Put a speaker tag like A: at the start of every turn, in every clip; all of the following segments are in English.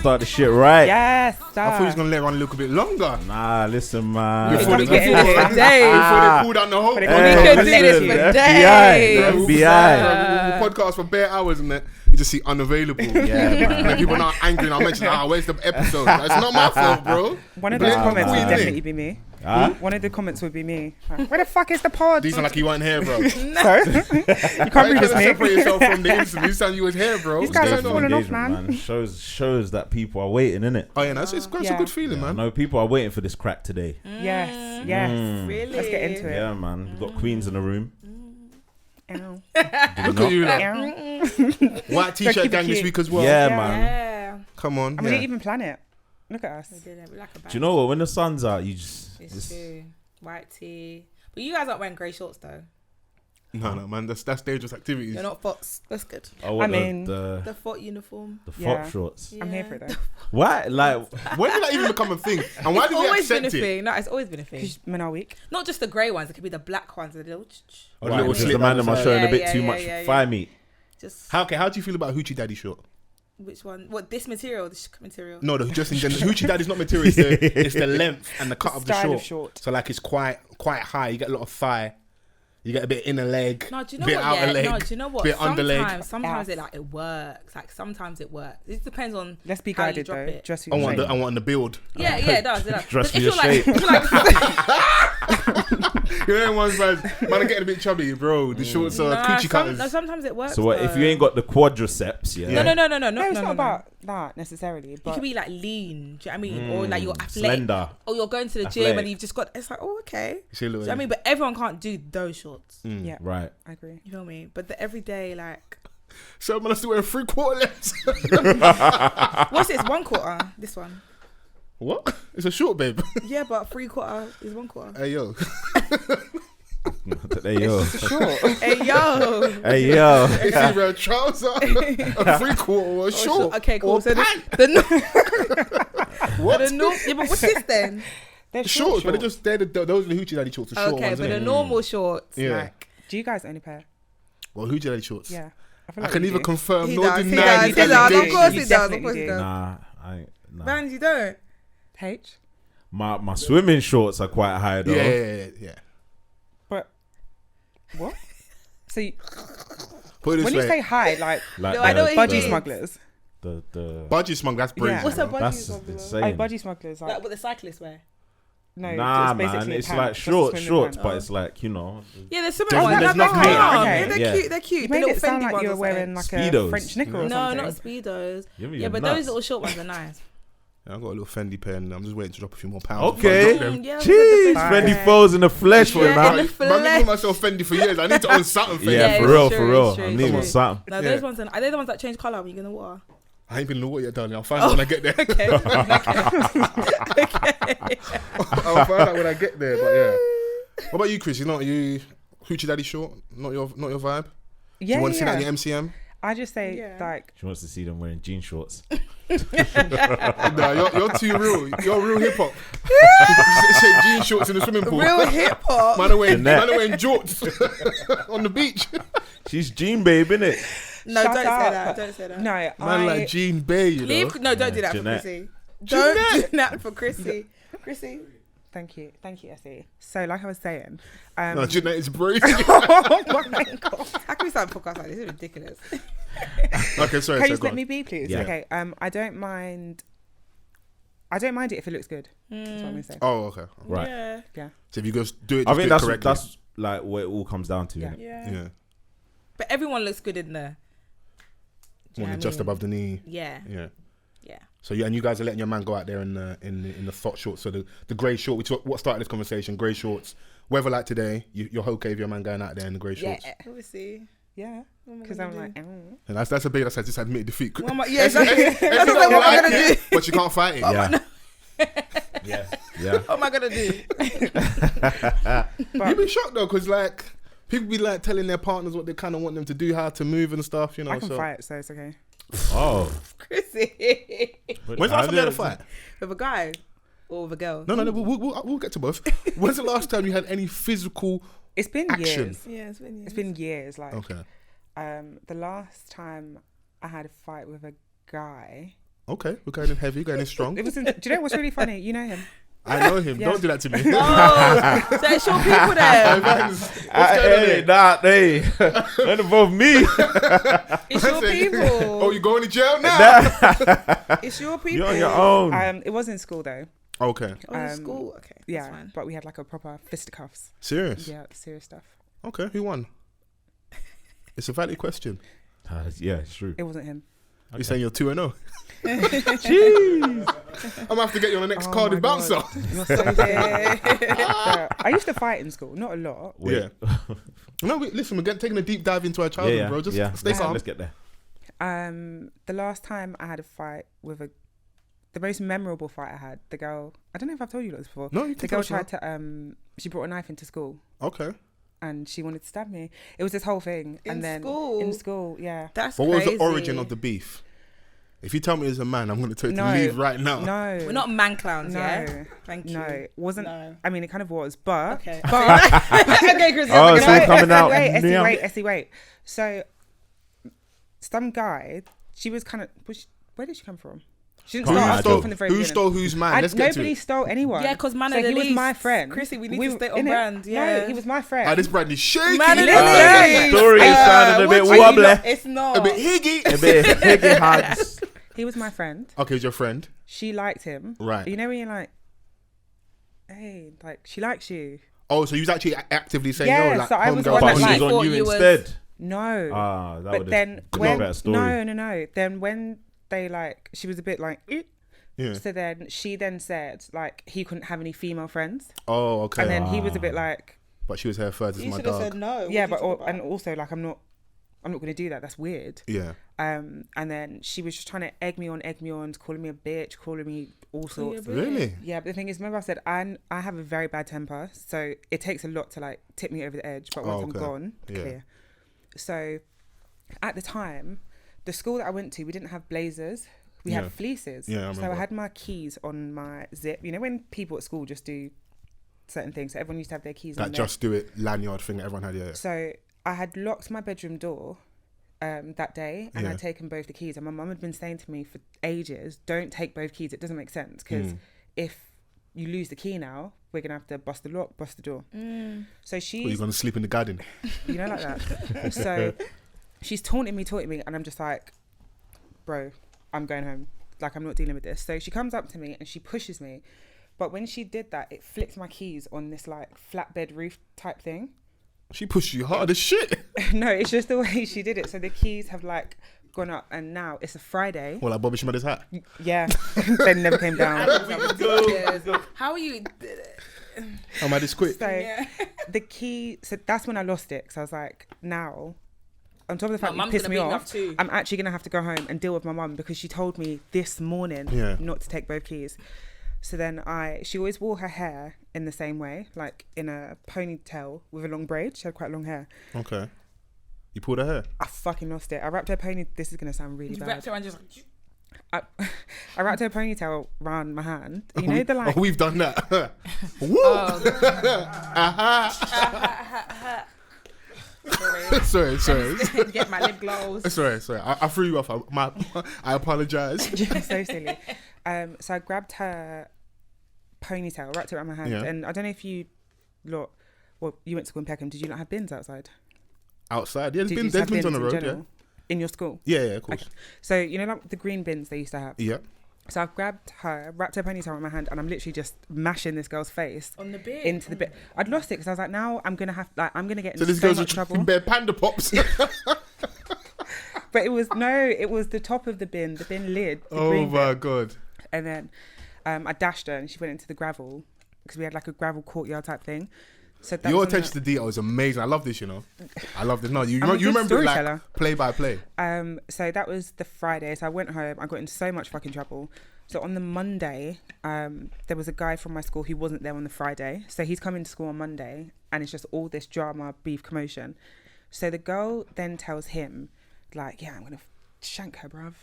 A: start the shit right.
B: Yes, sir.
C: I thought he was gonna let it run a little bit longer.
A: Nah, listen, man.
C: Before they
B: Before
C: they pull down the whole.
B: We
D: could do this for days.
A: FBI.
C: We'll podcast for bare hours and then you just see unavailable.
A: Yeah, man.
C: Like people are now angry and I mention, where's the episode? Like, it's not my fault, bro.
B: One of those comments would
C: innit?
B: definitely be me. One of the comments would be me. Where the fuck is the pod?
C: These are like you weren't here, bro.
B: So? You can't prove it's me.
C: Separate yourself from the interview. You sound you was here, bro.
B: These guys are
A: Engagement,
B: falling off, man.
A: Shows that people are waiting, innit?
C: Oh yeah, no, it's a good feeling, man.
A: No, people are waiting for this crack today.
B: Yes.
D: Really?
B: Let's get into it.
A: Yeah, man. We've got queens in the room.
B: Ow.
C: Look at you, like. White t-shirt
B: keep it
C: gang this
B: cute.
C: week as well.
A: Yeah, man.
D: Yeah.
C: Come on.
B: And we didn't even plan it. Look at us.
D: We did it. We like a
A: Do you know what? When the sun's out, you just...
D: It's true. White tee. But you guys aren't wearing grey shorts though.
C: No, man. That's dangerous activities.
D: You're not Fox. That's good.
A: I
B: mean,
D: The FOT uniform.
A: the
B: Yeah.
A: FOP shorts.
B: I'm here for it though.
A: What? Like,
C: When did that even become a thing? And why
D: It's
C: did we
D: always been a
C: accept it?
D: thing. No, it's always been a thing.
B: Because men are weak.
D: Not just the grey ones. It could be the black ones. The little.
C: Oh,
A: why?
C: little
A: Because
C: slit
A: the man
C: down
A: them
C: the
A: are
C: side.
A: showing a
D: Yeah,
A: bit
D: yeah,
A: too
D: yeah,
A: much
D: yeah,
A: thigh meat.
D: Just
C: How do you feel about hoochie daddy short?
D: which one? What this material? This material.
C: No, just in general. Hoochie daddy's not material. It's the length and the cut of the
B: Style of
C: short.
B: short.
C: So like it's quite high. You get a lot of thigh. You get a bit inner leg.
D: No, do you know
C: bit
D: what?
C: outer
D: Yeah,
C: leg,
D: no, do you know what?
C: bit under leg.
D: Sometimes it works. Like sometimes it works. It depends on.
B: Let's be
D: how you
B: guided
D: drop
B: though.
D: it.
B: Dress for
C: I
B: your
C: want
B: shape.
C: the build.
D: Yeah, it does. It does.
A: Dress
D: But
A: for
D: if
A: your
D: you're like,
A: shape.
D: if you're like,
C: You know, ones man are getting a bit chubby, bro. The shorts are coochie cutters.
D: sometimes it works.
A: So what, if you ain't got the quadriceps, yeah?
D: No.
B: No, it's not about that necessarily.
D: You
B: But
D: could be like lean, do you know what I mean? Or like you're athletic.
A: slender.
D: Or you're going to the gym
A: Athletic.
D: and you've just got, it's like, oh, okay.
C: You see a
D: Do you
C: little
D: know what I mean? But everyone can't do those shorts.
B: yeah,
A: Right.
B: I agree.
D: You feel me? But the everyday, like,
C: So man, I'm still wearing 3/4 lengths.
D: what's this? 1/4? This one.
C: What? It's a short, babe.
D: Yeah, but 3/4 is 1/4.
C: Hey yo.
A: Hey, yo.
B: Short.
D: Hey, yo.
A: Hey, yo.
C: It's either a trouser, a 3/4, or a short.
D: Okay, cool.
C: Or
D: So
C: pant.
D: What? Yeah, but what's this then?
B: They're
C: Shorts, but those are the hoochie daddy shorts. The short
D: Okay,
C: ones,
D: but the
C: innit?
D: normal shorts,
C: Yeah.
D: like.
B: Do you guys own a pair?
C: Well, hoochie daddy shorts.
B: Yeah. feel
C: I
B: like
C: can
B: you
C: neither
B: do.
C: confirm
D: He
C: nor
D: does, he
C: deny.
D: does,
C: you
D: he
C: guys
D: does.
C: do.
D: Of course
B: You
D: he does. Of
B: definitely
D: course he
B: do.
D: does.
A: Nah.
D: Vans, you don't.
B: H.
A: My swimming shorts are quite high though.
C: Yeah.
B: But what? So you,
C: Put it
B: when
C: this
B: you
C: way.
B: say high, like
A: Like
D: No, I know what he
B: budgie
D: means.
B: smugglers.
A: The
C: Budgie smug, that's brave.
B: Yeah.
D: What's a
C: man.
D: budgie
A: that's
D: smuggler?
A: insane.
B: Oh, budgie smugglers.
D: Like what the cyclists wear.
B: No,
A: Nah,
B: it's basically
A: man,
B: a
A: it's
B: pant,
A: like
B: just a
A: shorts,
B: swimming
A: but
B: pant.
A: it's like, you know.
D: Yeah, there's swimming
C: There's-
D: ones.
C: there's
D: They're
C: nothing
D: cute.
C: there.
B: Okay.
D: Yeah, they're
A: Yeah.
D: cute. They're cute.
B: You
D: The
B: made
D: little
B: it sound
D: Fendi
B: like
D: ones
B: you were
D: or
B: wearing
D: something.
B: like a
A: Speedos.
B: French knicker or
D: No,
B: something.
D: not speedos.
A: You're
D: Yeah, but
A: nuts.
D: those little short ones are nice.
C: Yeah, I got a little Fendi pair and I'm just waiting to drop a few more pounds.
A: Okay.
C: before I drop them.
D: Yeah,
A: Jeez,
B: Fine.
A: Fendi Fols in the flesh for
D: Yeah,
A: now.
D: in the
C: I've been
D: flesh.
C: calling myself Fendi for years. I need to own something Fendi.
A: Yeah,
D: Yeah,
A: for
D: it's
A: real,
D: true,
A: for real.
D: it's true,
A: I
D: it's
A: need
D: true.
A: something.
D: No, those ones are they the ones that change colour when you get in the water?
C: I ain't been in the water yet, darling. I'll find out when I get there.
D: Okay.
C: I'll find out when I get there. But yeah. What about you, Chris? You hoochie daddy short? Not your vibe?
B: Yeah,
C: you want to see that in
B: yeah.
C: your MCM?
B: I just say
D: Yeah.
B: like
A: She wants to see them wearing jean shorts.
C: Nah, you're too real. You're real hip hop. Say jean shorts in the swimming pool.
D: Real hip hop.
C: Man are wearing
A: Jeanette.
C: jorts on the beach.
A: She's jean babe, innit?
D: No,
B: Shut
D: don't say
B: up.
D: that. Don't say that.
B: no,
C: Man
B: I
C: like Jean Bay, you know.
D: Leave. No, don't do that
A: Jeanette.
D: for Chrissy. Don't
C: Jeanette.
D: do that for Chrissy. Chrissy.
B: thank you, Essie. So like I was saying,
C: No, Jeanette is brave.
B: oh my god,
D: How can we start a podcast like this? It's ridiculous.
C: Okay, sorry.
B: can you
C: so
B: just
C: go
B: let
C: on.
B: me be, please?
A: Yeah.
B: Okay, I don't mind it if it looks good. That's what I'm gonna say.
C: Oh, okay.
A: Right.
D: Yeah.
C: So if you go do it,
A: I
C: just
A: think
C: do it correctly.
A: that's like what it all comes down to.
B: Yeah.
A: innit?
D: Yeah.
C: Yeah.
D: But everyone looks good in there. Do you know
C: One
D: what I
C: just
D: mean?
C: above the knee.
D: Yeah.
C: Yeah.
D: Yeah.
C: So you guys are letting your man go out there in the thought shorts. So the grey short. What started this conversation? Grey shorts. Weather like today, you're okay with your man going out there in the grey shorts.
D: Yeah. Obviously.
B: Yeah, because I'm like, oh.
C: And that's a big. That's just admitted defeat.
D: What am I- yeah, exactly.
C: It's
D: That's
C: not
D: what am I
C: like
D: gonna
C: it,
D: do?
C: but you can't fight it.
A: Yeah. Yeah.
D: What am I gonna do?
C: You'd be shocked though, because like people be like telling their partners what they kind of want them to do, how to move and stuff. You know.
B: I can
C: so
B: fight, so it's okay.
A: Oh.
D: Chrissy.
C: when's the last time you had a fight?
D: With a guy or with a girl?
C: No, we'll get to both. When's the last time you had any physical?
B: It's been
C: Action.
B: years.
D: Yeah, it's been years.
B: It's been years. Like,
C: Okay.
B: the last time I had a fight with a guy,
C: Okay, we're going in heavy, going in strong.
B: It was. Do you know what's really funny? You know him.
C: I know him.
B: Yeah.
C: Don't do that to me.
D: Oh, so it's your people there.
A: Hey, don't involve me.
D: It's your people.
C: Oh, you going to jail now?
D: It's your people.
A: You're on your own.
B: It was in school though.
C: Okay.
D: Oh, in school. Okay. That's
B: Yeah,
D: fine.
B: but we had like a proper fisticuffs.
C: Serious?
B: Yeah, serious stuff.
C: Okay, who won? It's a valid question.
A: Yeah, it's true.
B: It wasn't him.
C: You're saying you're 2-0.
A: Jeez.
C: I'm gonna have to get you on the next
B: Oh
C: Cardiff
B: my
C: bouncer.
B: God. You're so yeah. I used to fight in school, not a lot.
C: Yeah. No, listen, we're taking a deep dive into our childhood, bro. Just stay calm.
A: Let's get there.
B: The last time I had a fight with the most memorable fight I had, the girl, I don't know if I've told you this before.
C: No, you can
B: The
C: tell
B: girl
C: us now.
B: tried to, she brought a knife into school
C: Okay.
B: and she wanted to stab me. It was this whole thing.
D: In
B: and then
D: school?
B: In school, yeah.
D: That's
C: What was
D: crazy.
C: the origin of the beef? If you tell me as a man, I'm going to tell you
B: No.
C: to leave right now.
B: No.
D: We're not man clowns,
B: No.
D: yeah? Thank you.
B: No, it wasn't.
D: No.
B: I mean, it kind of was, but.
D: Okay.
B: But.
D: Okay, Chris.
A: Oh,
D: okay.
A: it's all coming out.
B: Essie, wait. So, some guy, she was kind of. Where did she come from? She didn't
A: Can't
B: start
A: imagine.
B: off from the very
C: Who
B: beginning.
C: stole whose man? Let's get to
B: Nobody
C: it.
B: stole anyone.
D: Yeah, because man
B: So
D: of the
B: he was
D: least.
B: my friend.
D: Chrissy, we need to stay on
B: innit?
D: brand. Yeah.
B: No, he was my friend.
C: Ah, this brand is shaky.
D: Man of the
A: The
D: least.
A: story is sounding a bit
D: what you
A: wobbly.
D: know, It's not.
C: A bit higgy.
A: A bit higgy hands.
B: He was my friend.
C: Okay, he's your friend.
B: She liked him.
C: Right.
B: You know when you're like, hey, like she likes you.
C: Oh, so he was actually actively saying,
B: Yeah,
C: yo, like,
B: so I was the
C: homegirl,
B: one
A: But
B: that
A: she
C: but
A: was
B: like-
A: on you
D: thought you was-
A: instead.
B: No.
A: Ah, that
B: but
A: would
B: then
A: have
B: when
A: a better story.
B: no. Then when they like, she was a bit like, "Eh."
C: Yeah.
B: So then she then said like he couldn't have any female friends,
C: Oh, okay.
B: and then he was a bit like,
C: But she was here first as
D: You
C: my
D: should have
C: dog.
D: said no.
B: yeah,
D: What
B: but
D: are you talking
B: and
D: about?
B: also like I'm not going to do that. That's weird.
C: Yeah.
B: And then she was just trying to egg me on, calling me a bitch, calling me all sorts.
D: Yeah,
C: Really?
B: Yeah, but the thing is, remember I said I have a very bad temper, so it takes a lot to like tip me over the edge. But once
C: Oh, okay.
B: I'm gone,
C: Yeah.
B: clear. So at the time, the school that I went to, we didn't have blazers. We
C: Yeah.
B: had fleeces.
C: Yeah, I
B: so I
C: remember.
B: had my keys on my zip. You know when people at school just do certain things, so everyone used to have their keys on
C: That
B: there.
C: just do it lanyard thing that everyone had, yeah.
B: So I had locked my bedroom door that day, and
C: Yeah.
B: I'd taken both the keys. And my mum had been saying to me for ages, "Don't take both keys. It doesn't make sense because if you lose the key now, we're gonna have to bust the lock, bust the door." So
C: Or you're
B: she's,
C: going to sleep in the garden.
B: you know, like that. So she's taunting me, and I'm just like, bro, I'm going home. Like, I'm not dealing with this. So she comes up to me and she pushes me. But when she did that, it flicked my keys on this like flatbed roof type thing.
C: She pushed you hard as shit.
B: No, it's just the way she did it. So the keys have like gone up, and now it's a Friday.
C: Well, like Bobby Schmidt's hat.
B: Yeah, they never came down.
D: How are you?
C: I'm at this quick.
B: So the key, so that's when I lost it. So I was like, now, on top of the fact
D: My
B: that you
D: mum's
B: pissed
D: gonna
B: me
D: beat me
B: off,
D: up too.
B: I'm actually gonna have to go home and deal with my mum because she told me this morning
C: Yeah.
B: not to take both keys. So then she always wore her hair in the same way, like in a ponytail with a long braid. She had quite long hair.
C: Okay. You pulled her hair.
B: I fucking lost it. I wrapped her pony. This is gonna sound really
D: You
B: bad.
D: wrapped around just.
B: I wrapped her ponytail around my hand. You know the like.
C: Oh, we've done that. Woo!
D: Sorry.
C: sorry.
D: Get my lip gloss.
C: Sorry. I threw you off. I apologize.
B: So silly. So I grabbed her ponytail, wrapped it around my hand,
C: Yeah.
B: and I don't know if you lot. Well, you went to school in Peckham. Did you not have bins outside?
C: Outside. Yeah,
B: Did you
C: there's
B: just have
C: bins on the
B: in
C: road, yeah.
B: general? In your school?
C: Yeah, of course.
B: Okay. So you know like the green bins they used to have.
C: Yeah.
B: So I've grabbed her, wrapped her ponytail around my hand, and I'm literally just mashing this girl's face
D: On the bit.
B: into the bit. I'd lost it because I was like, now I'm gonna get
C: So
B: into
C: this
B: so
C: girl's
B: much
C: a
B: trouble.
C: bare panda pops.
B: But it was the top of the bin lid. The
C: Oh
B: green
C: my
B: bit.
C: god.
B: And then I dashed her, and she went into the gravel because we had like a gravel courtyard type thing. So that
C: Your
B: was on
C: attention to detail is amazing. I love this, you know. I love this. No, you
B: I'm a
C: you
B: good
C: remember it like
B: storyteller.
C: play by play.
B: So that was the Friday. So I went home. I got in so much fucking trouble. So on the Monday, there was a guy from my school who wasn't there on the Friday. So he's coming to school on Monday, and it's just all this drama, beef, commotion. So the girl then tells him, like, yeah, I'm gonna shank her, bruv.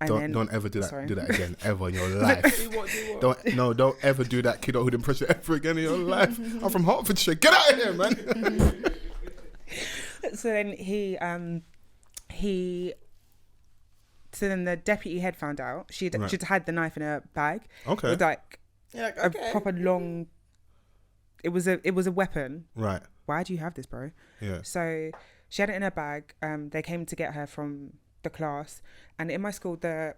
B: And
C: Don't ever do that.
B: sorry.
C: Do that again ever in your life.
D: Do what?
C: Don't ever do that kidhood impression ever again in your life. I'm from Hertfordshire. Get out of here, man.
B: So then he So then the deputy head found out. She'd had the knife in her bag.
C: Okay.
B: With like
D: Like,
B: a proper long. It was a weapon.
C: Right.
B: Why do you have this, bro?
C: Yeah.
B: So she had it in her bag. They came to get her from the class, and in my school, the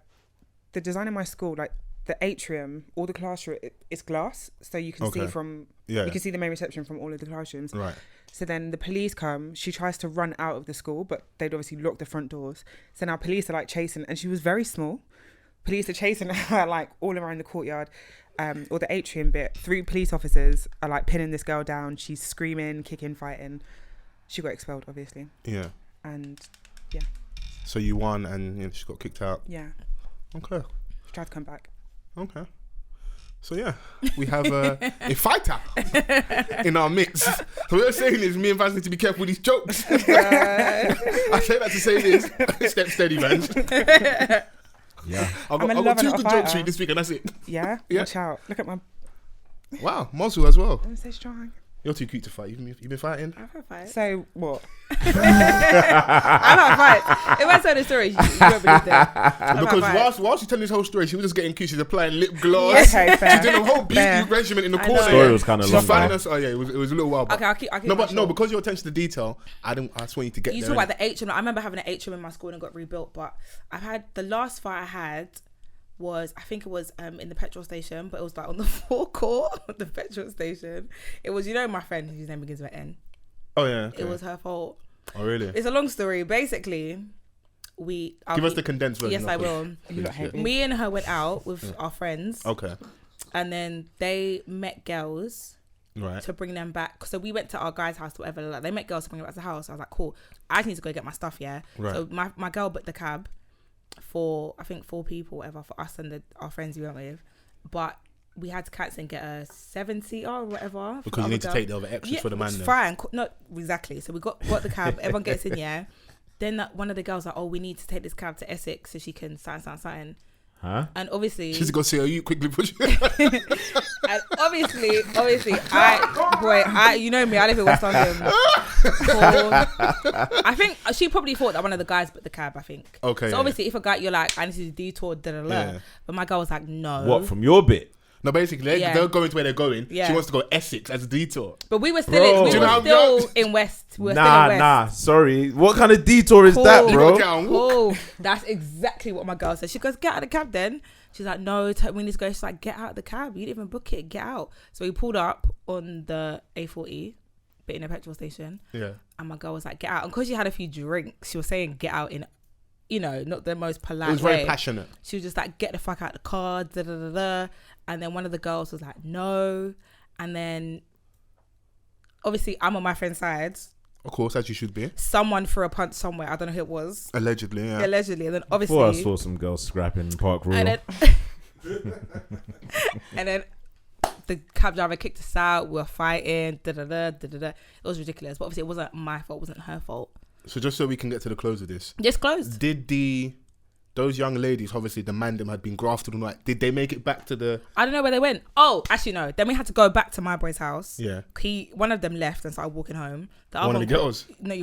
B: design in my school, like the atrium, all the classroom, it's glass, so you can see from you can see the main reception from all of the classrooms.
C: Right.
B: So then the police come. She tries to run out of the school, but they'd obviously locked the front doors. So now police are like chasing, and she was very small. Police are chasing her like all around the courtyard, or the atrium bit. 3 police officers are like pinning this girl down. She's screaming, kicking, fighting. She got expelled, obviously.
C: Yeah.
B: And
C: So you won, and she got kicked out.
B: yeah,
C: Okay.
B: she tried to come back.
C: Okay. So yeah, we have a fighter in our mix. So what we're saying is, me and Vans need to be careful with these jokes. I say that to say this. Step steady, Vans.
A: Yeah.
C: I've
B: I'm a
C: got
B: lover,
C: 2
B: not a
C: good jokes
B: fighter.
C: for you this week, and that's it.
B: Yeah?
C: Yeah.
B: Watch out. Look at my...
C: Wow, Mosul as well.
B: I'm so strong.
C: You're too cute to fight. You've been fighting.
D: I've had fights.
B: So, what?
D: I've had fights. If I tell the story, you won't believe that.
C: Because whilst she's telling this whole story, she was just getting cute. She's applying lip gloss.
B: Okay, fair.
C: She's doing a whole beauty
B: Fair.
C: regimen in the
D: I
C: corner.
D: know.
A: Story was kind of
C: She's
A: long.
C: finding
A: though.
C: us. Oh yeah, it was a little while back.
D: Okay, I'll keep
C: No,
D: it
C: but no,
D: short.
C: because your attention to detail, I just want you to get
D: You
C: there.
D: talk about the atrium. I remember having an atrium in my school and it got rebuilt, but I've had the last fight I had was, I think it was in the petrol station, but it was like on the forecourt of the petrol station. It was, my friend whose name begins with N.
C: Oh yeah. Okay.
D: It was her fault.
C: Oh really?
D: It's a long story. Basically,
C: Give us the condensed version.
D: Yes, I will.
B: You lot hate me.
D: Me and her went out with our friends,
C: Okay.
D: and then they met girls
C: Right.
D: to bring them back. So we went to our guy's house or whatever. Like, they met girls to bring them back to the house. I was like, cool. I just need to go get my stuff. Yeah.
C: Right.
D: So my girl booked the cab for, I think, 4 people, whatever, for us and our friends we went with. But we had to cancel and get a 7-seater or whatever.
C: Because you need to take the other extras for the man.
D: It's
C: Then.
D: fine. Not exactly. So we got the cab. Everyone gets in, yeah. Then one of the girls like, oh, we need to take this cab to Essex so she can sign.
A: Huh?
D: And obviously,
C: She's got to see her you quickly push.
D: and obviously, I you know me, I live in West London. I think she probably thought that one of the guys booked the cab. I think.
C: Okay.
D: So
C: yeah.
D: obviously, if a guy, you're like, I need to do detour,
C: Yeah.
D: but my girl was like, no.
A: What, from your bit?
C: No, basically, they're going to where they're going.
D: Yeah.
C: She wants to go Essex as a detour.
D: But we were still,
A: Bro.
C: Do you know how
D: in West. We were still in West.
A: Nah, sorry. What kind of detour is
D: Cool.
A: that,
C: You
A: bro?
C: gotta get out and walk.
D: Oh, that's exactly what my girl said. She goes, get out of the cab then. She's like, no, we need to go. She's like, get out of the cab. You didn't even book it. Get out. So we pulled up on the A40, bit in a petrol station.
C: Yeah.
D: And my girl was like, get out. And because she had a few drinks, she was saying get out in, not the most polite way.
C: It was very passionate.
D: She was just like, get the fuck out of the car, da da da da. And then one of the girls was like, no. And then, obviously, I'm on my friend's side.
C: Of course, as you should be.
D: Someone threw a punch somewhere. I don't know who it was.
C: Allegedly, yeah.
D: Allegedly. And then
A: Before I
D: obviously...
A: saw some girls scrapping in Park Royal.
D: And then the cab driver kicked us out. We were fighting. Da da da da da. It was ridiculous. But obviously, it wasn't my fault. It wasn't her fault.
C: So just so we can get to the close of this,
D: Just closed.
C: did those young ladies, obviously the man them had been grafted all night, did they make it back to the...
D: I don't know where they went. Oh, actually no. Then we had to go back to my boy's house.
C: Yeah.
D: One of them left and started walking home.
C: One of the girls?
D: No,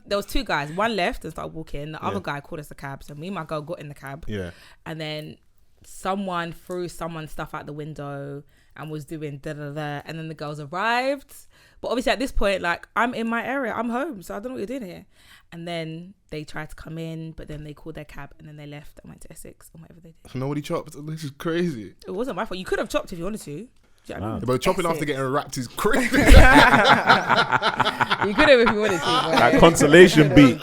D: there was 2 guys. One left and started walking. The other guy called us a cab. So me and my girl got in the cab.
C: Yeah.
D: And then someone threw someone's stuff out the window and was doing da da da. And then the girls arrived. But obviously at this point, like, I'm in my area. I'm home. So I don't know what you're doing here. And then they tried to come in, but then they called their cab and then they left and went to Essex or whatever they did.
C: Nobody chopped. This is crazy.
D: It wasn't my fault. You could have chopped if you wanted to. Do you know what I mean?
C: But chopping
D: Essex.
C: after getting wrapped is crazy.
D: You could have if you wanted to.
A: That consolation beat.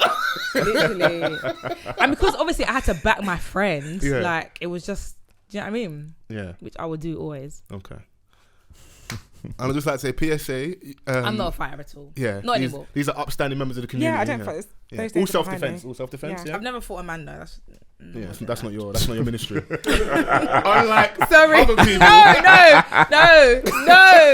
D: Literally. And because obviously I had to back my friend,
C: Yeah.
D: like, it was just, do you know what I mean?
C: Yeah.
D: Which I would do always.
C: Okay. And I'd just like to say, PSA.
D: I'm not a fighter at all.
C: Yeah.
D: Not
C: these,
D: anymore.
C: These are upstanding members of the community.
B: Yeah, I don't
C: you know.
B: fight.
C: Yeah.
B: Those
C: All
B: days are behind
C: self-defense.
B: me.
C: All self-defense,
B: Yeah.
C: yeah.
D: I've never fought a man though.
C: That's not your ministry. Unlike
D: Sorry.
C: other people.
D: No.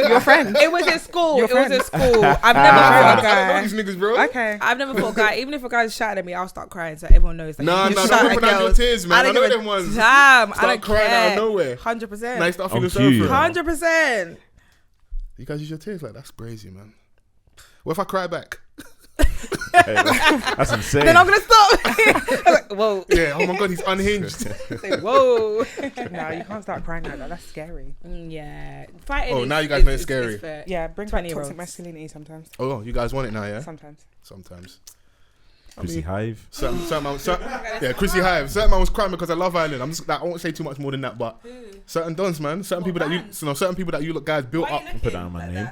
B: Your friend.
D: It was in school.
B: Your
D: It was in
B: friend.
D: school. I've never
C: I
D: fought a
C: don't know
D: guy.
C: these niggas, bro.
B: Okay.
D: I've never fought a guy. Even if a guy's shouting at me, I'll start crying so everyone knows that.
C: Nah,
D: you
C: don't
D: shout at
C: open out your
D: girls.
C: tears, man. I
D: don't
C: know
D: give a
C: them ones.
D: Damn, I
C: Start
D: don't
C: crying out of
D: care.
C: nowhere.
D: 100%.
C: Nice stuff
A: I'm
C: feeling sorry
A: cute.
C: for them.
D: 100%.
C: You guys use your tears like that's crazy, man. What if I cry back?
A: That's insane.
D: Then I'm gonna stop. I'm like, whoa.
C: Yeah. Oh my god, he's unhinged.
D: Say, whoa.
B: No, you can't start crying like that. That's scary.
D: Yeah. Fighting.
C: Oh,
D: is-
C: now you guys
D: is-
C: know it's
D: is-
C: scary.
D: is fair.
B: Yeah, bring back
D: 20-year-olds.
B: toxic masculinity sometimes.
C: Oh, you guys want it now, yeah?
B: Sometimes.
C: Sometimes.
A: Chrissy Hive.
C: Yeah, Chrissy Hive. Certain man was crying because I Love Island. I'm just like, I won't say too much more than that, but certain dons, man. Certain people that certain people that you look guys built up.
A: Put down my name.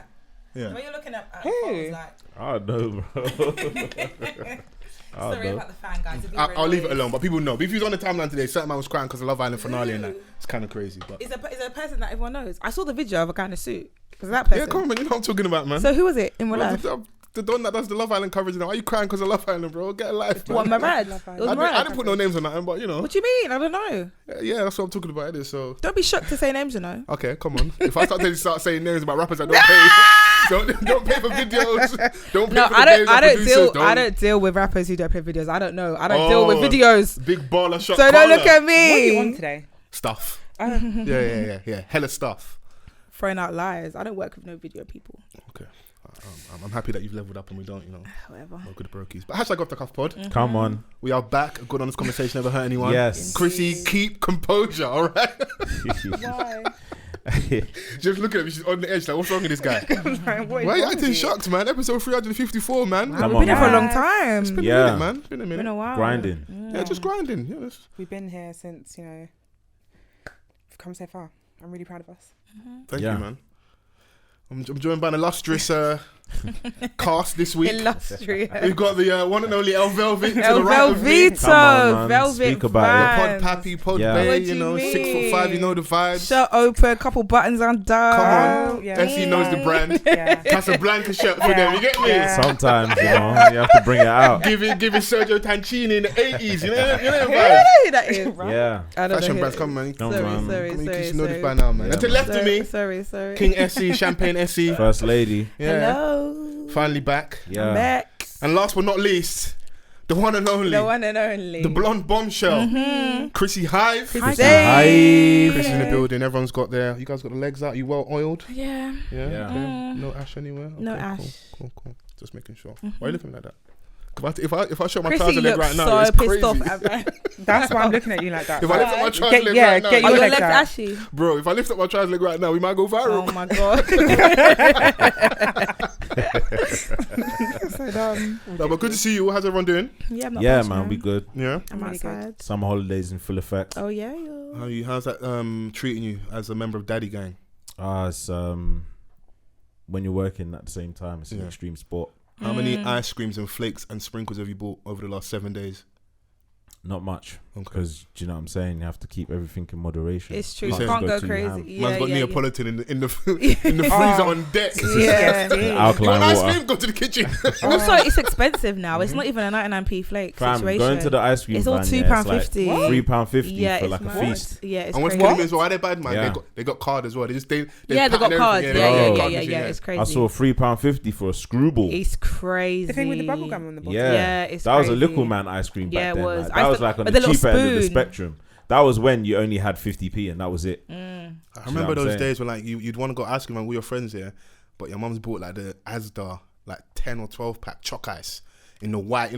C: Yeah.
D: When you're looking at
B: Who?
D: Fols, like,
A: I don't know, bro. I
D: sorry
A: don't
D: about the fan guys. If you
C: I'll leave it
D: realise.
C: alone, but people know. But if he was on the timeline today, certain man was crying because of Love Island finale and that. It's kind of crazy, but
D: Is there a person that everyone knows? I saw the video of a guy in a suit. Was that person?
C: yeah, come on, man. You know what I'm talking about, man.
D: So who was it in real
C: Bro,
D: life?
C: the don that does the Love Island coverage now. Why are you crying because of Love Island, bro? Get a life, man.
D: What, Marad?
B: Love
D: It was
B: Island.
C: I
D: Marad.
C: didn't put no names on that, but you know.
D: What do you mean? I don't know.
C: Yeah, that's what I'm talking about. It is so.
D: Don't be shocked to say names, you know.
C: Okay, come on. If I start saying names about rappers that don't pay, don't pay for videos. Don't pay
D: No,
C: for the
D: I
C: games
D: don't
C: and producers,
D: deal. I don't deal with rappers who don't play videos. I don't know. I don't deal with
C: Oh,
D: videos.
C: Big baller shot.
D: So don't look at
B: What are you on
D: me.
B: today?
C: Stuff.
B: Oh.
C: Yeah. Hella stuff.
D: Throwing out lies. I don't work with no video people.
C: Okay. I'm happy that you've leveled up and we don't,
D: Whatever.
C: no good brokies. But hashtag #OffTheCuffPod.
A: Come on.
C: We are back. A good honest conversation never hurt anyone.
A: Yes.
C: Chrissy, keep composure, all right?
B: Why?
C: Just look at me. She's on the edge. Like, what's wrong with this guy?
B: What
C: Why are
B: is
C: you
B: wrong
C: acting
B: with
C: shocked, man? Episode 354, man.
A: Come
D: We've
A: on,
D: been here for a
A: man.
D: long time.
C: It's been a
A: Yeah.
C: minute, man. It's been a
D: Been a
C: minute.
D: while.
A: Grinding.
C: Yeah, just grinding. Yeah,
B: We've been here since, we've come so far. I'm really proud of us.
C: thank
A: Yeah.
C: you, man. I'm joined by an illustrious cast this week.
D: Illustrious.
C: We've got the one and only El Velvet to
D: El
C: the right of me.
D: Velveto.
A: Come on, man.
D: Velvet
A: Speak about
C: Pod
D: Vans.
C: Pappy, Pod
A: Yeah.
C: Bay,
D: What do you
C: 6'5", you know the vibes.
D: Shirt open, couple buttons undone.
C: Come on.
B: Oh, yeah.
C: Essie knows the brand.
B: Yeah.
C: Casablanca shirt for them, you get me?
B: Yeah.
A: Sometimes, you have to bring it out.
C: Giving Sergio Tancini in the 80s, you know the
D: Who
C: vibes.
D: that is?
A: Yeah.
D: I don't
C: Fashion
D: know.
C: brands, come on, man.
A: Come
D: Sorry,
A: on.
D: sorry,
C: I mean, you
D: sorry,
C: should know this
D: sorry.
C: by now, man.
A: Yeah,
C: And to the left of me,
D: Sorry.
C: King Essie, Champagne Essie.
A: First lady.
C: Yeah.
D: Hello.
C: Finally back.
D: I'm
A: Yeah.
D: back.
C: And last but not least, the one and only,
D: The one and only.
C: the blonde bombshell, Chrissy Hive.
D: Chrissy
A: Chrissy
D: Hive.
A: Hive.
C: Chrissy's in the building. Everyone's got you guys got the legs out. You well oiled?
D: Yeah.
C: Yeah.
A: Yeah.
C: Okay. No ash anywhere?
D: No
C: Okay,
D: ash.
C: Cool. Just making sure. Why are you looking like that? 'Cause if I show my
D: Chrissy
C: trouser leg
D: looks
C: right now,
D: so
C: it's
D: pissed
C: crazy.
D: off at me.
B: That's why I'm looking at you like that.
C: If I lift up my trouser
B: Get-
C: leg
B: yeah,
C: right now,
B: get
D: Oh,
B: your
D: your
B: legs
D: legs
B: out.
D: ashy.
C: bro, if I lift up my trouser leg right now, we might go viral.
D: Oh my god.
B: So dumb.
C: No, but good to see you. How's everyone doing?
D: Yeah, I'm not
A: Yeah,
D: bashing
A: man,
D: her.
A: we good.
C: Yeah.
D: I'm
B: Really good.
D: outside.
A: Summer holidays in full effect.
D: Oh yeah, yo.
C: How's that treating you as a member of Daddy Gang?
A: It's when you're working at the same time, it's an
C: Yeah.
A: extreme sport.
C: How many ice creams and flakes and sprinkles have you bought over the last 7 days?
A: Not much,
C: Okay.
A: because do you know what I'm saying? You have to keep everything in moderation.
D: It's true.
C: You
D: You
C: said
D: can't go
A: too
D: crazy.
A: ham.
D: Yeah,
C: Man's got
D: yeah,
C: Neapolitan in the freezer on deck.
D: yeah.
A: The
C: You want
A: alkaline
C: ice
A: water.
C: cream? Go to the kitchen.
D: Also, it's expensive now. It's not even a 99p flake
A: Fam,
D: situation.
A: going to the ice cream
D: It's all
A: van,
D: £2.50.
A: yeah, it's like £3.50
D: Yeah,
A: for
D: it's
A: like a
D: mad.
A: feast.
D: Yeah, it's
C: And what's
D: crazy.
C: killing me is why they bad, man.
A: Yeah.
C: They got card as well. They
D: Yeah, they
C: pattern
D: got cards.
C: everything.
D: Yeah,
A: Oh.
D: yeah. It's crazy.
A: I saw £3.50 for a screwball.
D: It's crazy.
B: The thing with the bubble gum on the bottom.
A: Yeah,
D: Yeah, it's
A: that was a
D: crazy.
A: little man ice cream back
D: Yeah, it
A: then.
D: was.
A: Like,
D: I
A: that was
D: used to-
A: like on
D: with
A: the
D: the little
A: cheaper end of the
D: spoon.
A: spectrum. That was when you only had 50p and that was it.
C: I
A: You know
C: remember
A: what I'm
C: those
A: saying?
C: days when like you'd want to go ice cream with your friends here, but your mum's bought like the Asda like 10 or 12 pack choc ice in the white, the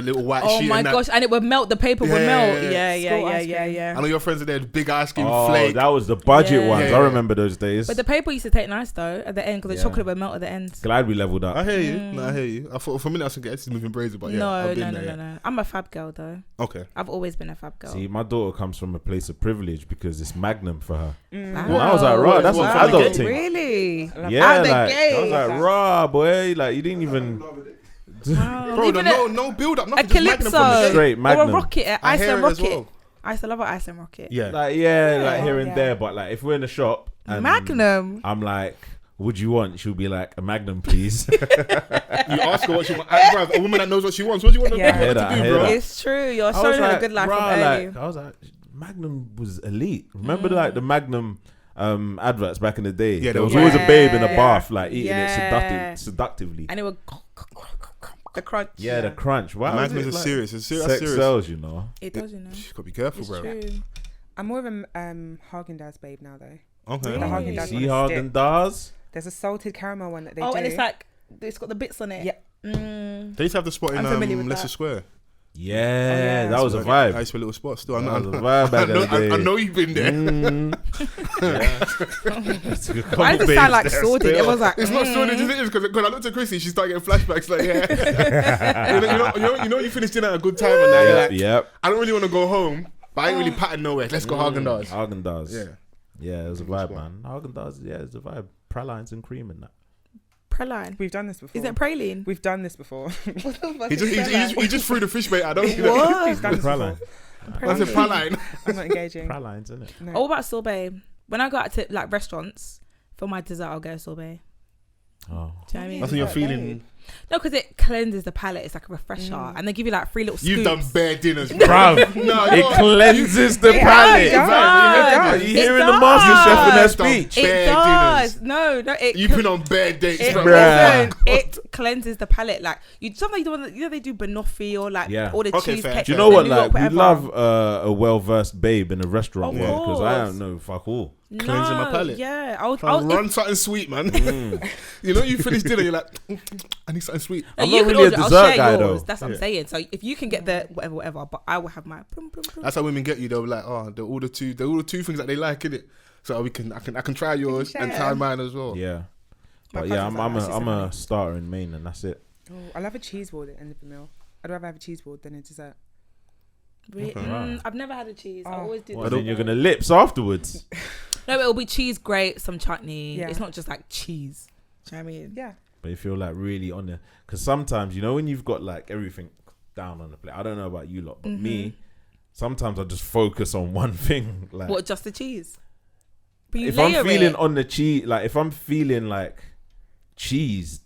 C: little white
D: Oh
C: sheet.
D: my
C: and that.
D: gosh, and it would melt. The paper would
C: Yeah,
D: melt.
C: yeah,
D: Yeah,
B: School ice cream.
C: I know your friends are there, big ice cream
A: Oh,
C: flake.
A: that was the budget
D: Yeah.
A: ones.
C: Yeah.
A: I remember those days.
D: But the paper used to take nice though at the end because the
A: Yeah.
D: chocolate would melt at the end.
A: Glad we leveled up.
C: I hear you. No, I hear you. I thought for a minute I was thinking this is moving brazy, but yeah,
D: No,
C: I've
D: no,
C: been there.
D: no. I'm a fab girl though.
C: Okay.
D: I've always been a fab girl.
A: See, my daughter comes from a place of privilege because it's Magnum for her.
D: Wow.
A: And I was like, raw, that's
C: Wow.
A: an adult thing.
D: Really?
A: Yeah,
D: Out the
A: like,
D: gate.
A: I was like, raw, boy. Like, you didn't even...
D: Wow.
C: Bro,
D: Even
C: no build up,
D: a
C: nothing. Just Magnum from the
D: Calypso
C: gate.
A: Straight
D: or a
A: Magnum.
D: rocket,
C: I
D: ice
C: hear
D: and
C: it as
D: rocket.
C: well.
D: I used to love an ice and rocket.
C: Yeah.
A: Like, here and
B: Yeah.
A: there. But, like, if we're in the shop... And
D: Magnum.
A: I'm like, would you want? She'll be like, a Magnum, please.
C: You ask her what she wants. Bruv, a woman that knows what she wants. What do you want
B: Yeah.
C: her
A: I
C: to
A: hear
C: do,
A: that,
C: bro?
A: I hear
D: It's true. You're
A: I was
D: showing her a
A: like,
D: good life
A: rah,
D: from early.
A: like, I was like, Magnum was elite. Remember like the Magnum adverts back in the day?
C: Yeah,
A: there was
C: yeah.
A: always a babe in a
D: Yeah.
A: bath like eating
D: Yeah.
A: it seductively.
D: And it would the crunch.
A: Yeah, the crunch. Wow,
C: Magnums are serious. It's serious.
A: Sex
C: serious.
A: sells, you know.
D: It does, you know.
C: You gotta be careful,
D: It's
C: bro.
D: true.
B: I'm more of a Haagen-Dazs babe now though.
C: Okay.
B: The
D: Really?
B: Haagen-Dazs
A: See
B: one is
A: Hagen
B: stick.
A: Dazs?
B: There's a salted caramel one that they
D: Oh,
B: do.
D: and it's like it's got the bits on it.
B: Yeah.
C: They used to have the spot
D: I'm familiar
C: in
D: with
C: Leicester
D: that.
C: Square.
A: Yeah, that was a
C: I
A: vibe.
C: used to be a little spot still.
A: That was a vibe back in the day.
C: I know you've been there.
D: Why does it sound like sordid? Everyone's like,
C: It's not sordid, it is, because I looked at Chrissy, she started getting flashbacks. Like, you finished dinner at a good time, and now you're like,
A: Yep.
C: I don't really want to go home, but I ain't really patting nowhere. Let's go Haagen-Dazs.
A: Haagen-Dazs.
C: Yeah,
A: it was a vibe, man. Haagen-Dazs, it's a vibe. Pralines and cream and that.
D: praline.
B: We've done this before.
D: Is it praline?
B: We've done this before.
D: What the fuck
C: He just threw the fish bait. I don't.
D: What?
B: He's done this
A: Praline.
B: before.
C: That's a praline.
B: I'm not engaging.
A: Pralines, isn't it?
B: No.
D: Oh, what about sorbet? When I go out to like restaurants for my dessert, I'll go sorbet.
A: Oh.
D: Do you know what I mean?
C: That's when you're feeling.
D: No, because it cleanses the palate. It's like a refresher, and they give you like 3 little scoops.
C: You've done bare dinners,
A: Bruv,
C: No,
A: it cleanses the palate.
B: does.
A: You
B: It
A: hearing the
D: does.
A: MasterChef in their
C: It's done.
A: speech?
D: It
C: Bare
D: does.
C: dinners.
D: No, it.
C: You've been on bare dates,
D: It,
C: bro.
A: Bruh.
D: listen, it cleanses the palate. Like you, sometimes they do banoffee or like
A: Yeah.
D: all the
C: Okay,
D: cheese.
C: fair.
D: cake,
A: Do you know what?
D: New York,
A: Like, we
D: whatever.
A: love a well-versed babe in a restaurant,
D: Of
A: yeah, because I
D: course.
A: don't know fuck all.
C: Cleansing my palate.
D: Yeah,
C: Trying to run something sweet, man. You know, you finish dinner, you're like, I need something sweet.
A: I'm
D: you
A: not
D: can
A: really a
D: order, I'll
A: dessert
D: share
A: guy,
D: yours.
A: though.
D: That's what I'm saying. So if you can get the whatever, but I will have my.
C: That's how women get you. They'll be like, oh, they're all the two things that they like, innit? So I can try yours and try mine as well.
A: Yeah,
B: My
A: but yeah,
B: cousins
A: I'm
B: are actually
A: a
B: similar.
A: starter in Maine, and that's it.
B: Oh, I love a cheese board at the end of the meal. I'd rather have a cheese board than a dessert.
A: Right.
D: I've never had a cheese. I
B: Oh.
D: always do.
A: Well,
D: the
A: then you're gonna lips afterwards.
D: No, it'll be cheese, grate, some chutney.
B: Yeah.
D: It's not just like cheese. Do you know what I mean?
B: Yeah.
A: But you feel like really on there, because sometimes, you know, when you've got like everything down on the plate. I don't know about you lot, but me, sometimes I just focus on one thing. Like,
D: What, just the cheese? But you
A: if I'm
D: layer
A: feeling
D: it.
A: on the cheese, like if I'm feeling like cheese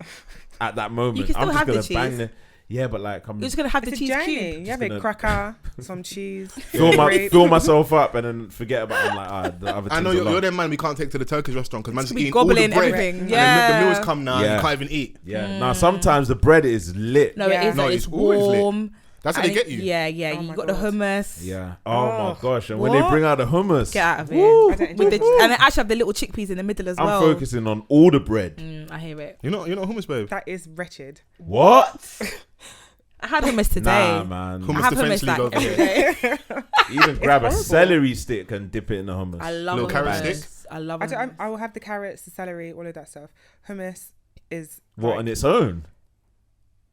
A: at that moment,
D: can still
A: I'm just
D: have the
A: gonna
D: cheese.
A: bang the. Yeah, but like I'm
D: You're just gonna have
B: It's
D: the
B: a
D: cheese
B: journey.
D: cube.
B: You have a
A: gonna-
B: cracker, some cheese.
A: fill myself up and then forget about it. I'm like, the other
C: I know
A: things
C: you're
A: along.
C: the man we can't take to the Turkish restaurant because man's
D: Be
C: eating all the
D: gobbling
C: bread.
D: everything.
C: And
D: Yeah.
C: then the meals come now,
A: Yeah.
C: you can't even eat.
A: Yeah. Now sometimes the bread is lit.
D: No,
B: Yeah.
D: it is.
C: No,
D: like,
C: it's
D: it's
C: always lit.
D: warm.
C: That's how
D: and
C: they get you.
D: Yeah.
B: Oh
D: You
B: my
D: got the
B: God.
D: hummus.
A: Yeah. Oh my gosh! And when
B: What?
A: they bring out the hummus,
D: Get out of here.
A: Woo.
B: I don't
D: With the,
B: enjoy
D: and they actually have the little chickpeas in the middle as
A: I'm
D: well.
A: focusing on all the bread.
D: I hear it.
C: You know hummus, babe.
B: That is wretched.
A: What?
D: I had hummus today.
A: Nah, man.
C: Hummus
D: I have
C: Defense
D: hummus
C: League
D: like
C: over
D: every
C: here.
D: day.
A: Even grab a
B: horrible.
A: celery stick and dip it in the hummus.
D: I love
C: Little
D: hummus.
C: carrot stick?
D: I love
B: I,
D: hummus.
B: I will have the carrots, the celery, all of that stuff. Hummus is
A: What
B: like-
A: on its own?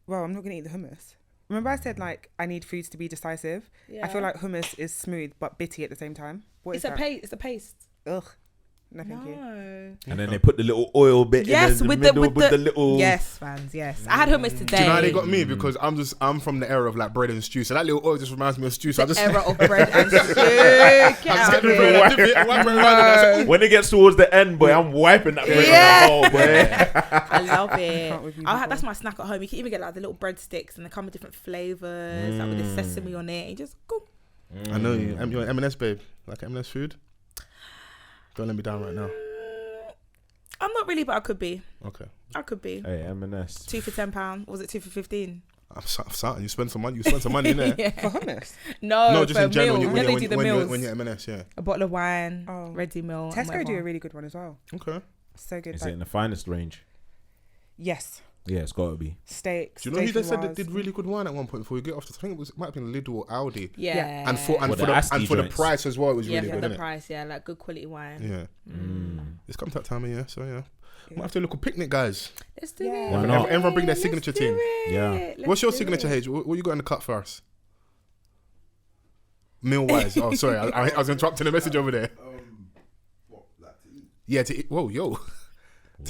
B: Well, I'm not gonna eat the hummus. Remember, I said like I need foods to be decisive. I feel like hummus is smooth but bitty at the same time. What
D: it's
B: is
D: a
B: that?
D: paste. It's a paste.
B: Ugh. No, thank you.
D: No.
A: And then they put the little oil bit
D: Yes,
A: in the
D: with
A: middle
D: the
A: with the little.
D: Yes, fans. Yes, I had hummus today.
C: Do you know how they got me? Because I'm from the era of like bread and stew. So that little oil just reminds me of stew. So I just
D: Era of bread and stew. Get
C: I just
D: out
C: get
D: of
C: the
D: here.
C: bread, I dip it, and wipe it around, and I say,
A: When it gets towards the end, boy, I'm wiping that bread
D: Yeah.
A: on the bowl, boy.
D: I love it.
B: Can't with you
D: That's
B: people.
D: my snack at home. You can even get like the little breadsticks, and they come with different flavors, like with the sesame on it. And you just go.
C: I know you. You're an M&S babe. Like M&S food. Don't let me down right now.
D: I'm not really, but I could be.
C: Okay.
D: I could be.
A: Hey, M&S.
D: 2 for £10. Or was it 2 for 15?
C: I'm certain you spend some money. You spend some money in there.
D: Yeah.
B: For hummus.
D: No,
C: No, just
D: for
C: in general.
D: meals.
C: When
D: They do the meals.
C: you're M&S, yeah.
D: A bottle of wine,
B: Oh.
D: ready meal. and
B: Tesco do
D: whatever.
B: a really good one as well.
C: Okay.
B: So good.
A: Is
B: Like,
A: it in the finest range?
B: yes.
A: Yeah, it's got to be.
B: Steaks.
C: Do you know who they said that
B: dauphinoise.
C: did really good wine at one point before you get off? I think it might have been Lidl or Aldi.
D: Yeah.
C: And for
A: What, the Asti
C: the
A: joints?
C: price as well, it was
D: yeah,
C: really
D: for
C: good,
D: the
C: isn't
D: price, yeah, like good quality wine.
C: it? Yeah. It's come to that time of year, so yeah.
B: Yeah.
C: Might have to do a little picnic, guys.
D: Let's do
B: Yeah.
D: it.
A: Why not?
C: Everyone bring their
D: Let's
C: signature
D: do
C: thing.
D: it.
A: Yeah.
D: Let's
C: What's your
D: do
C: signature,
D: it.
C: Hage? What you got in the cut for us? Meal wise. Oh, sorry. I was interrupting the message over there. Yeah, to eat. Whoa, yo.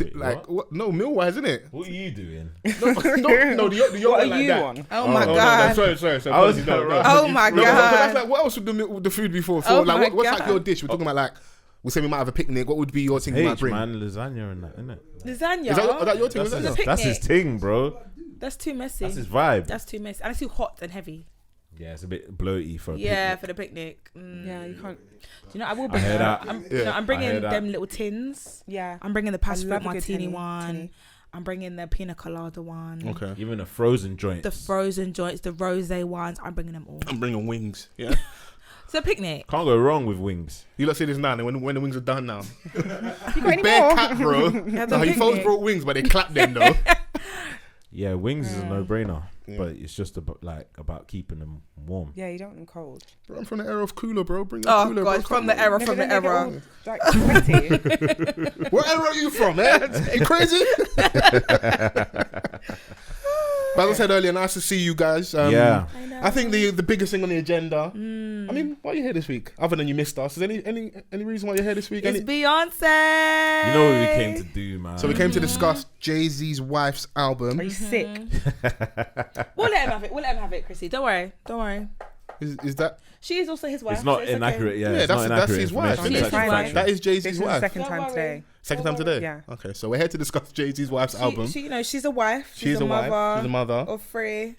A: Wait,
C: Like, what? No, meal wise, isn't it?
A: What are you doing?
C: No, the
B: What are
C: like
B: you
C: that.
B: on?
D: Oh my
C: no,
D: God.
C: sorry.
A: I was
C: apologies, no.
D: Oh my
C: No, because that's
D: God.
C: like, what else would the food be for?
D: Oh
C: like,
D: my
C: what's like
D: God.
C: your dish? We're talking about like, we say we might have a picnic. What would be your thing you might
A: H,
C: bring?
A: man, lasagna and that, isn't it?
D: Lasagna.
C: Is that your thing?
A: That's,
C: Lasagna?
A: his, that's his thing, bro.
D: That's too messy.
A: That's his vibe.
D: That's too messy. And it's too hot and heavy.
A: Yeah, it's a bit bloaty for a
D: Yeah,
A: picnic.
D: for the picnic.
B: Yeah, you can't.
D: Do you know, I will bring
A: hear
D: that.
A: that.
D: I'm,
C: Yeah.
D: you know, I'm
A: I
D: bringing
A: hear that.
D: them little tins.
B: Yeah.
D: I'm bringing the
B: I
D: passion
B: love
D: fruit
B: a good
D: martini
B: tinny,
D: one.
B: tinny.
D: I'm bringing the pina colada one.
C: Okay.
A: Even the frozen joints.
D: The frozen joints, the rosé ones. I'm bringing them all.
C: I'm bringing wings. Yeah.
D: So picnic.
A: Can't go wrong with wings.
C: You lot say this now, and when the wings are done now.
B: You got any
C: Bare
B: more?
C: cat, bro.
D: Yeah, the
C: So your folks
D: picnic.
C: brought wings, but they clapped them though.
A: Yeah, wings is a no-brainer,
C: Yeah.
A: but it's just about keeping them warm.
B: Yeah, you don't want them cold.
C: Bro, I'm from the era of cooler, bro. Bring the
D: Oh
C: cooler,
D: God,
C: bro.
D: from the era, from the era.
B: Like sweaty.
C: What era are you from, man? Are you crazy? But as I said earlier, nice to see you guys.
A: Yeah.
C: I think the biggest thing on the agenda. I mean, why are you here this week? Other than you missed us, is there any reason why you're here this week?
D: It's Beyonce.
A: You know what we came to do, man.
C: So we came to discuss Jay-Z's wife's album.
B: Are you sick?
D: We'll let him have it. We'll let him have it, Chrissy. Don't worry. Don't worry.
C: Is that?
D: She is also his wife.
A: It's not
D: so
A: inaccurate.
D: Okay.
A: Yeah,
C: Yeah,
A: it's not
C: that's
A: inaccurate
C: his wife.
A: information.
B: She
A: It's
B: is
A: actually
B: right.
A: factual.
C: That is
B: This
C: Jay-Z's
B: is the
C: wife.
B: second
D: Don't
B: time
D: worry.
B: today.
C: Second time today.
B: Yeah.
C: Okay, so we're here to discuss Jay-Z's wife's album.
D: She, you know, she's a wife.
C: She's a wife.
D: mother.
C: She's a mother.
D: Of three.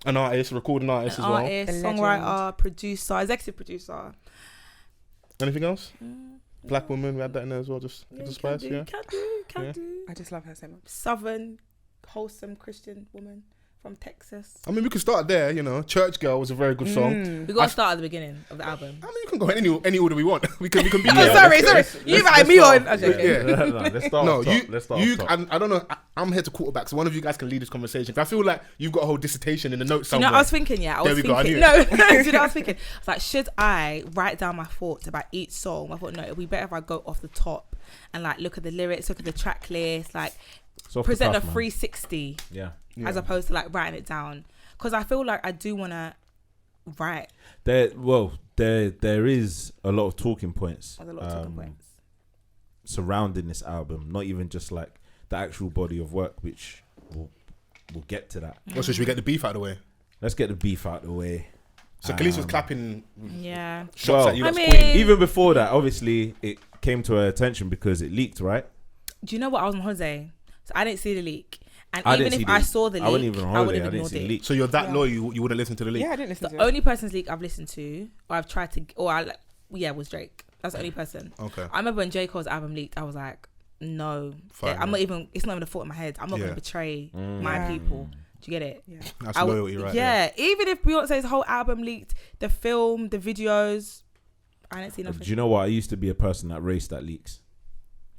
C: An artist, recording artist
D: An
C: as well.
D: artist,
B: A legend.
D: songwriter, producer, executive producer.
C: Anything else? Black woman, we had that in there as well. Just
D: Yeah,
C: the
D: you
C: spice.
D: can do,
C: Yeah.
D: Can
C: Yeah.
D: do.
B: I just love her so much.
D: Southern, wholesome Christian woman from Texas.
C: I mean, we could start there. You know, Church Girl was a very good song.
D: We got to start at the beginning of the album.
C: I mean, you can go in any order we want. we can be.
D: Oh, sorry. You invited me on.
A: Let's
D: Okay.
A: let's start.
C: No,
A: off top.
C: you.
A: Let's start.
C: You.
A: off top.
C: I don't know. I'm here to quarterback, so one of you guys can lead this conversation. 'Cause I feel like you've got a whole dissertation in the notes
D: You know
C: somewhere.
D: what I was thinking? Yeah, I
C: There
D: was
C: we go, I
D: thinking.
C: knew
D: No,
C: it.
D: do you know what I was thinking? I was like, should I write down my thoughts about each song? I thought no, it'd be better if I go off the top and like look at the lyrics, look at the track list, like
A: It's off the
D: present
A: cuff,
D: a
A: man.
D: 360
A: Yeah.
D: as opposed to like writing it down. Because I feel like I do want to write.
A: There is a lot of talking points.
D: There's a lot of talking points.
A: Surrounding this album, not even just like the actual body of work, which we'll get to that.
C: Also, should we get the beef out of the way?
A: Let's get the beef out of the way.
C: So KELIS was clapping
D: Yeah.
C: shots
A: Well,
C: at you.
D: I
C: lot's
D: mean-
C: queen.
A: Even before that, obviously, it came to her attention because it leaked, right?
D: Do you know what? I was on holiday, so I didn't see the leak. And
A: I
D: even
A: didn't
D: if
A: see
D: I
A: the-
D: saw the leak,
A: I wasn't even on
D: I would
A: holiday.
D: have
A: I didn't
D: ignored
A: see the
D: it.
A: leak.
C: So you're that
B: Yeah.
C: loyal, you wouldn't listen to the leak.
B: Yeah, I didn't listen
D: The
B: to it.
D: only person's leak I've listened to, or I've tried to, was Drake. That's the only person.
C: Okay.
D: I remember when J. Cole's album leaked, I was like, no,
C: Fine,
D: I'm not even. It's not even a thought in my head. I'm not
C: Yeah.
D: going to betray my
B: Yeah.
D: people. Do you get it?
B: Yeah.
C: That's
D: I would-
C: loyalty, right?
D: Yeah. Even if Beyonce's whole album leaked, the film, the videos, I didn't see nothing.
A: Do you know what? I used to be a person that raced at leaks.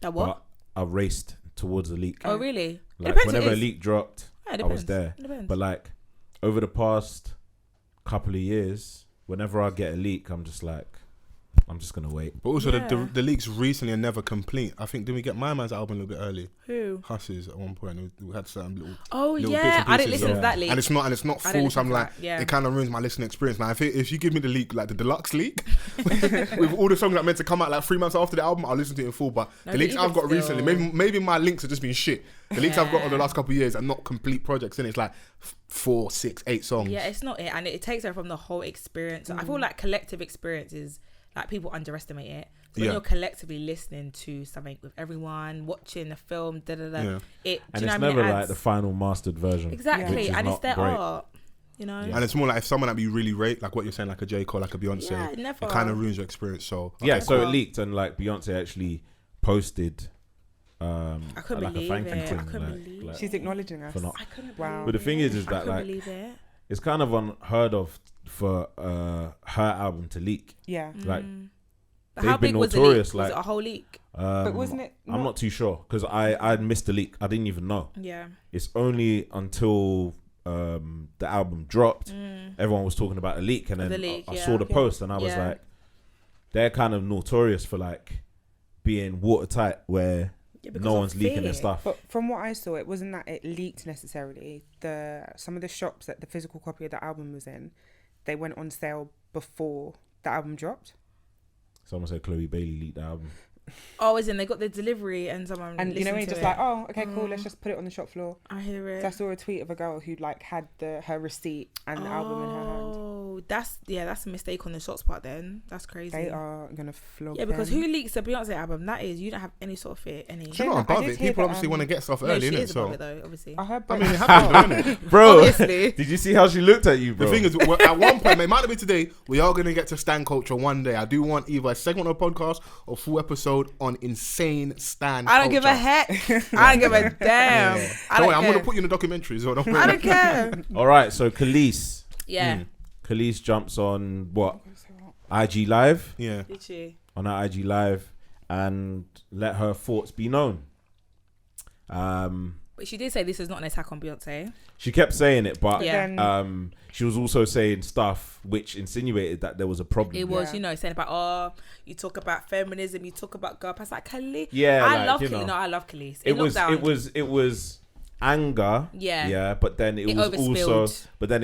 D: That what?
A: But I raced towards the leak.
D: Oh really?
A: Like
D: it depends
A: whenever
D: what
A: a
D: it is.
A: leak dropped,
D: Yeah, it
A: I was
D: depends.
A: there.
D: It depends.
A: But like over the past couple of years, whenever I get a leak, I'm just gonna wait.
C: But also
D: Yeah.
C: the leaks recently are never complete. I think, did we get My Man's album a little bit early?
D: Who?
C: Huss's at one point. We had some little
D: Oh
C: little
D: yeah,
C: bits and
D: I didn't
C: pieces,
D: listen
A: yeah.
D: to that leak.
C: and it's not
D: I didn't
C: full. So
D: listen
C: I'm
D: to
C: like,
D: that, yeah.
C: it kind of ruins my listening experience. Now, if you give me the leak, like the deluxe leak, with all the songs that are meant to come out like 3 months after the album, I'll listen to it in full. But
D: No,
C: the
D: but
C: leaks
D: even
C: I've got
D: still-
C: recently, maybe my links have just been shit. The leaks I've got over the
D: Yeah.
C: last couple of years are not complete projects, and it's like 4, 6, 8 songs.
D: Yeah, it's not it, and it takes away from the whole experience. I feel like collective experiences, like people underestimate it. So when
C: Yeah.
D: you're collectively listening to something with everyone, watching the film,
C: Yeah.
D: it. Do
A: And
D: you know
A: it's
D: what I mean?
A: never
D: It
A: like
D: adds-
A: the final mastered version.
D: exactly,
A: which is
D: and
A: not
D: it's their
A: great.
D: art. You know.
C: And it's more like if someone that you really rate, like what you're saying, like a J. Cole, like a Beyonce,
D: Yeah, never.
C: it kind of ruins your experience. So
A: Yeah, so it
D: Well-
A: leaked and like Beyonce actually posted
D: I couldn't
A: like a
D: believe
A: thank you
D: it.
A: thing.
D: I couldn't believe
A: like,
B: She's acknowledging us.
A: for not.
D: I couldn't
B: Wow.
D: believe
A: But the thing
D: it.
A: is
D: I
A: that
D: couldn't
A: like
D: believe it.
A: it's kind of unheard of for her album to leak.
B: Yeah.
A: Like
D: But
A: they've
D: how
A: been
D: big was the leak?
A: notorious,
D: Was
A: like-
D: it a whole leak?
B: But wasn't it?
A: I'm not too sure because I missed the leak. I didn't even know.
D: Yeah.
A: It's only until the album dropped, everyone was talking about the leak, and then
D: The leak,
A: I
D: yeah.
A: saw the
B: Yeah.
A: post, and I was
D: Yeah.
A: like, they're kind of notorious for like being watertight, where
D: Yeah, because
A: no
D: of
A: one's leaking their
D: fear.
A: stuff.
B: But from what I saw, it wasn't that it leaked necessarily. Some of the shops that the physical copy of the album was in, they went on sale before the album dropped.
A: Someone said Chloe Bailey leaked the album.
D: Oh, as in they got the delivery and someone
B: And you know, when
D: listened
B: you're just
D: to
B: like,
D: it.
B: oh, okay, cool, let's just put it on the shop floor.
D: I hear it.
B: So I saw a tweet of a girl who like had her receipt and the album in her hand.
D: Oh, that's a mistake on the shots part. Then that's crazy.
B: They are gonna flog.
D: Yeah, because
B: them.
D: who leaks the Beyonce album? That is, you don't have any sort of fear. Any.
C: she's not
B: I
C: above
B: did
C: it.
B: hear
C: People
B: that,
C: obviously want to get stuff
D: No,
C: early,
D: she
C: innit?
D: is above
C: So
D: it though, obviously.
B: I heard.
C: I mean, it happens, isn't it?
A: Bro,
D: Obviously.
A: did you see how she looked at you, bro?
C: The thing is, at one point, it might not be today, we are going to get to stan culture one day. I do want either a segment of a podcast or full episode on insane stan
D: I don't give a
C: culture.
D: heck. I don't give a damn. I
C: Don't
D: don't
C: worry, I'm going
D: care.
C: to put you in the documentary. So don't
D: I
C: worry.
D: don't care.
A: All right, so KELIS.
D: Yeah.
A: KELIS jumps on what? IG Live,
C: Yeah.
D: Literally.
A: on her IG Live, and let her thoughts be known.
D: But she did say this is not an attack on Beyonce.
A: She kept saying it, but
D: Yeah.
A: she was also saying stuff which insinuated that there was a problem.
D: It was, saying about, you talk about feminism, you talk about girl power. Like, Kelis.
A: Yeah,
D: I
A: like,
D: love
A: you
D: Kelis.
A: know.
D: No, I love Kelis.
A: It was anger.
D: Yeah.
A: But then it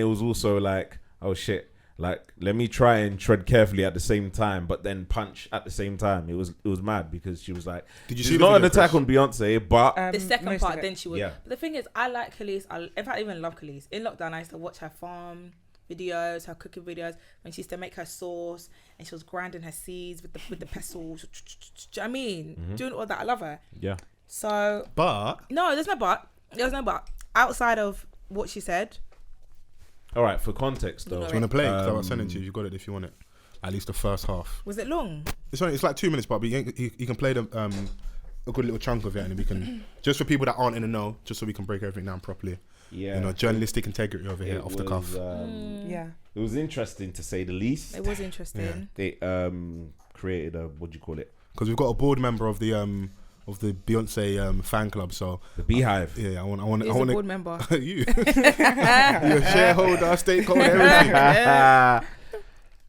A: was also, like, oh shit. Like, let me try and tread carefully at the same time, but then punch at the same time. It was mad because she was like,
C: Did you
A: it's
C: see
A: not an
C: the video,
A: attack on Beyonce, but
D: the second
B: most
D: part,
B: of it.
D: then she would.
A: Yeah.
D: But the thing is, I like Kelis. In fact, I even love Kelis. In lockdown, I used to watch her farm videos, her cooking videos, when she used to make her sauce and she was grinding her seeds with the pestles. Do you know what I mean? Doing all that. I love her.
A: yeah.
D: So,
C: But
D: no, there's no but. Outside of what she said.
A: All right, for context though.
C: do you want to play it? 'Cause I'll send it to you. You got it if you want it. At least the first half.
D: Was it long?
C: It's like 2 minutes, but you can play a good little chunk of it, and then we can just for people that aren't in the know, just so we can break everything down properly.
A: Yeah.
C: Journalistic integrity over here, off the cuff.
B: Yeah.
A: It was interesting to say the least.
D: It was interesting.
A: They created a, what do you call it?
C: Because we've got a board member of the Beyonce fan club, so
A: The Beehive.
C: yeah, I want
D: He's a board member.
C: you, you're a shareholder, stakeholder, everything.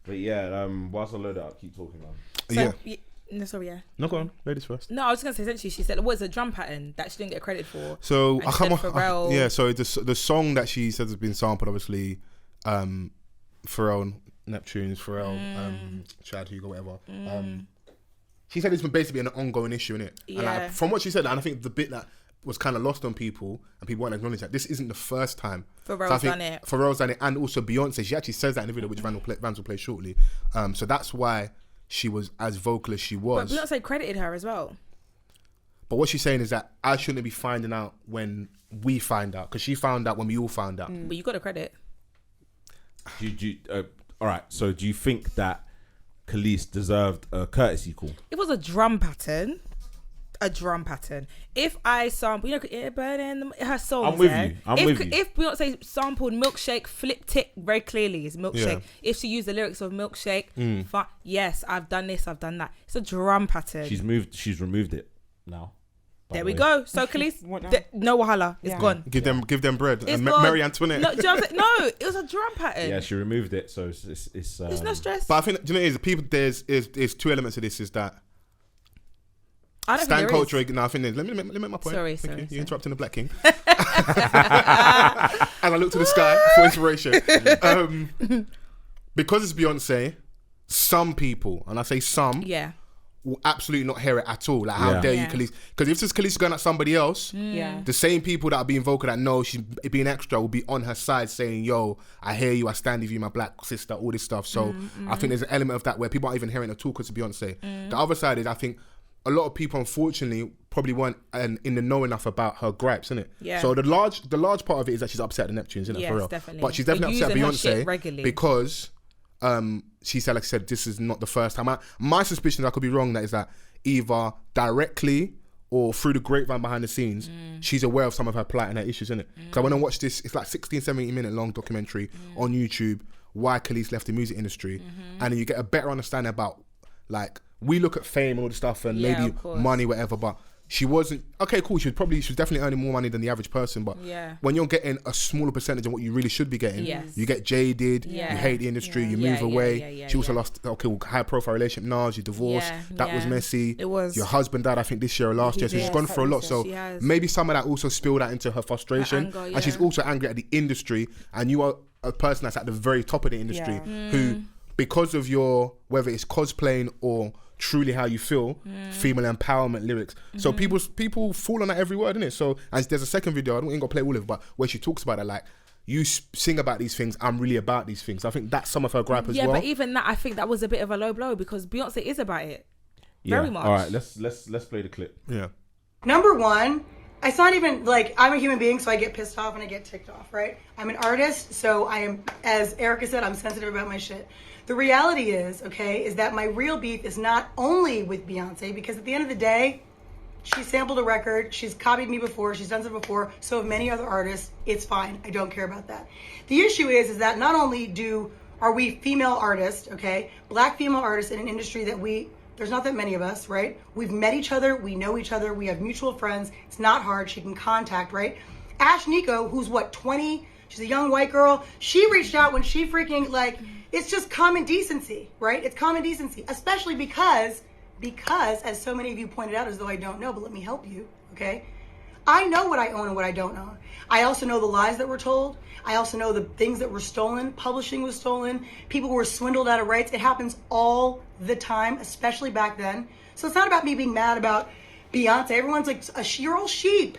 A: But yeah, whilst I load it up, keep talking on.
D: So,
C: Yeah,
D: no, sorry, yeah.
C: no, go on, ladies first.
D: No, I was just going to say, essentially, she said, what is a drum pattern that she didn't get credit for?
C: So
D: And she said Pharrell.
C: yeah, so the song that she says has been sampled, obviously, Pharrell, Neptune's Pharrell, Chad Hugo, whatever. She said it's been basically an ongoing issue, innit? And
D: Yeah.
C: from what she said, and I think the bit that was kind of lost on people, and people weren't acknowledging that this isn't the first time.
D: Pharrell's
C: I think
D: done it.
C: Pharrell's done it, and also Beyonce. She actually says that in the video, which Vans will play shortly. So that's why she was as vocal as she
D: But
C: was.
D: Beyonce credited her as well.
C: But what she's saying is that I shouldn't be finding out when we find out, because she found out when we all found out.
D: But you got a credit.
A: All right, so do you think that Kelis deserved a courtesy call?
D: It was a drum pattern. If I sample, her songs.
A: I'm with you. I'm with you.
D: If Beyonce sampled Milkshake, flipped it very clearly, it's Milkshake.
C: Yeah.
D: If she used the lyrics of Milkshake, yes, I've done this, I've done that. It's a drum pattern.
A: She's removed it now.
D: There we go. So Kelis,
B: What now?
D: no wahala. It's
B: Yeah.
D: gone.
C: Give them bread.
D: It's
C: And
D: gone.
C: Mary Antoinette.
D: No, do you know what I'm saying? No, it was a drum pattern.
A: Yeah, she removed it, so it's
D: There's no stress.
C: But I think, do you know what it is? People, there's two elements of this. Is that
D: I don't
C: stan
D: think there
C: culture?
D: is.
C: No, I think let me make my point.
D: Sorry,
C: Thank
D: sorry,
C: you.
D: sorry.
C: You're interrupting the Black King. And I look to the sky for inspiration. Because it's Beyonce, some people, and I say some,
D: Yeah.
C: will absolutely not hear it at all. Like, how
A: Yeah.
C: dare
D: Yeah.
C: you, Kelis? Because if this Kelis is going at somebody else,
B: Yeah.
C: the same people that are being vocal that know she's being extra will be on her side saying, yo, I hear you, I stand with you, my black sister, all this stuff. So I think there's an element of that where people aren't even hearing it at all because of Beyonce. The other side is, I think a lot of people, unfortunately, probably weren't in the know enough about her gripes, innit?
D: Yeah.
C: So the large part of it is that she's upset at the Neptunes, innit?
D: Yes,
C: For real.
D: definitely.
C: But she's definitely
D: For
C: upset at
D: using her shit
C: Beyonce
D: regularly.
C: because she said, like I said, this is not the first time. My suspicion, I could be wrong, that is that either directly or through the grapevine behind the scenes, she's aware of some of her plight and her issues, innit? Because I went and watched this, it's like 16, 17 minute long documentary on YouTube, why Kelis left the music industry. And then you get a better understanding about, like, we look at fame and all this stuff and
D: Yeah,
C: maybe
D: of course.
C: money, whatever, but she wasn't, okay, cool, she was definitely earning more money than the average person, but
D: Yeah.
C: when you're getting a smaller percentage of what you really should be getting,
D: Yes.
C: you get jaded,
D: Yeah.
C: you hate the industry, you
D: Yeah,
C: move
D: yeah,
C: away.
D: yeah,
C: She also
D: yeah.
C: lost, high profile relationship, Nas, you divorced,
D: Yeah,
C: that was
D: yeah.
C: messy.
D: It was.
C: Your husband died, I think, this year or last year, so she's
D: did.
C: gone through a lot. So
D: She has.
C: maybe some of that also spilled out into her frustration.
D: Her anger,
C: And she's
D: yeah.
C: also angry at the industry, and you are a person that's at the very top of the industry
B: Yeah.
C: who, because of your, whether it's cosplaying or truly how you feel, female empowerment lyrics. So people fall on that every word, innit? So as there's a second video, I ain't gonna play all of it, but where she talks about it, like, you sing about these things, I'm really about these things. I think that's some of her gripe as
D: Yeah,
C: well.
D: but even that, I think that was a bit of a low blow because Beyonce is about it. Very much.
A: All right, let's play the clip.
C: Yeah.
E: Number one, it's not even like I'm a human being, so I get pissed off and I get ticked off, right? I'm an artist, so I am, as Erica said, I'm sensitive about my shit. The reality is, okay, is that my real beef is not only with Beyonce, because at the end of the day, she sampled a record, she's copied me before, she's done it before, so have many other artists. It's fine, I don't care about that. The issue is that not only are we female artists, okay, black female artists in an industry that There's not that many of us, right? We've met each other. We know each other. We have mutual friends. It's not hard. She can contact, right? Ash Nico, who's 20? She's a young white girl. She reached out when she freaking, like, it's just common decency, right? It's common decency, especially because, as so many of you pointed out, as though I don't know, but let me help you, okay? I know what I own and what I don't own. I also know the lies that were told. I also know the things that were stolen. Publishing was stolen. People were swindled out of rights. It happens all the time, especially back then. So it's not about me being mad about Beyonce. Everyone's like, you're all sheep.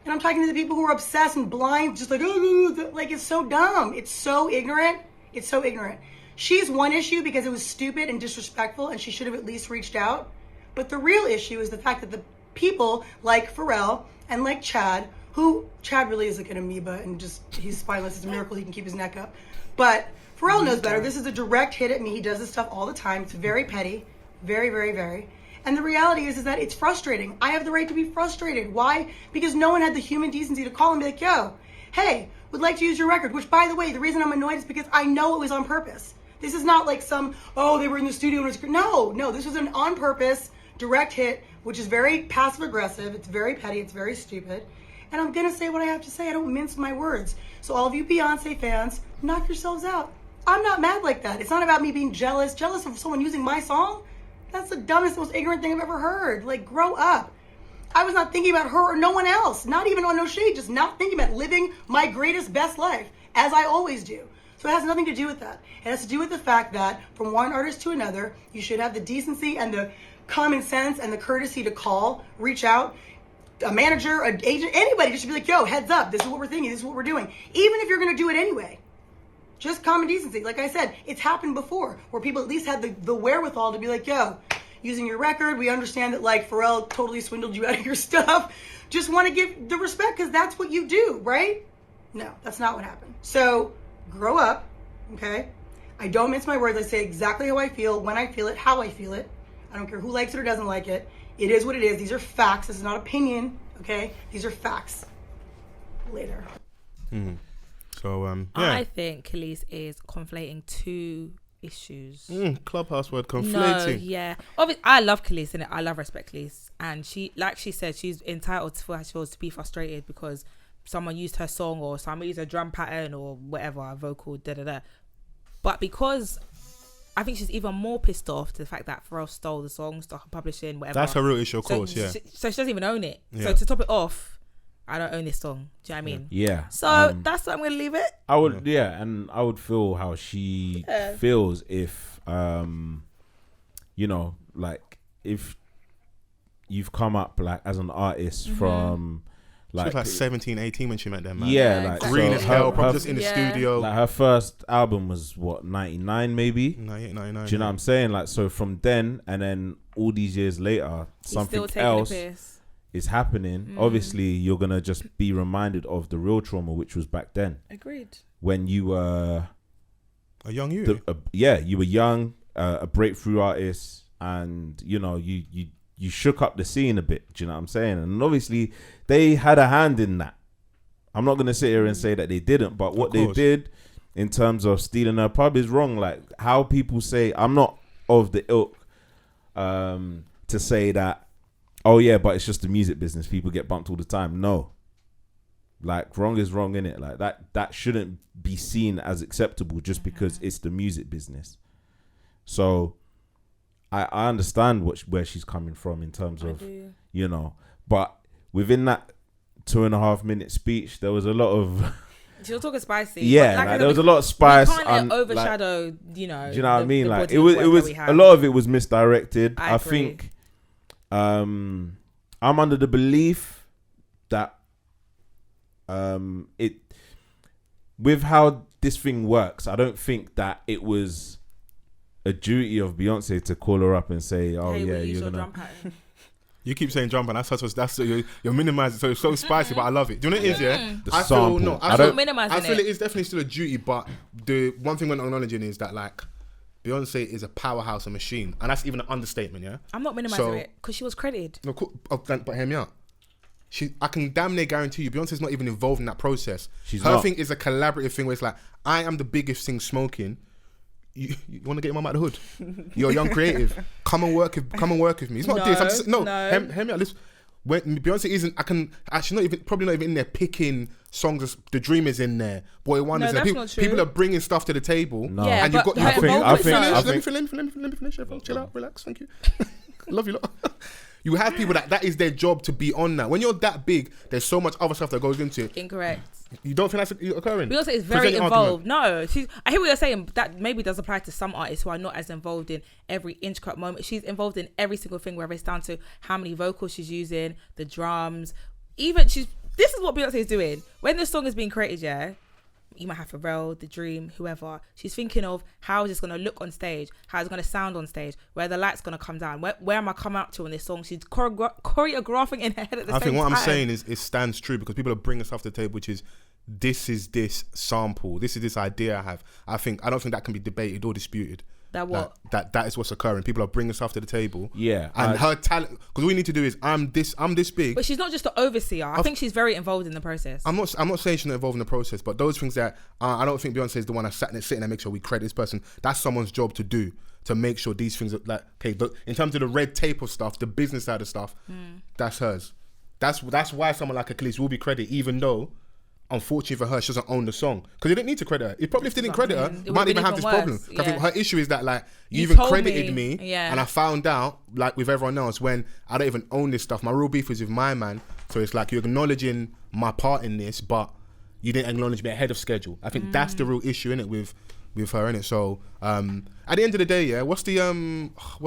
E: And I'm talking to the people who are obsessed and blind, just like, oh, like, it's so dumb. It's so ignorant. It's so ignorant. She's one issue because it was stupid and disrespectful and she should have at least reached out. But the real issue is the fact that the people like Pharrell and like Chad, who Chad really is like an amoeba and just, he's spineless. It's a miracle he can keep his neck up. But Pharrell knows better. This is a direct hit at me. He does this stuff all the time. It's very petty. Very, very, very. And the reality is that it's frustrating. I have the right to be frustrated. Why? Because no one had the human decency to call and be like, yo, hey, would like to use your record. Which, by the way, the reason I'm annoyed is because I know it was on purpose. This is not like some, they were in the studio. And no, this was an on purpose direct hit, which is very passive aggressive. It's very petty. It's very stupid. And I'm going to say what I have to say. I don't mince my words. So all of you Beyonce fans, knock yourselves out. I'm not mad like that. It's not about me being jealous of someone using my song. That's the dumbest, most ignorant thing I've ever heard. Like, grow up. I was not thinking about her or no one else. Not even on no shade. Just not thinking about living my greatest, best life, as I always do. So it has nothing to do with that. It has to do with the fact that from one artist to another, you should have the decency and the common sense and the courtesy to call, reach out, a manager, an agent, anybody just be like, yo, heads up, this is what we're thinking, this is what we're doing. Even if you're going to do it anyway. Just common decency. Like I said, it's happened before where people at least had the wherewithal to be like, yo, using your record, we understand that like Pharrell totally swindled you out of your stuff. Just want to give the respect because that's what you do, right? No, that's not what happened. So grow up, okay? I don't mince my words. I say exactly how I feel, when I feel it, how I feel it. I don't care who likes it or doesn't like it. It is what it is. These are facts. This is not opinion, okay? These are facts. Later.
C: Mm-hmm. So, yeah.
D: I think KELIS is conflating two issues.
C: Clubhouse word, conflating.
D: No, yeah. Obviously, I love KELIS and I love respect KELIS. And she, like she said, she's entitled to feel how she feels, to be frustrated because someone used her song or someone used a drum pattern or whatever, a vocal, da-da-da. But because I think she's even more pissed off to the fact that Pharrell stole the song, started publishing, whatever. That's
C: a real issue, of course, yeah.
D: So she doesn't even own it.
C: Yeah.
D: So to top it off, I don't own this song. Do you know what I mean?
A: Yeah.
D: So that's what I'm going to leave it.
A: I would, and I would feel how she feels if, you know, like if you've come up like as an artist from like,
C: she was like 17, 18 when she met them, man.
A: Yeah, like
D: exactly.
C: green as hell, probably
A: her,
C: just in the studio.
A: Like her first album was what, 99 maybe?
C: 98, 99.
A: Do you know what I'm saying? Like, so from then and then all these years later, something else is happening. Obviously, you're gonna just be reminded of the real trauma, which was back then.
D: Agreed.
A: When you were
C: a young you.
A: You were young, a breakthrough artist, and you know you shook up the scene a bit. Do you know what I'm saying? And obviously, they had a hand in that. I'm not gonna sit here and say that they didn't, but what they did in terms of stealing her pub is wrong. Like how people say, I'm not of the ilk to say that, oh yeah, but it's just the music business. People get bumped all the time. No. Like wrong is wrong, innit? Like that shouldn't be seen as acceptable just because it's the music business. So I understand where she's coming from in terms of, you know, but within that 2.5 minute speech, there was a lot of
D: she was talking spicy.
A: Yeah, like there was a lot of spice.
D: You can't overshadow, you know.
A: Do you know what I mean? Like it was a lot of it was misdirected. I think I'm under the belief that it with how this thing works, I don't think that it was a duty of Beyonce to call her up and say, "Oh hey, yeah, you're gonna."
C: You keep saying drum pattern. That's you're minimizing. So it's so spicy, but I love it. Do you know what it is? Yeah,
A: I
C: feel it is definitely still a duty, but the one thing we're not acknowledging is that like Beyonce is a powerhouse, a machine, and that's even an understatement. Yeah,
D: I'm not minimizing it because she was credited.
C: No, but hear me out. I can damn near guarantee you, Beyonce's not even involved in that process. Her thing is a collaborative thing where it's like, I am the biggest thing smoking. you want to get your mum out of the hood? You're a young creative. Come and work with me. It's not this. I'm just, no. Hear me out. Listen, when Beyonce isn't, I can actually probably not even in there picking songs. The Dream is in there. Boy One is there. People are bringing stuff to the table.
A: No.
D: Yeah,
C: and you've got.
A: I think.
C: Let me finish. Everyone, chill out, relax. Thank you. Love you lot. You have people that is their job to be on that. When you're that big, there's so much other stuff that goes into it.
D: Incorrect.
C: You don't think that's occurring?
D: Beyonce is very involved. No, I hear what you're saying. That maybe does apply to some artists who are not as involved in every intricate moment. She's involved in every single thing, whether it's down to how many vocals she's using, the drums. This is what Beyonce is doing. When the song is being created, yeah, you might have Pharrell, The Dream, whoever. She's thinking of how is this going to look on stage, how it's going to sound on stage, where the light's going to come down, where am I coming out to in this song? She's choreographing in her head at the same time.
C: I think what I'm saying is it stands true because people are bringing stuff to the table, which is this sample, this is this idea I have. I don't think that can be debated or disputed.
D: That what?
C: That is what's occurring. People are bringing stuff to the table.
A: Yeah.
C: And her talent, because all we need to do is I'm this big.
D: But she's not just the overseer. I think she's very involved in the process.
C: I'm not saying she's not involved in the process, but those things that I don't think Beyonce is the one that's sitting there and make sure we credit this person. That's someone's job to do, to make sure these things are like, okay, in terms of the red tape of stuff, the business side of stuff, that's hers. That's why someone like a KELIS will be credited, even though unfortunately for her, she doesn't own the song because they didn't need to credit her. It probably if they didn't credit her, it might even have this problem. I think her issue is that like you even credited me, and I found out like with everyone else when I don't even own this stuff. My real beef is with my man, so it's like you're acknowledging my part in this, but you didn't acknowledge me ahead of schedule. I think that's the real issue in it with her in it. So at the end of the day, yeah, what's the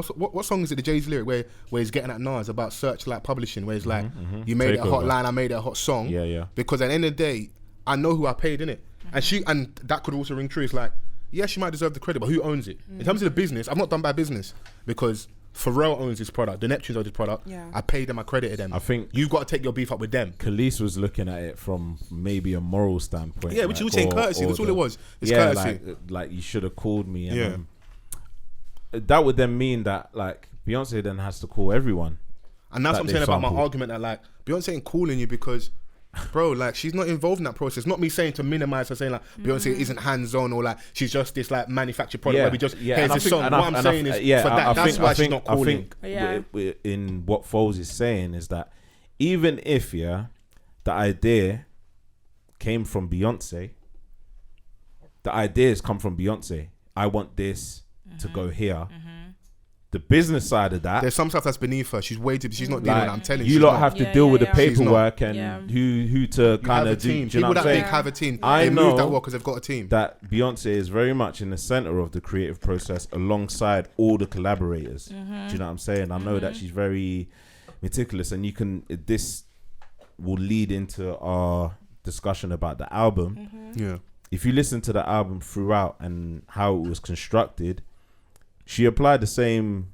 C: what song is it? The Jay's lyric where he's getting at Nas about Searchlight Publishing, where he's like, you made it a hot line, I made it a hot song.
A: Yeah.
C: Because at the end of the day, I know who I paid in it, and that could also ring true. It's like, yeah, she might deserve the credit, but who owns it? In terms of the business, I'm not done by business because Pharrell owns this product, the Neptunes own this product. Yeah. I paid them, I credited them.
A: I think
C: you've got to take your beef up with them.
A: KELIS was looking at it from maybe a moral standpoint.
C: Yeah, which you would say courtesy. That's all it was. It's courtesy.
A: Like you should have called me. And, that would then mean that like Beyonce then has to call everyone.
C: And that's what I'm saying about my argument that like Beyonce ain't calling you because, bro, like she's not involved in that process. Not me saying to minimize her, saying like Beyonce isn't hands-on or like she's just this like manufactured product where we just here's this song. What I'm saying is for that, that's why she's not calling.
A: I think in what Fols is saying is that even if the idea came from Beyonce, the ideas come from Beyonce. I want this to go here. The business side of that,
C: there's some stuff that's beneath her. She's waited. She's not dealing with that. I'm telling you.
A: You lot have to deal with the paperwork and who to kind of do.
C: You know what I'm saying? Have a team.
A: I
C: know
A: move
C: that well because they've got a team.
A: That Beyonce is very much in the center of the creative process alongside all the collaborators. Do you know what I'm saying? I know that she's very meticulous, and this will lead into our discussion about the album.
C: Yeah.
A: If you listen to the album throughout and how it was constructed, she applied the same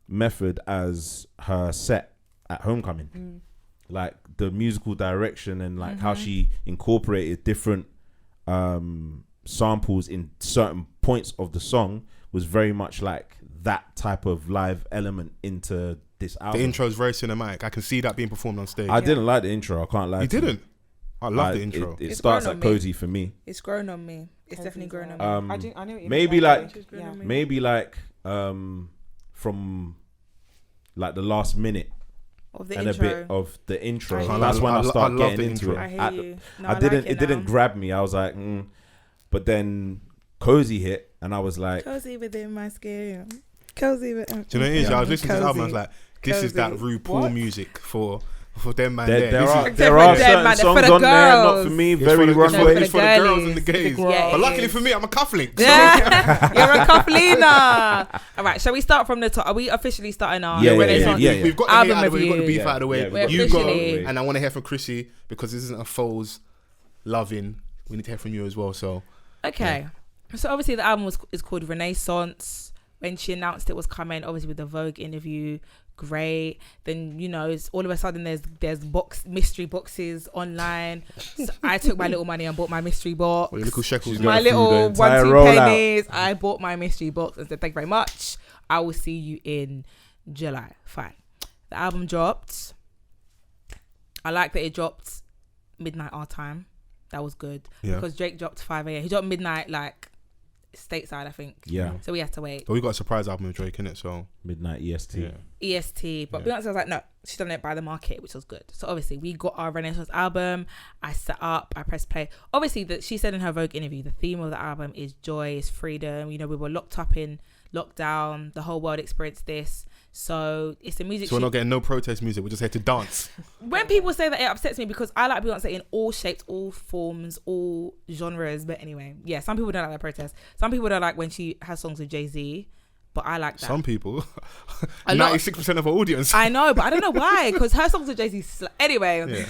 A: method as her set at Homecoming. Like the musical direction and like how she incorporated different samples in certain points of the song was very much like that type of live element into this album.
C: The intro is very cinematic. I can see that being performed on stage.
A: I didn't like the intro. I can't lie.
C: You didn't? I love the intro.
A: It starts at cozy for me.
D: It's grown on me. It's definitely grown on me.
B: I know what you
A: maybe
B: mean.
A: Maybe like from like the last minute
D: of the
A: and
D: intro.
A: a bit of the intro.
C: I
A: that's when I start getting into it.
D: I hear you. No,
A: it didn't grab me. I was like, but then cozy hit, and I was like,
D: cozy within my skin. Cozy within.
C: Do you know what it is? I was listening to the album. I was like, this is that RuPaul music for them man. There
A: are certain songs on there, not for me. Very runway.
C: It's for the girls and the gays. But luckily for me, I'm a cufflink.
D: Yeah, you're a cufflina. All right, shall we start from the top? Are we officially starting our Renaissance?
C: We've got the hate out of the way. We've got the beef out of the way.
D: You
C: go, and I want to hear from Chrissy because this isn't a Fols loving. We need to hear from you as well. So
D: okay, so obviously the album is called Renaissance. When she announced it was coming, obviously with the Vogue interview, great. Then it's all of a sudden there's mystery boxes online. So I took my little money and bought my mystery box.
C: Your little shekels,
D: my little 1-2 pennies. I bought my mystery box and said thank you very much. I will see you in July. Fine. The album dropped. I like that it dropped midnight our time. That was good because Drake dropped 5 a.m. He dropped midnight like stateside, I think.
A: Yeah.
D: So we had to wait.
C: But we got a surprise album with Drake in it, so
A: Midnight EST.
D: EST, but Beyonce was like, no, she's done it by the market, which was good. So obviously we got our Renaissance album. I set up, I pressed play. Obviously, she said in her Vogue interview, the theme of the album is joy, is freedom. You know, we were locked up in lockdown. The whole world experienced this. So it's the music.
C: So we're not getting no protest music. We're just here to dance.
D: When people say that, it upsets me because I like Beyonce in all shapes, all forms, all genres. But anyway, yeah, some people don't like that protest. Some people don't like when she has songs with Jay-Z. But I like that.
C: Some people. 96% of our audience.
D: I know, but I don't know why. Because her songs with Jay-Z. Anyway,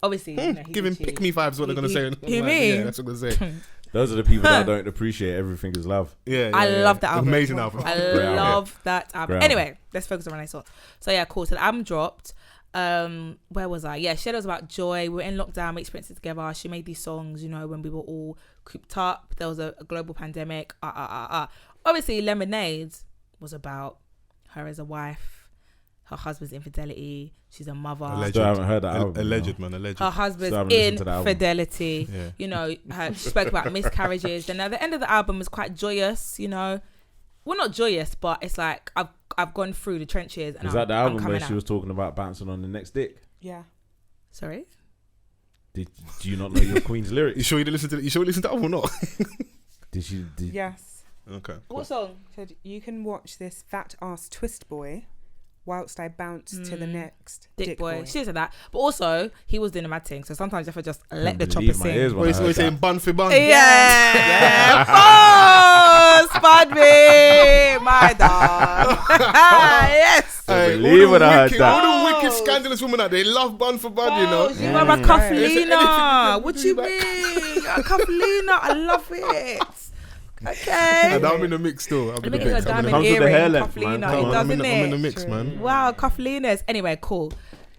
D: obviously.
C: Giving pick me vibes, what they're going to say.
D: Hear me?
C: Yeah, that's what they're going to say.
A: Those are the people that don't appreciate Everything Is Love.
D: I love that album.
C: Amazing album.
D: I love that album. Anyway, let's focus on Renaissance. So yeah, cool. So the album dropped. Where was I? Yeah, Shadow's about joy. We were in lockdown, we experienced it together. She made these songs, you know, when we were all cooped up. There was a global pandemic. Obviously, Lemonade was about her as a wife, her husband's infidelity. She's a mother.
C: Alleged.
A: Still haven't heard that album.
C: Alleged, man. Alleged.
D: Her husband's infidelity. You know, she spoke about miscarriages. Then at the end of the album was quite joyous, you know. Well, not joyous, but it's like I've gone through the trenches. And
A: was that the album where
D: out.
A: she was talking about bouncing on the next dick?
B: Yeah.
D: Sorry?
A: Do you not know your Queen's lyrics?
C: You sure you didn't listen to? You sure you listened to the album or not?
A: Did
B: Yes.
C: Okay.
D: What song?
B: Said you can watch this fat ass twist boy whilst I bounce to the next
D: Dick boy. She said that. But also, he was doing a mad thing. So sometimes you have to just let the chopper
A: believe my
D: sing.
A: ears when I
C: What
A: heard
C: he's saying,
A: that.
C: bun for bun.
D: Yeah. Spud me, my dog. Yes.
C: Hey,
A: believe when I heard that.
C: All the wicked, scandalous women out there, they love bun for bun, you know.
D: You are a Cufflina.
C: Anything
D: What
C: to
D: you
C: do
D: mean? A Cufflina. I love it. Okay.
C: And I'm in the mix still. I'm in the
D: Look at
C: mix.
D: her
C: I'm in the
D: diamond
A: Comes with the
D: earring,
A: hair length, man.
D: Cufflina.
A: Come
D: It
A: on.
D: does,
C: I'm in
D: innit?
C: the mix, man.
D: Wow, Cufflinas. Anyway, cool.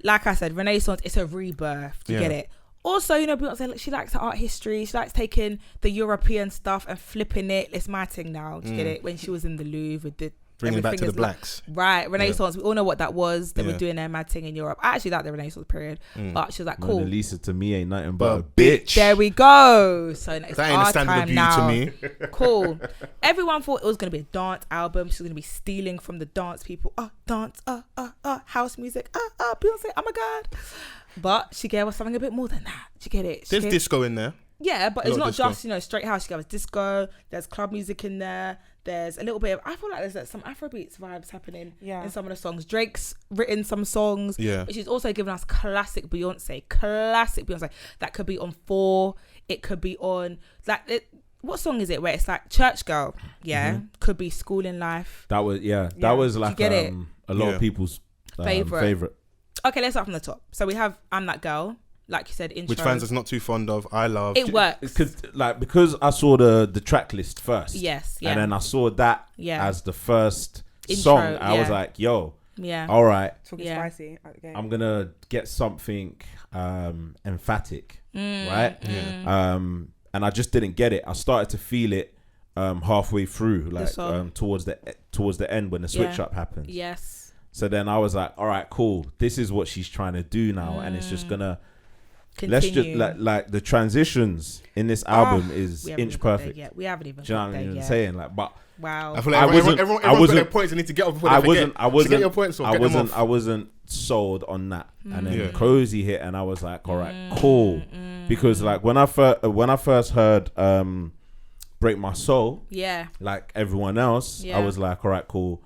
D: Like I said, Renaissance, it's a rebirth. You get it? Also, you know, Beyonce, she likes her art history. She likes taking the European stuff and flipping it. It's my thing now. Do you get it? When she was in the Louvre with the
C: Bringing it back to the
D: is
C: blacks.
D: Right, Renaissance. We all know what that was. They were
C: Yeah.
D: doing their mad thing in Europe. I actually like the Renaissance period, but she was like, cool.
A: Mona Lisa to me ain't nothing but a
C: But
A: bitch.
D: There we go. So it's
C: That ain't a
D: our
C: standard of
D: time
C: beauty
D: now.
C: to me.
D: Cool. Everyone thought it was gonna be a dance album. She was gonna be stealing from the dance people. Dance, house music. Beyonce. Oh my god. But she gave us something a bit more than that. Do you get it?
C: There's disco in there.
D: Yeah, but
C: A
D: it's
C: lot
D: not
C: of disco.
D: just, you know, straight house. She gave us disco. There's club music in there. There's a little bit of, I feel like there's like some Afrobeats vibes happening in some of the songs. Drake's written some songs.
C: Yeah.
D: But she's also given us classic Beyonce. That could be on 4. It could be on, what song is it where it's like Church Girl? Yeah. Could be School in Life.
A: That was that was like
D: get it?
A: a lot of people's favorite.
D: Okay, let's start from the top. So we have I'm That Girl. Like you said, intro.
C: Which fans is not too fond of. I love.
D: It works.
A: Because I saw the track list first.
D: Yes, yeah.
A: And then I saw that as the first
D: Intro,
A: song. I was
D: yeah.
A: like, yo,
D: Yeah.
A: all right,
B: Talking
D: Yeah.
B: spicy at the game.
A: I'm gonna get something emphatic, right?
C: Yeah.
A: And I just didn't get it. I started to feel it halfway through, like
D: song.
A: towards the end when the switch up happens.
D: Yes.
A: So then I was like, all right, cool. This is what she's trying to do now, and it's just gonna.
D: Continue.
A: Let's just like the transitions in this album is inch perfect.
D: Yeah, we haven't even.
A: Do you know
D: got
A: what
D: there
A: I'm
D: yet.
A: saying? Like, but
D: Wow.
C: I feel like everyone's got their points. They need to get up before they forget.
A: I wasn't.
C: So get your points off. Get them off.
A: I wasn't sold on that. And then
C: Yeah.
A: Cozy hit, and I was like, all right, cool. Because like when I first heard Break My Soul,
D: Yeah.
A: like everyone else,
D: Yeah.
A: I was like, all right, cool.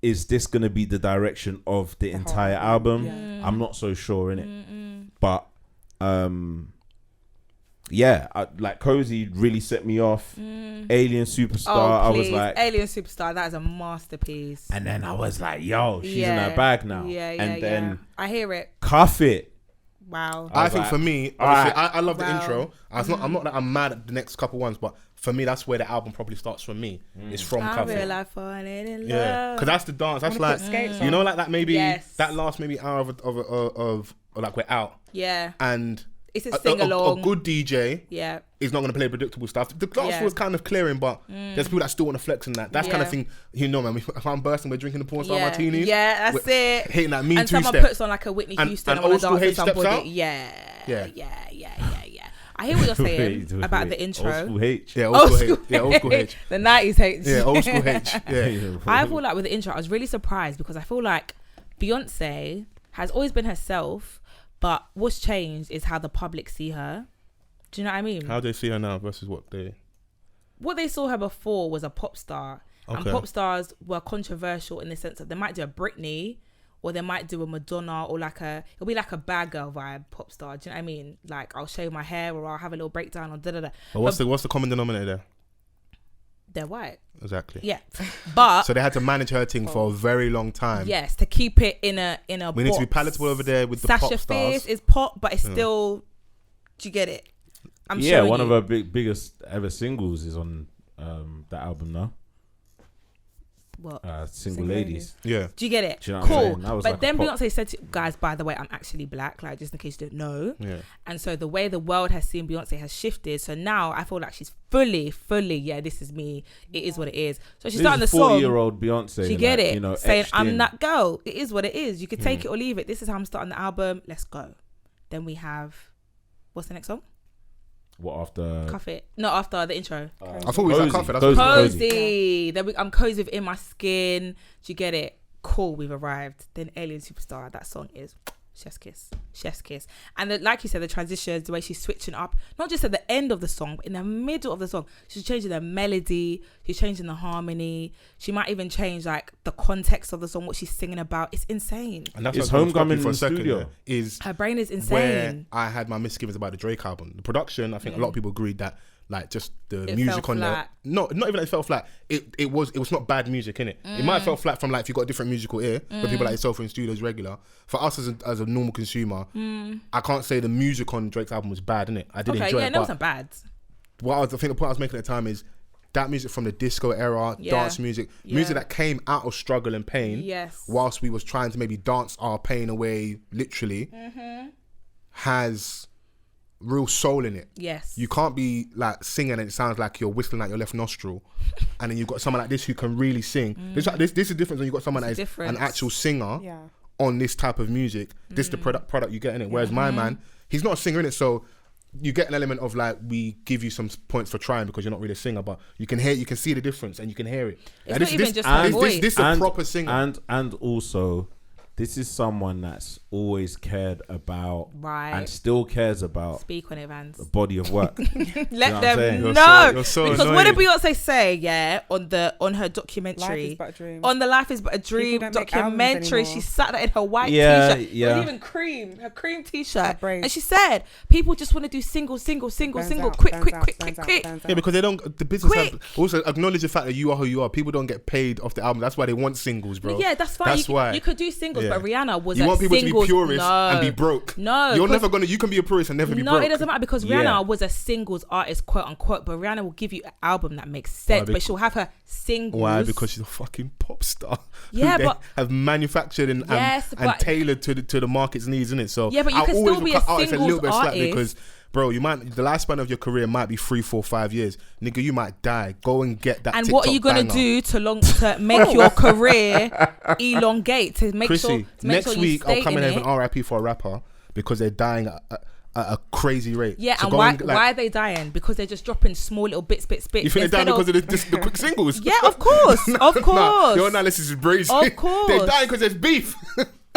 A: Is this gonna be the direction of the entire album?
B: Yeah.
A: I'm not so sure in it, but yeah, like Cozy really set me off. Alien Superstar, I was like,
D: Alien Superstar, that is a masterpiece.
A: and then I was like, yo, she's in her bag now.
D: Yeah,
A: and then
D: I hear it.
A: Cuff It.
D: Wow.
C: I
A: was
C: think
A: like,
C: for me,
A: all
C: obviously,
A: right.
C: I love the
D: Wow.
C: intro. I'm not that I'm mad at the next couple ones, but for me, that's where the album probably starts for me. It's from
D: I
C: Cuff
D: feel
C: It.
D: like falling in
C: Yeah,
D: love.
C: because that's the dance. That's
B: Wanna
C: like
B: put skates
C: you
B: on?
C: know, like that maybe
D: Yes.
C: that last maybe hour of like we're out
D: Yeah.
C: and
D: It's a sing along.
C: A good DJ
D: Yeah.
C: is not going to play predictable stuff. The dance
D: Yeah.
C: was kind of clearing, but there's people that still want to flex in that. That's kind of
D: Yeah.
C: thing, you know, man. If I'm bursting, we're drinking the porn star martinis.
D: Yeah, that's
C: we're
D: it.
C: Hitting that Me
D: And
C: Too
D: someone
C: step.
D: puts on like a Whitney
C: And-
D: Houston
C: and
D: and want
C: old
D: to
C: school
D: dance with
C: H steps
D: somebody.
C: out?
D: Yeah.
C: Yeah.
D: Yeah. I I hear what you're saying about the intro.
A: Old school H.
C: Yeah, old school H. Yeah, old school H.
D: The 90s H.
C: Yeah, old school H. Yeah.
D: I feel like with the intro, I was really surprised because I feel like Beyonce has always been herself, but what's changed is how the public see her. Do you know what I mean?
C: How do they see her now versus what they
D: saw her before was a pop star.
C: Okay.
D: And pop stars were controversial in the sense that they might do a Britney or they might do a Madonna or it'll be like a bad girl vibe pop star. Do you know what I mean? Like I'll shave my hair or I'll have a little breakdown or da-da-da.
C: But what's the common denominator there?
D: They're white.
C: Exactly.
D: Yeah. But
C: so they had to manage her thing for a very long time.
D: Yes, to keep it in a
C: We
D: box.
C: need to be palatable over there with the
D: Sasha
C: pop stars.
D: Fierce is pop, but it's still. Do you get it? I'm showing
A: one
D: you.
A: of her biggest ever singles is on that album now.
D: What?
A: Single Ladies.
C: Yeah.
D: Do you get it?
A: Do you know what I'm
D: Cool.
A: saying? That was
D: But
A: like a
D: then
A: pop.
D: Beyonce said to guys, by the way, I'm actually black, like just in case you didn't know.
C: Yeah.
D: And so the way the world has seen Beyonce has shifted. So now I feel like she's fully, yeah, this is me. It is what it is. So she's starting the song.
A: 40-year-old Beyonce.
D: She get
A: like,
D: it.
A: You know,
D: saying,
A: etched
D: I'm
A: in.
D: that girl. It is what it is. You can take it or leave it. This is how I'm starting the album. Let's go. Then we have, what's the next song?
A: What after?
D: Cuff It. No, after the intro.
C: I thought we was like
A: Cozy.
C: Cuff It.
A: Cozy.
D: Cozy. Then I'm cozy within my skin. Do you get it? Cool, we've arrived. Then Alien Superstar. That song is chef's kiss. And like you said, the transitions, the way she's switching up, not just at the end of the song, but in the middle of the song, she's changing the melody, she's changing the harmony. She might even change like the context of the song, what she's singing about. It's insane.
C: And that's
A: It's
C: what I'm gonna
A: Homecoming
C: stop you for a
A: in the
C: second
A: studio.
C: there, is
D: Her brain is
C: where
D: insane.
C: I had my misgivings about the Drake album. The production, I think a lot of people agreed that like just the
D: It
C: music
D: fell
C: on there.
D: flat.
C: No, not even that it felt flat. It was not bad music, innit? It might have felt flat from like if you got a different musical ear, but people like yourself in studios regular. For us as a normal consumer, I can't say the music on Drake's album was bad, innit? I did
D: Okay,
C: enjoy
D: yeah,
C: it.
D: no, it
C: But
D: wasn't bad.
C: I think the point I was making at the time is that music from the disco era,
D: Yeah.
C: dance music that came out of struggle and pain,
D: Yes.
C: whilst we was trying to maybe dance our pain away, literally, has real soul in it.
D: Yes.
C: You can't be like singing and it sounds like you're whistling out your left nostril, and then you've got someone like this who can really sing. This is the difference when you've got someone that is
D: difference.
C: an actual singer
B: Yeah.
C: on this type of music. This is the product you get in it. Whereas my man, he's not a singer in it, so you get an element of like, we give you some points for trying because you're not really a singer, but you can see the difference and you can hear it.
D: It's
C: Like,
D: not even just her voice.
C: This is a proper singer.
A: And also, this is someone that's always cared about
D: Right.
A: and still cares about
D: Speak on it, Vans.
A: the body of work.
D: Let
A: know what I'm
D: them
A: saying?
D: know.
C: You're so
D: because what did
C: annoying.
D: Beyonce say? Yeah, on her documentary,
B: Life is but a dream.
D: on the Life is but a Dream
B: don't make
D: documentary,
B: albums
D: she
B: anymore.
D: sat there in her white
A: Yeah,
D: t-shirt,
A: yeah.
D: it was even her cream t-shirt,
B: braids.
D: and she said people just want to do single,
B: Burns
D: quick.
B: out.
C: Yeah, because they don't. The business
D: Quick.
C: have, also acknowledge the fact that you are who you are. People don't get paid off the album. That's why they want singles, bro.
D: Yeah, that's fine.
C: That's why
D: you could do singles,
C: Yeah.
D: but Rihanna was
C: You
D: a
C: want people
D: singles.
C: to be purists
D: No.
C: and be broke.
D: No,
C: you're
D: 'cause-
C: never gonna. You can be a purist and never be
D: No,
C: broke.
D: it doesn't matter because
A: Yeah.
D: Rihanna was a singles artist, quote unquote. But Rihanna will give you an album that makes sense, but she'll have her singles.
C: Why? Because she's a fucking pop star. who
D: Yeah,
C: they
D: but-
C: have manufactured and
D: Yes, but-
C: tailored to the market's needs, isn't it? So
D: Yeah, but you
C: I
D: can
C: always
D: still be
C: will
D: a
C: cut artists
D: singles
C: little bit of slack
D: artist.
C: because, bro, the lifespan of your career might be 3, 4, 5 years. Nigga, you might die. Go and get that.
D: And
C: TikTok
D: what are you gonna
C: banger.
D: do to make your career elongate to make
C: Chrissy,
D: sure to make
C: next
D: sure you
C: week
D: stay
C: I'll come
D: in
C: and have
D: it?
C: an RIP for a rapper because they're dying at a crazy rate.
D: Yeah,
C: So
D: and
C: go
D: why
C: like,
D: are they dying? Because they're just dropping small little bits.
C: You think they're dying because of the quick singles?
D: Yeah, of course, of course.
C: Nah, your analysis is brazy.
D: Of course.
C: They're dying because there's beef.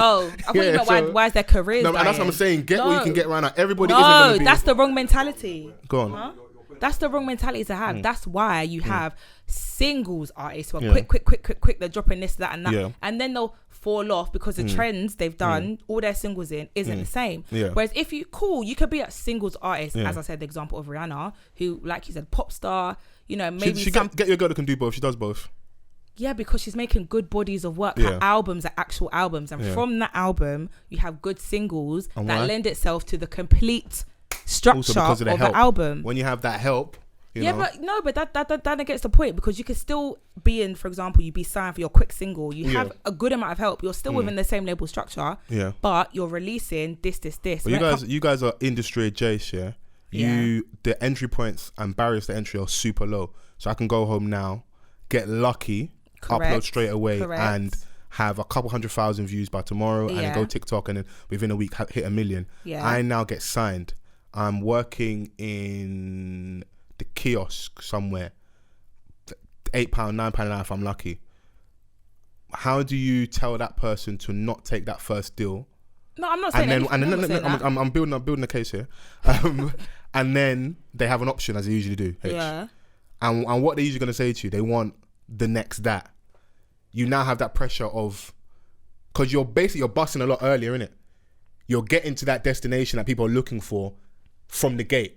D: Oh, I thought you
C: Yeah,
D: meant
C: so-
D: why is their careers
C: No,
D: dying?
C: and that's what I'm saying. Get what you can get right now. Everybody isn't
D: No,
C: going to be.
D: that's the wrong mentality.
C: Go on.
D: That's the wrong mentality to have. That's why you have singles artists who are
C: Yeah.
D: quick. They're dropping this, that, and that,
C: Yeah.
D: and then they'll fall off because the trends they've done, all their singles in, isn't the same.
C: Yeah.
D: Whereas if you you could be a singles artist,
C: Yeah.
D: as I said, the example of Rihanna, who, like you said, pop star. You know,
C: She,
D: maybe
C: she
D: some.
C: get your girl that can do both. She does both.
D: Yeah, because she's making good bodies of work.
C: Yeah.
D: Her albums are actual albums, and
C: Yeah.
D: from that album, you have good singles
C: And
D: that
C: why?
D: lend itself to the complete structure
C: Also because of the
D: of
C: help.
D: the album.
C: When you have that help, you know.
D: But that gets the point, because you can still be in, for example, you be signed for your quick single, you
C: Yeah.
D: have a good amount of help, you're still within the same label structure,
C: Yeah.
D: but you're releasing this.
C: But
D: When it
C: you guys are industry adjacent, yeah. The entry points and barriers to entry are super low. So I can go home now, get lucky, upload
D: Correct.
C: straight away,
D: Correct.
C: and have a couple 100,000 views by tomorrow, and then
D: Yeah.
C: go TikTok, and then within a week hit 1 million.
D: Yeah.
C: I now get signed. I'm working in the kiosk somewhere, £8, £9 an hour if I'm lucky. How do you tell that person to not take that first deal?
D: No, I'm not saying that.
C: I'm building a case here. And then they have an option, as they usually do. H.
D: Yeah.
C: And what they're usually going to say to you, they want the next that. You now have that pressure of, because you're busting a lot earlier, innit? You're getting to that destination that people are looking for from the gate.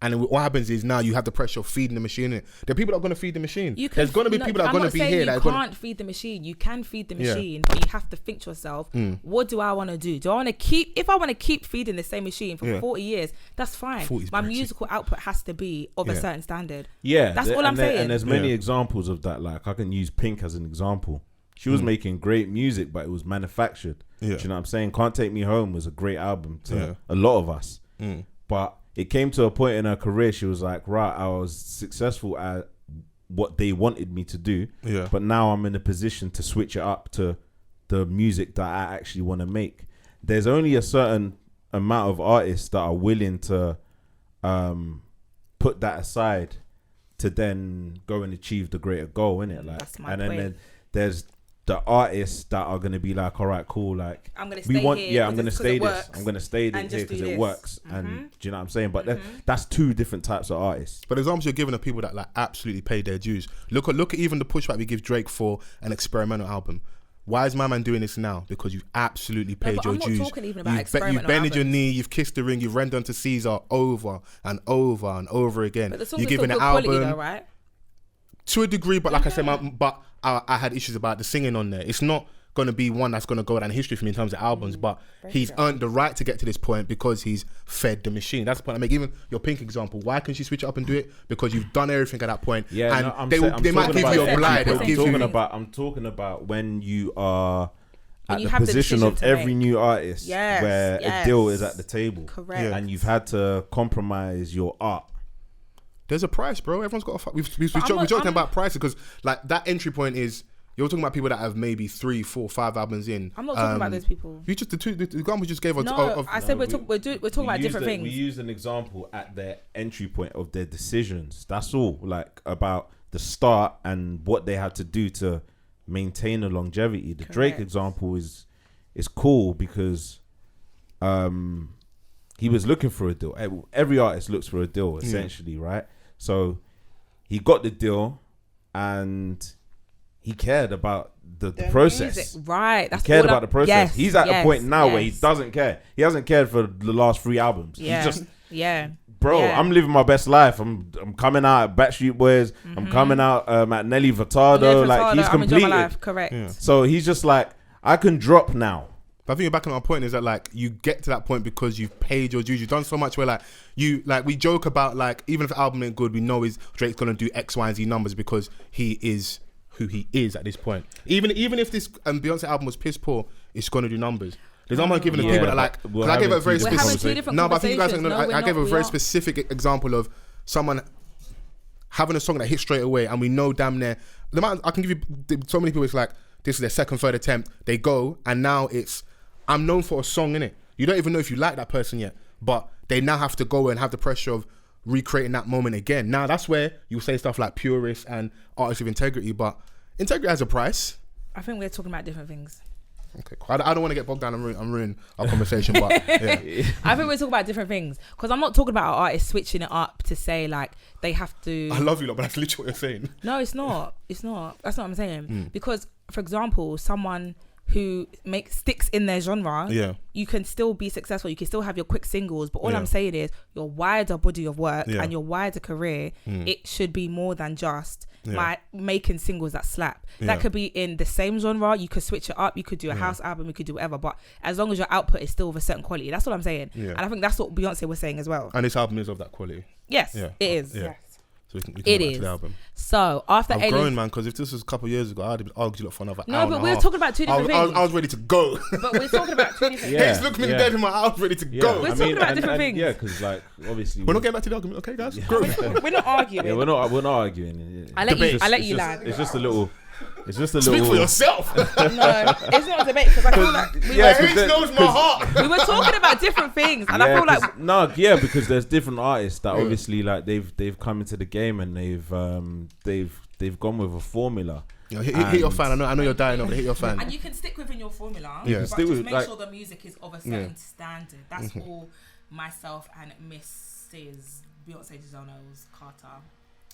C: And what happens is now you have the pressure of feeding the machine. There are people that are going to feed the machine. There's going to be people that are going to be here.
D: You can't feed the machine. You can feed the machine, but you have to think to yourself, what do I want to do? Do I want to keep, if I want to keep feeding the same machine for 40 years, that's fine. My musical output has to be of a certain standard.
A: Yeah.
D: That's all I'm saying.
A: And there's many examples of that. Like I can use Pink as an example. She was making great music, but it was manufactured. Yeah. Do you know what I'm saying? Can't Take Me Home was a great album to a lot of us. But it came to a point in her career, she was like, right, I was successful at what they wanted me to do. Yeah. But now I'm in a position to switch it up to the music that I actually want to make. There's only a certain amount of artists that are willing to put that aside to then go and achieve the greater goal, innit? Like,
D: that's my
A: and
D: point.
A: then there's the artists that are going to be like, all right, cool, like
D: I'm going to stay here.
A: I'm going to stay this. I'm going to stay here because it works. And do you know what I'm saying? But that's two different types of artists.
C: But examples you're giving are people that like absolutely paid their dues. Look at even the pushback we give Drake for an experimental album. Why is my man doing this now? Because you've absolutely paid your dues. I'm not talking even about experimental albums. You've bended your knee, you've kissed the ring, you've rendered unto Caesar over and over and over again.
D: But the songs
C: you're
D: giving
C: an album,
D: quality though, right? To
C: a degree, but like I said, I had issues about the singing on there. It's not going to be one that's going to go down in history for me in terms of albums, but he's earned the right to get to this point because he's fed the machine. That's the point I make. Even your Pink example, why can't she switch it up and do it? Because you've done everything at that point. Yeah, and they might give you a blind.
A: I'm talking about when you are at the position of every new artist where a deal is at the table.
D: Correct.
A: Yeah. And you've had to compromise your art.
C: There's a price, bro. Everyone's got a... We're joking about prices because like that entry point is... You're talking about people that have maybe 3, 4, 5 albums in.
D: I'm not talking about those people.
C: You just the example just gave.
D: I said we're talking about different things.
A: We used an example at their entry point of their decisions. That's all. Like about the start and what they had to do to maintain the longevity. The Drake example is cool because he was looking for a deal. Every artist looks for a deal essentially, right? So he got the deal and he cared about the process.
D: Music. Right.
A: He cared about the process. Yes, he's at a point now where he doesn't care. He hasn't cared for the last 3 albums.
D: Yeah.
A: He's just, bro, I'm living my best life. I'm coming out at Backstreet Boys. I'm coming out at Nelly Furtado. Like, he's completed.
D: My life. Correct.
A: Yeah. So he's just like, I can drop now.
C: But I think you're back on our point is that like you get to that point because you've paid your dues. You've done so much where like we joke about like even if the album ain't good, we know Drake's gonna do X, Y, and Z numbers because he is who he is at this point. Even if this Beyonce album was piss poor, it's gonna do numbers. There's not giving the people that like. I gave a very specific.
D: No, but I think you guys know.
C: I gave a very specific example of someone having a song that hit straight away, and we know damn near the amount. I can give you so many people. It's like this is their second, third attempt. They go, and now it's. I'm known for a song, innit? You don't even know if you like that person yet, but they now have to go and have the pressure of recreating that moment again. Now that's where you say stuff like purist and artists of integrity, but integrity has a price.
D: I think we're talking about different things.
C: Okay, cool. I don't want to get bogged down and ruin our conversation, but yeah.
D: I think we're talking about different things because I'm not talking about artists switching it up to say like they have to.
C: I love you lot, but that's literally what you're saying.
D: No, it's not. It's not. That's not what I'm saying. Because, for example, someone who sticks in their genre, you can still be successful. You can still have your quick singles, but all I'm saying is your wider body of work and your wider career, it should be more than just making singles that slap. That could be in the same genre. You could switch it up. You could do a house album. You could do whatever. But as long as your output is still of a certain quality, that's what I'm saying. And I think that's what Beyonce was saying as well.
C: And this album is of that quality.
D: Yes, it is.
C: Yeah. So we can
D: it
C: go back
D: is.
C: to the album.
D: So after
C: I'm growing, man, because if this was a couple of years ago, I'd have argued it for another hour.
D: No, but we're talking about two different things.
C: I was ready to go.
D: But we're talking about two different things.
C: Hey, look me dead in my eye. I was ready to go.
D: We're talking about different things.
A: Yeah, because like obviously
C: we're not getting back to the argument, okay, guys?
D: We're not arguing.
A: Yeah, we're not arguing.
D: I let you land.
A: It's just a little. It's just a
C: Speak
A: little.
C: for yourself.
D: No, it's not a debate because I feel like
C: Hayes knows my heart.
D: we were talking about different things, and I feel like
A: because there's different artists that obviously like they've come into the game and they've gone with a formula.
C: Hit your fan. I know you're dying over. Hit your fan.
D: and you can stick within your formula,
C: Yeah.
D: but
A: Stick
D: just
A: with,
D: make
A: like-
D: sure the music is of a certain standard. That's all myself and Mrs. Beyonce Gizono's Carter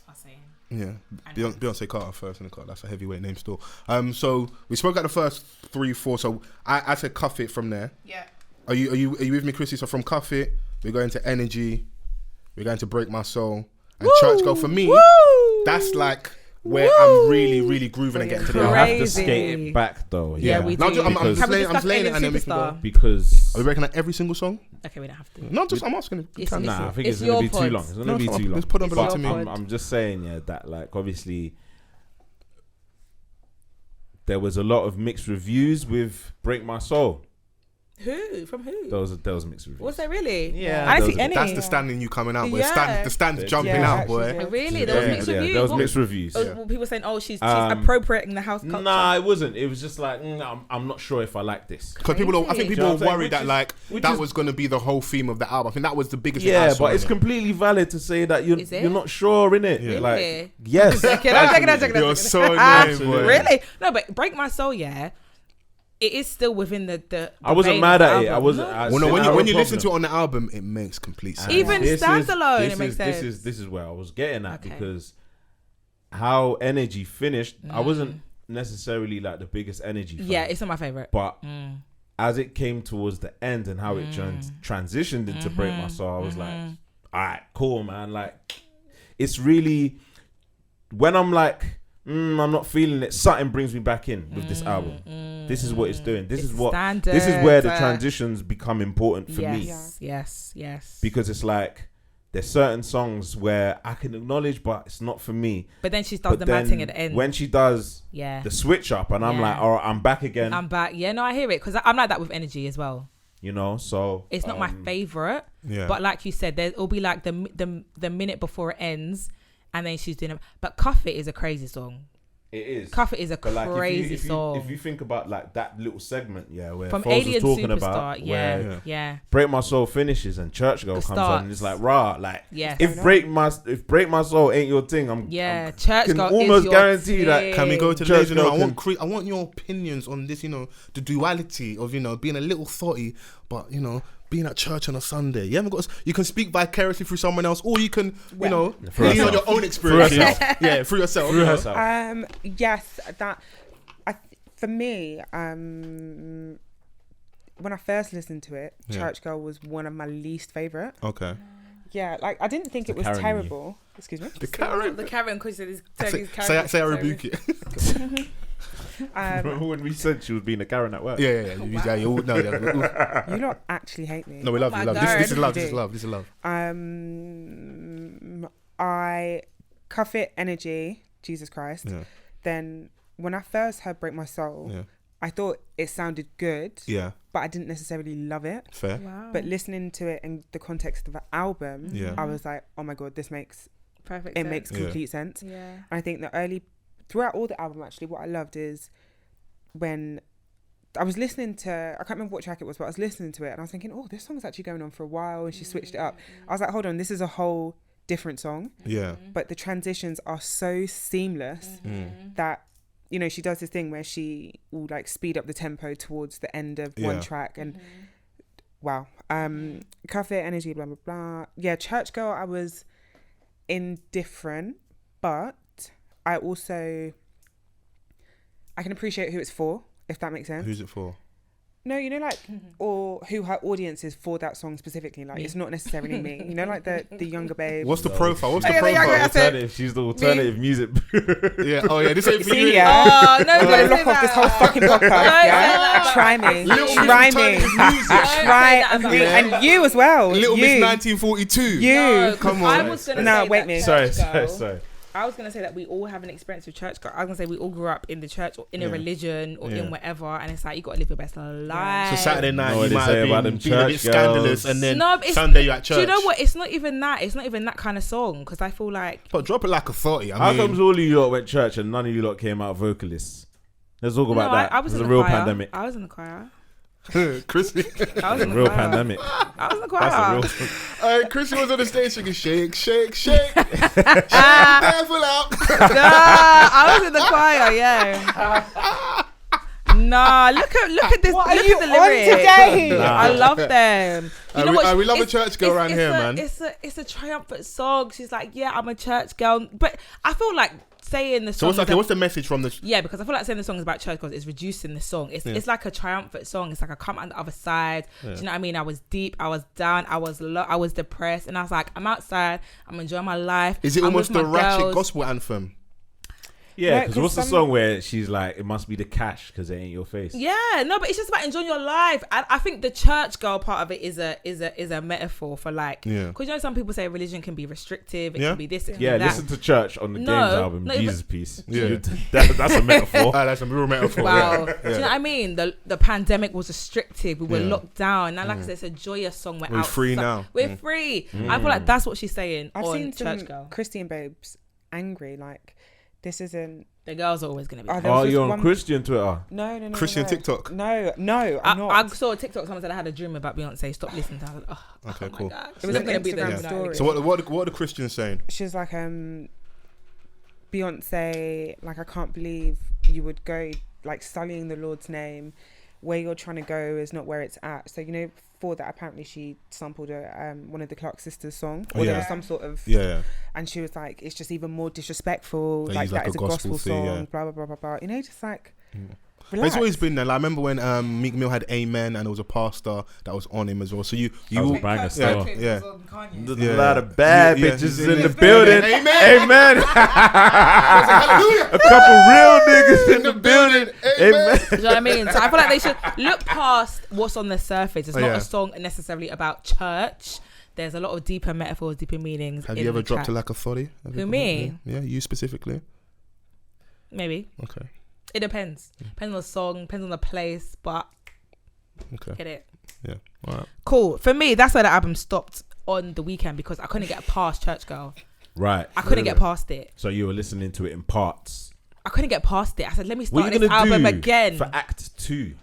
D: are saying.
C: Yeah,
D: And-
C: Beyonce Carter first in the car. That's a heavyweight name still. So we spoke at the first 3, 4. So I said Cuff It from there.
D: Yeah.
C: Are you with me, Chrissy? So from Cuff It, we're going to Energy. We're going to Break My Soul and Church Girl. For me, that's like where I'm really, really grooving and getting to the
A: You
C: album.
A: have to skate it back though.
D: Yeah, we
C: No,
D: do.
C: I'm
A: Because-
C: just
D: Can we
C: laying, I'm
D: discuss
C: just laying it
D: Alien
C: and then we can go.
D: Superstar?
A: Because
C: Are we breaking out every single song?
D: Okay, we don't have to.
C: No, I'm asking.
D: It's-
A: I think
D: It's
A: it's gonna be
D: your
A: too
D: pod.
A: long. It's gonna
C: No,
A: be
C: fine.
A: too long.
C: Let's put on
D: It's
C: back
D: your
C: to me.
D: pod.
A: I'm just saying, that like obviously there was a lot of mixed reviews with Break My Soul.
D: Who? From who?
A: There was mixed reviews.
D: Was there really?
A: Yeah,
D: I
A: there
D: didn't see
A: was a-
D: any.
C: That's the standing you coming out, boy.
D: Yeah.
C: The stand's
A: Yeah,
C: jumping
B: yeah,
C: out, boy.
B: actually, yeah.
D: Really? There was mixed reviews?
A: There was
D: What-
A: mixed reviews.
D: People were saying, "Oh, she's
A: Um,
D: appropriating the house culture."
A: Nah, it wasn't. It was just like I'm not sure if I like this.
C: Because I think
D: Crazy.
C: people
A: Do you know
C: were
A: what I'm saying?
C: worried that like
A: which
C: that
A: is-
C: was going to be the whole theme of the album. I think that was the biggest thing I
A: Yeah,
C: saw
A: but it's
C: in it.
A: completely valid to say that
D: Is it?
A: you're not sure in it.
C: Yeah.
A: Like
D: Really?
A: yes,
D: Okay, no, check it out, check it out.
C: You're so
D: Ah,
C: annoying, boy.
D: Really? No, but Break My Soul, yeah. It is still within the
A: I wasn't
D: vein
A: mad
D: of the
A: at it. I
D: album.
A: wasn't.
D: No.
A: I
C: Well, no,
A: said
C: when
A: I
C: you
A: had a
C: listen to it
A: problem.
C: on the album, it makes complete sense.
D: Even
A: This
D: standalone,
A: is-
D: it makes
A: this
D: sense.
A: This is where I was getting at
D: Okay.
A: because how Energy finished, I wasn't necessarily like the biggest Energy fan.
D: Yeah, it's not my favorite.
A: But as it came towards the end and how it transitioned into Break My Soul, I was like, all right, cool, man. Like, it's really, when I'm like, I'm not feeling it, something brings me back in with this album. This is what it's doing. This
D: It's
A: is what,
D: standard.
A: this is where the transitions become important for me.
D: Yes.
A: Because it's like, there's certain songs where I can acknowledge, but it's not for me.
D: But then she does
A: But
D: the mad
A: then
D: thing at the end.
A: when she does
D: Yeah.
A: the switch up, and I'm
D: Yeah.
A: like, all right, I'm back again.
D: I'm back. Yeah, no, I hear it because I'm like that with Energy as well.
A: You know, so
D: It's not my favorite,
C: Yeah.
D: but like you said, it'll be like the minute before it ends, and then she's doing it. But Cuff It is a crazy song.
A: it is.
D: Cuff It is a
A: But like,
D: crazy song.
A: if you think about like that little segment, where
D: From
A: Fols was
D: Alien
A: talking
D: Superstar,
A: about, where
D: yeah.
A: Break My Soul finishes and Church Girl comes on, and it's like, rah, like,
D: Yes.
A: if Break My Soul ain't your thing, I'm
D: Church
A: can
D: Girl
A: almost
D: is your
A: guarantee that-
D: thing.
C: Can we go to the
A: Church
C: laser
A: Girl
C: now?
A: can-
C: I want your opinions on this, the duality of, being a little thotty, but, being at church on a Sunday. You haven't got. You can speak vicariously through someone else, or you can,
A: Through
C: lean on
A: herself.
C: your own experience.
A: Through herself.
C: Yeah, through yourself.
A: through herself.
B: Yes, for me, when I first listened to it,
C: Yeah.
B: Church Girl was one of my least favorite.
C: Okay.
B: Yeah, like I didn't think it was
A: Karen in you.
B: terrible. Excuse me.
C: The Karen.
D: The Karen, because he's
C: Say I rebuke it.
A: Remember when we said she was being a Karen at work?
C: Yeah. You all know. Yeah.
B: You lot actually hate me.
C: No, we love you.
D: my
C: Love.
D: God.
C: This is love.
B: You
C: This is
B: do.
C: love. This is love.
B: I Cuff It, Energy, Jesus Christ.
C: Yeah.
B: Then when I first heard Break My Soul,
C: Yeah.
B: I thought it sounded good,
C: Yeah.
B: but I didn't necessarily love it.
C: Fair.
D: Wow.
B: But listening to it in the context of an album,
C: Yeah.
B: I was like, oh my God, this makes
D: Perfect.
B: it
D: sense.
B: makes
C: Yeah.
B: complete sense.
D: Yeah.
B: And I think throughout all the album, actually, what I loved is when I was listening to, I can't remember what track it was, but I was listening to it and I was thinking, oh, this song's actually going on for a while, and she switched it up. I was like, hold on, this is a whole different song,
C: Yeah.
B: but the transitions are so seamless that, she does this thing where she will like speed up the tempo towards the end of one
C: Yeah.
B: track, and wow. Cafe Energy, blah, blah, blah. Yeah, Church Girl, I was indifferent, but I can appreciate who it's for, if that makes sense.
C: Who's it for?
B: No, or who her audience is for that song specifically. Like, it's not necessarily me. Like the younger babe.
C: What's the profile? What's the
B: yeah,
C: profile?
B: yeah.
A: Alternative. She's the alternative music.
C: Yeah. Oh yeah. This ain't for you.
B: See, yeah.
D: Oh no!
B: I'm gonna
D: don't
B: lock
D: say
B: off this
D: that.
B: whole fucking podcast.
D: Don't say
B: Yeah,
D: that.
B: try me,
C: Little Miss
B: try me,
C: Alternative Music.
B: try
D: Don't say that
B: me,
D: about
B: and you as well.
C: Little
B: you.
C: Miss 1942.
B: You.
D: No,
C: Come
D: I
C: on.
D: was gonna
B: No,
D: say
B: wait
D: that
B: me.
D: Church
A: sorry.
D: Girl I was gonna say that we all have an experience with church. I was gonna say we all grew up in the church or in a religion or in whatever, and it's like you gotta live your best life.
C: So Saturday night
A: Know what
C: you
A: they
C: might
A: say
C: have
A: about
C: been
A: them
C: being a bit
A: church
C: scandalous,
A: girls.
C: and then
D: No, but
C: Sunday you're at church.
D: Do you know what? It's not even that. It's not even that kind of song because I feel like.
C: But drop it like authority.
A: How comes all of you lot went church and none of you lot came out vocalists? Let's talk about that.
D: I was
A: It's
D: in
A: a
D: the
A: real
D: choir.
A: pandemic.
D: I was in the choir.
C: Chrissy.
D: I was in the
A: Real
D: choir.
A: pandemic.
D: I was in the
A: That's
D: choir.
A: a real.
C: Chrissy was on the stage singing shake, shake, shake. Shake the devil out.
D: I was in the choir. Yeah. Nah, look at this.
B: What
D: look
B: are you
D: at the
B: on
D: lyrics.
B: today?
A: Nah.
D: I love them. You know what?
C: we love a
D: It's-
C: church girl around here, man.
D: It's a triumphant song. She's like, yeah, I'm a church girl, but I feel like saying the
C: So
D: song.
C: what's the message from the?
D: Yeah, because I feel like saying the song is about church because it's reducing the song. It's like a triumphant song. It's like I come on the other side. Do you know what I mean? I was deep. I was down. I was low. I was depressed, and I was like, I'm outside. I'm enjoying my life.
C: Is it
D: I'm
C: almost
D: with
C: the
D: my
C: ratchet
D: girls.
C: gospel anthem?
A: Yeah,
B: No,
A: because
B: 'cause
A: what's the
B: some-
A: song where she's like, it must be the cash because it ain't your face.
D: Yeah, no, but it's just about enjoying your life. I think the church girl part of it is a metaphor for like, because you know some people say religion can be restrictive. It can be this. It can
A: Yeah,
D: be that.
A: listen to Church on the
D: No,
A: Games album,
D: not even-
A: Jesus Piece.
C: Yeah.
A: That's a metaphor.
C: That's a real metaphor.
D: Wow.
C: Yeah.
D: Do you know what I mean? The pandemic was restrictive. We were locked down. Now, like I said, it's a joyous song.
C: We're free now.
D: We're free. I feel like that's what she's saying
B: I've
D: on
B: seen
D: Church
B: some
D: Girl.
B: Christian babes angry. Like, this isn't.
D: The girls are always going to be.
B: Oh, there
A: Oh,
B: was this
A: you're on
B: one-
A: Christian Twitter.
B: No.
C: Christian
B: no.
C: TikTok?
B: No, I'm
D: I
B: not.
D: saw a TikTok. Someone said I had a dream about Beyonce. Stop listening to her. Oh,
C: Okay,
D: my
C: cool.
D: God.
B: It was
D: She's
B: an
D: gonna be the
B: Instagram
D: Illuminati.
B: story.
C: So what are the Christians saying?
B: She was like, Beyonce, like, I can't believe you would go, like, sullying the Lord's name. Where you're trying to go is not where it's at. So, you know, for that, apparently she sampled one of the Clark sisters' song. Or there was some sort of...
C: Yeah.
B: And she was like, it's just even more disrespectful.
C: They
B: Like,
C: use,
B: that
C: like,
B: is
C: a
B: a gospel
C: gospel thing,
B: song,
C: yeah.
B: blah, blah, blah, blah, blah. You know, just like...
C: But it's always been there. Like, I remember when Meek Mill had Amen, and there was a pastor that was on him as well. So you
A: That was a banger still.
C: yeah.
A: A lot of bad
C: Yeah,
A: bitches
C: he's
A: in the building.
C: Amen.
A: Amen. A couple real niggas in the building. Amen.
D: Do you know what I mean? So I feel like they should look past what's on the surface. It's not
C: yeah.
D: a song necessarily about church. There's a lot of deeper metaphors, deeper meanings.
C: Have
D: in
C: you ever
D: the
C: dropped
D: track.
C: a lack of authority?
D: Who, me?
C: Yeah, you specifically.
D: Maybe.
C: Okay.
D: It depends. Depends on the song, depends on the place, but
C: Okay.
D: get it.
C: Yeah. All right.
D: Cool. For me, that's where the album stopped on the weekend because I couldn't get past Church Girl.
A: Right.
D: I couldn't get past it.
A: So you were listening to it in parts.
D: I couldn't get past it. I said, let me
A: What
D: start
A: are you
D: this
A: gonna
D: album
A: do
D: again.
A: for Act 2?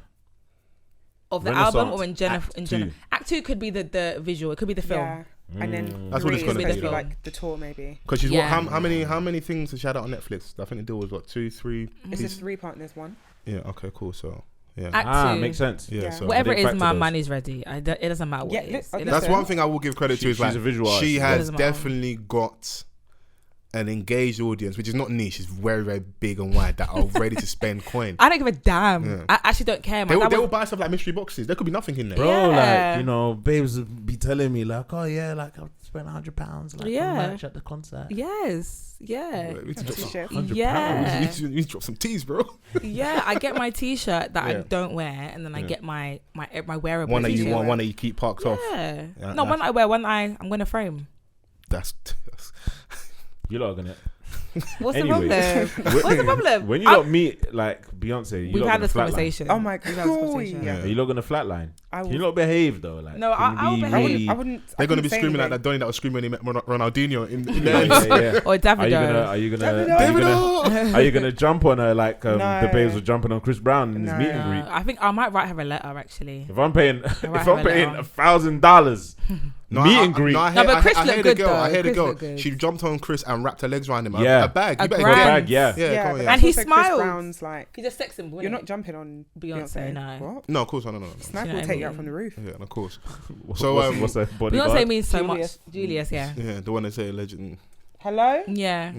D: Of the
A: Renaissance
D: album or in general?
A: Act
D: In general.
A: 2.
D: Act 2 could be the visual. It could be the film.
B: Yeah. And then
C: That's what
B: three
C: it's gonna
B: is
C: be.
B: supposed to
D: Yeah.
B: like the tour, maybe.
C: Because she's
D: Yeah.
C: what? How many things has she had out on Netflix? I think the deal was what 2, 3.
B: It's just 3 partners, one.
C: Yeah. Okay. Cool. So yeah.
D: Act 2.
A: Makes sense.
C: Yeah.
B: Yeah.
C: So
D: Whatever it
A: I didn't
D: is,
A: factor
D: my
A: those.
D: money's ready. It doesn't matter what
B: Yeah,
D: it is.
B: look,
D: It
B: that's
C: that's
D: doesn't-
C: one thing I will give credit to. Is
A: She's
C: like
A: a visual artist
C: she
A: as well.
C: has
D: Doesn't matter.
C: definitely got an engaged audience, which is not niche. It's very, very big and wide that are ready to spend coin.
D: I don't give a damn.
C: Yeah.
D: I actually don't care.
C: They will buy stuff like mystery boxes. There could be nothing in there.
A: Bro,
D: Yeah.
A: like, you know, babes would be telling me like, oh yeah, like I'll spend £100 like
D: Yeah.
A: on merch at the concert.
D: Yes. Yeah.
C: We need to drop some-
B: Shit.
A: £100.
D: Yeah.
C: we need to drop some teas, bro.
D: Yeah, I get my T-shirt that I
C: Yeah.
D: don't wear, and then I
C: Yeah.
D: get my wearable.
C: One that you
D: T-shirt.
C: want, one that you keep parked off.
D: Yeah.
C: Yeah,
D: No, one that I wear, one that I'm gonna frame.
C: That's
A: You lot are gonna.
D: What's
A: Anyway.
D: the problem? What's the problem?
A: When you lot meet like Beyonce, you
D: We've
A: lot
D: had
A: gonna
D: this
A: flatline.
D: conversation.
B: Oh my
D: We've had this
B: god.
D: conversation.
C: Yeah.
A: Are you lot gonna flatline?
B: I
A: Can you
B: will.
A: lot behave though? Like,
D: No,
A: can you
D: I'll
A: be
D: behave.
A: really-
B: I wouldn't.
C: They're going to be
B: say
C: screaming like
B: anything.
C: that Donny that was screaming when he met Ronaldinho in the
A: Yeah, yeah, yeah.
D: Or Davido.
A: Are you gonna?
C: Davido!
A: Are you gonna jump on her like the
B: No.
A: babes were jumping on Chris Brown in his
B: No.
A: meet and greet?
D: I think I might write her a letter actually.
A: If I'm paying,
D: write
A: if
D: her
A: I'm
D: a
A: paying
D: letter.
A: $1,000 meet and greet,
C: I
D: No, but Chris
C: I
D: looked
C: heard
D: good,
C: the girl. I
D: though.
C: heard the
D: Chris
C: girl.
D: looked good.
C: She jumped on Chris and wrapped her legs around him.
A: Yeah.
C: A bag.
D: A
C: You better
D: grand.
C: go.
A: bag, yeah.
C: Yeah,
B: Yeah,
C: come on,
B: but
C: yeah.
D: And he
B: also Chris
D: smiled.
B: Brown's like,
D: He's a sex symbol.
B: you're
D: innit?
B: not jumping on
D: Beyonce, no.
B: What?
C: No, of course, no.
B: Sniper
D: know
B: will
D: what I
B: take you out
D: mean?
B: from the roof.
C: Yeah, of course.
A: What's-
C: So,
A: what's a bodyguard?
D: Beyonce means so
B: Julius.
D: much. Julius, yeah.
C: Yeah, the one that say legend.
B: Hello?
D: Yeah.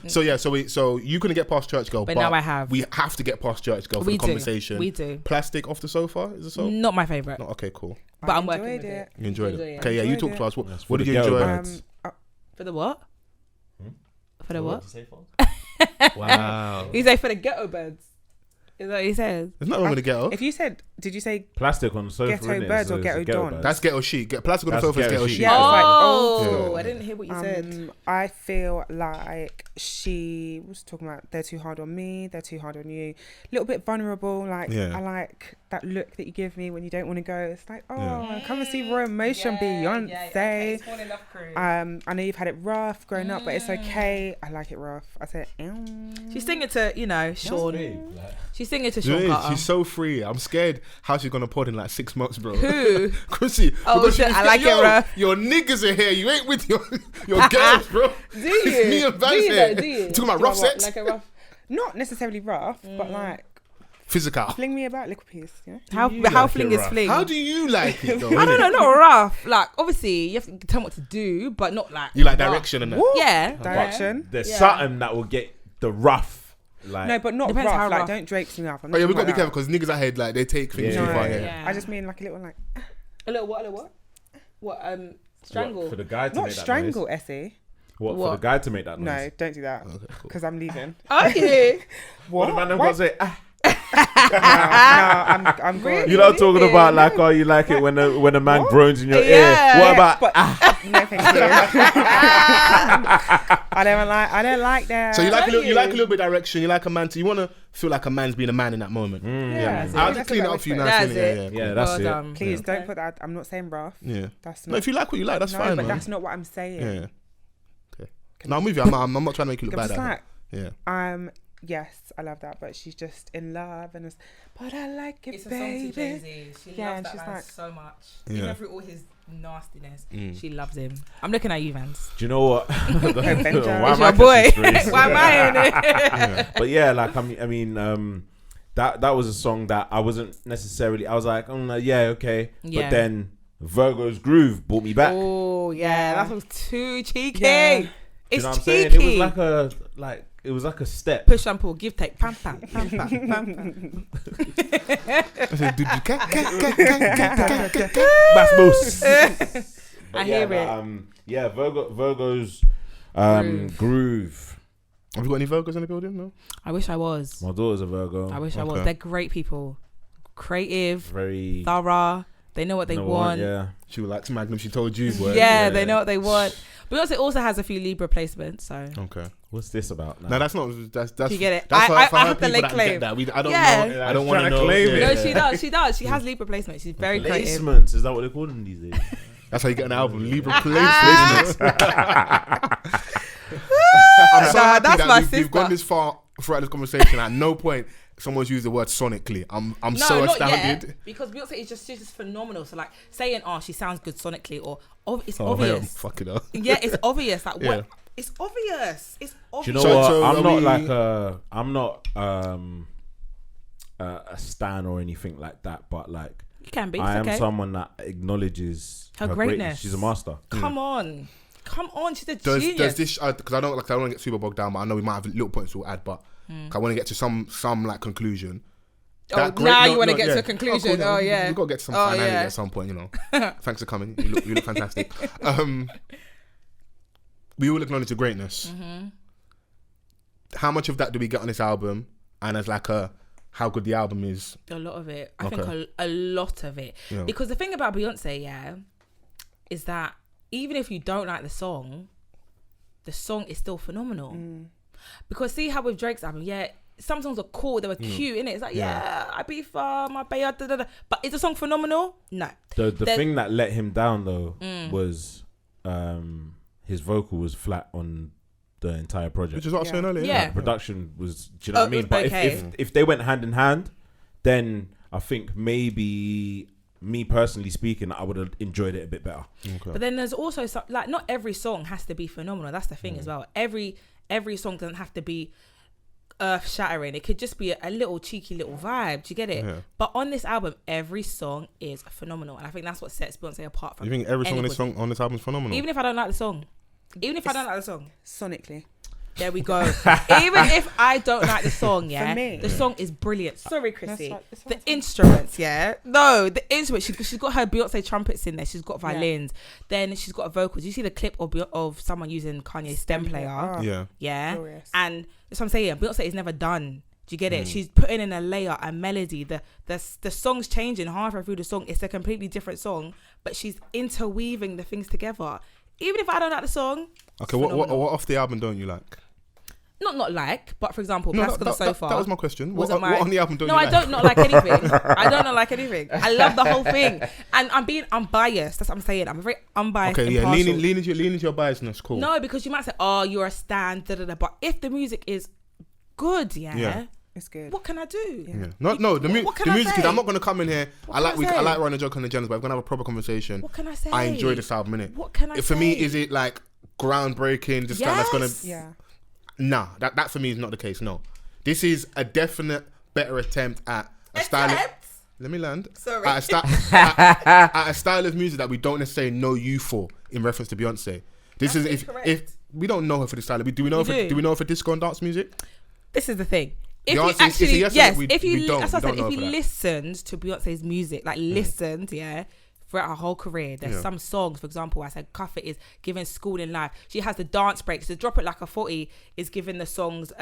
C: So yeah, so you couldn't get past Church Girl,
D: But now I have.
C: We have to get past Church Girl for
D: We
C: the
D: do.
C: conversation.
D: We do.
C: Plastic off the sofa is it so?
D: Not my favorite.
C: No, okay, cool.
D: But I'm
B: I
D: working
B: enjoyed
D: with it.
C: You enjoyed
D: Enjoy
C: it.
D: it.
C: Okay, yeah, you
B: Enjoyed
C: talk
B: it.
C: to us. What
A: That's
C: did
A: for
C: you
A: the girl
C: enjoy?
A: bands.
D: For the what? For the what?
C: Wow.
D: He say for the ghetto birds. Is that what he says?
C: There's nothing wrong with the ghetto.
B: If you said, did you say
A: Plastic on the sofa.
B: Ghetto
A: innit?
B: birds
A: So
B: or
A: it's a
B: ghetto dawn?
A: bird.
C: That's ghetto chic. Plastic on the
A: That's
C: sofa is
A: ghetto
C: ghetto
A: chic.
C: chic.
B: Yeah, it's like
D: Oh,
C: old
D: I didn't hear what you said.
B: I feel like she was talking about they're too hard on me, they're too hard on you. A little bit vulnerable. Like I like that look that you give me when you don't want to go. It's like, come and see Raw Emotion, Beyonce. I know you've had it rough growing up, but it's okay. I like it rough. I said,
D: She's singing to, Sean. She's singing to Sean Carter.
C: She's so free. I'm scared how she's gonna pod in like 6 months, bro.
D: Who?
C: Chrissy.
D: Oh,
C: Because
D: shit,
C: she's
D: I like
C: yo,
D: it rough.
C: Your niggas are here. You ain't with your girls, bro.
D: Do you?
C: It's me and Vans here.
D: Do you?
C: You talking about rough sex?
D: Like a rough.
B: not necessarily rough, but like
C: Physical.
B: fling me about little piece. Yeah.
D: How fling is fling?
C: How do you like it, though?
D: I don't know, not rough. Like, obviously, you have to tell them what to do, but not like.
C: You like
D: rough.
C: direction and that?
D: Yeah.
B: Direction.
A: There's something that will get the rough. Like,
B: No, but not
D: Depends how
B: rough. Like,
D: rough.
B: don't Drake me off. I'm
C: Oh yeah,
B: not
C: we gotta be
B: talking
C: careful because niggas ahead like they take things
A: Yeah.
C: too
B: No,
C: far.
D: yeah.
B: I just mean like a little like
D: A little what? A little what? What? Strangle.
A: What, for the guy to
B: not
A: make that
B: strangle,
A: noise?
B: Essie.
A: What, for
D: What?
A: the guy to make that noise?
B: No, don't do that
C: Okay, cool.
B: because I'm leaving.
D: Okay.
A: What the man got to say?
B: No, I'm going.
A: You know, talking about like, oh, you like it when a man groans in your
D: Yeah.
A: ear. What about?
B: But no, thank you. I don't like that.
C: So you like a little bit of direction. You like a man. You want to feel like a man's being a man in that moment.
B: Yeah,
C: I'll just clean it up for you now.
D: That's
C: innit?
D: it.
A: Yeah, that's
D: Well
A: it.
D: done.
B: Please don't put that. I'm not saying rough.
C: Yeah.
B: That's
C: No,
B: not.
C: if you like what you like, that's
B: no,
C: fine,
B: but
C: man.
B: that's not what I'm saying.
C: Yeah. Okay. No, I'm with you. I'm not trying to make you look
B: I'm
C: bad.
B: just
C: at
B: like,
C: it. Yeah.
B: yes, I love that, but she's just in love and it's, but I like it,
D: It's a
B: baby.
D: song to Jay-Z. She
B: Yeah,
D: loves
B: and
D: that
B: she's
D: man
B: like-
D: so much.
C: Yeah.
D: Even through all his nastiness, she loves him. I'm looking at you, Vans.
A: Do you know what?
B: Benja.
A: Why
B: It's
A: am
D: your
A: I
D: boy.
A: catching strays?
D: Why am I in it?
A: But yeah, like I mean, that was a song that I wasn't necessarily. I was like, yeah, okay.
D: Yeah.
A: But then Virgo's Groove brought me back.
D: Oh yeah, that was too cheeky.
B: Yeah.
A: Do you
D: It's
A: know what I'm
D: cheeky.
A: saying? It was like a step.
D: Push and pull, give take, pam pam pam pam pam pam.
A: Bass boost.
D: I hear it.
A: Yeah, Virgo's Groove.
C: Have you got any Virgos in the building? No.
D: I wish I was.
A: My daughter's a Virgo.
D: I wish I was.
C: Okay.
D: They're great people, creative,
A: Very
D: thorough. They know what they want.
A: Yeah.
C: She was like Magnum. She told you. Boy.
D: Yeah, they know what they want. Beyonce also has a few Libra placements, so
C: Okay.
A: What's this about now?
C: No, that's not. That's.
D: You get it?
C: That's
D: I
C: for
D: have
C: her
D: to lay
C: people that
D: claim.
C: get that. I don't
D: Yeah.
C: know. I don't want to
A: Trying to
C: know.
A: claim it.
D: no, she does. She does. She has Libra placements. She's very creative.
A: Placements, is that what they call them these days?
C: That's how you get an album. Libra placements. I'm so happy
D: that's
C: that
D: my
C: we've
D: sister.
C: gone this far throughout this conversation. At no point someone's used the word sonically. I'm so
D: not
C: astounded.
D: yet, because Beyonce is she's just phenomenal. So like saying, "Oh, she sounds good sonically," or it's
C: Oh, hell,
D: obvious.
C: fuck it up.
D: Yeah, it's obvious. Like
C: Yeah.
D: what? It's obvious. It's obvious.
A: Do you know
C: So-
A: what?
C: so
A: I'm
C: are
A: not
C: we-
A: like I'm not a stan or anything like that, but like
D: You can be. It's
A: I am
D: okay.
A: someone that acknowledges
D: Her greatness.
A: She's a master.
D: Come on. She's a
C: Does
D: genius.
C: this? Because I don't want to get super bogged down, but I know we might have little points to add. But I want to get to some like conclusion.
D: Oh, now you want to get to a conclusion.
C: Cool,
D: Oh, yeah.
C: We've got to get to some
D: Oh,
C: finality
D: yeah.
C: at some point, you know. Thanks for coming. You look fantastic. We all acknowledge your greatness.
D: Mm-hmm.
C: How much of that do we get on this album? And as like how good the album is?
D: A lot of it. I
C: Okay.
D: think a lot of it.
C: Yeah.
D: Because the thing about Beyonce, is that even if you don't like the song is still phenomenal. Because see how with Drake's album, some songs are cool, they were cute, innit? It's like, I be far, my baby, da, da, da. But is the song phenomenal? No.
A: The thing that let him down though was his vocal was flat on the entire project.
C: Which is what I was saying earlier.
D: Yeah.
A: The production was, do you know what I
D: it
A: mean?
D: was
A: But
D: okay.
A: if they went hand in hand, then I think maybe me personally speaking, I would have enjoyed it a bit better.
C: Okay.
D: But then there's also some, like, not every song has to be phenomenal. That's the thing as well. Every song doesn't have to be earth shattering. It could just be a little cheeky little vibe. Do you get it?
C: Yeah.
D: But on this album, every song is phenomenal, and I think that's what sets Beyonce apart from.
C: You think every song on this album is phenomenal?
D: Even if I don't like the song,
B: Sonically.
D: there we go. Even if I don't like the song,
B: For me.
D: the song is brilliant. Sorry, Chrissy.
B: That's
D: The instruments, no, the instruments. She's got her Beyonce trumpets in there. She's got violins. Then she's got vocals. You see the clip of someone using Kanye's stem player.
C: yeah.
D: Yeah,
B: Glorious.
D: and that's what I'm saying. Beyonce is never done Do you get it? She's putting in a layer, a melody. The song's changing halfway through the song. It's a completely different song, but she's interweaving the things together. Even if I don't like the song.
C: Okay, what off the album don't you like?
D: Not like, but for example, Plastic on the Sofa.
C: That was my question. What
D: Wasn't
C: on the album don't you
D: No,
C: like?
D: I don't not like anything. I don't not like anything. I love the whole thing. And I'm biased. That's what I'm saying. I'm very unbiased.
C: Okay, yeah,
D: impartial.
C: lean into your biasness, cool.
D: No, because you might say, oh, you're a stan, da da da. But if the music is good,
C: Yeah.
B: It's good.
D: what can I do?
C: Yeah. The music is. I'm not gonna come in here. I like running a joke on the genders, but I'm gonna have a proper conversation.
D: What can I say?
C: I enjoy this album, innit?
D: What can I say?
C: For me, is it like groundbreaking? Just that's gonna.
B: Yeah.
C: Nah, that for me is not the case. No, this is a definite better attempt at a style. Let me land.
D: Sorry.
C: At a style of music that we don't necessarily know you for in reference to Beyonce. This is if we don't know her for the style. Do we know her for disco and dance music?
D: This is the thing. If
C: The
D: you
C: answer is
D: actually,
C: yes or
D: yes,
C: we
D: if you,
C: don't.
D: that's what I
C: We
D: said,
C: don't
D: if
C: know
D: you
C: for that.
D: listened to Beyonce's music, like listened, throughout her whole career, there's some songs, for example, I said Cuff It is giving School in Life. She has the dance breaks. The Drop It Like a 40 is giving the songs,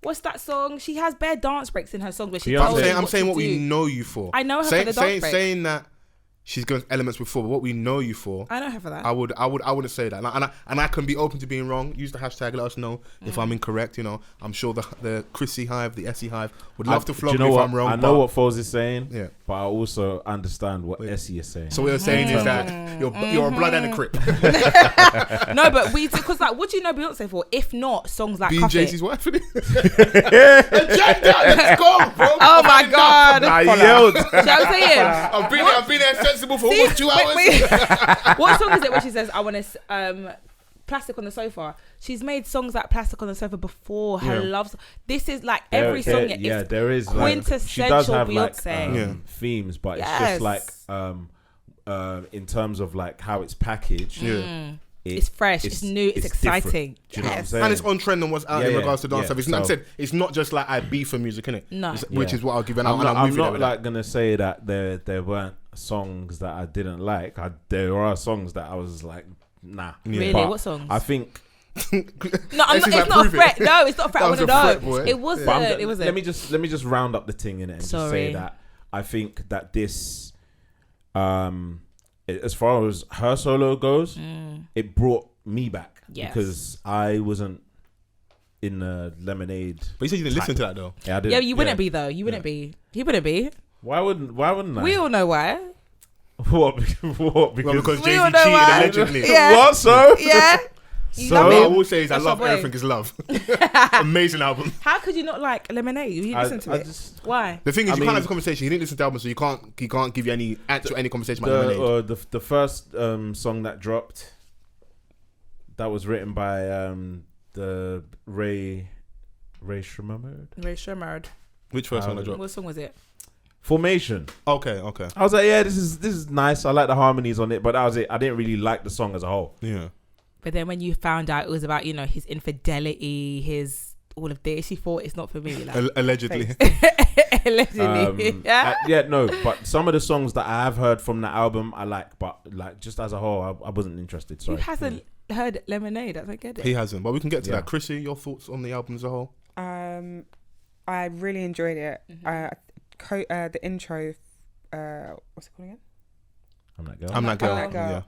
D: what's that song? She has bare dance breaks in her songs where she tells you
C: I'm saying
D: to
C: what we
D: do.
C: know you for.
D: I know her for the dance break.
C: Saying that she's got elements before, but what we know you for.
D: I know her for that.
C: I wouldn't say that, and I can be open to being wrong. Use the hashtag. Let us know if I'm incorrect. You know, I'm sure the Chrissy Hive, the Essie Hive would love to flog me if I'm wrong.
A: I know what Foles is saying.
C: Yeah.
A: But I also understand what Essie is saying.
C: So what you're saying is that you're a blood and a crip.
D: No, but because like, what do you know Beyonce for? If not songs like
C: Being
D: Cuff It.
C: Jay-Z's wife. Agenda, let's go, bro.
D: Oh my God!
A: I yelled.
D: Shall I say it?
C: I've been there sensible for almost 2 hours.
D: What song is it where she says, I want to Plastic on the Sofa? She's made songs like Plastic on the Sofa before. Her love. This is like every song.
A: There is
D: quintessential
A: she does have
D: Beyonce.
A: themes, but it's just like in terms of like how it's packaged.
D: It's fresh, it's new, it's exciting.
A: Do you know what I'm saying?
C: And it's on trend on what's out in regards to dance stuff. It's not said. It's not just like I beef for music, innit?
D: No.
C: Which is what I'll give.
A: I'm not like gonna say that there weren't songs that I didn't like. There are songs that I was like, nah.
D: Really?
A: But
D: What songs?
A: I think.
D: No, it's not a threat. No, it's not a threat. I want to know. It wasn't.
A: But
D: It wasn't.
A: Let me just round up the thing in it and just say that I think that this, as far as her solo goes, it brought me back because I wasn't in the Lemonade.
C: But you said you didn't listen to that though.
A: Yeah, I did.
D: Yeah, you wouldn't be though. You wouldn't be. He wouldn't be.
A: Why wouldn't I?
D: We all know why.
A: What? Because
C: Jay-Z
D: all know
C: cheated
D: why.
C: allegedly.
D: Yeah.
A: What? So?
D: Yeah.
C: So what I will say is I
D: That's
C: love
D: my boy.
C: Everything Is Love. Amazing album.
D: How could you not like Lemonade? You listen to it. Why?
C: The thing is, you can't have a conversation. You didn't listen to the album, so you can't give you any conversation about Lemonade.
A: The first song that dropped, that was written by the Ray Shremmerd.
C: Which first song that dropped?
D: What song was it?
A: Formation.
C: Okay.
A: I was like, yeah, this is nice. I like the harmonies on it, but that was it. I didn't really like the song as a whole.
C: Yeah.
D: But then when you found out it was about, his infidelity, his all of this, you thought it's not for me. Like.
C: Allegedly.
D: Allegedly.
A: No, but some of the songs that I have heard from the album I like, but like just as a whole, I wasn't interested. Sorry.
D: Who hasn't heard Lemonade? I don't get it.
C: He hasn't, but we can get to that. Chrissy, your thoughts on the album as a whole?
B: I really enjoyed it. The intro, what's it called again?
A: I'm That Girl.
C: Yeah.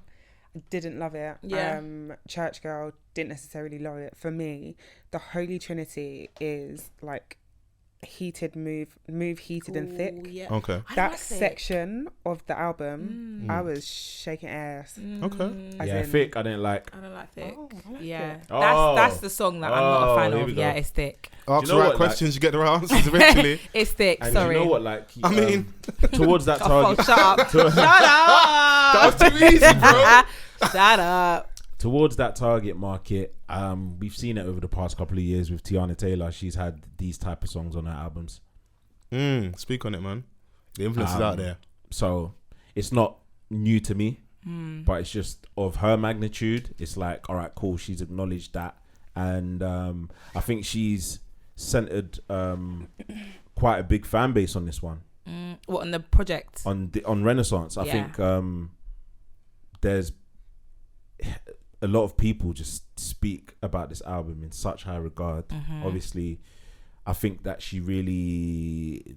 B: Didn't love it.
D: Yeah.
B: Church Girl didn't necessarily love it. For me, the Holy Trinity is like heated, move heated and thick.
D: Yeah.
C: Okay.
B: That section of the album, I was shaking ass.
C: Okay.
A: Thick. I didn't like.
D: I don't like thick.
B: Oh, I like
D: yeah.
B: it.
D: That's the song that I'm not a fan
A: here
D: of.
A: we go.
D: Yeah, it's thick.
C: Ask the right questions, you get the right answers eventually.
D: It's thick.
A: And
D: Sorry.
A: you know what? Like,
C: I mean,
A: towards that target.
D: Shut up. Shut up.
C: that was too easy, bro.
D: Shut up.
A: Towards that target market, we've seen it over the past couple of years with Tiana Taylor. She's had these type of songs on her albums.
C: Speak on it, man. The influence is out there.
A: So it's not new to me, but it's just of her magnitude. It's like, all right, cool. She's acknowledged that, and I think she's centered quite a big fan base on this one.
D: What, on the project?
A: On Renaissance, I think there's a lot of people just speak about this album in such high regard. Obviously, I think that she really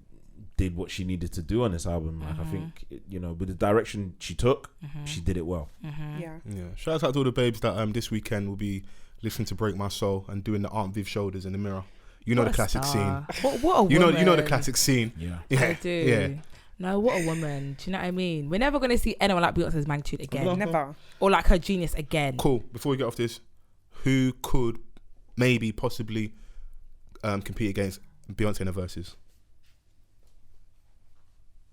A: did what she needed to do on this album. Like, I think, you know, with the direction she took, she did it well.
B: Yeah.
C: Shout out to all the babes that this weekend will be listening to Break My Soul and doing the Aunt Viv shoulders in the mirror. You know the classic scene.
D: What a woman.
C: You know the classic scene.
A: Yeah.
D: I do.
C: Yeah.
D: No, what a woman. Do you know what I mean? We're never going to see anyone like Beyonce's magnitude again.
B: Never.
D: Or like her genius again.
C: Cool. Before we get off this, who could maybe possibly compete against Beyonce in the verses?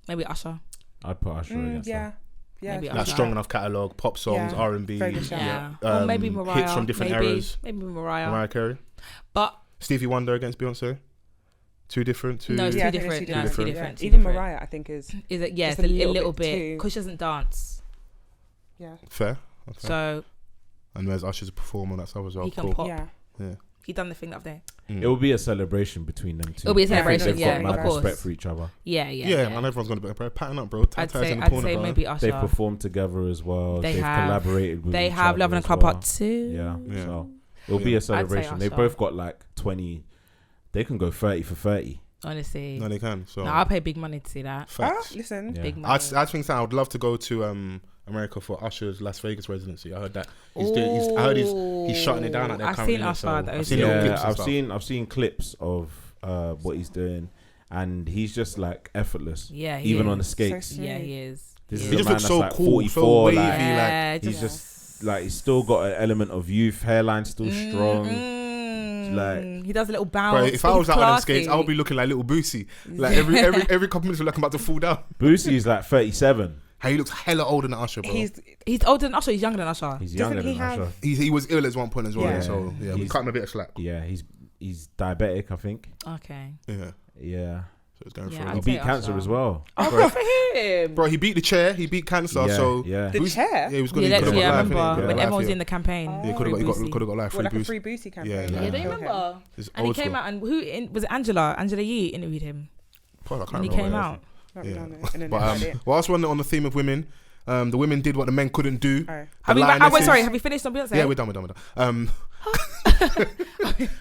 D: Maybe Usher.
A: I'd put Usher against her.
B: Yeah.
D: Maybe
C: That
D: Usher.
C: strong enough catalogue, pop songs,
B: Yeah.
C: R&B,
B: Very good shout.
D: Yeah. Or maybe Mariah.
C: hits from different eras.
D: Maybe Mariah.
C: Mariah Carey,
D: But
C: Stevie Wonder against Beyonce. Two different.
D: no, it's
B: Yeah,
D: too
B: I think it's
D: different.
B: too
D: No, it's too
C: different.
D: different.
B: Even
D: Too different.
B: Mariah, I think, is
D: Is it? Yeah,
B: just
D: it's
B: a
D: a little
B: little
D: bit
B: too-
D: because she doesn't dance.
B: yeah.
C: Fair. Okay.
D: So
C: And whereas Usher's a performer, that's how as well.
D: he can
C: Cool.
D: pop.
B: Yeah.
C: Yeah.
D: He done the thing up there.
A: It will be a celebration between them two.
D: It'll be a
A: I think
D: celebration,
A: they've
D: yeah,
A: got mad
D: of course.
A: respect for each other.
D: Yeah.
C: Yeah, man, everyone's gonna be pattern up, bro.
D: I'd
C: Ties in
D: say,
C: the
D: I'd
C: corner,
D: say
C: bro.
D: maybe Usher.
A: They've performed together as well.
D: They
A: They've
D: have.
A: collaborated with
D: They
A: each
D: have
A: other
D: Love and a
A: as
D: Club
A: well.
D: Part 2.
A: Yeah.
C: Yeah.
A: So it'll be a celebration. They
D: Usher.
A: both got like 20. They can go 30 for 30.
D: Honestly.
C: No, they can. So
D: No, I'll pay big money to see that.
C: facts.
B: Listen.
A: Yeah.
D: Big money.
C: I think so. I would love to go to America for Usher's Las Vegas residency. I heard that I heard he's shutting it down at there
D: I've
C: currently.
D: seen Usher,
C: so
D: though,
C: I've seen little
A: Yeah,
C: clips and stuff.
A: I've seen clips of what he's doing, and he's just like effortless.
D: Yeah, he
A: even
D: is.
A: on the skates.
B: So
D: Yeah, he is.
A: This
C: He
A: is a
C: just
A: man
C: looks
A: that's
C: so
A: like
C: cool,
A: 44.
C: so wavy.
A: Like,
D: Yeah,
A: he's just like he's still got an element of youth. Hairline still strong. Like-
D: he does a little bounce.
C: Bro, if
D: but
C: I was
D: he's
C: out on them
D: classy.
C: skates, I would be looking like little Boosie. Like every couple minutes, we're like I'm about to fall down.
A: Boosie's like 37.
C: Hey, he looks hella older than Usher, bro.
D: He's older than Usher. He's younger than Usher.
A: He's
B: Doesn't
A: younger
B: he
A: than
B: have-
A: Usher.
C: He was ill at one point as well.
B: Yeah.
C: So yeah, we
A: He's-
C: cut him a bit of slack.
A: Yeah, he's diabetic, I think.
D: Okay.
C: Yeah,
A: Yeah,
C: so it's going
D: Yeah,
C: for
D: I'd
A: he
C: it.
D: say
A: beat cancer
D: Usher.
A: as well.
D: Oh, good for him.
C: Bro, he beat the chair. He beat cancer.
A: Yeah,
C: so
A: yeah.
B: The
C: who's-
B: chair?
C: Yeah, he was going
D: Yeah,
C: to
D: that's, yeah, I
C: life,
D: remember
C: innit?
D: when
C: Yeah,
D: everyone was
C: life,
D: in the campaign.
C: yeah, could have got life
B: Well, like a
C: free
B: free
C: boost.
B: Boosie campaign.
C: Yeah,
D: Yeah,
C: yeah.
D: they
B: Okay.
D: remember.
C: It's
D: And he
C: old
D: came
C: school.
D: out and was it Angela Yee interviewed him
C: Bro, I can't
D: when he
C: remember
D: came
C: what it
D: out.
B: Not
C: Yeah.
B: really on the
C: But whilst we're on the theme of women, the women did what the men couldn't do.
B: Oh.
D: Have you finished on Beyonce?
C: Yeah, we're done.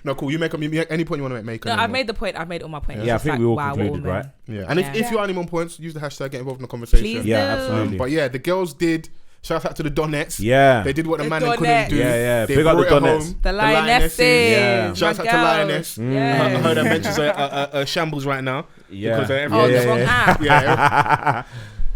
C: No, cool. You make any point you want to make.
D: No,
C: and
D: I've
C: then-
D: made the point. I've made all my points.
A: Yeah, I
D: It's
A: think
D: like,
A: we all
D: wow, what
A: concluded,
D: woman.
A: right?
C: Yeah, and
D: Yeah.
C: if you are any more points, use the hashtag, get involved in the conversation.
D: Please
A: Yeah,
D: do.
A: absolutely.
C: But yeah, the girls did. Shout out to the Donettes.
A: Yeah,
C: They did what the
D: The
C: man couldn't
D: Donettes.
C: do.
A: Yeah.
C: They
A: Big up the
C: brought it
A: Donettes.
C: home.
D: The Lionesses.
A: Yeah.
D: my
C: Shout out to
D: girls.
C: Lioness.
D: Yes.
C: I heard her mentions a shambles right now.
A: Yeah.
C: Because
D: Oh,
C: everyone,
D: the wrong app.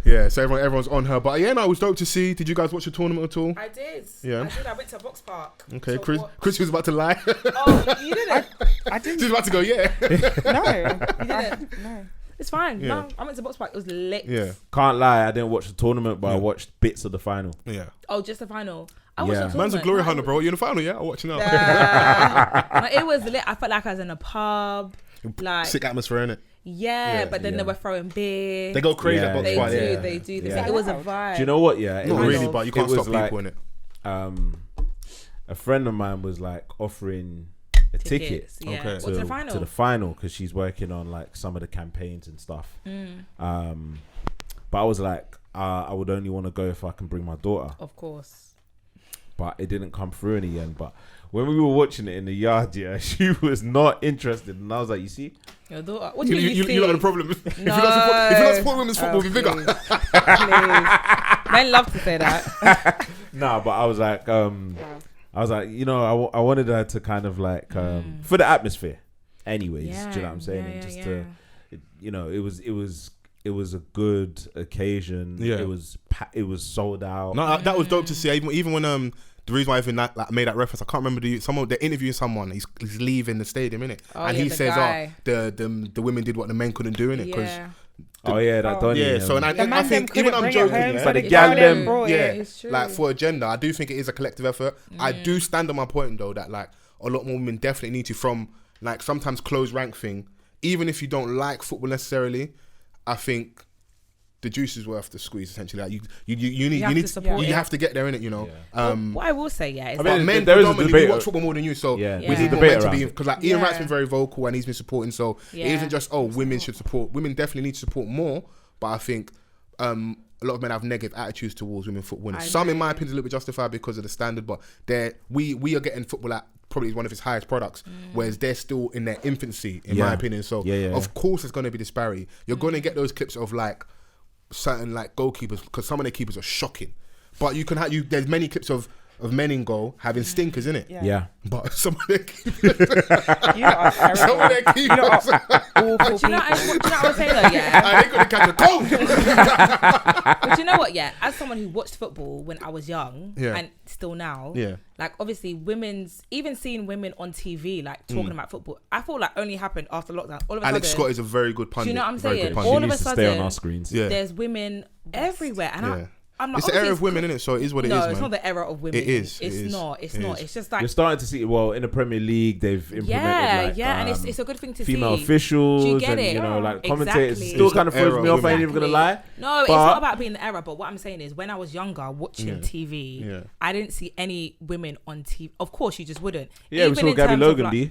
C: yeah, so everyone's on her. But yeah, no, it was dope to see. Did you guys watch the tournament at all?
D: I did.
C: Yeah.
D: I did. I went to Box Park.
C: Okay,
D: So
C: Chris.
D: what-
C: Chris was about to lie.
D: Oh, you didn't.
B: I
C: She was
B: didn't.
C: about to go, yeah.
B: No.
D: You didn't.
B: No.
D: It's fine.
C: Yeah.
D: No, I went to Box Park. It was lit.
C: Yeah,
A: Can't lie, I didn't watch the tournament, but I
C: Yeah.
A: watched bits of the final.
C: yeah.
D: Oh, just the final. I
A: Yeah.
D: watched the
C: Man's a
D: tournament.
C: glory
D: No,
C: hunter, bro. You're in the final, yeah? I'll watch you now.
D: No, it was lit. I felt like I was in a pub. Like,
C: Sick atmosphere, innit?
D: yeah,
C: Yeah,
D: but then
A: yeah.
D: they were throwing beer.
C: They go crazy
A: Yeah,
C: at Box
D: They
C: Park,
D: do.
C: yeah.
D: They do.
A: Yeah.
D: It was a vibe.
B: Do
A: Do you know what? Yeah,
C: Not
A: was-
C: really, but you can't
A: it was
C: stop
A: like,
C: people, innit?
A: A friend of mine was like offering a ticket
D: Tickets, yeah.
C: Okay.
D: What, to the final?
A: to the final because she's working on like some of the campaigns and stuff. But I was like, I would only want to go if I can bring my daughter.
D: Of course.
A: But it didn't come through in the end. But when we were watching it in the yard, yeah, she was not interested, and I was like, you see,
D: Your daughter. What do you mean
C: You
D: see?
C: lot are the problem. If you
D: No.
C: don't support women's football,
D: Oh,
C: be bigger.
D: Please. Men love to say that.
A: nah. But I was like, you know, I wanted her to kind of like for the atmosphere, anyways. Do you know what I'm saying? And just to, you know, it was a good occasion.
C: Yeah.
A: It was sold out.
C: No, that was dope to see. Even when the reason why I even like made that reference, I can't remember they're interviewing someone. He's leaving the stadium, innit?
D: Oh,
C: and
D: yeah,
C: he
D: the
C: says,
D: guy.
C: the women did what the men couldn't do, innit?
D: Yeah.
A: Oh yeah, that Donny.
C: Yeah, so and
B: The
C: I
B: man
C: think
B: them
C: even
B: couldn't
C: I'm
B: bring it
C: joking,
B: home,
C: yeah,
B: so
A: But the
B: the
A: gal
B: gal
A: them-
B: brought
C: yeah,
B: it.
D: It's true.
C: like for a gender, I do think it is a collective effort. I do stand on my point though that like a lot more women definitely need to, from like sometimes close rank thing, even if you don't like football necessarily, I think the juice is worth the squeeze essentially. Like you
D: have
C: need
D: to support it.
C: have to get there, innit? You know.
D: What I will say, yeah, is
A: I
C: But
A: mean,
C: men
A: there is a
C: predominantly
A: debate
C: we watch
A: of-
C: football more than you, so
A: Yeah,
C: we
D: there's
C: need
D: a
C: more
A: debate
C: men to
A: around
C: be,
A: it.
C: because like Ian
B: Yeah.
C: Wright's been very vocal and he's been supporting, so it
D: Yeah.
C: isn't just women should support. Women definitely need to support more, but I think a lot of men have negative attitudes towards women football.
D: I
C: Some, in my
D: agree.
C: opinion, is a little bit justified because of the standard, but we are getting football at probably one of his highest products, whereas they're still in their infancy, in my opinion. So of course there's going to be disparity. You're going to get those clips of like certain like goalkeepers, because some of their keepers are shocking. But you can have there's many clips of men in goal having stinkers in it.
A: Yeah.
C: But some of their keepers,
B: You are terrible.
C: some of their keepers,
D: But do you know what I would say though, yeah?
C: and they're going to catch a cold.
D: But you know what, yeah? As someone who watched football when I was young and still now, like obviously even seeing women on TV like talking about football, I feel like only happened after lockdown. All of a
C: Alex
D: sudden,
C: Scott is a very good pundit.
D: do you know what I'm
C: Very
D: saying?
C: good pundit.
D: All of a
A: needs to stay on
D: sudden,
A: our screens.
D: there's women everywhere, and I'm like,
C: It's the era of women, innit? So it is what it is, man.
D: No, it's not the era of women.
C: It is.
D: It's not. It's just like
A: You're starting to see, well, in the Premier League, they've implemented
D: and it's a good thing to
A: female
D: see.
A: officials.
D: Do you get
A: and,
D: it?
A: you know, like
D: Exactly.
A: commentators. It still kind of throws me off. I ain't even gonna lie.
D: No, it's not about being the era. But what I'm saying is, when I was younger, watching TV, I didn't see any women on TV. Of course, you just wouldn't.
A: Yeah, we saw Gabby Logan, B.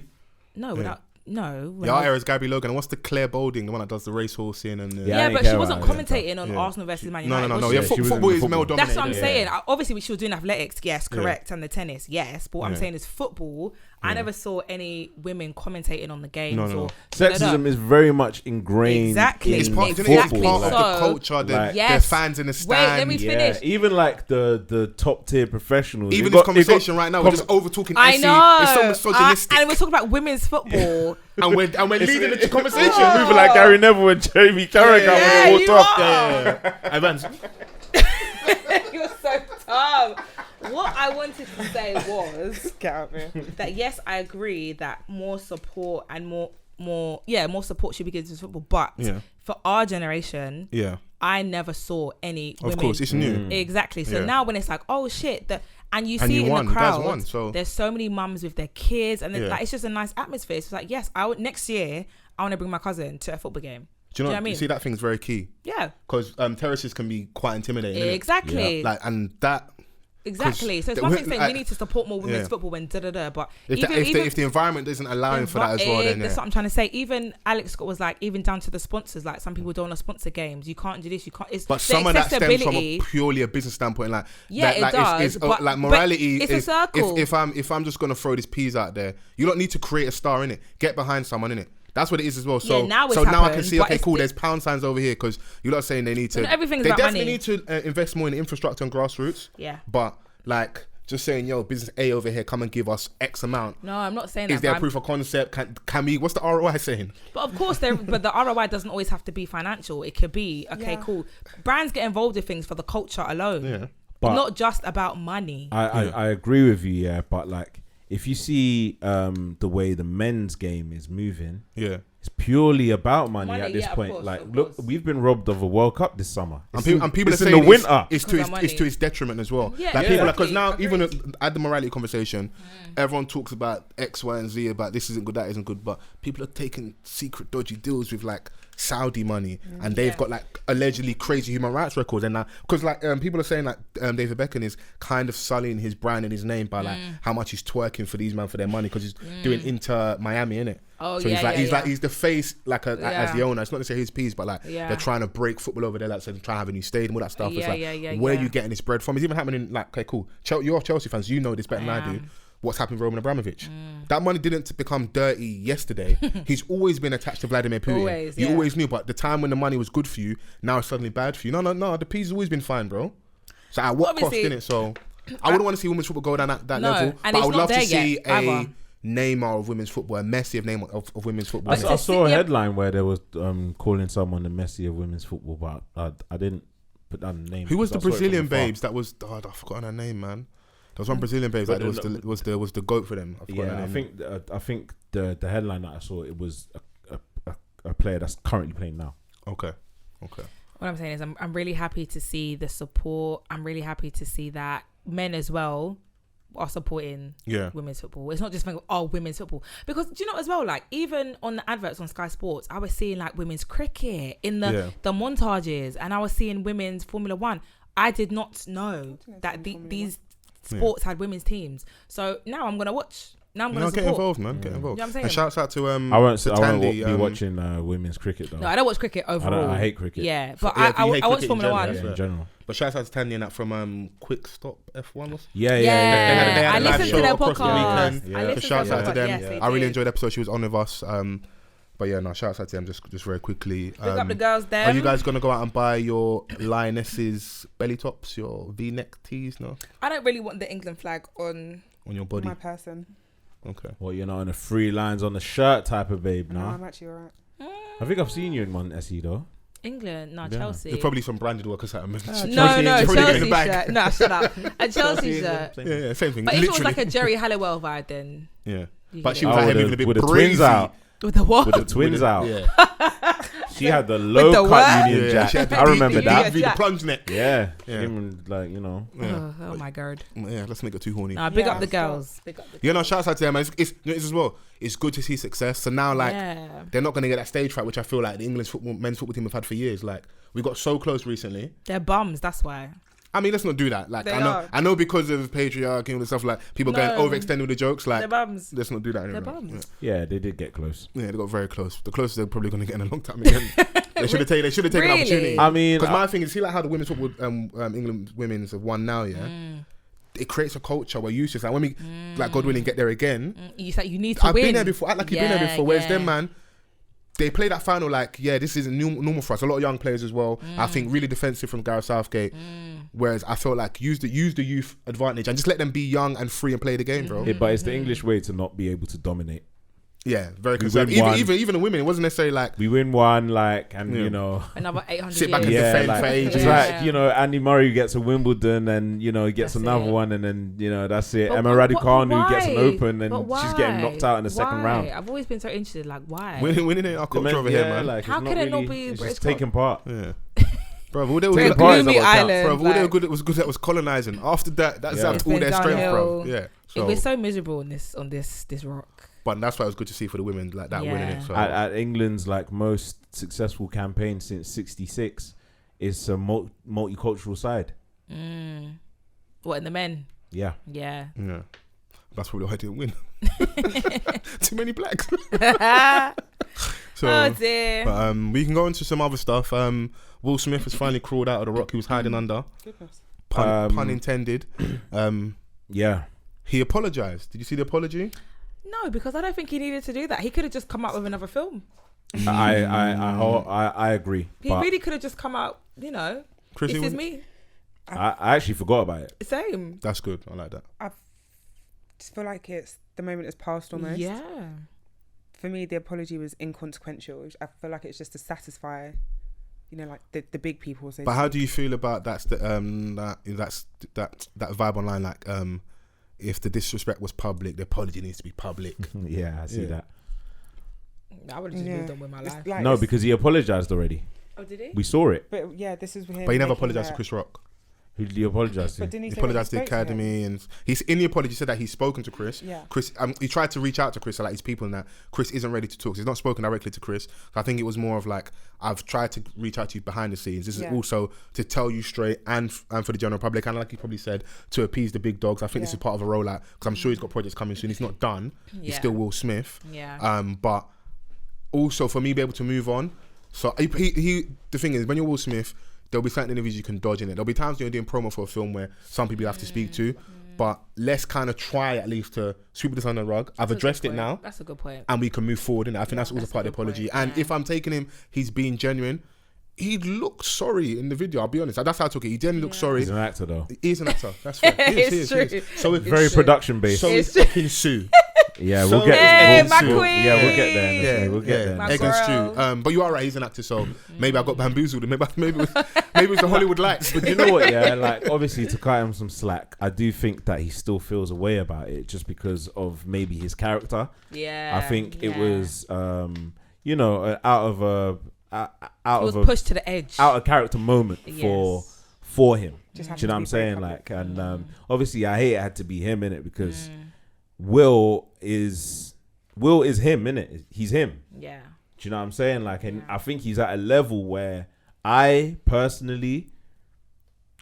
C: Our era is Gabby Logan. And what's the Claire Boulding, the one that does the racehorsing and
D: but she wasn't commentating on Arsenal versus Man United.
C: No. Yeah, football is male dominated.
D: That's what I'm saying. Obviously, she was doing athletics, yes, correct, and the tennis, yes. But what I'm saying is football. I never saw any women commentating on the games. Or
A: sexism is very much ingrained.
D: Exactly.
A: In
C: It's part,
A: football.
C: it's part of the culture. The fans in the stand.
D: Wait, let me finish.
A: Even like the top tier professionals.
C: Even this conversation right now, we're just over talking.
D: I know.
C: It's so misogynistic.
D: And we're talking about women's football.
C: and we're leading into conversation.
A: We're moving like Gary Neville and Jamie Carragher when they walked off.
C: Evans.
D: You're so dumb. What I wanted to say was that yes, I agree that more support and more support should be given to football. But for our generation, I never saw any women.
C: Of course, it's new.
D: Exactly. So now when it's like, oh shit, and you see it in the crowd,
C: so
D: there's so many mums with their kids, and like, it's just a nice atmosphere. So it's like, yes, next year I want to bring my cousin to a football game.
C: Do you know
D: what I mean?
C: You see, that thing's very key.
D: Yeah.
C: Because terraces can be quite intimidating.
D: Exactly.
C: Like, and that.
D: Exactly. So it's one thing saying we need to support more women's football when but
C: if the environment isn't allowing for that as well, then
D: that's what I'm trying to say. Even Alex Scott was like, even down to the sponsors, like some people don't want to sponsor games. You can't do this. You can't.
C: But some of that stems from purely a business standpoint. Like it does. But like morality.
D: It's a circle.
C: If I'm just gonna throw these peas out there, you don't need to create a star in it. Get behind someone in it. That's what it is as well. So now I can see, okay, cool, there's pound signs over here because you're not saying they need to.
D: Everything's
C: they
D: about
C: definitely
D: money.
C: need to invest more in infrastructure and grassroots.
D: Yeah.
C: But like just saying, yo, business A over here, come and give us X amount.
D: No, I'm not saying that.
C: Is there a proof of concept? Can we? What's the ROI saying?
D: But of course, but the ROI doesn't always have to be financial. It could be cool. Brands get involved in things for the culture alone.
C: Yeah.
A: But
D: not just about money.
A: I agree with you, but like if you see the way the men's game is moving, it's purely about money at this point.
D: Course,
A: like, look, we've been robbed of a World Cup this summer.
C: And people are saying
A: in the winter.
C: It's to its detriment as well.
D: Yeah,
C: like people, because now even at the morality conversation, everyone talks about X, Y, and Z about this isn't good, that isn't good, but people are taking secret dodgy deals with like Saudi money, and they've got like allegedly crazy human rights records. And now, because like people are saying like David Beckham is kind of sullying his brand and his name by like how much he's twerking for these men for their money because he's doing Inter Miami, innit?
D: Oh,
C: so he's the face as the owner. It's not to say his piece, but like they're trying to break football over there. Like so, trying to have a new stadium, all that stuff. It's like where are you getting this bread from? It's even happening. Like, okay, cool. You're Chelsea fans. You know this better than I do. What's happened with Roman Abramovich? That money didn't become dirty yesterday. He's always been attached to Vladimir Putin. You always knew, but the time when the money was good for you, now it's suddenly bad for you. No. The P's always been fine, bro. So at what cost, innit? So I wouldn't want to see women's football go down that level, but I would love to see a Neymar of women's football, a Messi of Neymar of women's football.
A: I saw a headline where there was calling someone the Messi of women's football, but I didn't put down the name.
C: Who was the Brazilian babes that was? I've forgotten her name, man. There was one Brazilian babes that was the goat for them.
A: I think the headline that I saw, it was a player that's currently playing now.
C: Okay.
D: What I'm saying is I'm really happy to see the support. I'm really happy to see that men as well are supporting women's football. It's not just women's football, because do you know as well, like even on the adverts on Sky Sports, I was seeing like women's cricket in the montages, and I was seeing women's Formula One. I did not know that these sports had women's teams. So now I'm gonna watch Now I'm gonna
C: get
D: support.
C: involved, man. Get involved.
D: You know what I'm saying?
C: And shouts out to
A: I won't
C: Tandy,
A: be watching women's cricket though.
D: No, I don't watch cricket overall.
A: I hate cricket.
D: Yeah, but
C: Yeah,
D: I
C: you hate
D: watch
C: cricket in
D: Formula
C: general,
D: One.
C: yeah.
A: In general.
C: But shouts out to Tandy and that from Quick Stop F1.
A: Yeah.
C: They had
D: I
C: a live
D: listened
C: show
D: to their
C: across the
D: podcast.
C: weekend.
A: Yeah.
D: I
A: So
D: listened
C: shouts
D: to their
C: out to them.
D: podcast. Yes, they
C: I really
D: did.
C: enjoyed the episode. She was on with us. But yeah, no, shouts out to them just very quickly.
D: Big up the girls there.
C: Are you guys gonna go out and buy your lionesses belly tops, your V-neck tees? No,
D: I don't really want the England flag on.
C: on your body.
B: My person.
C: Okay.
A: Well, you're not on the free lines on the shirt type of babe,
B: No,
A: nah.
B: I'm actually alright.
A: I think I've seen you in one SE though.
D: England, no,
A: Yeah.
D: Chelsea.
C: There's probably some branded work or something.
D: No,
C: Chelsea
D: Chelsea
C: getting in the
D: Chelsea
C: bag.
D: shirt. No, shut up. A Chelsea shirt.
C: Yeah, same thing.
D: But if it was
C: Literally.
D: like a Jerry Halliwell vibe, then
C: Yeah.
D: you
C: But
D: get
C: she
D: it.
C: was out here moving a bit
A: with the
C: brazy.
A: twins out.
D: With the what?
A: With the twins out.
C: Yeah.
A: She had the low
D: the
A: cut
D: what?
A: Union
C: Yeah,
A: Jack.
C: she had the
A: I remember
C: the
A: that.
C: the plunge neck.
A: Yeah.
C: Yeah.
A: Even like, you know.
C: Yeah.
D: Oh my god.
C: Yeah, let's make it too horny.
D: Nah, big
B: Yeah,
D: up the
B: stop.
D: girls. Big up the
C: Yeah, no, shouts out to them. Man. It's as well. It's good to see success. So now, like,
D: yeah.
C: they're not going to get that stage fright, which I feel like the English men's football team have had for years. Like, we got so close recently.
D: They're bums, that's why.
C: I mean, let's not do that. Like,
B: They
C: I know,
B: are.
C: I know, because of patriarchy and all the stuff, like people going
D: No.
C: overextended with the jokes. Like,
D: They're bums.
C: let's not do that
D: They're
C: anymore.
D: bums.
A: Yeah, they did get close.
C: Yeah, they got very close. The closest they're probably going to get in a long time again. They should have taken. They should have taken an
D: Really?
C: opportunity.
A: I mean,
C: Because my thing is, see, like how the women's football, England women's have won now. Yeah, it creates a culture where you just like when we, like God willing, get there again.
D: You need to
C: I've
D: win.
C: been there before. Act like you've been there
D: Yeah,
C: before. Whereas
D: yeah.
C: them, man, they play that final like, yeah, this isn't normal for us. A lot of young players as well. I think really defensive from Gareth Southgate. Whereas I felt like use the youth advantage and just let them be young and free and play the game, bro.
A: Yeah, but it's the English way to not be able to dominate.
C: Yeah, very
A: We
C: conservative.
A: win one.
C: Even the women, it wasn't necessarily like
A: We win one, like, and
C: Yeah.
A: you know,
D: Another 800
C: Sit back and
D: years.
C: defend
A: like,
C: for ages.
A: it's
D: Yeah.
A: like, you know, Andy Murray gets a Wimbledon, and you know he gets
D: That's
A: another
D: it.
A: one, and then you know that's it.
D: But
A: Emma
D: why-
A: Raducanu gets an
D: why?
A: Open, and
D: But
A: she's getting knocked out in the second
D: Why?
A: round.
D: I've always been so interested. Like, why?
C: winning ain't our culture over here, man.
A: Like,
D: How
A: it's
D: can it not
A: really-
D: be
A: it's
D: British
A: just taking part.
C: Yeah. Bro, all they
A: Take
C: were
A: a
C: good,
A: part is
D: gloomy
A: what counts.
D: island.
C: bro, all they were
D: like,
C: good it was good that was colonizing. After that, that's
A: Yeah.
C: all
D: It's
C: their
D: been
C: strength, bro.
D: downhill.
C: Yeah. So,
D: we're so miserable on this rock.
C: but that's why it was good to see for the women like that
D: Yeah.
C: winning it. So
A: At England's like most successful campaign since '66 is a multicultural side.
D: What in the men?
A: Yeah.
D: Yeah.
C: yeah, that's probably why I didn't win. Too many blacks. So,
D: Oh dear.
C: but we can go into some other stuff. Will Smith has finally crawled out of the rock he was hiding under.
B: Goodness.
C: Pun intended.
A: Yeah.
C: He apologized. Did you see the apology?
D: No, because I don't think he needed to do that. He could have just come out with another film.
A: I agree.
D: He
A: But
D: really could have just come out. You know,
C: Chrissy,
D: this is
C: was-
D: me.
A: I actually forgot about it.
D: Same.
C: That's good. I like that.
B: Just feel like the moment has passed almost.
D: Yeah.
B: For me, the apology was inconsequential. I feel like it's just to satisfy, you know, like the big people. So
C: But how do you feel about that vibe online? Like, if the disrespect was public, the apology needs to be public.
A: Yeah, I see
C: Yeah.
A: that.
D: I would have just moved on with my
B: It's
D: life.
B: like
A: No,
B: it's-
A: because he apologized already.
D: Oh, did he?
A: We saw it.
B: But yeah, this is him.
C: But he never
B: making
C: apologized to
B: that-
C: Chris Rock.
A: Who did he apologize to?
B: But didn't he
C: He
B: say that
C: apologized to the
B: spoke him?
C: academy, and he's in the apology said that he's spoken to Chris.
B: Yeah.
C: Chris, he tried to reach out to Chris, so like his people, and that Chris isn't ready to talk. So he's not spoken directly to Chris. So I think it was more of like, I've tried to reach out to you behind the scenes. This
B: Yeah.
C: is also to tell you straight and for the general public, and like he probably said, to appease the big dogs. I think this
B: Yeah.
C: is part of a rollout because I'm sure he's got projects coming soon. He's not done. He's
D: Yeah.
C: still Will Smith.
D: Yeah.
C: But also for me to be able to move on. So he the thing is, when you're Will Smith, there'll be certain interviews you can dodge in it. There'll be times when you're doing promo for a film where some people you have to speak to, but let's kind of try at least to sweep this under the rug. I've
D: That's a
C: addressed
D: good
C: it
D: now.
C: now,
D: That's a good point.
C: and we can move forward. And I think that's also
D: that's a
C: part of the
D: good
C: apology.
D: point,
C: And
D: yeah.
C: if I'm taking him, he's being genuine. He looked sorry in the video. I'll be honest. That's how I took it. He didn't look sorry.
A: He's an actor though.
C: He's an actor. That's fair. He is,
D: It's
C: he is.
D: true.
C: So it's
A: Very production based.
C: So it's fucking Sue.
A: Yeah,
C: So
A: we'll get.
D: Hey,
A: we'll,
D: my
A: we'll-
D: queen.
A: Yeah, we'll get there.
C: Yeah,
A: We'll get there.
D: My
C: Egg and
D: girl.
C: stew. But you are right. He's an actor, so maybe I got bamboozled. Maybe it was the Hollywood lights.
A: But you know what? Yeah, like obviously to cut him some slack, I do think that he still feels a way about it, just because of maybe his character.
D: Yeah.
A: I think it
D: yeah.
A: was, you know, out of
D: He was
A: a
D: pushed to the edge.
A: out of character moment
D: Yes.
A: for him.
B: Just
A: Do
B: happened
A: you know
B: to
A: what I'm
B: be
A: saying?
B: very
A: Like, and obviously I hate it had to be him in it because Will is him, innit? He's him.
D: Yeah.
A: Do you know what I'm saying? Like, and I think he's at a level where I personally,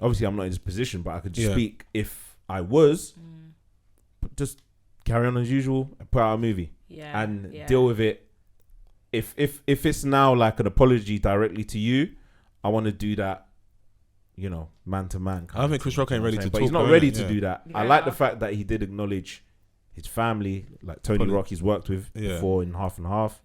A: obviously I'm not in his position, but I could just
C: Yeah.
A: speak if I was, just carry on as usual, put out a movie,
D: Yeah.
A: and deal with it. If it's now like an apology directly to you, I want to do that, you know, man to man.
C: I don't think Chris Rock ain't ready to
A: but
C: talk.
A: he's not
C: though,
A: ready
C: innit?
A: to
C: Yeah.
A: do that. I
B: Yeah.
A: like the fact that he did acknowledge his family, like Tony Rock he's worked with before in Half and Half.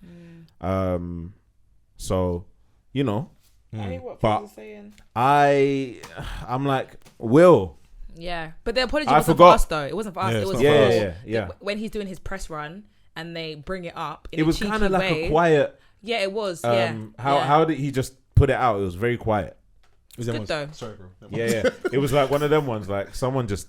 A: So, you know,
D: I think what
A: but
D: Fols was saying.
A: I'm like, Will.
D: Yeah, but the apology
A: I
D: wasn't
A: forgot.
D: for us though. It wasn't for us.
C: Yeah,
D: It
C: it's
D: was
C: not
D: for
C: for us.
A: Yeah.
D: when he's doing his press run and they bring it up. In
A: It
D: a
A: was
D: cheeky
A: kind of like
D: way.
A: a quiet.
D: Yeah, it was.
A: How did he just put it out? It was very quiet.
C: Is there
D: Good
C: one-
D: though.
C: Sorry, bro.
A: Yeah. It was like one of them ones, like someone just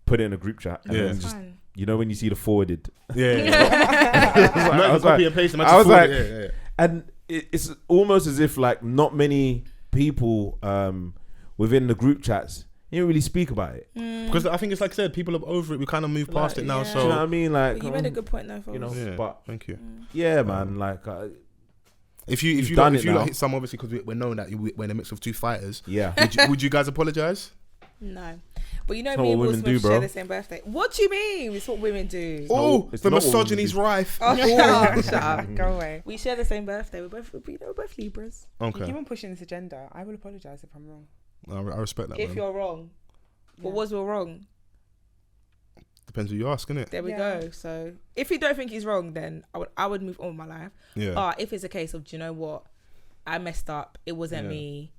A: put it in a group chat and
C: Yeah.
A: then just, you know, when you see the forwarded.
C: Yeah.
A: I was
C: copy
A: like-
C: and paste.
A: I was like,
C: yeah.
A: and it's almost as if like not many people within the group chats didn't really speak about it.
C: Because I think it's like I said, people are over it. We kind of moved past it now.
D: yeah.
A: Do you know what
C: So
A: I mean? Like,
D: But you made a good point though, Fols.
A: you know,
C: yeah.
A: but
C: Thank you.
A: yeah, man, like,
C: If
A: You've
C: you
A: done
C: lot,
A: it now.
C: hit some, obviously, because we're knowing that we're in the midst of two fighters.
A: yeah.
C: Would you guys apologize?
D: No. But you know,
A: It's not
D: me and
A: what
D: Will
A: women
D: Smith
A: do,
D: share
A: bro.
D: the same birthday. What do you mean? It's what women do.
C: Oh,
A: it's
C: the
A: not what women
C: misogyny's
A: do.
C: rife.
D: Oh, shut up.
B: Go away.
D: We share the same birthday. We're both Libras.
B: You
C: Okay,
B: keep on pushing this agenda. I will apologise if I'm wrong.
C: I respect that.
D: If
C: Man.
D: you're wrong. What
B: Yeah.
D: was we wrong?
C: Depends who you ask, innit?
D: There we
B: Yeah.
D: go. So if you don't think he's wrong, then I would move on with my life.
C: Yeah.
D: If it's a case of, do you know what? I messed up. It wasn't
C: Yeah.
D: me.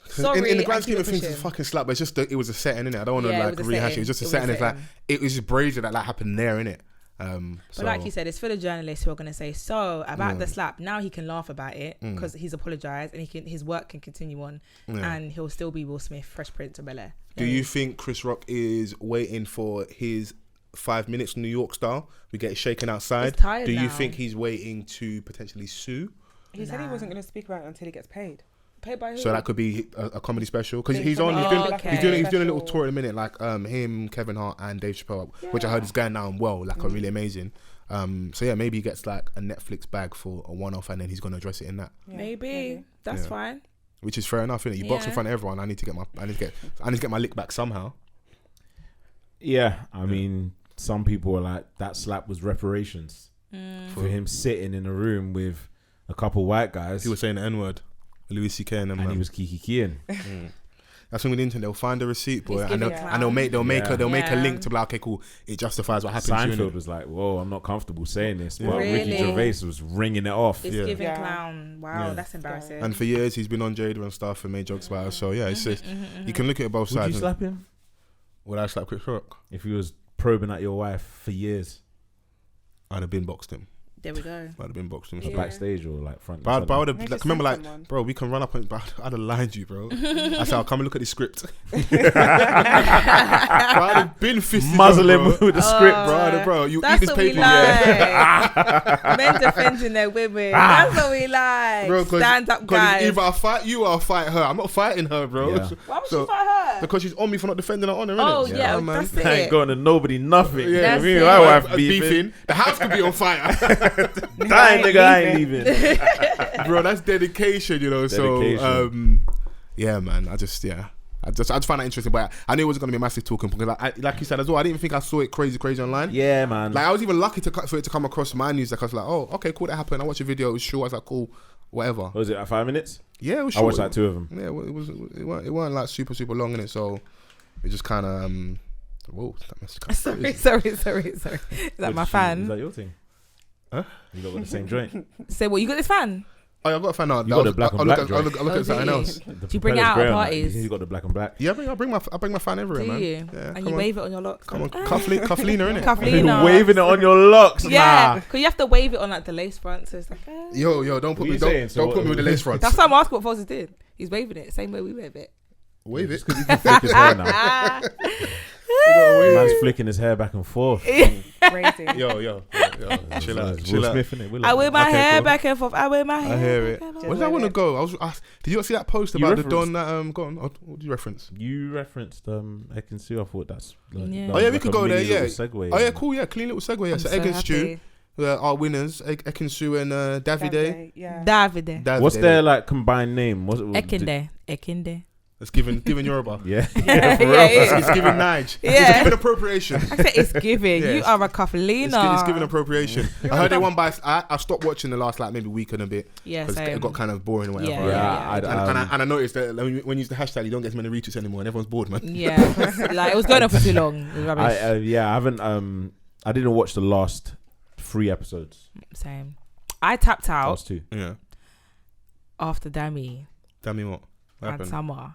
C: 'Cause
D: Sorry,
C: in the
D: I
C: grand
D: keep
C: scheme of things, it's a
D: pushing.
C: fucking slap, but it's just it was a setting, innit? I don't want to
D: Yeah, it
C: like
D: was a
C: rehash it.
D: setting.
C: It's just a
D: It was
C: setting.
D: a
C: It's like
D: setting.
C: it was just brazen that happened there, innit?
D: But like you said, it's for the journalists who are going to say, so about
C: Yeah.
D: the slap, now he can laugh about it because he's apologised and his work can continue on and he'll still be Will Smith, Fresh Prince of Bel-Air.
C: Do you think Chris Rock is waiting for his 5 minutes New York style? We get it shaken outside.
D: He's tired
C: Do you
D: now.
C: think he's waiting to potentially sue?
B: He said he wasn't going to speak about it until he gets paid.
D: Paid by who?
C: So that could be a comedy special because
B: Yeah,
C: he's
B: comedy
C: doing
D: special.
C: he's doing a little
B: Special.
C: tour in a minute, like him, Kevin Hart, and Dave Chappelle, which I heard is going down well, like are really amazing. So yeah, maybe he gets like a Netflix bag for a one-off, and then he's gonna address it in that,
B: Yeah,
D: Maybe. That's
C: Yeah.
D: fine.
C: which is fair enough, innit? You box in
D: Yeah.
C: front of everyone. I need to get my lick back somehow.
A: Yeah, I mean, some people are like, that slap was reparations for him sitting in a room with a couple white guys
C: He was saying the N-word, Louis C.K. and them.
A: and
C: man.
A: he was kikiing.
C: That's when with the internet, they'll find a receipt, boy,
D: He's
C: and they'll,
D: giving
C: and they'll make a
D: Yeah.
C: link to be like, okay, cool, it justifies what happened to you.
A: Seinfeld
C: innit?
A: was like, whoa, I'm not comfortable saying this. But
D: Really?
A: Ricky Gervais was ringing it off.
D: It's
C: Yeah.
D: giving
B: Yeah.
D: clown. Wow,
C: Yeah.
D: that's embarrassing.
C: And for years, he's been on Jada and stuff and made jokes about her. So yeah, it's just, you can look at it both
A: Would
C: sides.
A: you slap him
C: Would I slap Chris Rock?
A: if he was probing at your wife for years?
C: I'd have been boxed him.
D: There we go.
C: I'd have been boxed him.
A: Like
D: Yeah.
A: backstage or like front?
C: But I would have,
B: Maybe
C: like,
B: just
C: remember,
B: send
C: like,
B: someone.
C: bro, we can run up and, but I'd have lined you, bro. I said, I'll come and look at the script. Bro, I'd have been fisted.
A: Muzzle
C: bro.
A: him with the script, bro.
C: Bro, you eat
D: That's
C: this
D: what we
C: paper,
D: like.
C: yeah.
D: Men defending their women. That's what we like.
C: Bro,
D: Stand up, guys.
C: either I fight you or I fight her. I'm not fighting her, bro.
A: Yeah.
D: Why would
C: So-
D: you fight her?
C: Because she's on me for not defending her honor,
D: Oh,
C: innit?
D: yeah,
C: man.
D: that's
A: I ain't
D: it.
A: going to nobody nothing.
C: Yeah,
D: That's
A: Me and
D: it.
A: my wife
C: beefing. The house could be on fire.
A: Dying nigga, I ain't leaving.
C: Bro, that's dedication, you know.
A: Dedication.
C: So, yeah, man. I just find that interesting, but I knew it wasn't gonna be a massive talking because, like you said as well, I didn't think I saw it crazy online.
A: Yeah, man.
C: Like I was even lucky for it to come across my news. Like I was like, oh, okay, cool, that happened. I watched a video. It was short. I was like, cool, whatever.
A: What was it, like 5 minutes?
C: Yeah, it was
A: I
C: short.
A: watched like 2 of them.
C: Yeah, it weren't like super long in it. So it just kind of whoa, that must kind
D: Sorry. Is that my
A: Is
D: fan?
A: that your thing?
C: Huh?
A: You got the same joint?
D: Say what? You got this fan?
C: Oh, I got to find out.
A: You got the black and
C: I'll
A: black
C: look
A: joint.
C: at
D: Oh,
C: something
D: do you?
C: else.
D: Do you bring it out at parties?
A: You got the black and black.
C: Yeah, I bring my fan everywhere,
D: Do
C: man.
D: you?
C: Yeah,
D: And
C: come
D: you
C: on.
D: wave it on your locks.
C: Come on, Cufflina, innit?
D: Cufflina.
A: Waving it on your locks,
D: Yeah,
A: nah.
D: because you have to wave it on like the lace front, so it's like.
C: Yo, don't put
A: What
C: me,
A: you saying? So
C: don't put me with the lace fronts.
D: That's what I'm asking what Foles did. He's waving it, same way we wave it.
C: Wave it.
A: Because he can flick his hair now. Man's flicking his hair back and forth.
B: Crazy.
C: Yo, chill out.
A: Will Smith, innit?
D: I wear my
C: Okay,
D: hair
C: cool.
D: back and forth. I wear my hair.
C: I hear it.
D: back and forth.
C: Where did I want to go? Did you not see that post
A: You
C: about the
A: referenced-
C: Don that go on? What did you reference?
A: You referenced Egg and Sue. I thought that's like,
D: Yeah.
A: that
C: Oh yeah,
A: was
C: we
A: like
C: could
A: a
C: go there.
A: mini
C: Yeah.
A: little segue.
C: Oh yeah, cool. Yeah, clean little segue. Yeah,
D: I'm
C: so
D: so
C: Egg and Stew,
D: happy.
C: our winners, Ekin-Su and Davide.
B: Yeah.
D: Davide.
A: What's their like combined name? What's it?
D: Ekinde.
C: They It's giving Yoruba.
A: Yeah.
D: Yeah, yeah.
C: It's giving Nige.
D: Yeah.
C: It's giving appropriation.
D: I said it's giving.
C: Yeah,
D: You are a Kafalina.
C: It's giving appropriation. I heard they won by. I stopped watching the last like maybe week and a bit.
D: Yeah,
C: because
D: same.
C: it got kind of boring or whatever.
D: Yeah.
C: And I noticed that when you use the hashtag, you don't get as many retweets anymore, and everyone's bored, man.
D: Yeah, like it was going on for too long. It was rubbish.
A: I haven't. I didn't watch the last 3 episodes.
D: Same. I tapped out
A: Last 2.
C: Yeah.
D: after Dami
C: Tell me what
D: and
C: happened.
D: Summer.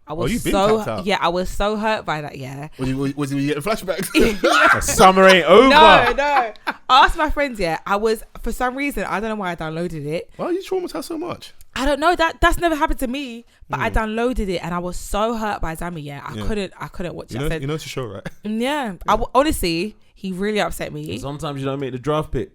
D: I
C: Oh,
D: was
C: you've been
D: so
C: tapped out.
D: yeah. I was so hurt by that. Yeah.
C: Was he getting flashbacks?
A: Summer ain't over.
D: No. I asked my friends. Yeah. I was for some reason. I don't know why I downloaded it.
C: Why are you traumatized so much?
D: I don't know. That's never happened to me. But I downloaded it and I was so hurt by Dami. Yeah. I couldn't watch it. I said,
C: You know it's a show, right?
D: yeah. Honestly, he really upset me.
A: Sometimes you don't make the draft pick.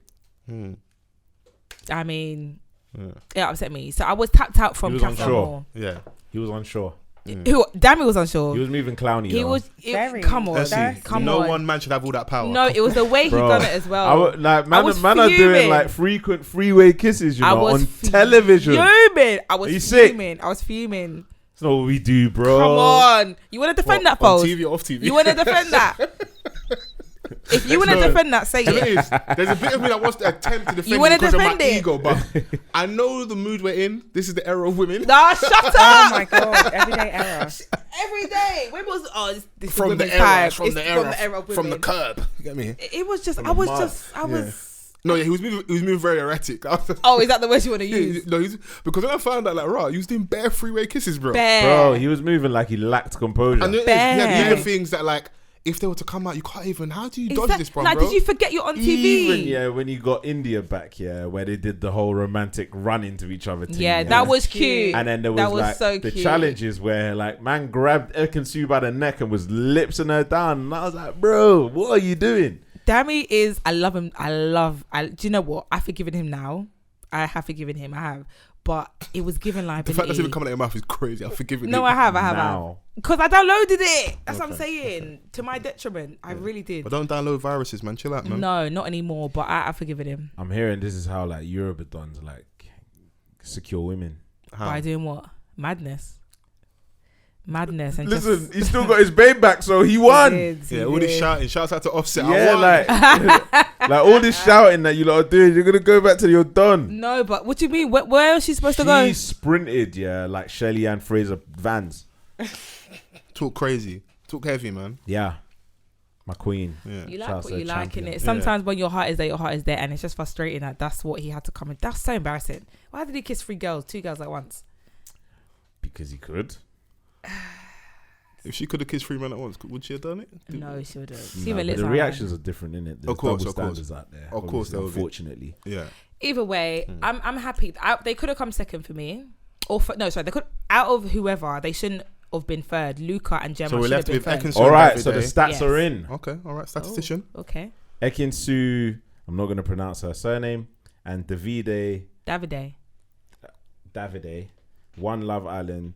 D: I mean,
C: Yeah.
D: it upset me. So I was tapped out from
A: He was
D: Cafe
A: unsure.
D: More.
C: Yeah.
A: He was unsure.
D: Who? Dami was unsure.
A: He was moving clowny.
D: He
A: though.
D: was.
B: Very.
D: Come on.
C: Essie,
D: Come
C: no
D: on.
C: one man should have all that power.
D: No, it was the way he
A: Bro,
D: done it as well.
A: Man
D: was
A: are doing
D: fuming.
A: like frequent freeway kisses, you
D: I
A: know,
D: was
A: on television.
D: Fuming. I
A: Are you
D: was
A: sick?
D: fuming. I was fuming.
A: That's not what we do, bro.
D: Come on. You want to defend that,
C: on
D: Fols?
C: TV or off TV?
D: You want to defend that? If you want to
C: No.
D: defend that, say
C: The thing
D: it.
C: is, there's a bit of me that wants to attempt to defend
D: You
C: it
D: wanna
C: because of my
D: defend it?
C: ego, but I know the mood we're in. This is the era of women.
D: Nah, shut
B: Oh
D: up.
B: my god, everyday error.
D: Every day. When was this is
C: From the
D: women's
C: era,
D: time.
C: from
D: It's
C: the
D: from
C: era,
D: the era of
C: from the
D: women.
C: curb. You get me?
D: It was just.
A: From
D: I
A: the
D: was
A: mud.
D: just. I was.
C: No, yeah, he was moving very erratic.
D: Oh, is that the word you want to use?
C: No, because when I found out, like, right, he was doing bare freeway kisses, bro.
D: Bear.
A: Bro, he was moving like he lacked composure.
C: And he
D: Bear.
C: had even things that, like, if they were to come out, you can't even. How do you
D: Is
C: dodge
D: that-
C: this one,
D: like,
C: bro?
D: did you forget you're on TV?
A: Even when you got India back, where they did the whole romantic run into each other thing,
D: Yeah, that was cute.
A: And then there was,
D: that was
A: like
D: so
A: the
D: cute.
A: challenges where like man grabbed Ekansu by the neck and was lipsing her down, and I was like, bro, what are you doing?
D: Dami is. I love him. Do you know what? I've forgiven him now. I have forgiven him. I have. But it was given liability.
C: the fact that's even coming out of your mouth is crazy. I'm forgiving
D: No,
C: him.
D: I have.
A: Now.
D: Because I downloaded it. That's what I'm
C: Okay.
D: saying. To my detriment. I really did.
C: But don't download viruses, man. Chill out, man.
D: No, not anymore. But I've forgiven him.
A: I'm hearing this is how like Europe dons like secure women.
C: How?
D: By doing what? Madness. And
A: Listen, he still got his babe back, so he won.
C: Yeah, all this shouting. Shouts out to Offset.
A: Yeah,
C: I won.
A: like all this shouting that you lot are doing, you're gonna go back to your done.
D: No, but what do you mean? Where else is she supposed to go?
A: She sprinted, like Shelly Ann Fraser Vans.
C: Talk crazy. Talk heavy, man.
A: Yeah, my queen.
C: Yeah.
D: You
A: Shout
D: like
A: out
D: what
A: to
D: you
A: the
D: like in
A: champion.
D: it. Sometimes when your heart is there, your heart is there, and it's just frustrating that that's what he had to come in. That's so embarrassing. Why did he kiss 2 girls at once?
A: Because he could.
C: If she could have kissed 3 men at once, would she have done it?
D: No, she would have.
A: No, but the reactions are different, innit? There's
C: Of course,
A: double
C: of course.
A: standards out there.
C: Of course
A: obviously,
C: there will be.
A: unfortunately.
C: Yeah.
D: Either way, I'm happy. They could have come second for me, or they could out of whoever they shouldn't have been third. Luca and Gemma.
C: So we're
D: should
C: left
D: have
C: with
D: been third.
C: Ekansu.
A: All right,
C: Davide.
A: so the stats
D: Yes.
A: are in.
C: Okay, all right, statistician.
D: Okay,
A: Ekinsu, I'm not going to pronounce her surname, and Davide, won Love Island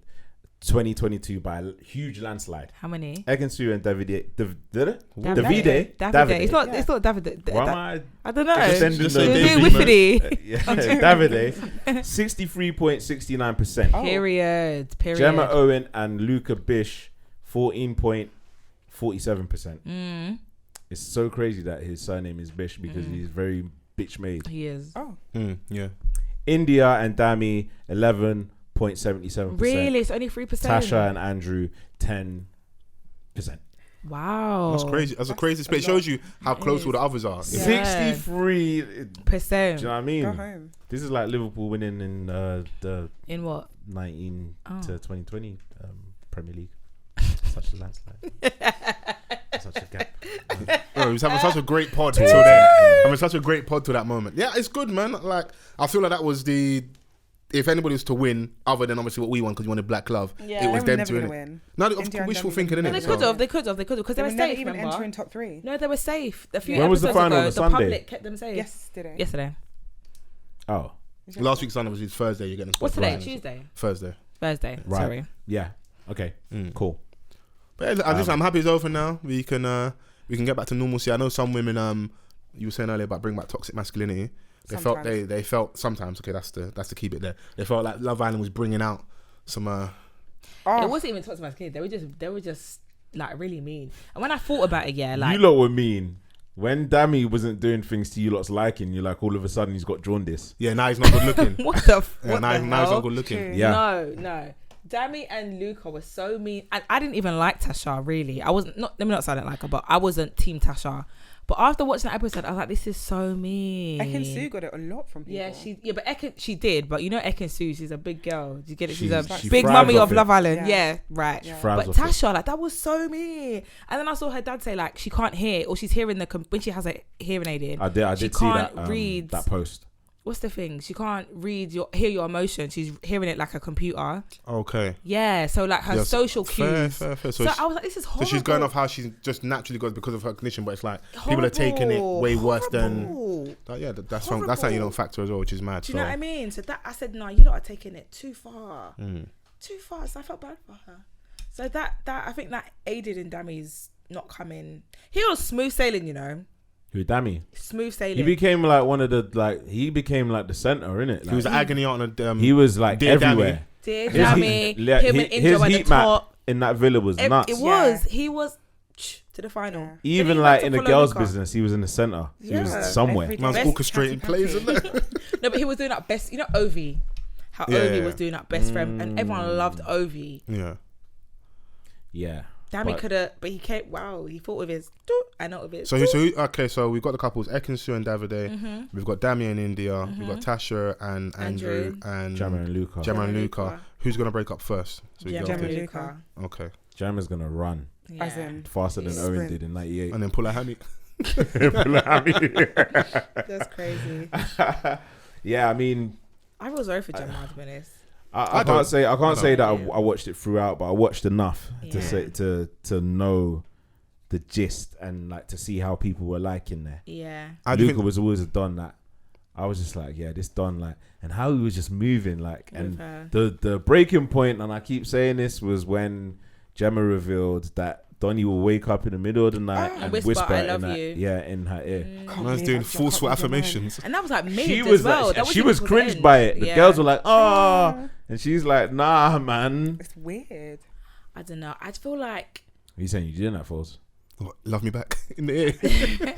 A: 2022 by a huge landslide.
D: how many?
A: Ekinsu and Davide.
D: Davide.
A: Davide.
D: It's not Davide.
A: Why am
D: I don't know.
A: Just
C: Just
A: sending
C: say
A: the-
C: Davide,
D: It's a bit whiffy.
A: Yeah, Davide, 63.69%.
B: Oh.
D: Period.
A: Gemma Owen and Luca Bish, 14.47%. It's so crazy that his surname is Bish because he's very bitch made.
D: He is.
B: Oh,
C: Yeah.
A: India and Dami, 11.77%.
D: Really? It's only 3%.
A: Tasha and Andrew, 10%.
D: Wow.
C: That's crazy. That's a crazy split. It shows you how close all the others are.
D: Yeah.
A: 63. Do you know
D: percent.
A: what I mean?
B: go home.
A: This is like Liverpool winning in the
D: In what?
A: 19
D: Oh.
A: to 2020 Premier League. Such a landslide. Such a gap.
C: Bro, he was having such a great pod till then. Having such a great pod till that moment. Yeah, it's good, man. Like, I feel like that was the. If anybody was to win, other than obviously what we won because we wanted Black Love,
B: Yeah,
C: it was
B: they were
C: them
B: never
C: to
B: gonna
C: win.
B: win.
C: No,
B: India and
C: wishful
B: Dami
C: thinking,
B: wouldn't
C: innit?
D: They
B: win.
C: So-
D: could have, because
B: They
D: they were
B: would never
D: safe.
B: even
D: Remember?
B: enter in top 3.
D: No, they were safe. A few
A: When was the
D: episodes
A: final?
D: ago,
A: On
D: the
A: Sunday?
D: public kept them safe.
B: Yesterday.
A: Oh,
C: Last week's Sunday was his Thursday. You're getting
D: What's today?
C: right.
D: Tuesday.
C: Thursday.
D: Thursday.
A: right.
D: Sorry.
A: Yeah. Okay. Cool.
C: But yeah, I'm happy it's over now. We can get back to normalcy. I know some women. You were saying earlier about bring back toxic masculinity. They felt sometimes. Okay, that's to keep it there. They felt like Love Island was bringing out some
B: Oh.
D: It wasn't even toxic masculinity. They were just like really mean. And when I thought about it, yeah, like
A: you lot were mean. When Dammy wasn't doing things to you lot's liking, you're like all of a sudden he's got jaundice.
C: Yeah, now he's not good looking.
D: what the
C: now he's not good looking.
B: True.
A: Yeah.
D: No. Dammy and Luca were so mean, and I didn't even like Tasha. Really, I wasn't. Let me not say I didn't like her, but I wasn't team Tasha. But after watching that episode, I was like, "This is so mean."
B: Ekin-Su got it a lot from people.
D: Yeah, but she did. But you know, Ekin-Su, she's a big girl. Do you get it? She's a
A: She
D: big
A: thrives
D: mummy
A: off
D: of
A: it.
D: Love Island.
B: Yeah.
D: Yeah, right.
B: Yeah.
A: Thrives
D: But
A: off it.
D: Tasha, like that was so mean. And then I saw her dad say like she can't hear, or she's hearing when she has a hearing aid in.
A: I did
D: she
A: see
D: can't
A: that
D: read
A: that post.
D: What's the thing? She can't hear your emotion. She's hearing it like a computer.
C: Okay.
D: Yeah, so like her social cues.
C: Fair.
D: So I was like, this is horrible.
C: So she's going off how she's just naturally got because of her condition, but it's like people are taking it way worse than. Yeah, that's how you don't factor as well, which is mad.
D: Do you know what I mean? So that I said, no, you lot are taking it too far. Too far. So I felt bad for her. So that I think that aided in Dammy's not coming. He was smooth sailing, you know.
A: Who, Dammy?
D: Smooth sailing.
A: He became like one of the he became like the center, innit? Like,
C: He was agony on a.
A: he was like
C: Dear
A: everywhere.
D: Dear
A: His
D: Dammy,
A: heat- like,
D: him and
A: his
D: Indra at the
A: heat map
D: top.
A: in that villa was nuts.
D: It was. He was to the final.
B: Yeah.
A: Even
D: Then he
A: like
D: had
A: in
D: to
A: the
D: follow
A: girls'
D: Luca.
A: business, he was in the center. He
B: Yeah.
A: was somewhere.
B: Every day.
C: Man's
B: Best
C: orchestrating
B: captain
C: plays,
B: country.
C: isn't it?
D: No, but he was doing that best. You know, Ovi. How
C: Yeah,
D: Ovi
C: yeah.
D: was doing that best friend, and everyone loved Ovi.
C: Yeah.
A: Yeah.
D: Dammy
A: But-
D: could have, but he came. Wow, he fought with his. I know with his.
C: So we've got the couples Ekin-Su and Davide.
D: Mm-hmm.
C: We've got Dammy and India. We've got Tasha and Andrew and
A: Jammer and Luca.
C: Gemma and Luca. Who's gonna break up first? So we
D: Gemma
C: go
B: Gemma
C: with
B: and
C: this.
B: Luca.
C: Okay,
A: Jammer's gonna run
D: Yeah.
B: As in,
A: faster than Owen
B: Sprint.
A: did in '98.
C: and then pull a hammy.
D: That's crazy.
A: Yeah, I mean,
D: I feel sorry for Gemma, to be honest.
A: I
C: don't.
A: can't say that
D: Yeah.
A: I watched it throughout, but I watched enough to
D: Yeah.
A: say to know the gist and like to see how people were liking there.
D: Yeah.
C: I do
A: Luca
C: think
A: was always a Don that I was just like, yeah, this Don, like, and how he was just moving, like,
D: With
A: and
D: her.
A: the breaking point, and I keep saying this, was when Gemma revealed that Donnie will wake up in the middle of the night and whisper,
D: "I love
A: in
D: you."
A: in her ear.
B: Can't
C: man's
B: believe
C: doing
B: I
C: forceful
B: forgot your man.
C: affirmations.
D: And that was like mid
A: She
D: as
A: was
D: well.
A: like,
D: That
A: she
D: wasn't
A: was
D: towards the
A: cringed
D: end.
A: by it. The
D: Yeah.
A: girls were like, oh, and she's like, nah, man.
B: It's weird.
D: I don't know. I feel like
A: Are you saying you did that, Fols?
C: What, love me back in the ear.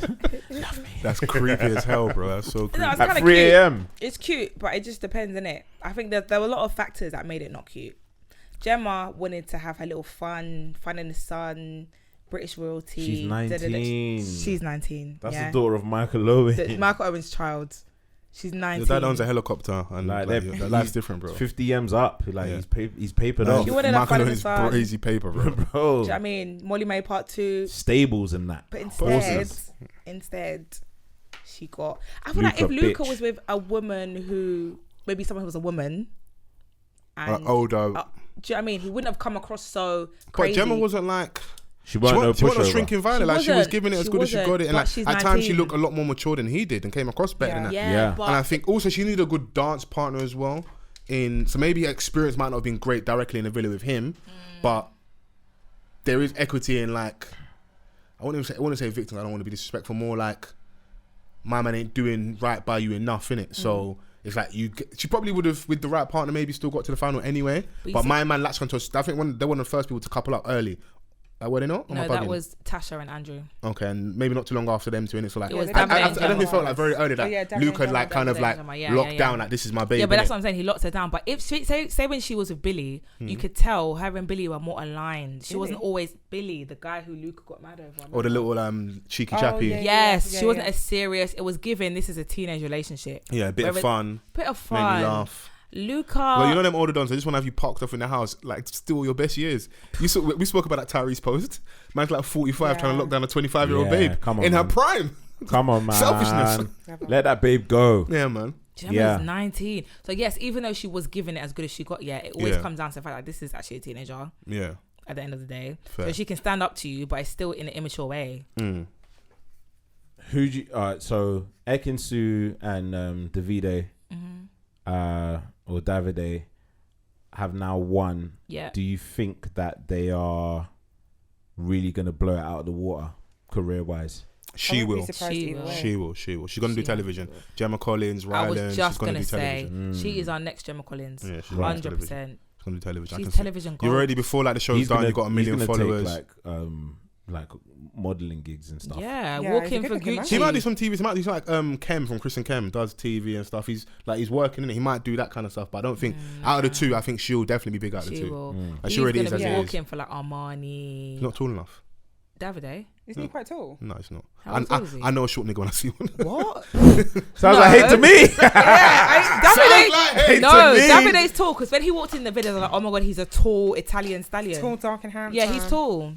C: That's creepy as hell, bro. That's so creepy.
D: no, it's
A: At
D: kind of
A: 3
D: cute.
A: a.m.
D: It's cute, but it just depends, innit? I think that there were a lot of factors that made it not cute. Gemma wanted to have her little fun in the sun, British royalty.
A: She's 19.
D: She's 19.
A: That's
D: yeah.
A: the daughter of Michael Owen.
D: Michael Owen's child. She's 19.
C: Your dad owns a helicopter, and
A: Like,
C: like,
A: they're-
C: your life's different, bro.
A: 50 M's up. Like,
C: Yeah.
A: he's papered
C: No,
A: up.
D: She wanted that fun in the
C: owns
D: sun.
C: crazy paper, bro.
A: Bro.
D: Do you know what I mean? Molly May Part 2.
A: Stables and that.
D: But
A: Horses.
D: instead, she got. I feel like if
A: Luca,
D: Luca
A: bitch.
D: was with a woman who, maybe someone who was a woman, and
C: Older.
D: do you know what I mean? He wouldn't have come across so
C: But
D: crazy.
C: Gemma wasn't like.
A: She wasn't no
C: She wasn't
A: pushover.
C: shrinking violet.
D: She
C: Like, she was
D: wasn't.
C: giving it as
D: She
C: good as she
D: wasn't.
C: got it. And
D: But
C: like,
D: she's
C: at times, she
D: 19.
C: looked a lot more mature than he did and came across better than that.
A: Yeah.
D: but
C: And I think also she needed a good dance partner as well. So maybe her experience might not have been great directly in the villa with him, but there is equity in like, I want to say victim. I don't want to be disrespectful. More like, my man ain't doing right by you enough, innit? So it's like she probably would have, with the right partner, maybe still got to the final anyway.
D: you
C: But
D: see-
C: my man latched onto. I think they're one of the first people to couple up early. Were they not? Or am I
D: no, that
C: bugging?
D: was Tasha and Andrew.
C: Okay, and maybe not too long after them two, and it's so like
D: It was
C: I
D: Dammy and
C: definitely
D: Gemma.
C: felt like very early that
B: Oh, yeah, Dammy
C: Luke had
B: and
C: like
B: Gemma,
C: kind of
D: Dammy
C: like
D: and Gemma, yeah,
C: locked
D: yeah,
C: down
D: yeah.
C: like this is my baby.
D: Yeah, but that's
C: innit?
D: what I'm saying. He locked her down. But if say when she was with Billy, you could tell her and Billy were more aligned. She wasn't always Billy, the guy who Luca got mad over.
C: Or the little cheeky
B: Oh,
C: chappy.
B: yeah.
D: Yes, she wasn't
B: yeah.
D: as serious. It was given this is a teenage relationship.
C: Yeah, a bit of
D: Whereas-
C: fun,
D: Bit of
C: make me
D: fun.
C: laugh.
D: Luca.
C: Well, you know them older dons. I just want to have you parked off in the house, like still your best years. We spoke about that Tyrese post. Man's like 45 trying to lock down a 25-year-old
A: Yeah,
C: babe
A: come on,
C: in her
A: man.
C: prime.
A: Come on, man.
C: Selfishness.
A: Let that babe go.
C: Yeah, man.
D: Gemma's
A: Yeah.
D: 19. So yes, even though she was given it as good as she got, it always
C: Yeah.
D: comes down to the fact that this is actually a teenager
C: Yeah.
D: at the end of the day.
C: Fair.
D: So she can stand up to you, but it's still in an immature way.
A: Who do you, so Ekin-Su and Davide or Davide have now won.
D: Yeah.
A: Do you think that they are really going to blow it out of the water career-wise?
C: She will.
D: She will.
C: She will. She will. She's gonna do
D: She
C: television.
D: will.
C: Gemma Collins,
D: I
C: Ryland.
D: was
C: She's
D: just
C: gonna
D: gonna
C: do
D: say
C: television.
D: she is our next Gemma Collins.
C: Yeah, she's gonna do
D: 100%.
C: It's gonna do television.
D: She's
C: I can
D: television
C: see.
D: gold.
C: You're already before like the show's done. You got a million followers.
A: Take, like modeling gigs and stuff.
D: Yeah,
B: Yeah,
D: walking
B: he's a
D: for
B: good-looking man.
D: Gucci.
C: He might do some TV. He might do like Kem from Chris and Kem does TV and stuff. He's working in it. He might do that kind of stuff. But I don't think out of the two, I think she'll definitely be big out of the
D: She
C: two.
D: will.
C: Like,
D: He's
C: she already is
D: gonna
C: as
D: be
C: it is.
D: walking for like Armani.
C: He's not tall enough.
D: Davide.
B: Isn't he quite tall?
C: No, it's not.
D: How tall is he?
C: I know a short nigga when I see one.
D: What?
A: Sounds like hate to me.
D: Davide.
A: hate
D: No,
A: to me.
D: Davide's tall because when he walked in the video, I was like, oh my god, he's a tall Italian stallion.
B: Tall, dark, and handsome.
D: Yeah, he's tall.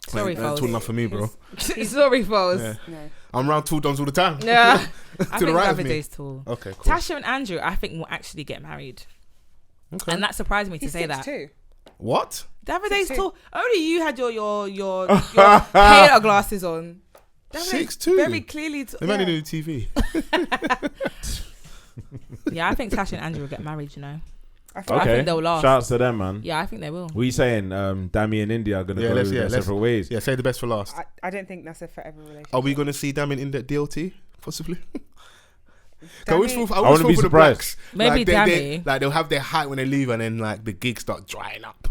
D: Sorry,
C: Ain't
D: Fols.
C: tall enough for me, bro.
D: Sorry, Fols.
C: Yeah.
B: No.
C: I'm around tall dons all the time.
D: Yeah. I
C: To
D: think
C: the right of me.
D: Davide's tall.
C: Okay, cool.
D: Tasha and Andrew, I think, will actually get married.
C: Okay.
D: And that surprised me to
B: He's
D: say that.
B: 6'2".
C: What?
D: Davide's
B: 6'2".
D: tall. Only you had your hair glasses on. Davide's
C: 6'2".
D: very clearly.
C: They might need to do TV.
D: Yeah, I think Tasha and Andrew will get married, you know.
B: I feel
D: I
A: Okay.
D: think they'll last.
A: Shouts to them, man.
D: Yeah, I think they will.
A: What are you saying? Dami and India are gonna go their separate ways.
C: Yeah, say the best for last.
B: I don't think that's a forever relationship.
C: Are we going to see Damien in the DLT? Possibly. I
B: Dami-
C: always feel
A: I wouldn't be
C: for the
A: surprised.
C: blacks.
D: Maybe
C: they,
D: Dami.
C: like they'll have their height when they leave, and then like the gigs start drying up.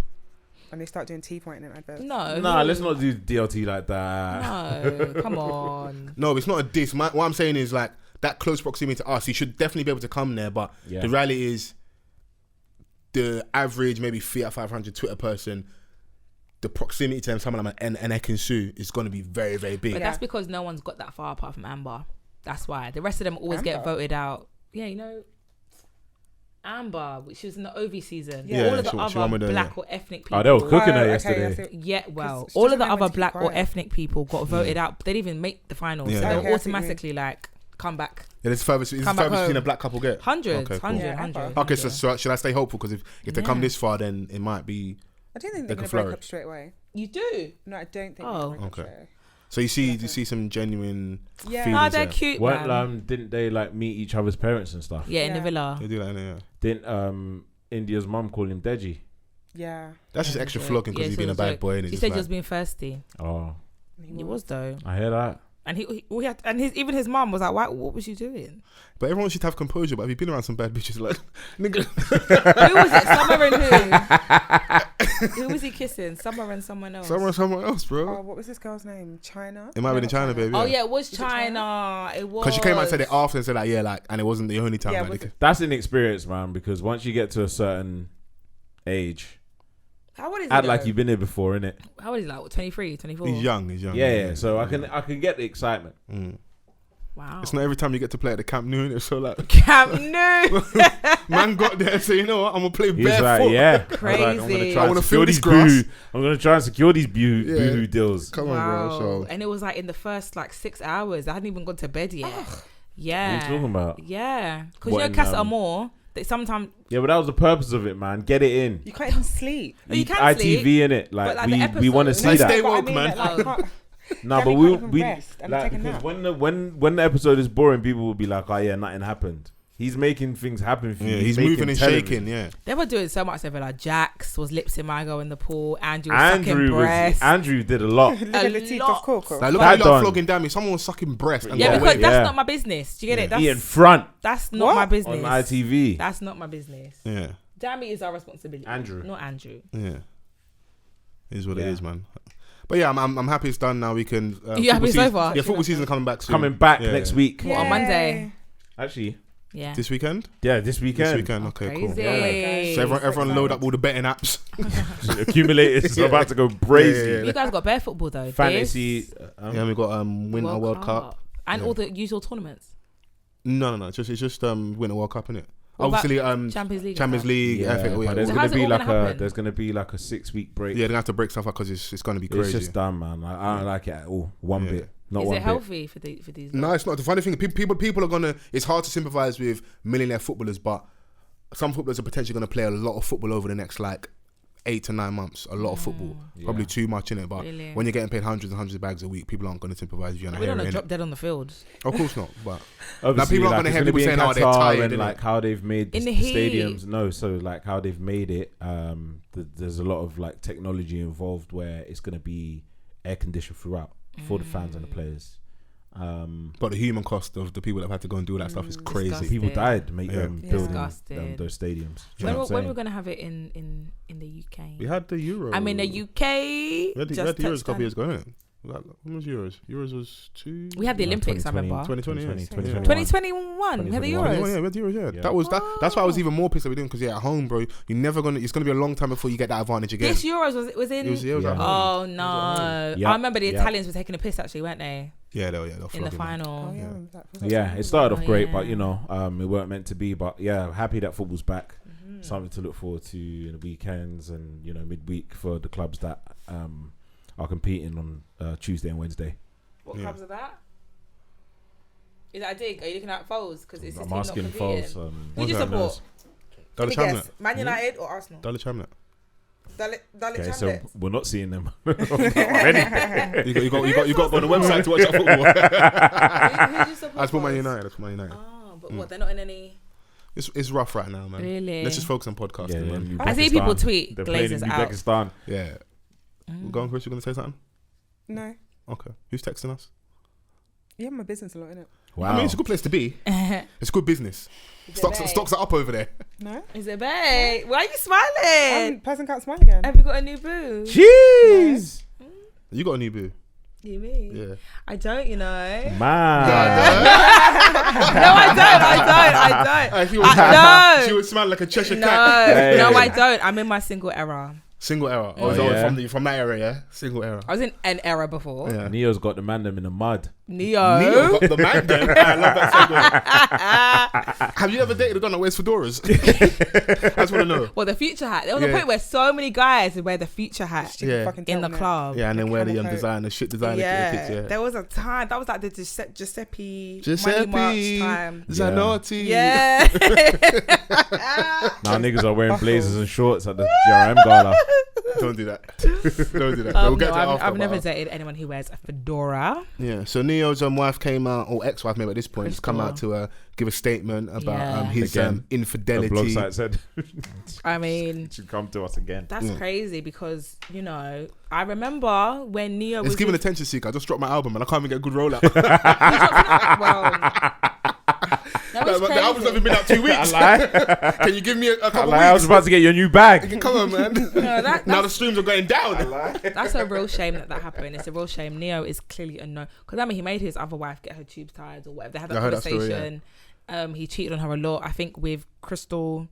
B: And they start doing T-point in adverts.
D: No.
A: Nah, let's not do DLT like that.
D: No, come on.
C: No, it's not a diss. What I'm saying is like that close proximity to us. He should definitely be able to come there, but
A: Yeah.
C: the reality is, the average maybe Fiat 500 Twitter person, the proximity to someone like an Ekin-Su is going to be very, very big.
D: But that's because no one's got that far apart from Amber. That's why. The rest of them always get
B: Amber?
D: voted out. Yeah, you know, Amber, she was in the OV season.
B: Yeah,
D: All of the
C: she won with
D: other
C: the-
D: black or ethnic people.
A: Oh, they were cooking her
B: okay,
A: yesterday.
B: I see.
D: Yeah, well,
B: 'Cause she
D: all of
B: doesn't
D: the
B: know when
D: other
B: to keep
D: black or
B: quiet.
D: ethnic people got voted out. They didn't even make the finals.
C: Yeah.
D: So they
B: Okay,
D: were
B: I see what you mean.
D: automatically like, come back.
C: Yeah, there's furthest. Is
D: Come
C: the
D: back
C: furthest
D: home.
C: seen a black couple get?
D: Hundreds,
C: Okay, cool.
D: 100,
B: Yeah,
D: 100.
B: Amber.
C: Okay, so should I stay hopeful? Because if they come
D: Yeah.
C: this far, then it might be.
B: I don't think
C: They
B: they're
C: can
B: going to break
C: flourish.
B: up straight away.
D: You do?
B: No, I don't think
D: Oh.
B: they're going to
C: Okay.
B: break up straight away.
C: So you see some genuine
B: Yeah.
C: feelings
D: No, they're
C: there.
D: cute,
A: When,
D: man.
A: didn't they like meet each other's parents and stuff?
D: Yeah, in the
B: Yeah.
D: villa.
C: They do that, yeah.
A: Didn't India's mum call him Deji?
B: Yeah.
C: That's just
D: Yeah,
C: extra
D: yeah.
C: flogging because
D: Yeah,
C: he's
D: so
C: been a
D: it was
C: bad
D: like-
C: boy. And
D: She
C: it's
D: said
C: just
D: he was
C: like,
D: being thirsty.
A: Oh,
D: He was though.
A: I hear that.
D: And he had, and even his mum was like, "Why? What was you doing?"
C: but everyone should have composure. But have you been around some bad bitches? Like, nigga,
D: Who was it? Summer and who? Who was he kissing? Summer and someone else.
C: someone else, bro.
B: Oh, what was this girl's name? China?
C: It might have been in
B: not
C: China, baby.
D: Oh yeah, it was
B: it
D: China. It was
C: Because she came out and said it after and said like, yeah, like, and it wasn't the only time.
B: Yeah,
C: like,
B: was
C: they
B: it-
A: That's an experience, man. Because once you get to a certain age,
D: How old is he?
A: act like
D: though?
A: you've been here before, innit?
D: How old is he? Like what, 23, 24?
C: he's young. He's young.
A: Yeah. So I can get the excitement.
C: Mm.
D: Wow.
C: It's not every time you get to play at the Camp Nou. It's so like,
D: Camp Nou.
C: man got there, so you know what? I'm gonna play
A: He's
C: barefoot.
A: like, yeah. I was
D: Crazy.
A: I'm gonna
C: I
A: try and
C: wanna
A: secure
C: feel
A: these
C: this grass.
A: boohoo. I'm gonna try and secure these
C: Yeah.
A: boohoo deals.
C: Come
D: Wow.
C: on, bro. So
D: And it was like in the first like 6 hours. I hadn't even gone to bed yet. Yeah.
A: What are you talking about?
D: Yeah. Because
A: What
D: you know
A: in,
D: Casa Amor, they sometimes
A: Yeah, but that was the purpose of it, man. Get it in.
B: You can't even sleep.
D: Oh, you can
A: ITV in it, like,
D: but, like, the
A: we want to
D: episode-
A: see
C: Let's
A: that.
C: stay
B: But I
C: woke,
B: mean,
C: man.
B: like, can't-
A: No,
B: Danny
A: but
B: can't
A: we
B: even
A: we
B: rest and
A: like
B: take a
A: because
B: nap.
A: when the episode is boring, people will be like, oh yeah, nothing happened. He's making things happen for you.
C: yeah, he's
A: making
C: moving and
A: television.
C: shaking. Yeah.
D: they were doing so much. They were like Jax was lips in my go in the pool. Andrew was sucking breasts.
A: Andrew did a lot.
B: Look at the teeth
D: lot.
B: of Coco.
C: Like, look
A: That
C: at you
A: done.
C: lot flogging Dami. Someone was sucking breast. And
D: Yeah,
C: got
D: because
C: away.
D: that's
A: Yeah.
D: not my business. Do you get it?
A: He in
D: That's
A: front
D: that's not
B: What?
D: my business.
A: on ITV.
D: That's not my business.
C: Yeah,
D: Dammy is our responsibility.
A: Andrew.
D: Not Andrew.
C: yeah. It is what it
A: Yeah.
C: is, man. But yeah, I'm happy it's done now. We can.
D: You
C: football
D: happy so
C: season-
D: far?
C: Yeah, football season coming back soon.
A: Coming back
C: Yeah,
A: next
C: yeah.
A: week.
D: What, on Monday?
A: Actually,
D: Yeah.
C: This weekend.
A: yeah, this weekend.
C: This weekend. Okay,
D: Crazy.
C: cool.
B: Yeah.
C: So everyone load up all the betting apps.
A: Accumulators are about to go crazy.
C: Yeah,
D: You guys got bare football though.
A: Fantasy.
D: This,
C: Yeah, we got Winter World Cup.
D: and
C: Yeah.
D: all the usual tournaments.
C: No. It's just Winter World Cup, innit?
D: What about
C: Obviously,
D: Champions League. and
C: Champions
D: stuff?
C: League.
A: Yeah,
C: FA,
A: but
C: yeah,
A: there's
D: So
C: all-
A: gonna
D: how's it
A: be
D: all
A: like
D: gonna
A: a
D: happen?
A: 6-week break.
C: yeah, they're gonna have to break stuff up because it's gonna be
A: It's
C: crazy.
A: just done, man. I don't like it at all. One
C: Yeah.
A: bit, not
D: Is
A: one
D: it
A: bit.
D: healthy for these?
C: No, it's not. The funny thing, people are gonna. It's hard to sympathise with millionaire footballers, but some footballers are potentially gonna play a lot of football over the next like 8 to 9 months. A lot of football, probably
A: Yeah.
C: too much in it. But
D: Really?
C: when you're getting paid hundreds and hundreds of bags a week, people aren't gonna sympathise with you. And
D: We don't
C: hear
D: want
C: it,
D: to drop
C: innit?
D: dead on the field.
C: Of course not. But
A: Obviously,
C: people aren't
A: like,
C: gonna
A: it's
C: hear
A: gonna
C: people
A: be in
C: saying, "Oh, they're
A: Qatar
C: tired,"
A: and
C: innit?
A: like how they've made
D: In
A: the
D: the heat.
A: stadiums. No, so like how they've made it. There's a lot of like technology involved where it's gonna be air conditioned throughout for the fans and the players.
C: But the human cost of the people that have had to go and do that stuff is crazy.
D: Disgusting.
A: People died building
D: Disgusting.
A: those stadiums.
D: When we're gonna have it in the UK?
C: We had the Euro.
D: I'm in the UK.
C: We had the Euros a couple years ago, innit? When was Euros? Euros was
D: We had the Olympics, I remember.
C: 2020.
D: 2021. We had the Euros.
C: Yeah, we had the Euros, yeah. That was that. That's why I was even more pissed that we didn't, because at home, bro, you're never gonna. It's gonna be a long time before you get that advantage again.
D: This Euros was in.
C: It was at home.
D: Oh no!
A: Yep.
D: I remember the Italians were taking a piss, actually, weren't they?
C: Yeah, they'll
D: In the
C: flogging them.
D: final.
A: Yeah, it started off
D: Oh,
A: great,
D: yeah.
A: but it weren't meant to be. But yeah, happy that football's back. Something to look forward to in the weekends and midweek for the clubs that are competing on Tuesday and Wednesday.
D: What clubs are that? Is that a dig? Are you looking at Fols? Because it's
A: I'm asking Fols.
D: Who do you
C: What's that,
D: support?
C: Dale Chamlet.
D: Man United or Arsenal?
C: Dale Chamlet.
A: Okay, so we're not seeing them.
C: You got to go on the website to watch that football.
D: Who do you support?
C: I support Man United.
D: Oh, but what? They're not in any.
C: It's rough right now, man.
D: Really?
C: Let's just focus on podcasting, man.
D: I see people tweet
A: They're playing in
D: Glazers out.
A: Uzbekistan.
C: Yeah. Go on, Chris. You gonna say something?
B: No.
C: Okay. Who's texting us?
B: You have my business a lot, innit?
A: Wow.
C: I mean, it's a good place to be. It's good business. Stocks are up over there.
B: No.
D: Is it babe? Why are you smiling?
B: Person can't smile again.
D: Have you got a new boo?
A: Jeez.
C: You got a new boo.
D: You mean?
C: Yeah.
D: I don't, you know.
A: Man.
D: No, I don't.
C: She would smile like a Cheshire
D: No,
C: cat.
D: no, I don't. I'm in my single era.
C: Single era.
A: Oh, yeah.
C: From that era, yeah? Single era.
D: I was in an era before.
C: Yeah.
A: Neo's got the man them in the mud.
C: Neo got the man then. I love that segue. Have you ever dated a guy that wears fedoras? I just want to know.
D: Well, the future hat. There was a point where so many guys would wear the future hat
C: Yeah.
D: in the club.
C: Yeah, and then wear the
B: camel coat.
C: designer kits, yeah.
D: There was a time that was like the Giuseppe
C: Giuseppe
D: Money March time.
C: Zanotti.
D: Yeah.
A: Now niggas are wearing blazers and shorts at the GRM gala.
C: Don't do that. Don't do that. We'll get to that after,
D: I've never dated anyone who wears a fedora.
C: Yeah, so Neo's wife came out, or ex-wife maybe at this point, has come out to give a statement about his infidelity.
A: The blog site said,
D: I mean,
A: should come to us again.
D: that's crazy because, I remember when Neo was...
C: It's giving attention seeker. I just dropped my album and I can't even get a good rollout. The album's not even been out 2 weeks. Can you give me a couple weeks?
A: I was about to get your new bag.
C: Come on, man. Now the streams are going down.
D: That's a real shame that happened. It's a real shame. Neo is clearly a no. Because he made his other wife get her tubes tied or whatever. They had that conversation. He cheated on her a lot. I think with Crystal.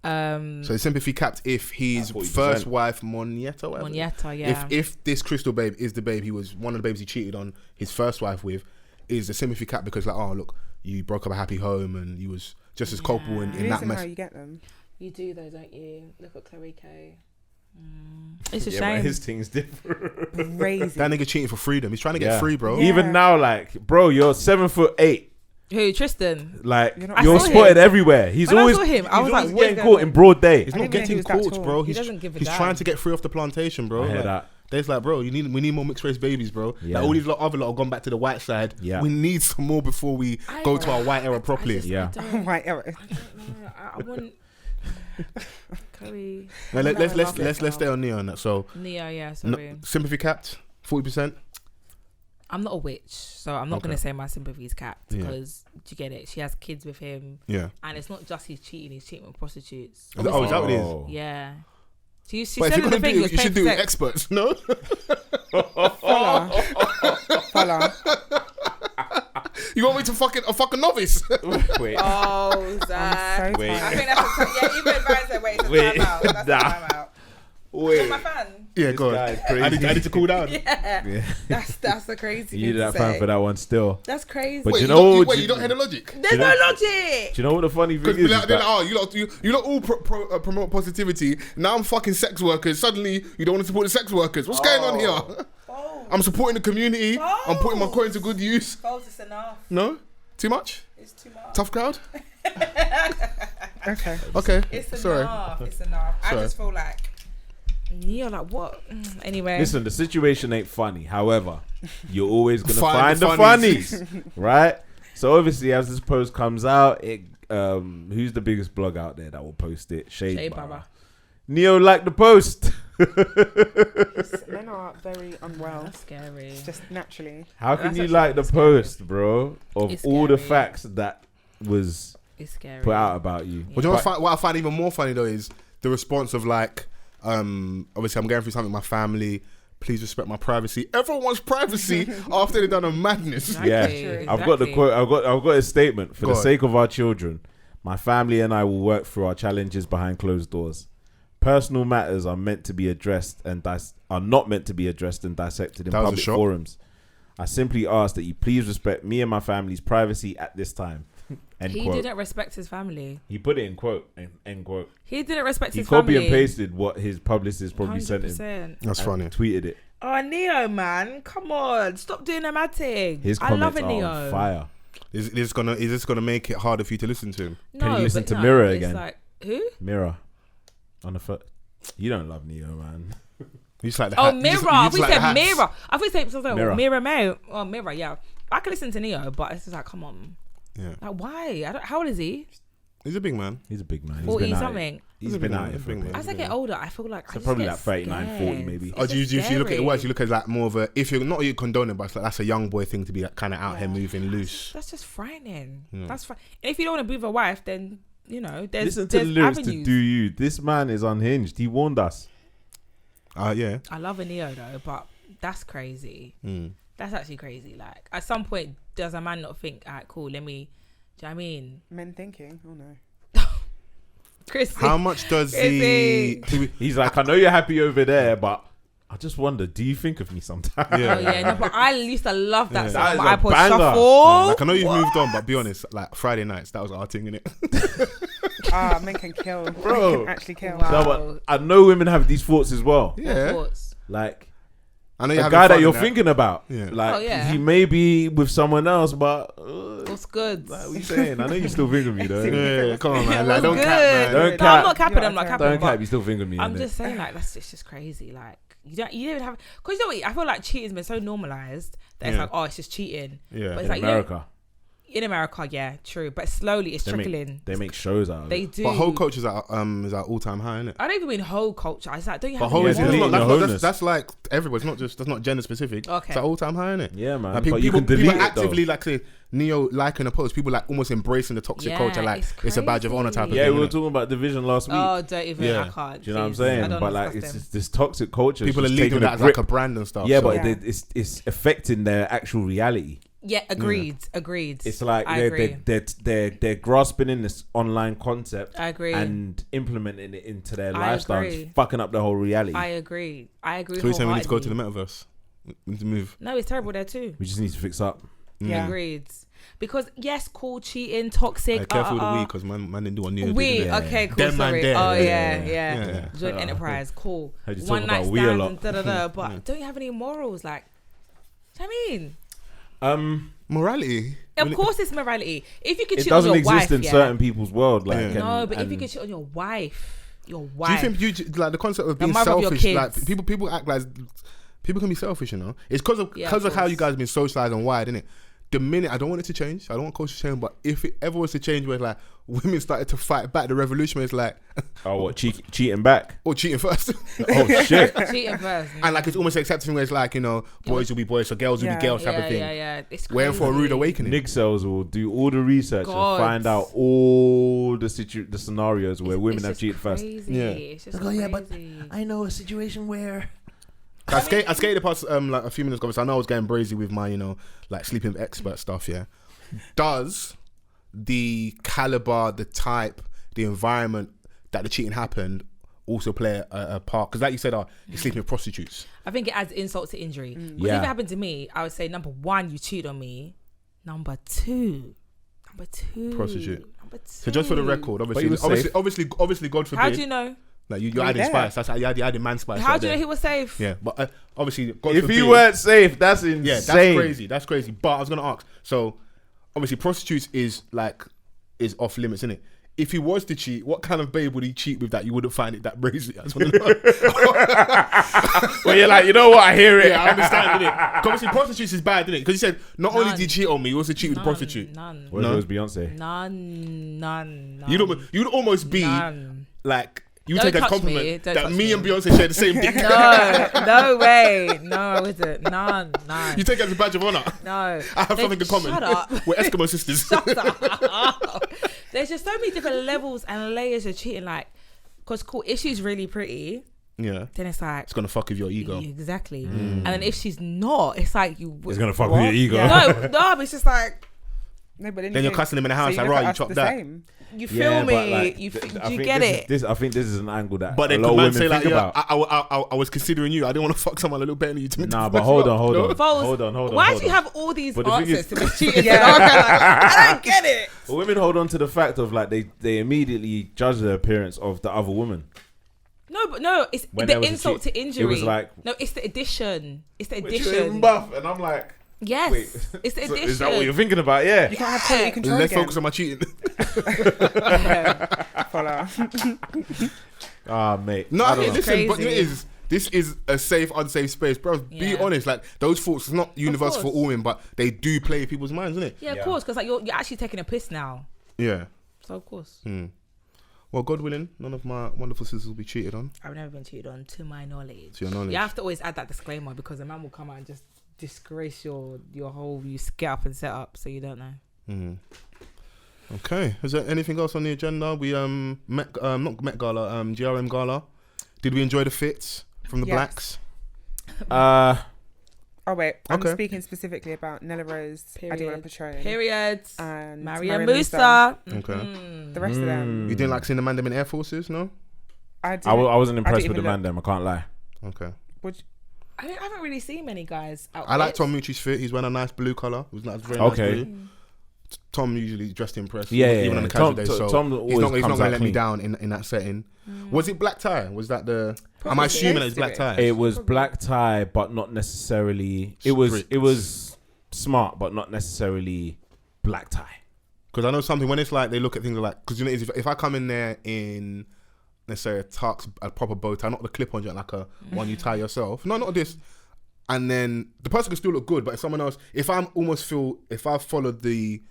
C: So his sympathy capped if his first wife, Monietta,
D: yeah.
C: If this Crystal babe is the babe he was, one of the babes he cheated on his first wife with, is the sympathy cap because look, you broke up a happy home and you was just as culpable in that mess.
B: How you get them.
D: You do though, don't you? Look at Chloe K. It's a shame.
A: But his thing's different.
B: Crazy.
C: That nigga cheating for freedom. He's trying to get free, bro.
B: Yeah.
A: Even now, bro, you're 7'8".
D: Who, Tristan?
A: You're spotted everywhere. He's
D: When
A: always
D: I saw him, I was like,
A: getting caught in broad day.
C: He's
B: I
C: not
B: didn't know he
C: getting
B: was that
C: caught,
B: tall.
C: bro.
D: He doesn't give a
C: He's
D: damn.
C: trying to get free off the plantation, bro.
A: I hear that.
C: There's bro, we need more mixed race babies, bro.
A: Yeah.
C: All these other lot have gone back to the white side.
A: Yeah.
C: We need some more before we go to our white era properly.
A: Yeah.
B: Right,
D: I wouldn't. Chloe.
C: Now, let's stay on Neo on that. So
D: Neo, sorry.
C: sympathy capped 40%.
D: I'm not a witch, so I'm not going to say my sympathy is capped because, do you get it? She has kids with him.
C: Yeah.
D: And it's not just he's cheating with prostitutes.
C: Is that what it is?
D: Yeah. She
C: But if
D: said
C: you're
D: the
C: gonna
D: thing
C: do
D: was
C: it, you should do it with
D: sex.
C: experts, no?
B: Follow.
C: You want me to fuck a novice?
A: Wait.
D: Oh, Zach.
B: So
A: Wait.
D: I think that's even Brian said, wait, it's a
A: Wait.
D: timeout. That's a
A: Nah.
D: timeout.
A: Wait.
D: My fan.
C: Yeah, go on.
A: guy's crazy.
C: I need to cool down.
D: Yeah. That's the crazy
A: You
D: thing
A: need that
D: to
A: fan
D: say.
A: for that one still.
D: That's crazy.
A: But
C: Wait,
A: you know,
C: you don't hear the logic?
D: There's no logic.
A: Do you know what the funny thing
C: Because
A: is?
C: they're
A: Is
C: like,
A: that
C: oh, you lot all promote positivity. Now I'm fucking sex workers. Suddenly you don't want to support the sex workers. What's going on here? I'm supporting the community. I'm putting my coin to good use.
D: False, it's enough.
C: No? Too much?
D: It's too much.
C: Tough crowd?
B: Okay.
C: Okay.
D: It's
C: Sorry.
D: enough. It's enough. I
C: Sorry.
D: just feel like Neo, like what? Anyway.
A: Listen, the situation ain't funny. However, you're always gonna
C: Find
A: find
C: the
A: the funnies, right? So obviously, as this post comes out, who's the biggest blog out there that will post it? Shade Barra.
D: Barra.
A: Neo liked the post.
B: Men are very unwell.
D: That's scary.
B: Just naturally.
A: How can
D: That's
A: you
D: actually
A: like the
D: scary.
A: post, bro, of
D: It's
A: all the
D: scary.
A: facts that was
D: It's scary.
A: put out about you?
C: But you know what I find even more funny though is the response of like, obviously I'm going through something with my family. Please respect my privacy. Everyone wants privacy after they've done a madness.
D: Exactly.
A: Yeah,
D: Exactly.
A: I've got the quote. I've got a statement. For
C: Go
A: the
C: on.
A: sake of our children, my family and I will work through our challenges behind closed doors. Personal matters are meant to be addressed and are not meant to be addressed and dissected in
C: That was a
A: public
C: shock.
A: forums. I simply ask that you please respect me and my family's privacy at this time. End
D: He
A: quote.
D: didn't respect his family.
A: He put it in quote. End quote.
D: He didn't respect
A: He
D: his
A: copy
D: family.
A: and pasted what his publicist probably sent him.
D: 100%.
C: That's
A: and
C: funny.
A: Tweeted it.
D: Oh, Neo, man. Come on. Stop doing a mad thing.
A: His
D: I love
A: comments
D: it,
A: are
D: Neo.
A: on fire.
C: Is this gonna make it harder for you to listen to him?
A: Can you listen
D: but
A: to Mirror
D: it's
A: again?
D: Like, who?
A: Mirror on the foot. You don't love Neo, man.
C: You just like the
D: Oh,
C: hat- you
D: Mirror.
C: just-
D: I
C: you
D: thought
C: just
D: you
C: like the
D: said
C: hats.
D: Mirror. I thought you said something.
A: Mirror.
D: Mirror, Mirror. Oh, Mirror, yeah. I can listen to Neo, but it's just like, come on.
C: Yeah,
D: Like, why? How old is he?
C: he's a big man.
A: He's a big man. He's
D: 40
A: been out
D: something.
A: here. He's
C: He's a
A: been
C: big
A: out
C: man,
A: here
C: he's a
A: for a
C: big
A: bit.
C: man.
D: As I get older, I feel like I just
A: probably
D: get
A: like 39, 40
D: scared.
A: maybe.
D: It's
C: Oh, do you
D: just
C: look at it
D: scary.
C: worse? You look at like more of a, if you're not, you condone it, but it's like that's a young boy thing to be like, kind of out here moving loose.
D: That's just frightening.
C: Yeah.
D: That's fine. If you don't want to be with a wife, then you know there's
A: Listen to the
D: there's
A: lyrics
D: avenues.
A: to Do You. This man is unhinged. He warned us.
C: Yeah.
D: I love a Neo though, but that's crazy.
C: Mm.
D: That's actually crazy. Like at some point, does a man not think, alright, cool, let me? Do you know what I mean?
B: Men thinking. Oh no.
D: Chrissy.
C: How much does
D: Crazy.
A: He's like, I know you're happy over there, but I just wonder, do you think of me sometimes?
C: Yeah.
D: Oh yeah, no, but I used to love that
C: Yeah.
D: song.
A: That is
D: My
A: a
D: iPod
A: banger.
D: Shuffle.
C: Like I know you've moved on, but be honest, like Friday nights, that was our thing, innit?
B: Men can kill.
A: Bro.
B: Men can actually kill.
D: Wow.
A: No, but I know women have these thoughts as well.
C: Yeah.
D: Thoughts.
A: Like
C: I know
A: a
C: you're having
A: guy that
C: fun
A: you're
C: in
A: thinking about.
C: Yeah.
A: Like
D: Oh, yeah.
A: he may be with someone else, but
D: What's good?
A: like, what you saying? I know you still think of me though.
C: Yeah, come on, man.
D: It
C: Like,
D: was
C: don't
D: good.
C: cap, man.
A: Don't
D: No,
A: cap.
D: I'm not capping. I'm not
B: Don't
D: capping.
A: Don't
D: but
A: cap, you still think of me.
D: I'm
A: innit?
D: just saying, like, it's just crazy. Like, you don't even have, because you know what? I feel like cheating's been so normalized that it's
C: Yeah.
D: like, oh, it's just cheating.
C: Yeah.
D: But it's
A: in
D: like, you know,
A: America.
D: in America, yeah, true. But slowly it's
A: They
D: trickling.
A: make, shows out of
D: They
A: it.
D: do.
C: But whole culture is at all time high, innit?
D: I don't even mean whole culture. It's like, don't you
C: But
D: have
C: whole
D: any
C: is
A: Yeah,
C: that's
A: deleting
C: not,
A: your
C: that's,
A: wholeness.
C: that's like everywhere. It's not just that's not gender specific.
D: Okay.
C: It's at all time high, innit?
A: Yeah, man.
C: Like,
A: But you can delete
C: people
A: it
C: actively
A: though.
C: like say Neo liking a post. People like almost embracing the toxic
D: Yeah,
C: culture. Like
D: it's
C: it's a badge of honor type of
D: crazy.
A: Yeah,
C: thing.
A: we were
C: innit?
A: talking about division last week.
D: Oh, don't even.
C: Yeah.
D: I can't.
A: Do you know what I'm
D: please. I
A: saying?
D: don't
A: But like,
D: discuss
A: it's
D: them.
A: just this toxic culture.
C: People are
A: just
C: leading
A: taking
C: that as like a brand and stuff.
A: Yeah,
C: so.
A: but
B: Yeah.
A: it's affecting their actual reality.
D: Yeah, agreed. Agreed.
A: It's like
D: I agree.
A: they're grasping in this online concept
D: I agree.
A: and implementing it into their
D: I
A: lifestyle,
D: agree.
A: and fucking up the whole reality.
D: I agree.
C: So you're saying we need to go to the
D: wholeheartedly.
C: metaverse? We need to move.
D: No, it's terrible there too.
A: We just need to fix up.
B: Yeah.
D: Agreed. Because yes, cool, cheating, toxic.
C: Hey, careful with the we, because man didn't do what Neo did.
D: We
C: innit?
D: okay, cool.
C: Them man
D: Sorry.
C: there.
D: Oh
C: Yeah.
D: yeah.
C: Yeah.
D: Joint enterprise, cool.
A: Heard you
D: One
A: talk
D: night
A: about we a
D: stands
A: lot.
D: and da-da-da, but don't you have any morals? Like, do you know what I mean?
C: Morality.
D: Of course, it's morality. If you could
A: It
D: cheat on
A: doesn't
D: your
A: exist
D: wife,
A: in
D: yeah.
A: certain people's world. Like,
C: Yeah.
A: and-
D: No, but if you
A: and-
D: could cheat on your wife,
C: Do you think you like the concept of
D: The
C: being
D: mother of your
C: selfish? Like
D: kids.
C: people act like people can be selfish, you know. It's because of
D: Yeah, of
C: how
D: course.
C: you guys have been socialized and wired, innit? The minute I don't want it to change, I don't want culture to change, but if it ever was to change, where like women started to fight back, the revolution was like,
A: oh, what cheating back?
C: or cheating first,
A: Oh shit!
D: cheating first.
C: and like it's almost accepting where it's like, you know, boys will be boys, so girls will
B: Yeah.
C: be girls type
D: yeah,
C: of thing.
D: yeah. It's
C: Waiting for a rude
D: crazy.
C: awakening.
A: Nick cells will do all the research
D: God.
A: and find out all the scenarios where women
D: It's
A: have
D: just
A: cheated first.
D: crazy.
C: Yeah.
D: It's just
A: Like, oh, yeah, but
D: crazy.
A: I know a situation where.
C: I skated past like a few minutes ago, so I know I was getting brazy with my, you know, like sleeping with expert stuff. Yeah, does the caliber, the type, the environment that the cheating happened also play a part? Because like you said, you're sleeping with prostitutes.
D: I think it adds insult to injury. Because
A: Yeah.
D: if it happened to me, I would say number one, you cheated on me. Number two,
C: Prostitute.
D: Number two.
C: So just for the record,
A: But you were safe.
C: obviously, God forbid.
D: How do you know?
C: Like you're
B: You're
C: adding
B: there.
C: spice. That's how you're adding man spice.
D: How
C: right
D: do you know
C: there.
D: he was safe?
C: Yeah, but obviously, God
A: If
C: forbid,
A: you weren't safe, that's insane.
C: yeah, that's crazy. That's crazy. But I was gonna ask. So obviously, prostitutes is off limits, isn't it? If he was to cheat, what kind of babe would he cheat with that you wouldn't find it that brazy? I just want to know.
A: Well, you're like, you know what? I hear it.
C: Yeah, I understand, innit? Obviously, prostitutes is bad, innit? Because he said not only
D: None.
C: did he cheat on me, he also cheated with a prostitute.
D: None.
A: What if it was Beyonce?
D: None.
C: You'd almost be
D: None.
C: like You
D: Don't
C: take as a
D: touch
C: compliment
D: me. Don't
C: that
D: touch
C: me and
D: me.
C: Beyonce share the same dick.
D: No way. No, I wouldn't. None.
C: You take it as a badge of honor.
D: No.
C: I have something in common.
D: Shut up.
C: We're Eskimo sisters.
D: Shut up. There's just so many different levels and layers of cheating. Like, because cool, if she's really pretty,
C: Yeah.
D: then it's like,
C: It's gonna fuck with your ego.
D: exactly. And then if she's not, it's like you.
A: It's gonna fuck with your ego.
D: No, but it's just like,
B: No, but
C: Then you're cussing him in the house, like, right, you chopped that.
D: you feel me?
A: but, like,
D: Do
A: I
D: you
A: think
D: get it?
A: I think this is an angle that
C: But
A: a
C: then
A: lot
C: could
A: of
C: man
A: women
C: say like,
A: think
C: yeah,
A: about.
C: I was considering you. I didn't want to fuck someone a little better than you to
A: Nah,
C: to
A: but
C: mess
A: hold
C: you
A: on,
C: up.
A: hold
C: No?
A: on.
D: Fols,
A: Hold on.
D: Why do you have all these
A: But the thing
D: answers
A: is-
D: to be cheating? I don't get it.
A: But women hold on to the fact of like they immediately judge the appearance of the other woman.
D: No, it's
A: When there
D: the
A: was a
D: insult
A: cheat,
D: to
A: it
D: injury.
A: was like-
D: no, it's the addition. It's the
A: But you're even
D: addition.
A: buff, and I'm like,
D: Yes,
A: wait,
D: it's the
A: so
D: addition.
A: is that what you're thinking about? Yeah.
B: You can't have quality control
C: Let's
B: again.
C: focus on my cheating.
B: Follow.
A: Ah, mate.
C: No,
A: I don't know.
C: listen, but
D: Crazy.
C: this is a safe, unsafe space, bro. Be
D: Yeah.
C: honest. Like those thoughts, it's not universal for
D: course.
C: all women, but they do play in people's minds, isn't it?
D: Yeah, of
A: Yeah.
D: course, because like you're actually taking a piss now.
C: Yeah.
D: So of course,
C: Well, God willing, none of my wonderful sisters will be cheated on.
D: I've never been cheated on, to my knowledge.
C: To your knowledge.
D: You have to always add that disclaimer because a man will come out and just disgrace your whole get up and set up, so you don't know.
C: Okay. Is there anything else on the agenda? We not Met Gala, GRM Gala. Did we enjoy the fits from the
B: Yes.
C: blacks?
B: Oh wait, I'm
C: Okay.
B: speaking specifically about Nella Rose, Adewale Patron,
D: Periods.
B: and
D: Maria
B: Maria
D: Musa.
C: Okay.
B: The rest of them,
C: You didn't like seeing the man them in Air Forces, no?
B: I
A: wasn't
B: I
A: impressed
B: didn't
A: with the
B: even
A: man. Them, I can't lie.
C: Okay.
B: Would
D: I haven't really seen many guys out.
C: I like Tom Mucci's fit. He's wearing a nice blue colour. It was like very
A: Okay.
C: nice blue. Tom usually dressed impressed.
A: Yeah,
C: even on
A: yeah.
C: the casual
A: Tom-
C: days.
A: Tom-
C: So
A: Tom
C: he's
A: always
C: not
A: comes
C: going to
A: out
C: let me
A: clean.
C: down in that setting. Was it black tie? Was that the? I'm
B: Probably.
C: assuming it's black tie.
A: It was black tie, but not necessarily. It was smart, but not necessarily black tie.
C: Because I know something when it's like they look at things like, because you know if I come in there in let's say a tux, a proper bow tie, not the clip on, like a one you tie yourself. No, not this. And then the person can still look good, but if someone else, if I've followed the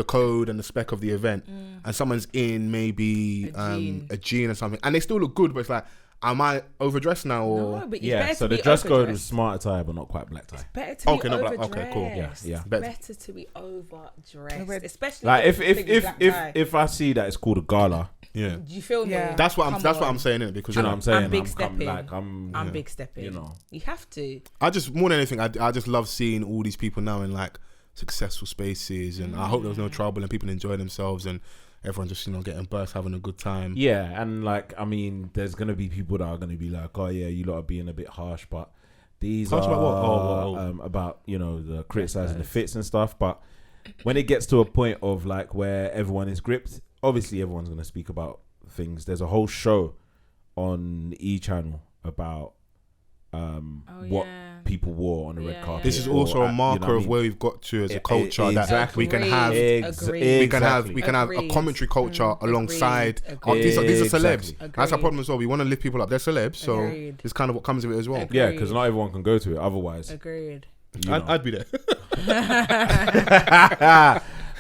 C: code and the spec of the event, and someone's in maybe a jean or something, and they still look good, but it's like, am I overdressed now or?
D: No, but it's
A: Yeah.
D: better
A: So
D: to
A: the
D: be
A: dress code
D: overdressed.
A: was smart attire, but not quite black tie.
D: Better to
C: Okay,
D: be
C: not black.
D: overdressed.
C: Okay, cool.
A: Yeah.
D: Better to be overdressed, especially
A: Like
D: if it's a big black tie.
A: if I see that it's called a gala,
C: Yeah.
D: Do you feel me?
B: Yeah.
C: That's what
D: Come
C: I'm
D: on.
C: saying, innit? Because
A: you know what I'm saying?
D: I'm big
A: I'm
D: stepping. I'm
A: yeah,
D: big stepping.
A: You know.
D: You have to.
C: I just more than anything, I just love seeing all these people now in like successful spaces, and I hope there was no trouble and people enjoy themselves and everyone just getting burst, having a good time.
A: Yeah, and like I mean, there's gonna be people that are gonna be like, oh yeah, you lot are being a bit harsh, but these
C: Harsh
A: are
C: about what?
A: about the criticizing the fits and stuff. But when it gets to a point of like where everyone is gripped, obviously everyone's gonna speak about things. There's a whole show on E channel about what people wore on the red carpet.
C: This is also a marker of where we've got to as a culture that we can have. We can have a commentary culture alongside. These are celebs.
A: Exactly.
C: That's our problem as well. We want to lift people up. They're celebs, so
D: Agreed.
C: it's kind of what comes with it as well.
A: Yeah, because not everyone can go to it. Otherwise,
D: Agreed.
C: I'd be there.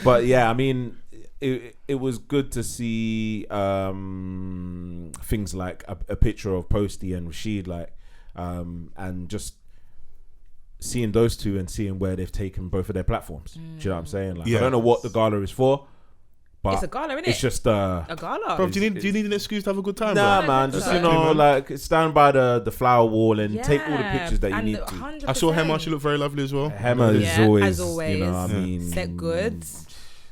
A: but yeah, I mean, it was good to see things like a picture of Posty and Rashid, like, and just seeing those two and seeing where they've taken both of their platforms. Do you know what I'm saying? Like, I don't know what the gala is for, but
D: It's a gala, innit?
A: it's just
D: a gala.
C: Bro, do you need an excuse to have a good time?
A: nah,
C: bro?
A: man. Just
D: Exactly.
A: like stand by the flower wall and take all the pictures that you
D: and
A: need to.
D: 100%.
C: I saw Hema. She looked very lovely as well.
A: Hema is
D: Yeah,
A: always,
D: as always.
A: you know what I mean?
D: Set goods.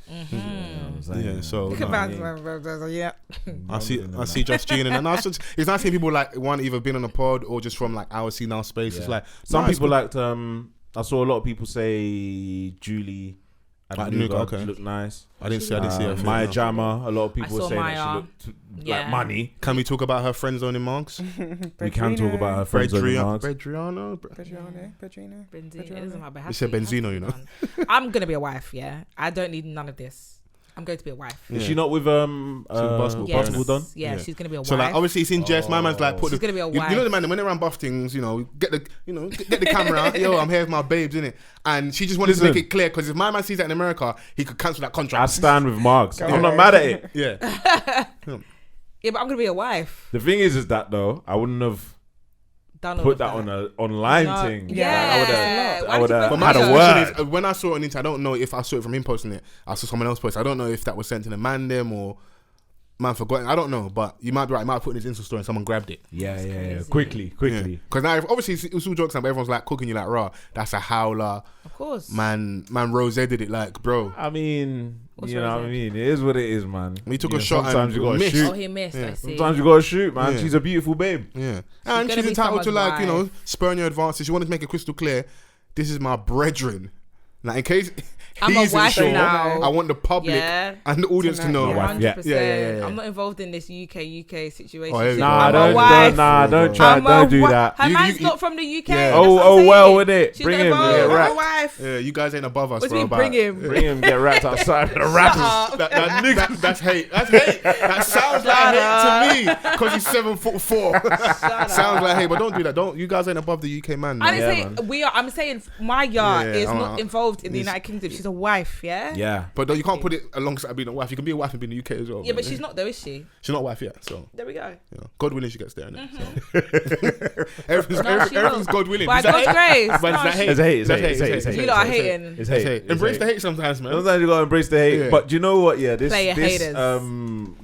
C: Yeah, so
D: Look
C: no,
D: at
B: yeah.
C: I see Just Gene, and it's nice seeing people like one either been on a pod or just from like our scene, our space. It's like
A: some
C: nice,
A: people
C: but-
A: liked. I saw a lot of people say Julie and Nuga
C: okay.
A: looked nice.
C: I didn't see her.
A: Maya Jama. A lot of people
D: I saw
A: saying
D: Maya.
A: that she looked
D: Yeah.
A: like money.
C: Can we talk about her friend zone in Marks?
A: We can talk about her friends on the marks.
C: Bedriano.
B: Pedrina.
D: Benzino. It doesn't matter.
C: You said Benzino, you know.
D: I'm gonna be a wife. Yeah, I don't need none of this. I'm going to be a wife.
A: Is she not with
C: basketball
D: Yes.
A: basketball done?
D: Yeah, she's gonna be a wife.
C: So like obviously it's in jest. My man's like
D: She's gonna be a
C: you
D: wife.
C: know the man when they run buff things, get the camera. Yo, I'm here with my babes, innit? And she just wanted to make it clear because if my man sees that in America, he could cancel that
A: I
C: contract.
A: stand with Marks. I'm not mad at it.
C: Yeah.
D: Yeah, but I'm gonna be a wife.
A: The thing is that though, I wouldn't have
D: Done all
A: put
D: of
A: that on a online
D: No.
A: thing.
D: Yeah.
A: I would have
C: But
A: had
C: my
A: a
C: question
A: word.
C: is, when I saw it on the internet, I don't know if I saw it from him posting it. I saw someone else post. I don't know if that was sent to the man them or man forgotten. I don't know, but you might be right. He might have put in his Insta story and someone grabbed it.
A: Yeah.
D: crazy.
A: Quickly.
C: Because now, obviously, it was all jokes now, but everyone's like cooking you like raw. That's a howler.
D: Of course.
C: Man, Rose did it like, bro.
A: I mean,
D: What's
A: you know
D: wrong
A: what I
D: with
A: mean? It is what it is, man.
C: He took
A: You
C: a
A: know,
C: shot
A: sometimes
C: and
A: you gotta
C: missed.
A: shoot.
D: Oh, he missed.
C: Yeah.
D: I see.
A: Sometimes you gotta shoot, man.
C: Yeah.
A: She's a beautiful babe.
C: Yeah. And
D: gonna
C: she's
D: be
C: entitled to,
D: someone's
C: like, you know,
D: wife.
C: spurn your advances. She wanted to make it crystal clear. This is my brethren. Like, in case
D: I'm a
C: he's
D: wife
C: sure,
D: now.
C: I want the public
D: Yeah.
C: and the audience to know.
A: My wife. Yeah.
D: 100%.
C: Yeah.
D: I'm not involved in this UK situation.
C: Oh, here we go.
A: Nah,
D: I'm a
A: don't
D: wife.
A: try,
D: I'm
A: don't
D: a
A: do
D: wi-
A: that.
D: Her
C: You-
D: man's
C: you-
D: not from the UK.
C: Yeah.
D: That's what I'm
A: Oh, well
D: saying.
A: with it.
D: She's
A: Bring
D: not
A: him.
D: involved.
A: Yeah,
D: I'm
A: right.
D: a wife.
C: Yeah, you guys ain't above us,
D: What's
C: bro.
D: me? Bring him.
A: Bring him, get wrapped outside of the rappers.
C: That's hate. That's hate. That sounds like hate to me because he's 7'4". Sounds like hate, but don't do that. Don't. You guys ain't above the UK man.
D: I
C: Man.
D: didn't
A: Yeah,
D: say we are. I'm saying my yard
C: Yeah,
D: is
C: I'm
D: not
C: not-
D: involved in the
C: He's-
D: United Kingdom. She's a wife, yeah.
A: Yeah.
C: But you can't put it alongside being a wife. You can be a wife and be in the UK as well.
D: Yeah,
C: man.
D: but she's not though, is she?
C: She's not a wife yet. So
D: There we go.
C: you know, God willing, she gets there. Innit? So. everything's God willing.
D: By
C: Is that
D: God's
C: hate?
D: grace.
C: But is
D: No,
C: that hate?
A: It's hate,
C: That's
A: it's hate.
D: You lot are hating.
A: It's
C: That's
A: hate.
C: hate.
A: It's
C: Embrace
A: hate.
C: the hate sometimes, man.
A: Sometimes you gotta embrace the hate.
C: Yeah.
A: But do you know what? Yeah, this
D: Player haters.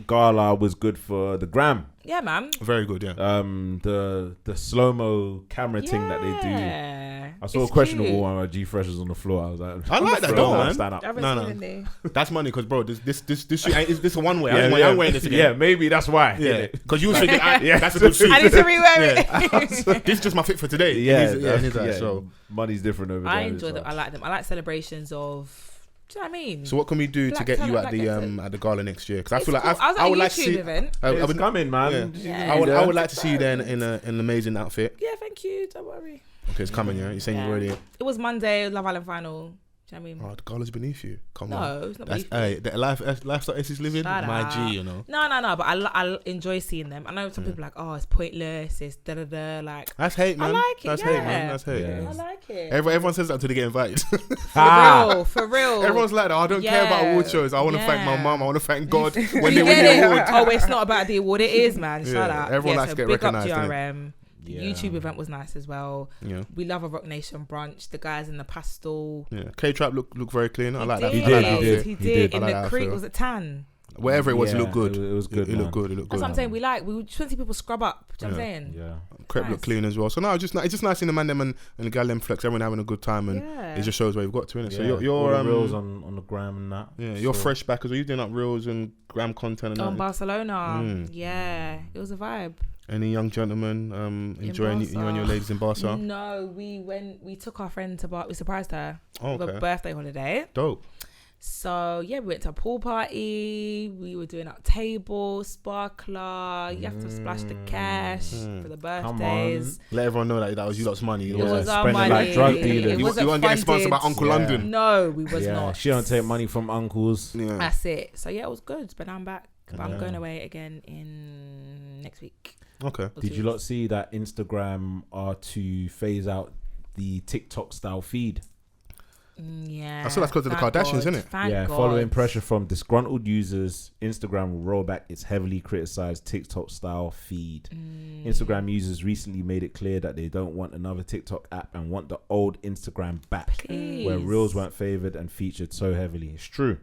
A: gala was good for the gram.
D: Yeah, man.
C: Very good, yeah.
A: The slow-mo camera thing that they do.
D: Yeah.
A: I saw
D: It's
A: a questionable
D: cute.
A: one where G Fresh was on the floor. I was like,
C: I like that
A: bro,
C: though,
A: no,
C: man.
A: stand up.
D: I haven't
C: No,
D: seen
C: no.
D: any.
C: That's money because, bro, this shit ain't. Is this a one way?
A: Yeah,
C: I'm wearing this again.
A: yeah, maybe that's why.
C: Yeah, because you was thinking, that's a good suit.
D: I need to rewear it.
C: This is just my fit for today.
A: Yeah,
C: Yeah, so
A: money's different over there.
D: I enjoy
A: so.
D: them. I like them. I like celebrations of. Do you know what I mean?
C: So what can we do to
D: Black
C: get you
D: talent,
C: at
D: black
C: the
D: excellence.
C: at the gala next year? Because I
D: It's
C: feel like
D: cool. I was at
C: I
D: a
C: would like to
D: YouTube
C: see.
D: event.
A: It's coming, man.
C: Yeah. I would like to see you then in an amazing outfit.
D: Yeah, thank you. Don't worry.
C: Okay, it's coming. Yeah, you're saying you're already.
D: It was Monday, Love Island final. Do you know what I mean?
C: Oh, the gala's beneath you. Come on.
D: No, it's not
C: That's
D: beneath
C: the lifestyle is living.
D: Shut
C: My
D: up.
C: G, you know.
D: No, but I enjoy seeing them. I know some people are like, oh, it's pointless, it's da da da. Like,
C: That's hate, man.
D: I like it.
C: That's
D: yeah.
C: hate, man. That's hate.
A: Yeah.
D: I like it.
C: Everyone says that until they get invited.
D: For real.
C: Everyone's like, I don't care about
D: Yeah.
C: award shows. I want to thank my
D: Yeah.
C: mum. I want to thank God when
D: You
C: they win
D: get
C: the
D: it?
C: award.
D: Oh, it's not about the award. It is, man.
C: Yeah,
D: Shut up.
C: everyone likes
D: so
C: to get
D: big up
C: recognised, innit?
D: GRM. The
A: Yeah.
D: YouTube event was nice as well.
C: Yeah.
D: We love a Rock Nation brunch. The guys in the pastel.
C: Yeah. K-Trap look very clean. I like that.
A: He
C: I like
A: did,
C: that
A: he
C: outfit.
A: did.
D: He
A: He
D: did.
A: did.
D: In
C: I like
D: the
C: that
D: creek,
C: outfit.
D: was it tan?
C: Wherever it was, it
A: Yeah,
C: looked good.
A: it was good,
C: It looked
A: man.
C: good. It looked
D: That's
C: good.
D: what I'm saying. We just want to see people scrub up. Do you know what I'm saying?
A: Yeah.
C: Crepe
D: Nice.
C: looked clean as well. So no, it's just nice seeing the man them and the gal them flex. Everyone having a good time, and
D: Yeah.
C: it just shows where you've got to, innit? So
A: Yeah.
C: you're
A: All the reels on the gram and that.
C: yeah, you're
A: So-
C: fresh back as well. You're doing up reels and gram content and
D: On
C: that.
D: Barcelona.
C: Mm.
D: Yeah. It was a vibe.
C: Any young gentlemen enjoying you and your ladies in Barca?
D: No, we took our friend to we surprised her with
C: Okay.
D: a birthday holiday.
C: Dope.
D: So yeah, we went to a pool party. We were doing up table, sparkler. You have to splash the cash for the birthdays.
C: Let everyone know that was you lot's money.
D: It was our
A: spending
D: money.
A: like drug
D: It
A: dealers.
C: You
D: wasn't
C: weren't getting sponsored by
D: funded.
C: Uncle
A: Yeah.
C: London.
D: No, we was
A: Yeah,
D: not.
A: she don't take money from uncles.
C: Yeah.
D: That's it. So yeah, it was good. But I'm back. But I'm
A: Yeah.
D: going away again in next week.
C: Okay.
D: or
A: Did
D: 2
A: you
D: weeks.
A: lot see that Instagram are to phase out the TikTok style feed?
D: Yeah.
C: I saw that's 'cause of the
D: thank
C: Kardashians,
D: God.
C: innit?
D: Thank
A: Yeah,
D: God.
A: following pressure from disgruntled users, Instagram will roll back its heavily criticized TikTok style feed. Instagram users recently made it clear that they don't want another TikTok app and want the old Instagram back, where
D: Please.
A: reels weren't favored and featured so heavily. It's true.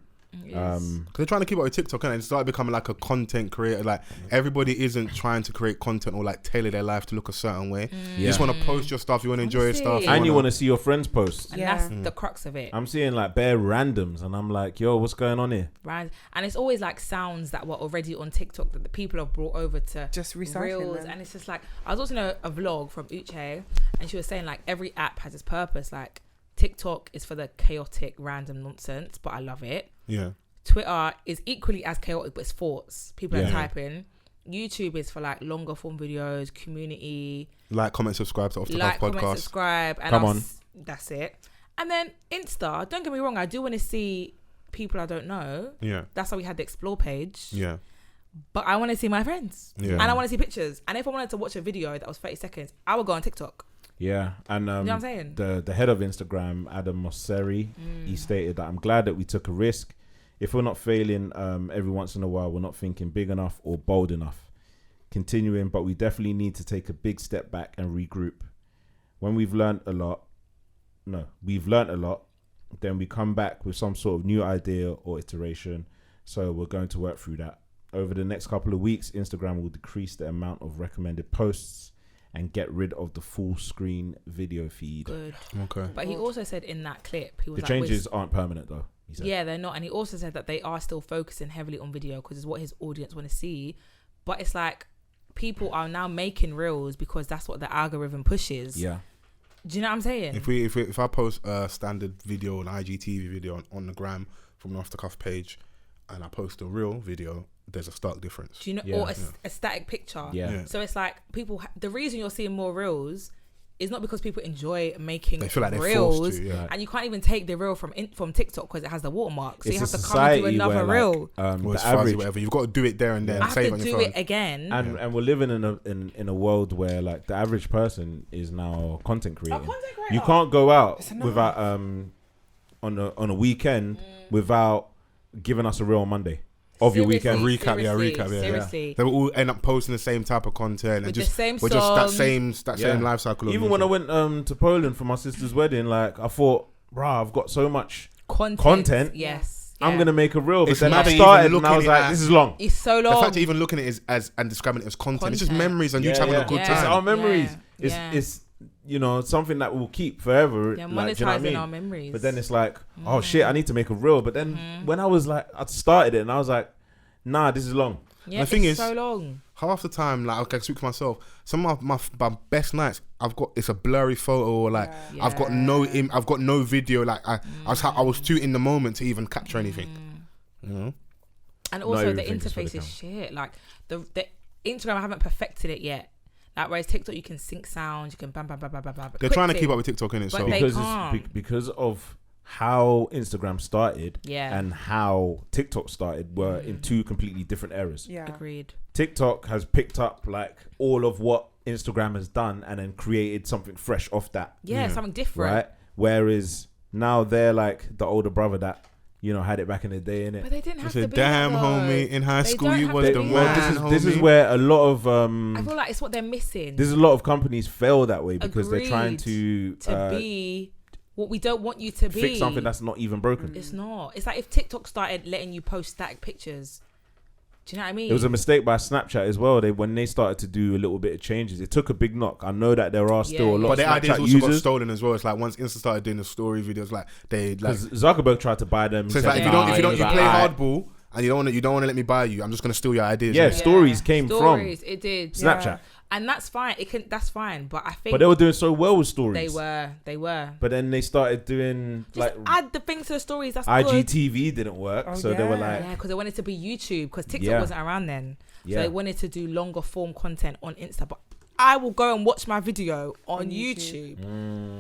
D: It is.
C: Because they're trying to keep up with TikTok, and it started becoming like a content creator. Like everybody isn't trying to create content or like tailor their life to look a certain way. You just want to post your stuff. You want to enjoy your stuff.
D: Honestly.
A: And you want to see your friends post.
D: And
B: Yeah.
D: that's the crux of it.
A: I'm seeing like bare randoms, and I'm like, yo, what's going on here?
D: Right. And it's always like sounds that were already on TikTok that the people have brought over to
B: Just recycling
D: reels.
B: them.
D: And it's just like, I was watching a vlog from HOOCHIE, and she was saying like every app has its purpose. Like TikTok is for the chaotic random nonsense, but I love it.
C: Yeah.
D: Twitter is equally as chaotic, but it's thoughts. People
C: Yeah.
D: are typing. YouTube is for like longer form videos, community,
C: Like, comment, subscribe to Off the Cuff
D: like, comment,
C: podcast.
D: subscribe, and
A: Come on.
D: that's it. And then Insta, don't get me wrong, I do want to see people I don't know.
C: Yeah.
D: That's why we had the explore page.
C: Yeah.
D: But I want to see my friends.
C: Yeah.
D: And I want to see pictures. And if I wanted to watch a video that was 30 seconds, I would go on TikTok.
A: Yeah, and
D: You know what I'm saying?
A: the head of Instagram, Adam Mosseri, he stated that I'm glad that we took a risk. If we're not failing every once in a while, we're not thinking big enough or bold enough. continuing, but we definitely need to take a big step back and regroup. When we've learned a lot, then we come back with some sort of new idea or iteration. So we're going to work through that. Over the next couple of weeks, Instagram will decrease the amount of recommended posts and get rid of the full screen video feed.
D: Good.
C: Okay.
D: But he also said in that clip, he was
A: The
D: like,
A: changes aren't permanent though. He said.
D: yeah, they're not. And he also said that they are still focusing heavily on video because it's what his audience want to see. But it's like people are now making reels because that's what the algorithm pushes.
A: Yeah.
D: Do you know what I'm saying?
C: If I post a standard video, an IGTV video on the gram from an Off the Cuff page, and I post a real video, there's a stark difference.
D: Do you know,
A: Yeah.
D: or a static picture.
A: Yeah.
D: So it's like people. The reason you're seeing more reels is not because people enjoy making
C: They feel like they're
D: reels,
C: forced to, yeah.
D: and you can't even take the reel from TikTok because it has the watermark. So
A: It's
D: you have
A: a
D: to come and do
A: society
D: another
A: where,
D: reel.
C: Or
A: the
C: it's fuzzy,
A: average,
C: whatever. You've got to do it there and then.
D: I
C: And
D: have
C: save
D: to
C: on
D: do
C: your phone.
D: it again.
A: and we're living in a world where like the average person is now content creating. You can't go out without on a weekend without giving us a reel on Monday of your weekend.
C: Recap, yeah.
D: Seriously.
C: They will all end up posting the same type of content
D: With
C: and
D: the
C: just
D: same
C: with just that
D: song.
C: same life cycle.
A: Even when I went to Poland for my sister's wedding, like I thought, bruh, I've got so much content.
D: Yes.
A: I'm
D: Yeah.
A: gonna make a reel, but
C: It's
A: then I
C: mad
A: started
C: even
A: and I was
C: looking
A: like,
C: at-
A: this is long.
D: It's so
C: the
D: long.
C: fact of even looking at it as and describing it as content, it's just
D: Content.
C: memories and you
A: Yeah,
C: having
A: yeah.
C: a good
D: Yeah.
A: It's
C: time.
A: our memories.
D: Yeah.
A: It's you know something that will keep forever.
D: Yeah,
A: like,
D: monetizing
A: do you know what I mean?
D: our memories.
A: But then it's like, oh shit, I need to make a reel. But then when I was like, I started it and I was like, nah, this is long.
D: yeah,
C: the thing
D: it's
C: is-
D: so long.
C: Half the time, like I can speak for myself. Some of my best nights, it's a blurry photo, or like I've got no video. Like I was too in the moment to even capture anything. You know?
D: And
A: Not
D: also the
A: everything is for the
D: interface is
A: camera.
D: shit. Like the Instagram, I haven't perfected it yet. Like whereas TikTok, you can sync sound, you can bam bam bam bam bam bam.
C: They're trying to keep up with TikTok in it.
D: But
C: So
D: they
A: Because
D: can't.
A: because of how Instagram started
D: Yeah.
A: and how TikTok started were in two completely different eras.
B: Yeah.
D: Agreed.
A: TikTok has picked up like all of what Instagram has done and then created something fresh off that.
D: Yeah, something different.
A: Right? Whereas now they're like the older brother that, you know, had it back in the day, innit?
D: But they didn't have
C: I
D: to
C: said,
D: be
C: damn,
D: that, though.
C: homie, in high
D: They
C: school
D: don't
C: you
D: have
C: was
D: to
C: the
D: be
C: man.
D: that.
A: This is
C: homie.
A: where a lot of
D: I feel like it's what they're missing.
A: there's a lot of companies fail that way because they're trying
D: Agreed.
A: to
D: Be what we don't want you to be.
A: fix something that's not even broken.
D: It's not. It's like if TikTok started letting you post static pictures. Do you know what I mean?
A: It was a mistake by Snapchat as well. When they started to do a little bit of changes, it took a big knock. I know that there are still a lot
C: But
A: of
C: their ideas
A: Snapchat
C: also got
A: users.
C: stolen as well. It's like once Insta started doing the story videos, like they like.
A: Because Zuckerberg tried to buy them.
C: So it's
A: said,
C: like if
A: "Nah,"
C: you
A: he
C: play
A: was like, "Aight."
C: hardball and you don't want to let me buy you, I'm just gonna steal your ideas.
A: Yeah,
C: innit?
A: stories came
D: Stories, it did.
A: Snapchat.
D: And that's fine. That's fine. But I think
A: But they were doing so well with stories.
D: They were.
A: But then they started doing
D: Just
A: like
D: add the things to the stories. That's good.
A: IGTV didn't work,
B: Oh,
A: so they were
B: yeah.
A: like,
D: Yeah, because they wanted to be YouTube because TikTok
A: Yeah.
D: wasn't around then. So
A: Yeah.
D: they wanted to do longer form content on Insta. But I will go and watch my video on YouTube.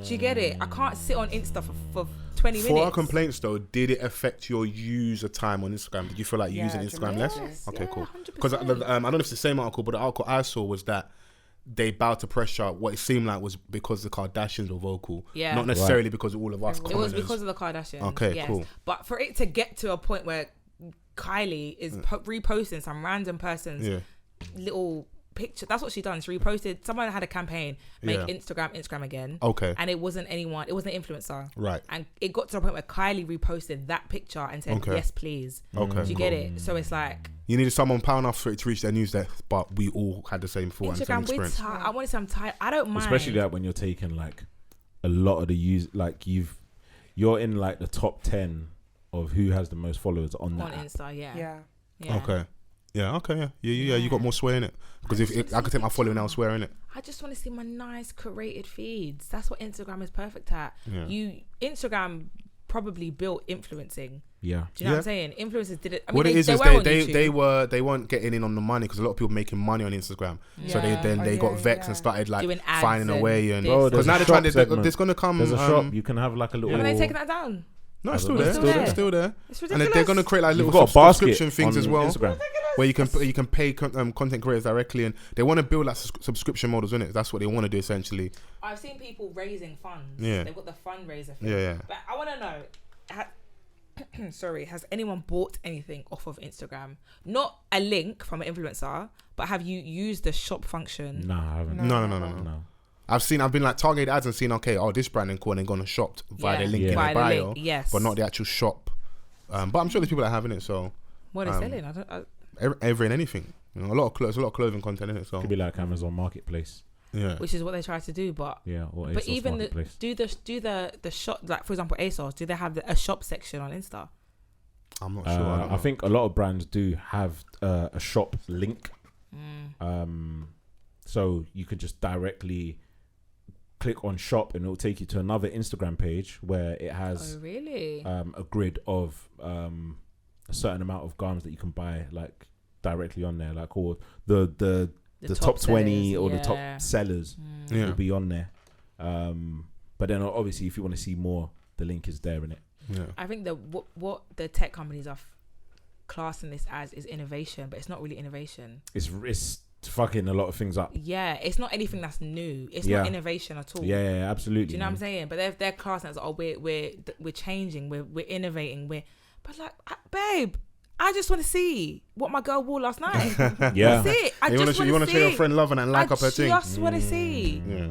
D: Do you get it? I can't sit on Insta for 20 minutes.
C: For our complaints though, did it affect your user time on Instagram? Did you feel like you're using Instagram less?
B: tremendously.
C: Okay,
D: Yeah,
C: cool.
D: 100%.
C: Because I don't know if it's the same article, but the article I saw was that they bowed to pressure. What it seemed like was because the Kardashians were vocal,
D: Yeah.
C: not necessarily because of all of us.
D: It was
C: commoners.
D: because of the Kardashians.
C: Okay,
D: yes.
C: cool.
D: But for it to get to a point where Kylie is reposting some random person's
C: Yeah.
D: little picture, that's what she done. She reposted. Someone had a campaign, make
C: Yeah.
D: Instagram again.
C: Okay.
D: And it wasn't anyone. It wasn't an influencer.
C: Right.
D: And it got to a point where Kylie reposted that picture and said,
C: Okay.
D: "Yes, please."
C: Okay.
D: Do you get it? So it's like
C: You needed someone power enough for it to reach their news depth, but we all had the same thought and the same
D: Instagram. We're
C: experience.
D: tired. I want to say I'm tired. I don't mind.
A: especially that when you're taking like a lot of the use, like you're in like the top 10 of who has the most followers on that
D: on
A: app.
D: Insta. Yeah.
B: Yeah.
D: Yeah.
C: Okay. Yeah. Okay. Yeah. You got more sway in it because if I could take my following elsewhere in it.
D: I just want to see my nice curated feeds. That's what Instagram is perfect at.
C: Yeah.
D: Instagram probably built influencing.
A: Yeah.
D: Do you know what
C: Yeah.
D: I'm saying? Influencers did it. I mean,
C: What it is
D: they
C: is
D: were on
C: they
D: YouTube.
C: they weren't getting in on the money because a lot of people making money on Instagram. So
D: Yeah.
C: they got vexed and
B: yeah.
C: started like
D: Doing ads
C: finding a
D: and
C: way and
D: this
A: Bro,
C: because
A: there's
C: now
A: a
C: they're trying
A: shop
C: to
A: segment.
C: there's gonna come.
A: There's a shop you can have like a little.
D: Haven't they taken that down?
C: No, it's
A: I
C: still
A: don't
C: there.
A: know.
C: Still there.
D: It's
C: Still there.
D: It's
C: And
D: ridiculous.
C: they're gonna create like
A: You've
C: little
A: got a basket
C: subscription things
A: on
C: as well,
A: Instagram.
C: where you can pay content creators directly, and they want to build like subscription models in it. That's what they want to do essentially.
D: I've seen people raising funds.
C: Yeah.
D: They've got the fundraiser thing.
C: Yeah, yeah.
D: But I want to know, sorry, has anyone bought anything off of Instagram? Not a link from an influencer, but have you used the shop function?
A: No, I haven't.
C: No. I've been like targeted ads and seen, okay, this branding cool, and then gone and shopped via the link in
D: Via
C: their
D: the
C: bio,
D: link, yes.
C: but not the actual shop. But I'm sure there's people that are having it. So
D: What are they selling?
C: every and anything, you know, a lot of clothing content in it. So
A: Could be like Amazon Marketplace.
C: yeah,
D: Which is what they try to do, but
A: Or
D: but
A: ASOS
D: even
A: Marketplace.
D: do the shop, like for example ASOS, do they have a shop section on Insta?
C: I'm not sure. I don't
A: I
C: know.
A: think a lot of brands do have a shop link. So you could just directly click on shop and it'll take you to another Instagram page where it has
D: Oh really?
A: a grid of a certain amount of garments that you can buy like directly on there, like or the top 20
D: sellers,
A: or the top sellers
C: Yeah.
A: will be on there. But then obviously if you want to see more, the link is there in it.
C: Yeah.
D: I think that what the tech companies are classing this as is innovation, but it's not really innovation.
A: It's fucking a lot of things up.
D: Yeah, it's not anything that's new. It's
A: Yeah.
D: not innovation at all.
A: Yeah, absolutely.
D: Do you know what I'm
A: man.
D: saying? But they're classing it as we're changing, we're innovating, but like babe, I just want to see what my girl wore last night.
A: Yeah.
D: That's it. I
C: You
D: just
C: want
D: want
C: to show your friend love and like up her thing.
D: I just want to see.
C: Yeah.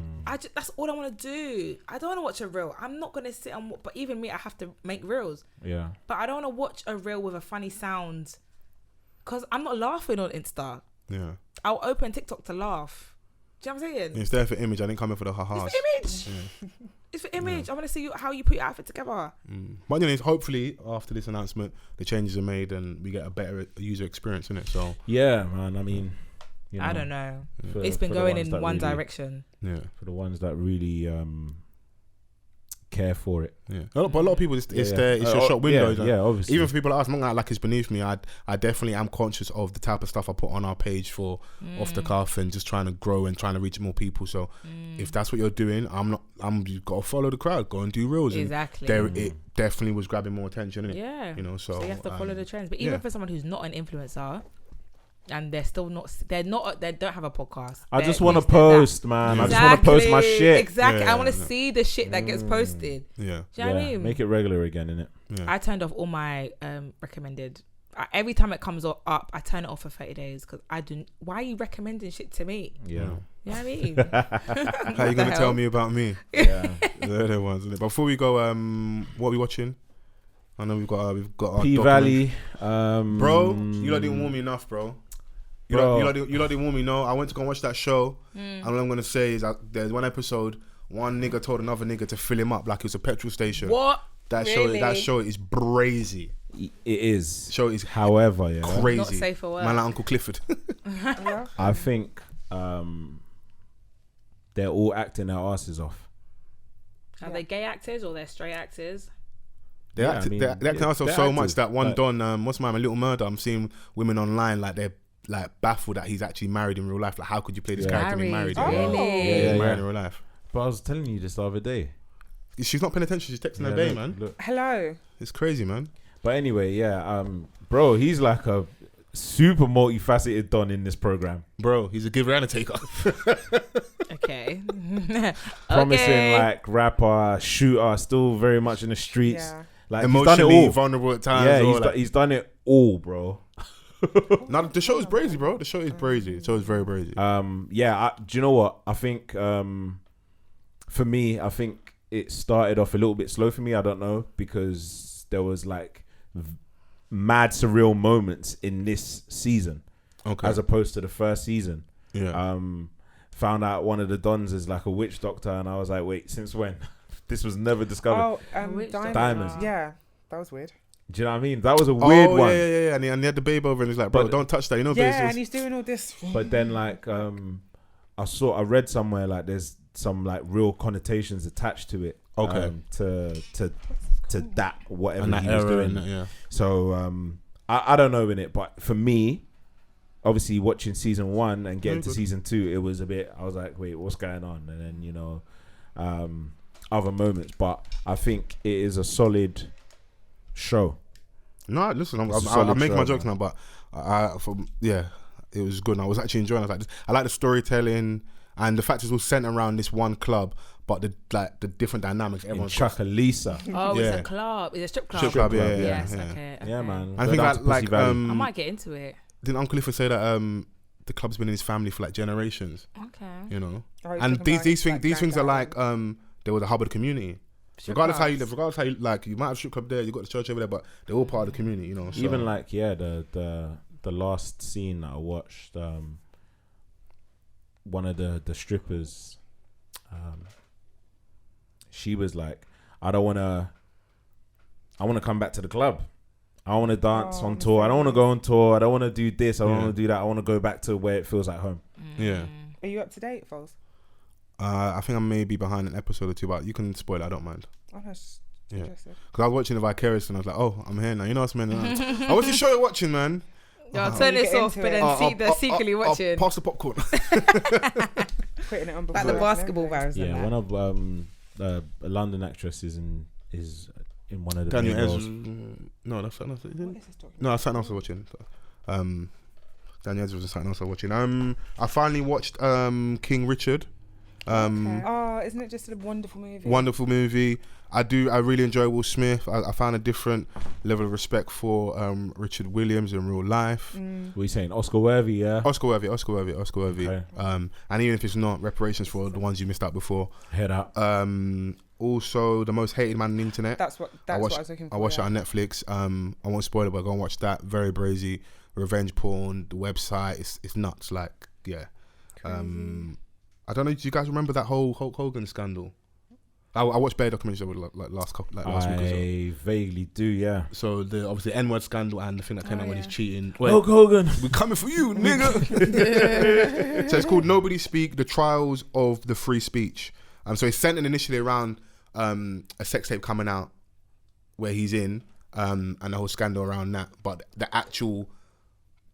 D: That's all I want to do. I don't want to watch a reel. I'm not gonna sit and. But even me, I have to make reels.
A: Yeah.
D: But I don't want to watch a reel with a funny sound, because I'm not laughing on Insta.
C: Yeah.
D: I'll open TikTok to laugh. Do you know what I'm saying?
C: It's there for image. I didn't come in for the ha-has.
D: It's for image. It's for image. I want to see how you put your outfit together.
C: But anyways, hopefully after this announcement, the changes are made and we get a better user experience in it. So
A: Yeah, man. I mean, you know,
D: I don't know.
A: for-
D: It's been
A: for the
D: going
A: ones
D: in
A: that
D: one
A: really-
D: direction.
C: yeah,
A: For the ones that really care for it.
C: yeah. But a lot of people, it's
A: Yeah,
C: their
A: yeah.
C: it's your shop window.
A: Yeah, obviously.
C: Even for people like us, I'm not like it's beneath me. I definitely am conscious of the type of stuff I put on our page for off the cuff and just trying to grow and trying to reach more people. So if that's what you're doing, you've got to follow the crowd, go and do reels. And
D: Exactly.
C: it definitely was grabbing more attention, innit?
D: Yeah.
C: You know, so
D: you have to follow the trends. But even
C: yeah.
D: for someone who's not an influencer, and they don't have a podcast.
A: I just
D: they're
A: want to
D: used that.
A: post, man. I just want to post my shit.
D: Exactly.
C: Yeah,
D: I want to
C: yeah.
D: see the shit that gets posted.
C: Yeah.
D: Do you know what I mean?
A: Make it regular again, innit?
C: Yeah.
D: I turned off all my recommended. Every time it comes up, I turn it off for 30 days because I don't. Why are you recommending shit to me?
A: Yeah.
D: You know what I mean?
C: How you gonna tell me about me?
A: Yeah.
C: They're the ones. Innit? Before we go, what are we watching? I know we've got our
A: P
C: document.
A: Valley.
C: Bro, you lot didn't warm me enough, bro. You lot didn't warm me. No, I went to go and watch that show, and all I'm gonna say is that there's one episode. One nigga told another nigga to fill him up like it was a petrol station.
D: What?
C: That
D: Really?
C: show is brazy.
A: It is.
C: Show is
A: However, yeah,
C: crazy.
D: Not safe for work.
C: Man like Uncle Clifford.
A: I think they're all acting their asses off.
D: Are they gay actors or they're straight actors?
C: They
A: Yeah,
C: acted
A: I mean,
C: they acted
A: yeah,
C: themselves
A: they're
C: so
A: actors,
C: much that one
A: like-
C: Don, what's my name, Little Murder, I'm seeing women online like they're like baffled that he's actually married in real life. Like, how could you play this
A: Yeah.
C: character and be married?
D: Married,
C: Yeah.
D: really?
C: Yeah,
A: Yeah,
C: married
A: yeah.
C: in real life.
A: But I was telling you this the other day.
C: She's not paying attention. She's texting her
A: Yeah,
C: day,
A: look,
C: man.
A: look.
B: Hello.
C: It's crazy, man.
A: But anyway, yeah, bro, he's like a super multifaceted Don in this program.
C: Bro, he's a giver and a taker.
D: Okay.
A: Promising
D: Okay.
A: like rapper, shooter, still very much in the streets.
B: Yeah.
A: Like he's done it
C: Emotionally
A: all.
C: vulnerable at times.
A: Yeah,
C: or like,
A: he's done it all, bro.
C: now, the show is brazy, bro. The show is brazy. The show is very brazy.
A: Yeah, do you know what? I think for me, I think it started off a little bit slow for me. I don't know, because there was like mad surreal moments in this season
C: Okay.
A: as opposed to the first season.
C: Yeah.
A: Found out one of the Dons is like a witch doctor, and I was like, wait, since when? This was never discovered.
B: Oh,
D: Which
A: Diamonds.
B: Yeah, that was weird.
A: Do you know what I mean? That was a weird one.
C: Yeah. And he had the babe over and he's like, bro,
A: But-
C: don't touch that. You know,
B: Yeah,
C: babes,
B: and he's doing all this.
A: But then like I read somewhere like there's some like real connotations attached to it.
C: Okay.
A: To that whatever
C: and that
A: he was
C: era
A: doing.
C: and that, yeah.
A: So I don't know in it, but for me, obviously watching season 1 and getting to
C: good.
A: season 2, it was a bit. I was like, wait, what's going on? And then other moments, but I think it is a solid show.
C: No, listen,
A: It's a
C: I'm
A: solid
C: making my
A: show,
C: jokes now, but it was good. And I was actually enjoying it. I like the storytelling. and the fact it's all centered around this one club, but the different dynamics.
A: In
C: Everyone's
A: Chakalisa.
D: Oh,
C: Yeah.
D: it's a club. It's a strip club.
C: Strip club, yeah.
D: Yes, okay.
A: Yeah, man.
C: I
A: Go
C: think
A: down to Pussy Valley.
D: I might get into it.
C: Didn't Uncle Ifa say that the club's been in his family for like generations?
D: Okay.
C: You know,
B: Oh, you're
C: and
B: talking
C: these
B: about,
C: things are
B: gang.
C: like they were the hub of the community.
D: Strip
C: Regardless how you
D: clubs.
C: live, regardless how you like, you might have strip club there, you got the church over there, but they're all part of the community. You know, so.
A: Even like the last scene that I watched, one of the strippers, she was like, I want to come back to the club. I want to dance on tour. I don't want to go on tour. I don't want to do this. I don't want to do that. I want to go back to where it feels like home.
C: Yeah.
B: Are you up to date, Fols?
C: I think I may be behind an episode or two, but you can spoil it. I don't mind.
B: Oh, that's
C: Yeah.
B: interesting.
C: Because I was watching the Vicarious and I was like, oh, I'm here now. You know what's man? Oh, what's the show you're watching, man?
D: Yo, turn this
B: Get
D: off,
B: into
D: but
B: it.
D: then they're secretly watching.
C: Pass the popcorn.
B: Putting it on before.
D: Like the basketball vibes.
A: Yeah,
D: and
A: one
D: that.
A: of a London actress is in one of the
C: Daniel
A: main
C: Ezra.
A: roles.
C: No, that's something else.
B: What is this talking
C: No, that's something else I was watching. Daniel Ezra was something else I was watching. I finally watched King Richard.
B: Okay. Oh, isn't it just a wonderful movie?
C: Wonderful movie. I really enjoy Will Smith. I found a different level of respect for Richard Williams in real life.
A: What are you saying? Oscar worthy, yeah?
C: Oscar worthy.
A: Okay.
C: And even if it's not, reparations for the ones you missed out before.
A: Head up.
C: Also, The Most Hated Man on the Internet.
B: That's what I was looking for.
C: I watched
B: yeah.
C: it on Netflix. I won't spoil it, but go and watch that. Very brazy. Revenge porn. The website. It's nuts. Like, yeah. I don't know. Do you guys remember that whole Hulk Hogan scandal? I watched bear documentaries over last week or so.
A: I vaguely do, yeah.
C: So the obviously N-word scandal and the thing that came out when he's cheating.
A: Hulk Hogan.
C: We're coming for you, nigga. So it's called Nobody Speak: The Trials of the Free Speech. So it's centered initially around a sex tape coming out where he's in, and the whole scandal around that. But the actual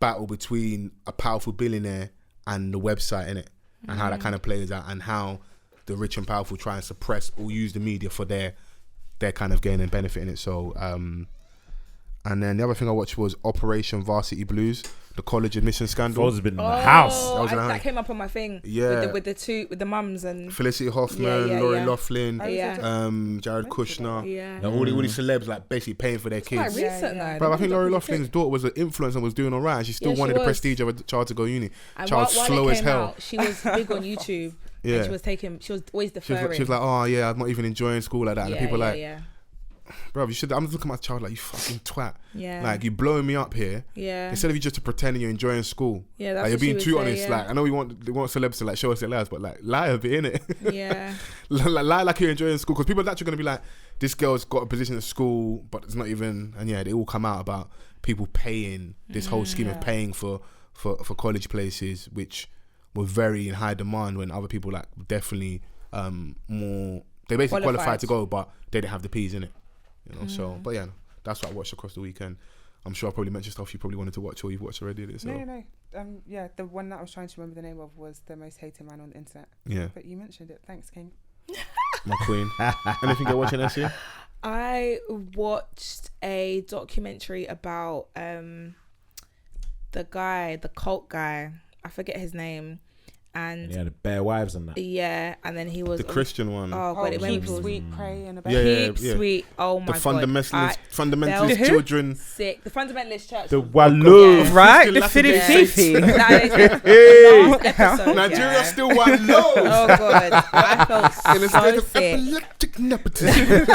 C: battle between a powerful billionaire and the website, innit? And how that kind of plays out, and how the rich and powerful try and suppress or use the media for their kind of gain and benefit in it. So, and then the other thing I watched was Operation Varsity Blues, the college admission scandal.
A: Foles has been in the house.
D: That came up on my thing.
C: Yeah.
D: With the mums and
C: Felicity Huffman, Lori Loughlin,
D: Yeah.
C: Jared Kushner.
D: Yeah.
C: Like, all these celebs like basically paying for their
D: Quite
C: kids.
D: recent though.
C: Bro, I think Lori Loughlin's daughter was an influencer and was doing all right. And she still
D: Yeah, she
C: wanted the
D: was.
C: prestige of a child to go uni.
D: And
C: Child
D: while
C: slow
D: it
C: as
D: came
C: hell.
D: out, she was big on YouTube.
C: Yeah.
D: And she was always deferring.
C: She was like, oh yeah, I'm not even enjoying school like that. And people like,
D: yeah.
C: bro, you should. I'm just looking at my child like, you fucking twat.
D: Yeah.
C: Like, you blowing me up here.
D: Yeah.
C: Instead of you just pretending you're enjoying school.
D: Yeah, that's
C: like, you're
D: what she
C: being
D: would
C: too
D: say,
C: honest.
D: yeah.
C: Like, I know they want celebs to like show us their lives, but like lie a bit, innit?
D: Yeah.
C: Lie like you're enjoying school, because people are actually gonna be like, this girl's got a position at school, but it's not even. And yeah, they all come out about people paying this whole scheme of paying for college places, which were very in high demand when other people like definitely more. They basically qualified to go, but they didn't have the P's in it. You know, so but yeah, that's what I watched across the weekend. I'm sure I probably mentioned stuff you probably wanted to watch or you've watched already. So.
B: No. Yeah, the one that I was trying to remember the name of was The Most Hated Man on the Internet.
C: Yeah.
B: But you mentioned it. Thanks, King.
C: My queen. Anything you're watching, Essie?
D: I watched a documentary about the cult guy. I forget his name. And
A: yeah, the bare wives and that.
D: Yeah, and then he was
C: The Christian one.
D: Oh god, it made
B: Keep
D: me
B: Sweet, Pray, and
D: Keep Sweet. Oh my
C: the
D: god,
C: fundamentalist children.
D: Sick. The fundamentalist church.
A: The Walloon.
D: Yeah.
B: Right? The
C: Christian
B: Fitty
C: Latter-day
B: Fifi.
C: Hey.
D: Last episode,
C: Nigeria
D: yeah.
C: still Walloon.
D: Oh god, I felt
C: In a
D: so
C: state of
D: sick.
C: epileptic nepotism.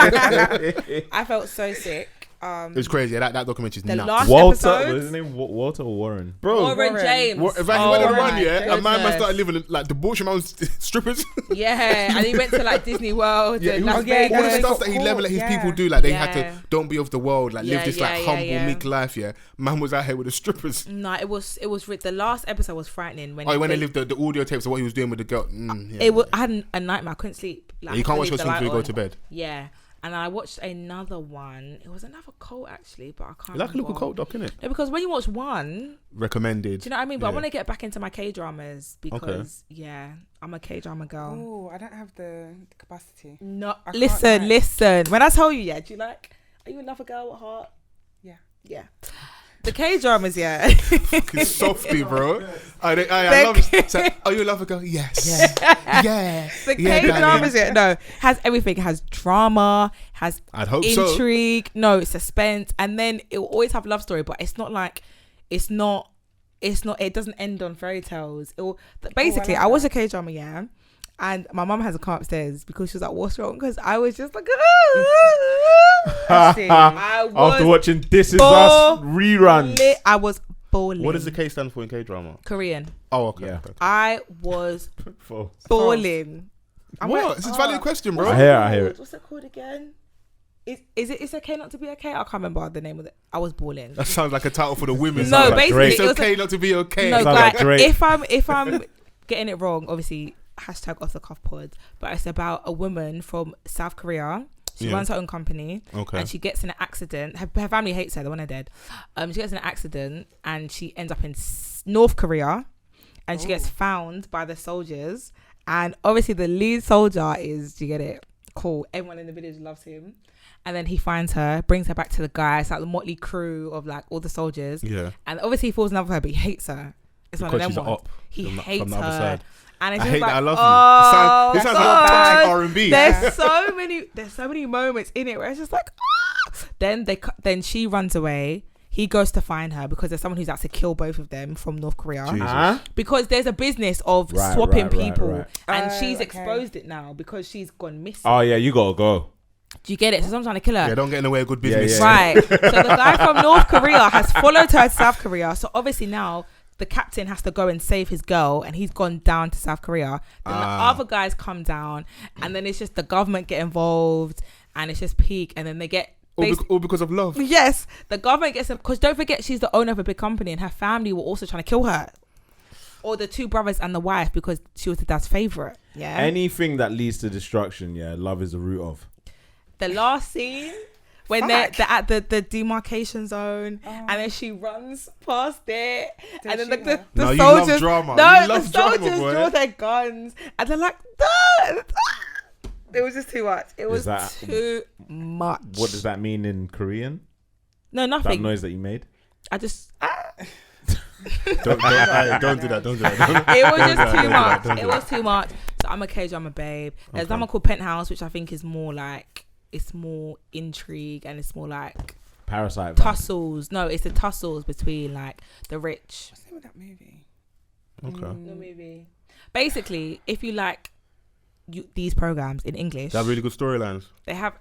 D: I felt so sick.
C: It was crazy. That documentary is
D: The
C: nuts.
D: last
A: Walter,
D: episode?
A: what is his name? Walter or Warren?
C: Bro,
D: Warren James.
C: If I went on
D: my
C: run, yeah, a man
D: goodness.
C: started living like debauchery around strippers.
D: Yeah, and he went to like Disney World
C: Yeah,
D: and
C: he
D: Las
C: was,
D: Vegas.
C: all the
B: Vegas.
C: stuff that he let his
B: Yeah.
C: people do, like they had
D: Yeah.
C: to don't be of the world, like live
D: Yeah,
C: this
D: yeah,
C: like
D: yeah,
C: humble,
D: yeah.
C: meek life. Yeah, man was out here with the strippers.
D: No, it was the last episode was frightening when
C: When they lived the audio tapes of what he was doing with the girl. Yeah.
D: it was. I had a nightmare. I couldn't sleep. Like,
C: You
D: I
C: can't watch
D: couldn't
C: those
D: leave
C: things
D: the
C: before you go
D: light
C: to
D: on.
C: bed.
D: Yeah, and I watched another one. It was another cult actually, but I can't.
C: Like a little
D: remember.
C: cult doc, innit?
D: No, because when you watch one,
C: Recommended.
D: do you know what I mean? But I
C: Yeah.
D: want to get back into my K dramas because yeah, I'm a K drama girl.
B: Oh, I don't have the capacity.
D: No,
B: I can't
D: listen. When I tell you, yeah, are you a lover girl at heart?
B: Yeah.
D: Yeah. The K-dramas, yeah.
C: Fucking softy, bro. I love it. So, are you a lover girl? Yes. Yeah.
D: The
C: Yeah,
D: K-dramas, yeah. No, has everything. It has drama, has
C: I'd hope so.
D: intrigue, no, suspense, and then it will always have love story, but it doesn't end on fairy tales. Basically, I watched a K-drama, yeah. And my mum has a car upstairs because she was like, "What's wrong?" Because I was just like,
A: after watching This Is Us reruns.
D: I was bawling.
C: What does the K stand for in K-drama?
D: Korean.
C: Oh, okay.
A: Yeah.
C: Okay.
D: I was bawling.
C: What? It's a valid question, bro.
A: I hear it.
D: What's it called again? Is it It's Okay Not to Be Okay? I can't remember the name of it. I was bawling.
C: That sounds like a title for the women.
D: No,
A: like
D: basically,
A: Drake.
C: It's
D: it was
C: okay not to be okay.
D: no,
A: Sounds like
D: like
A: Drake.
D: if I'm getting it wrong, obviously #Offthecuffpod, but it's about a woman from South Korea. She runs her own company, and she gets in an accident. Her family hates her; they want her dead. She gets in an accident, and she ends up in North Korea, and she gets found by the soldiers. And obviously, the lead soldier is, do you get it? Cool. Everyone in the village loves him. And then he finds her, brings her back to the guy. It's like the motley crew of like all the soldiers.
C: Yeah.
D: And obviously, he falls in love with her, but he hates her. It's one of them
C: Because she's an
D: ones.
C: op
D: He
C: from
D: hates
C: the other
D: her.
C: side.
D: And it's
C: I
D: just
C: hate
D: like,
C: that. I love
D: oh,
C: you. It sounds
D: God.
C: like toxic R&B.
D: There's so many moments in it where it's just like, then she runs away. He goes to find her because there's someone who's out to kill both of them from North Korea.
A: Huh?
D: Because there's a business of
A: Right,
D: swapping
A: right,
D: people, and
B: Oh,
D: she's
B: okay.
D: exposed it now because she's gone missing.
A: Oh yeah, you gotta go.
D: Do you get it? So someone's trying to kill her.
C: Yeah, don't get in the way of good business.
A: Yeah.
D: Right. So the guy from North Korea has followed her to South Korea. So obviously now the captain has to go and save his girl, and he's gone down to South Korea. Then the other guys come down, and then it's just the government get involved, and it's just peak, and then they get.
C: All because of love.
D: Yes, the government gets because don't forget she's the owner of a big company, and her family were also trying to kill her, or the two brothers and the wife because she was the dad's favorite. Yeah.
A: Anything that leads to destruction, yeah, love is the root of.
D: The last scene when they're at the demarcation zone, and then she runs past it, and then the
C: No, you
D: soldiers,
C: love drama.
D: no,
C: You love
D: the
C: drama,
D: soldiers
C: boy.
D: draw their guns, and they're like, no! It was just too much. It was too much.
A: What does that mean in Korean?
D: No,
A: That
D: nothing.
A: noise that you made?
D: I just.
C: Don't do that. Don't do that.
D: It was just
C: Don't
D: too
C: do
D: much.
C: that.
D: It was too much. So I'm a K-drama babe. There's someone called Penthouse, which I think is more like, it's more intrigue and it's more like
A: Parasite.
D: tussles. No, it's the tussles between like the rich.
B: What's the name of that movie?
C: Okay.
D: The movie. Basically, if you like these programs in English,
C: They have really good storylines.
D: they have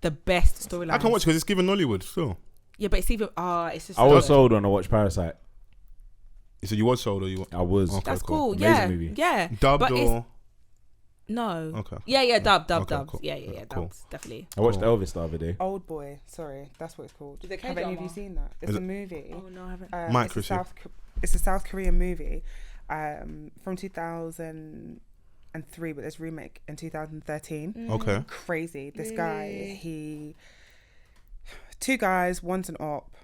D: the best storylines.
C: I can watch because it's given Nollywood still.
D: Yeah, but it's even it's just.
A: I was sold when I watched Parasite.
C: So you was sold or you?
A: I was.
C: Okay,
D: That's cool.
A: Amazing
D: Yeah,
A: movie.
D: yeah.
C: Dubbed
D: But it's-
C: or?
D: No.
C: Okay.
D: Yeah, dubbed.
C: Okay, cool.
D: Yeah,
C: Cool.
D: dubbed, definitely.
A: I watched Elvis the other day.
B: Old Boy. Sorry, that's what it's called.
D: Is it
B: Have any of
D: K-drama?
B: you seen that? It's
C: Is
B: a
C: it-
B: movie.
D: Oh no, I haven't.
C: Mike,
B: It's
C: Chrissy.
B: a South Korean movie from 2003, but there's a remake in 2013.
C: Okay.
B: Crazy. This guy, two guys, one's an op,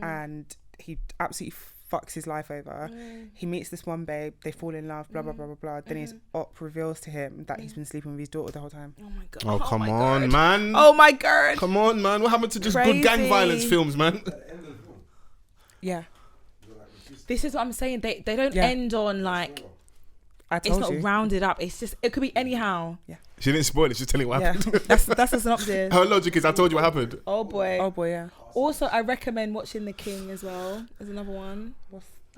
B: and he absolutely fucks his life over. He meets this one babe, they fall in love, blah blah blah blah blah. Then his op reveals to him that he's been sleeping with his daughter the whole time.
D: Oh my god.
C: Oh, come
D: my
C: on,
D: God.
C: man.
D: Oh my god.
C: Come on, man. What happened to just good gang
D: Crazy.
C: violence films, man?
B: Yeah,
D: This is what I'm saying. They don't
B: Yeah.
D: end on like
B: I
D: it's
B: told
D: not
B: you.
D: rounded up. It's just it could be anyhow.
C: She didn't spoil it. She's telling what
B: Yeah.
C: happened.
D: That's the synopsis.
C: Her logic is, I told you what happened.
D: Oh boy.
B: Oh boy, yeah.
D: Also, I recommend watching The King as well. There's another one.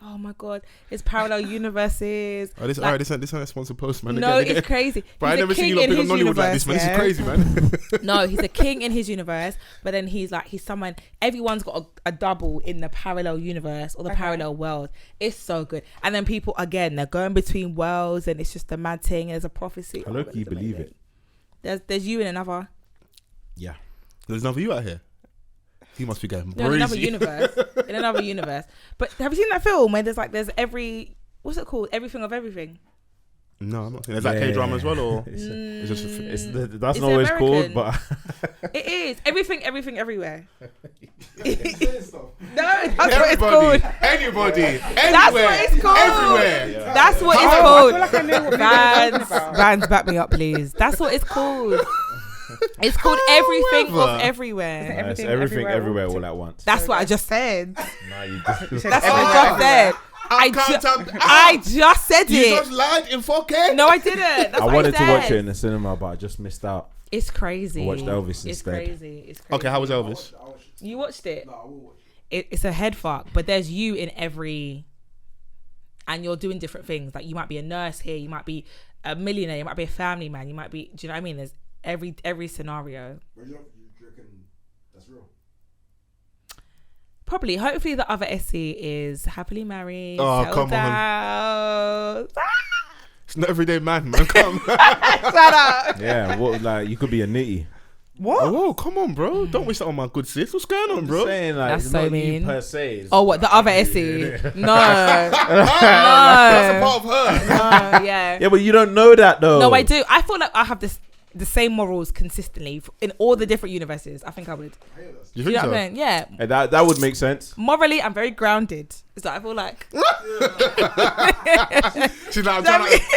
D: Oh my god, it's parallel universes.
C: Oh, this
D: Like-
C: this ain't a sponsored post, man.
D: No,
C: Again.
D: it's crazy.
C: But I
D: He's a
C: never seen
D: king
C: you lot
D: in
C: pick up
D: his
C: Nollywood like this, man.
D: universe,
C: This is crazy, man.
D: No, he's a king in his universe, but then he's someone. Everyone's got a double in the parallel universe or the parallel world. It's so good. And then people again, they're going between worlds, and it's just a mad thing. There's a prophecy.
A: I look, you
D: it's
A: believe
D: amazing.
A: it.
D: There's you in another.
A: Yeah.
C: There's another you out here. He must be going
D: No, in another
C: crazy.
D: universe. In another universe. But have you seen that film where there's every what's it called? Everything of everything.
C: No, I'm not saying. Is that K-drama as well, or
A: It's
C: it's just a
A: that's
D: It's
A: not what it's called,
D: American.
A: but
D: It is everything, everywhere. No, that's what it's
C: everybody,
D: called.
C: anybody,
D: That's
C: anywhere,
D: what it's called.
C: everywhere.
D: That's what
B: I
D: it's
B: feel
D: called.
B: like I knew what you were talking
D: Vans,
B: about.
D: Vans, back me up, please. That's what it's called. It's called Everything
C: However-
D: of Everywhere.
A: It's
B: Everything
A: everything everywhere
B: all
A: all at once.
D: That's what I just said.
A: Nah, you just,
D: That's what I just said. I just said
C: You
D: it.
C: just lied in 4K.
D: No, I didn't. That's
A: I
D: what
A: wanted to
D: said.
A: watch it in the cinema, but I just missed out.
D: It's crazy.
A: I watched Elvis
D: It's
A: instead.
D: crazy. It's crazy.
C: Okay, how was Elvis?
D: You watched it? It's a head fuck, but there's you in every, and you're doing different things. Like you might be a nurse here, you might be a millionaire, you might be a family man, you might be. Do you know what I mean? There's every scenario.
F: You reckon that's real?
D: Probably. Hopefully, the other Essie is happily married.
C: Oh,
D: settled
C: come on.
D: down.
C: It's not everyday man. Come.
D: Shut up.
A: Yeah, what like you could be a nitty.
B: What?
C: Oh, come on, bro. Don't wish that on my good sis. What's going on, bro?
A: Saying like
D: That's
A: it's
D: so
A: not
D: mean.
A: you per se. It's
D: Oh, what the other Essie? No,
C: That's a part of her.
D: no, yeah.
A: Yeah, but you don't know that though.
D: No, I do. I feel like I have the same morals consistently in all the different universes. I think I would.
C: You
D: You
C: think
D: know
C: so?
D: what I mean? Yeah.
A: And that would make sense.
D: Morally, I'm very grounded. So I feel like
C: She's like,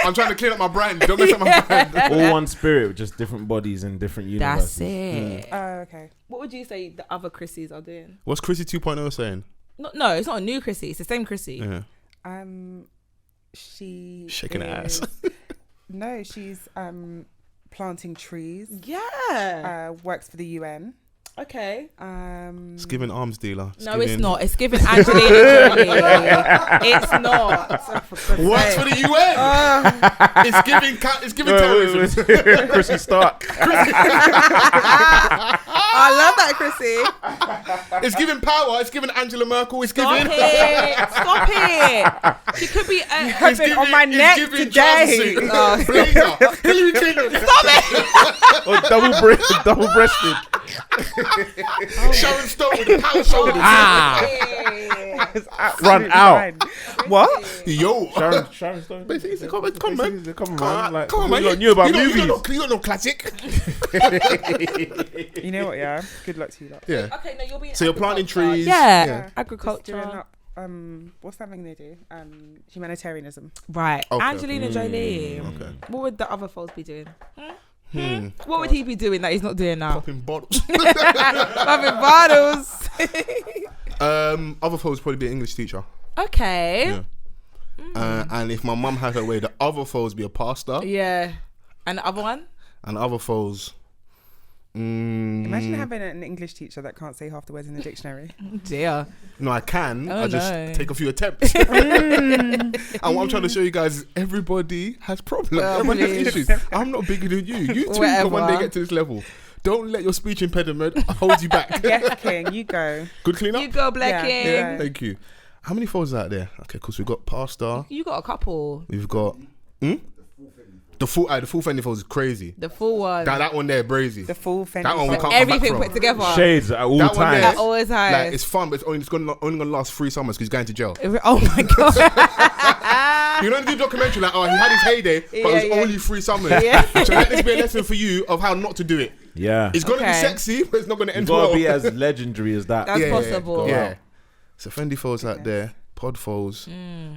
C: I'm trying to clean up my brand. Don't mess up my brand.
A: All one spirit, with just different bodies in different universes.
D: that's it.
B: Okay.
D: What would you say the other Chrissies are doing?
C: What's Chrissy 2.0 saying?
D: No, it's not a new Chrissy. It's the same Chrissy.
C: Yeah.
B: She
C: Shaking her ass.
B: No, she's planting trees.
D: Yeah.
B: Works for the UN.
D: Okay.
C: It's giving arms dealer.
D: No, it's not. It's giving Angelina Jolie. It's not.
C: Works for the UN. It's giving terrorism.
A: Chrissy Stark.
B: I love that, Chrissy.
C: It's giving power. It's giving Angela Merkel. It's
D: Stop
C: giving.
D: it. Stop it. She could be
B: Have been on my neck today.
C: Hillary Clinton.
A: Or double breasted.
C: Sharon Stone with the power shoulders.
A: Run out.
B: What?
C: Yo.
A: Sharon Stone.
C: Basically, come on, man.
A: Come on, man.
C: Come on, man.
A: You knew about movies.
C: You got no classic.
B: You know what? Yeah. Good luck to you lot.
C: Yeah.
D: Okay, no, you'll be.
C: So you're planting trees.
D: Yeah.
C: Yeah.
B: Just
D: Agriculture.
B: doing up, what's that thing they do? Humanitarianism.
D: Right.
C: Okay.
D: Angelina Jolie.
C: Okay.
D: What would the other folks be doing? What would he be doing that he's not doing now?
C: Popping bottles.
D: Popping bottles.
C: Other folks probably be an English teacher.
D: Okay.
C: Yeah. And if my mum had her way, the other folks be a pastor.
D: Yeah. And the other one?
C: And the other folks.
B: Imagine having an English teacher that can't say half the words in the dictionary.
D: Dear.
C: No, I can.
D: Oh,
C: I just
D: no.
C: take a few attempts. And what I'm trying to show you guys is everybody has problems. Everybody has issues. I'm not bigger than you. You too can one day get to this level. Don't let your speech impediment hold you back.
B: Yes, King, you go.
C: Good clean up?
D: You go, Black
B: Yeah.
D: King.
B: Yeah.
C: Thank you. How many folds out there? Okay, cool. So we've got pastor.
D: You got a couple.
C: We've got... The full Fendi folds is crazy.
D: The full one.
C: That one there, brazy.
B: The full Fendi.
C: That one we can't come
D: Everything
C: back
D: put
C: from.
D: together.
A: Shades at all
C: That one there-
A: times.
D: At all times.
C: Like, it's fun, but it's only gonna last 3 summers because he's going to jail.
D: Oh my God.
C: You know, the documentary, like, oh, he had his heyday, but it was
D: Yeah.
C: only 3 summers.
D: Yeah.
C: So let this be a lesson for you of how not to do it.
A: Yeah.
C: It's gonna be
D: Okay.
C: sexy, but it's not gonna
A: You
C: end
A: gotta
C: well.
A: be as legendary as that.
D: That's
C: Yeah,
D: possible.
C: Yeah. So Fendi folds out there, pod folds,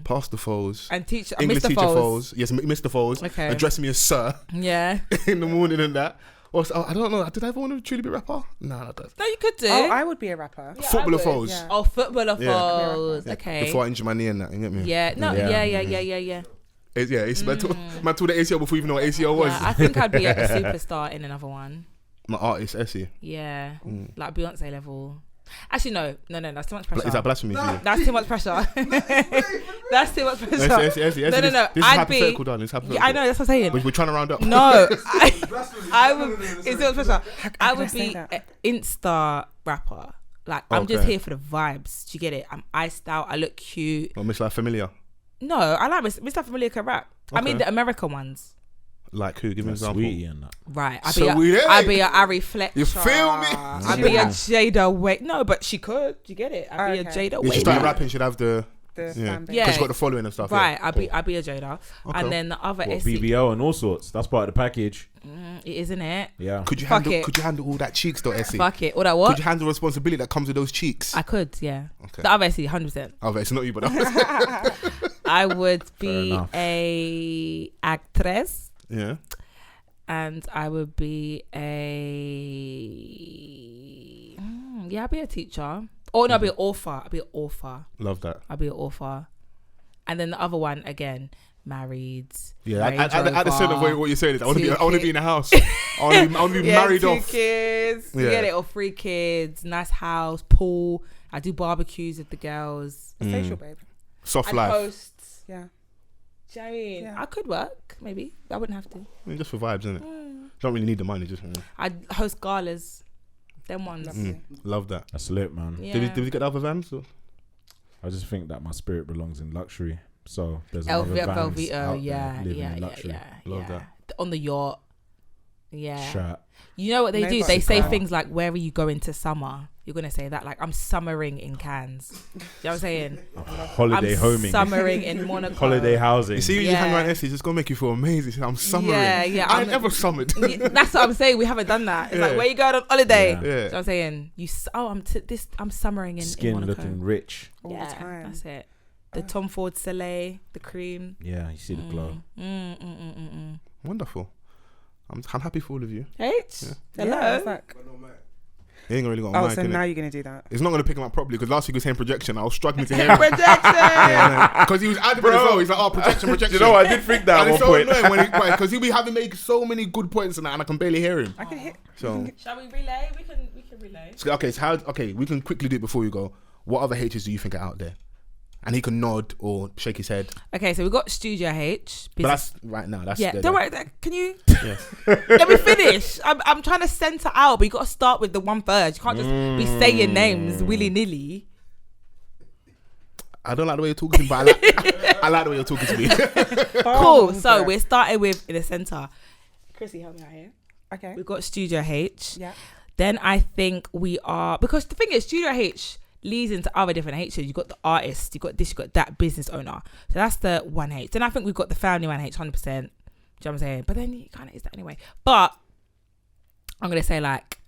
C: pastor folds,
D: And teacher,
C: English
D: Mr.
C: teacher
D: Foles.
C: folds. Yes, Mr. Folds.
D: Okay.
C: Address me as sir
D: Yeah.
C: in the morning and that. I don't know. Did I ever want to truly be a rapper? No, not that.
D: No, you could do.
B: Oh, I would be a rapper.
D: Yeah,
C: Footballer
D: I would.
C: folds.
B: Yeah.
D: Oh, footballer
C: Yeah.
D: Foles.
C: Yeah.
D: Okay.
C: Before I injure my knee and that, you get me?
D: Yeah. No.
A: Yeah.
D: Yeah.
C: It's man told the ACL before you even know what ACL was.
D: Yeah, I think I'd be a superstar in another one.
C: My artist, Essie.
D: Yeah. Like Beyonce level. Actually, no. That's too much pressure.
C: Is that blasphemy for you?
D: That's too much pressure. That's too much pressure.
C: Essie,
D: No.
C: This is
D: I'd
C: hypothetical,
D: be.
C: darling. It's hypothetical.
D: Yeah, I know. That's what I'm saying.
C: We're trying to round up.
D: No, I would. It's too much pressure. I
B: can I
D: would
B: say
D: be
B: that?
D: an Insta rapper. Like I'm just
C: Okay.
D: here for the vibes. Do you get it? I'm iced out. I look cute.
C: Or Miss Like Familiar.
D: No, I like Mr. Familiar can rap. I mean
C: Okay.
D: the American ones.
C: Like who? Give me an example.
A: Sweetie and that.
D: Right.
C: So we there.
D: I'd be a Ari Fletcher.
C: You feel me?
D: I'd be a Jada Wade. No, but she could. Do you get it? I'd be a
B: Okay.
D: Jada
C: Yeah,
D: Wade.
C: she started rapping. She'd have the
B: The
C: yeah.
B: fan base.
D: Yeah.
C: Because she got the following and stuff.
D: Right.
C: Yeah.
D: I'd be a Jada.
C: Okay.
D: And then the other
A: What,
D: Essie.
A: BBO and all sorts. That's part of the package.
D: It isn't it?
A: Yeah.
C: Could you
D: Fuck
C: handle?
D: it.
C: Could you handle all that cheeks though, Essie?
D: Fuck it. All that
C: Could
D: what?
C: you handle the responsibility that comes with those cheeks?
D: I could. Yeah.
C: Okay.
D: The other Essie, 100%.
C: Oh, it's not you, but
D: I would be
A: enough.
D: a actress.
C: yeah.
D: and I would be I'd be a teacher. Oh no, I'd be an author.
C: Love that.
D: I'd be an author. And then the other one again, married.
C: Yeah,
D: Range
C: at the center of
D: Rover,
C: what you're saying is, I want to be in a house. I want to be
D: yeah,
C: married
D: 2
C: off.
D: kids. You
C: Yeah.
D: get it, or 3 kids, nice house, pool. I do barbecues with the girls.
B: A facial, babe.
C: Soft
D: And
C: life.
D: hosts.
B: Yeah.
D: Do you know what I mean?
B: Yeah.
D: I could work, maybe. I wouldn't have to.
C: I mean, just for vibes, isn't it? Don't really need the money. Just
D: I'd host galas. Them ones.
C: love that.
A: That's lit, man.
D: Yeah.
C: Did we get the other vans? Or?
A: I just think that my spirit belongs in luxury. So there's
D: LV,
A: another Vans
D: Velveto,
A: out there
D: yeah,
A: living
D: yeah,
A: in
D: yeah,
A: luxury.
D: yeah,
C: Love
D: yeah.
C: that.
D: On the yacht. Yeah.
A: Shirt.
D: You know what they do?
B: Nobody
D: They say
A: car.
D: things like, where are you going to summer? You're going to say that. Like, I'm summering in Cannes. Do you know what I'm saying?
A: Holiday
D: I'm
A: homing.
D: summering in Monaco.
A: Holiday housing.
C: You see, you
D: Yeah.
C: just hang around Essie, it's just gonna make you feel amazing. I'm summering.
D: Yeah,
C: I
D: I'm-
C: never summered.
D: Yeah, that's what I'm saying. We haven't done that. It's like,
C: Yeah.
D: where you going on holiday?
A: Yeah.
D: Do you know
C: Yeah.
D: what I'm saying? I'm summering in
A: Skin
D: Monaco.
A: looking rich.
B: All the time.
D: That's it. The Tom Ford Soleil, the cream.
A: Yeah, you see the glow.
C: Wonderful. I'm happy for all of you.
D: H? Hello?
B: Yeah, it's like,
C: He ain't really got a
B: oh,
C: mic,
B: so
C: innit?
B: now you're gonna do that.
C: It's not going to pick him up properly because last week he was saying projection. I was struggling to hear him.
D: Projection!
C: Because he was adamant as well. He's like, oh, projection.
A: You know, I did think that
C: And
A: at
C: it's
A: one
C: so
A: point.
C: annoying when because he'll be having make so many good points and that, and I can barely hear him.
B: I can hit.
C: So,
D: Shall we relay? We can relay.
C: okay, we can quickly do it before you go. What other H's do you think are out there? And he can nod or shake his head.
D: Okay, so we got Studio H.
C: But that's right now. That's
D: Yeah,
C: there,
D: don't
C: there.
D: worry. Can you
C: Yeah.
D: let me finish? I'm trying to center out, but you got to start with the one first. You can't just be saying names willy nilly.
C: I don't like the way you're talking to me, but I like the way you're talking to me.
D: Cool. So we're starting with in the center. Chrissy, help me out here.
B: Okay.
D: We've got Studio H.
B: Yeah.
D: Then I think we are, because the thing is, Studio H leads into other different H's. You got the artist, you got this, you got that, business owner. So that's the one H. Then I think we've got the family one H, 100%. Do you know what I'm saying? But then you kind of is that anyway. But I'm gonna say like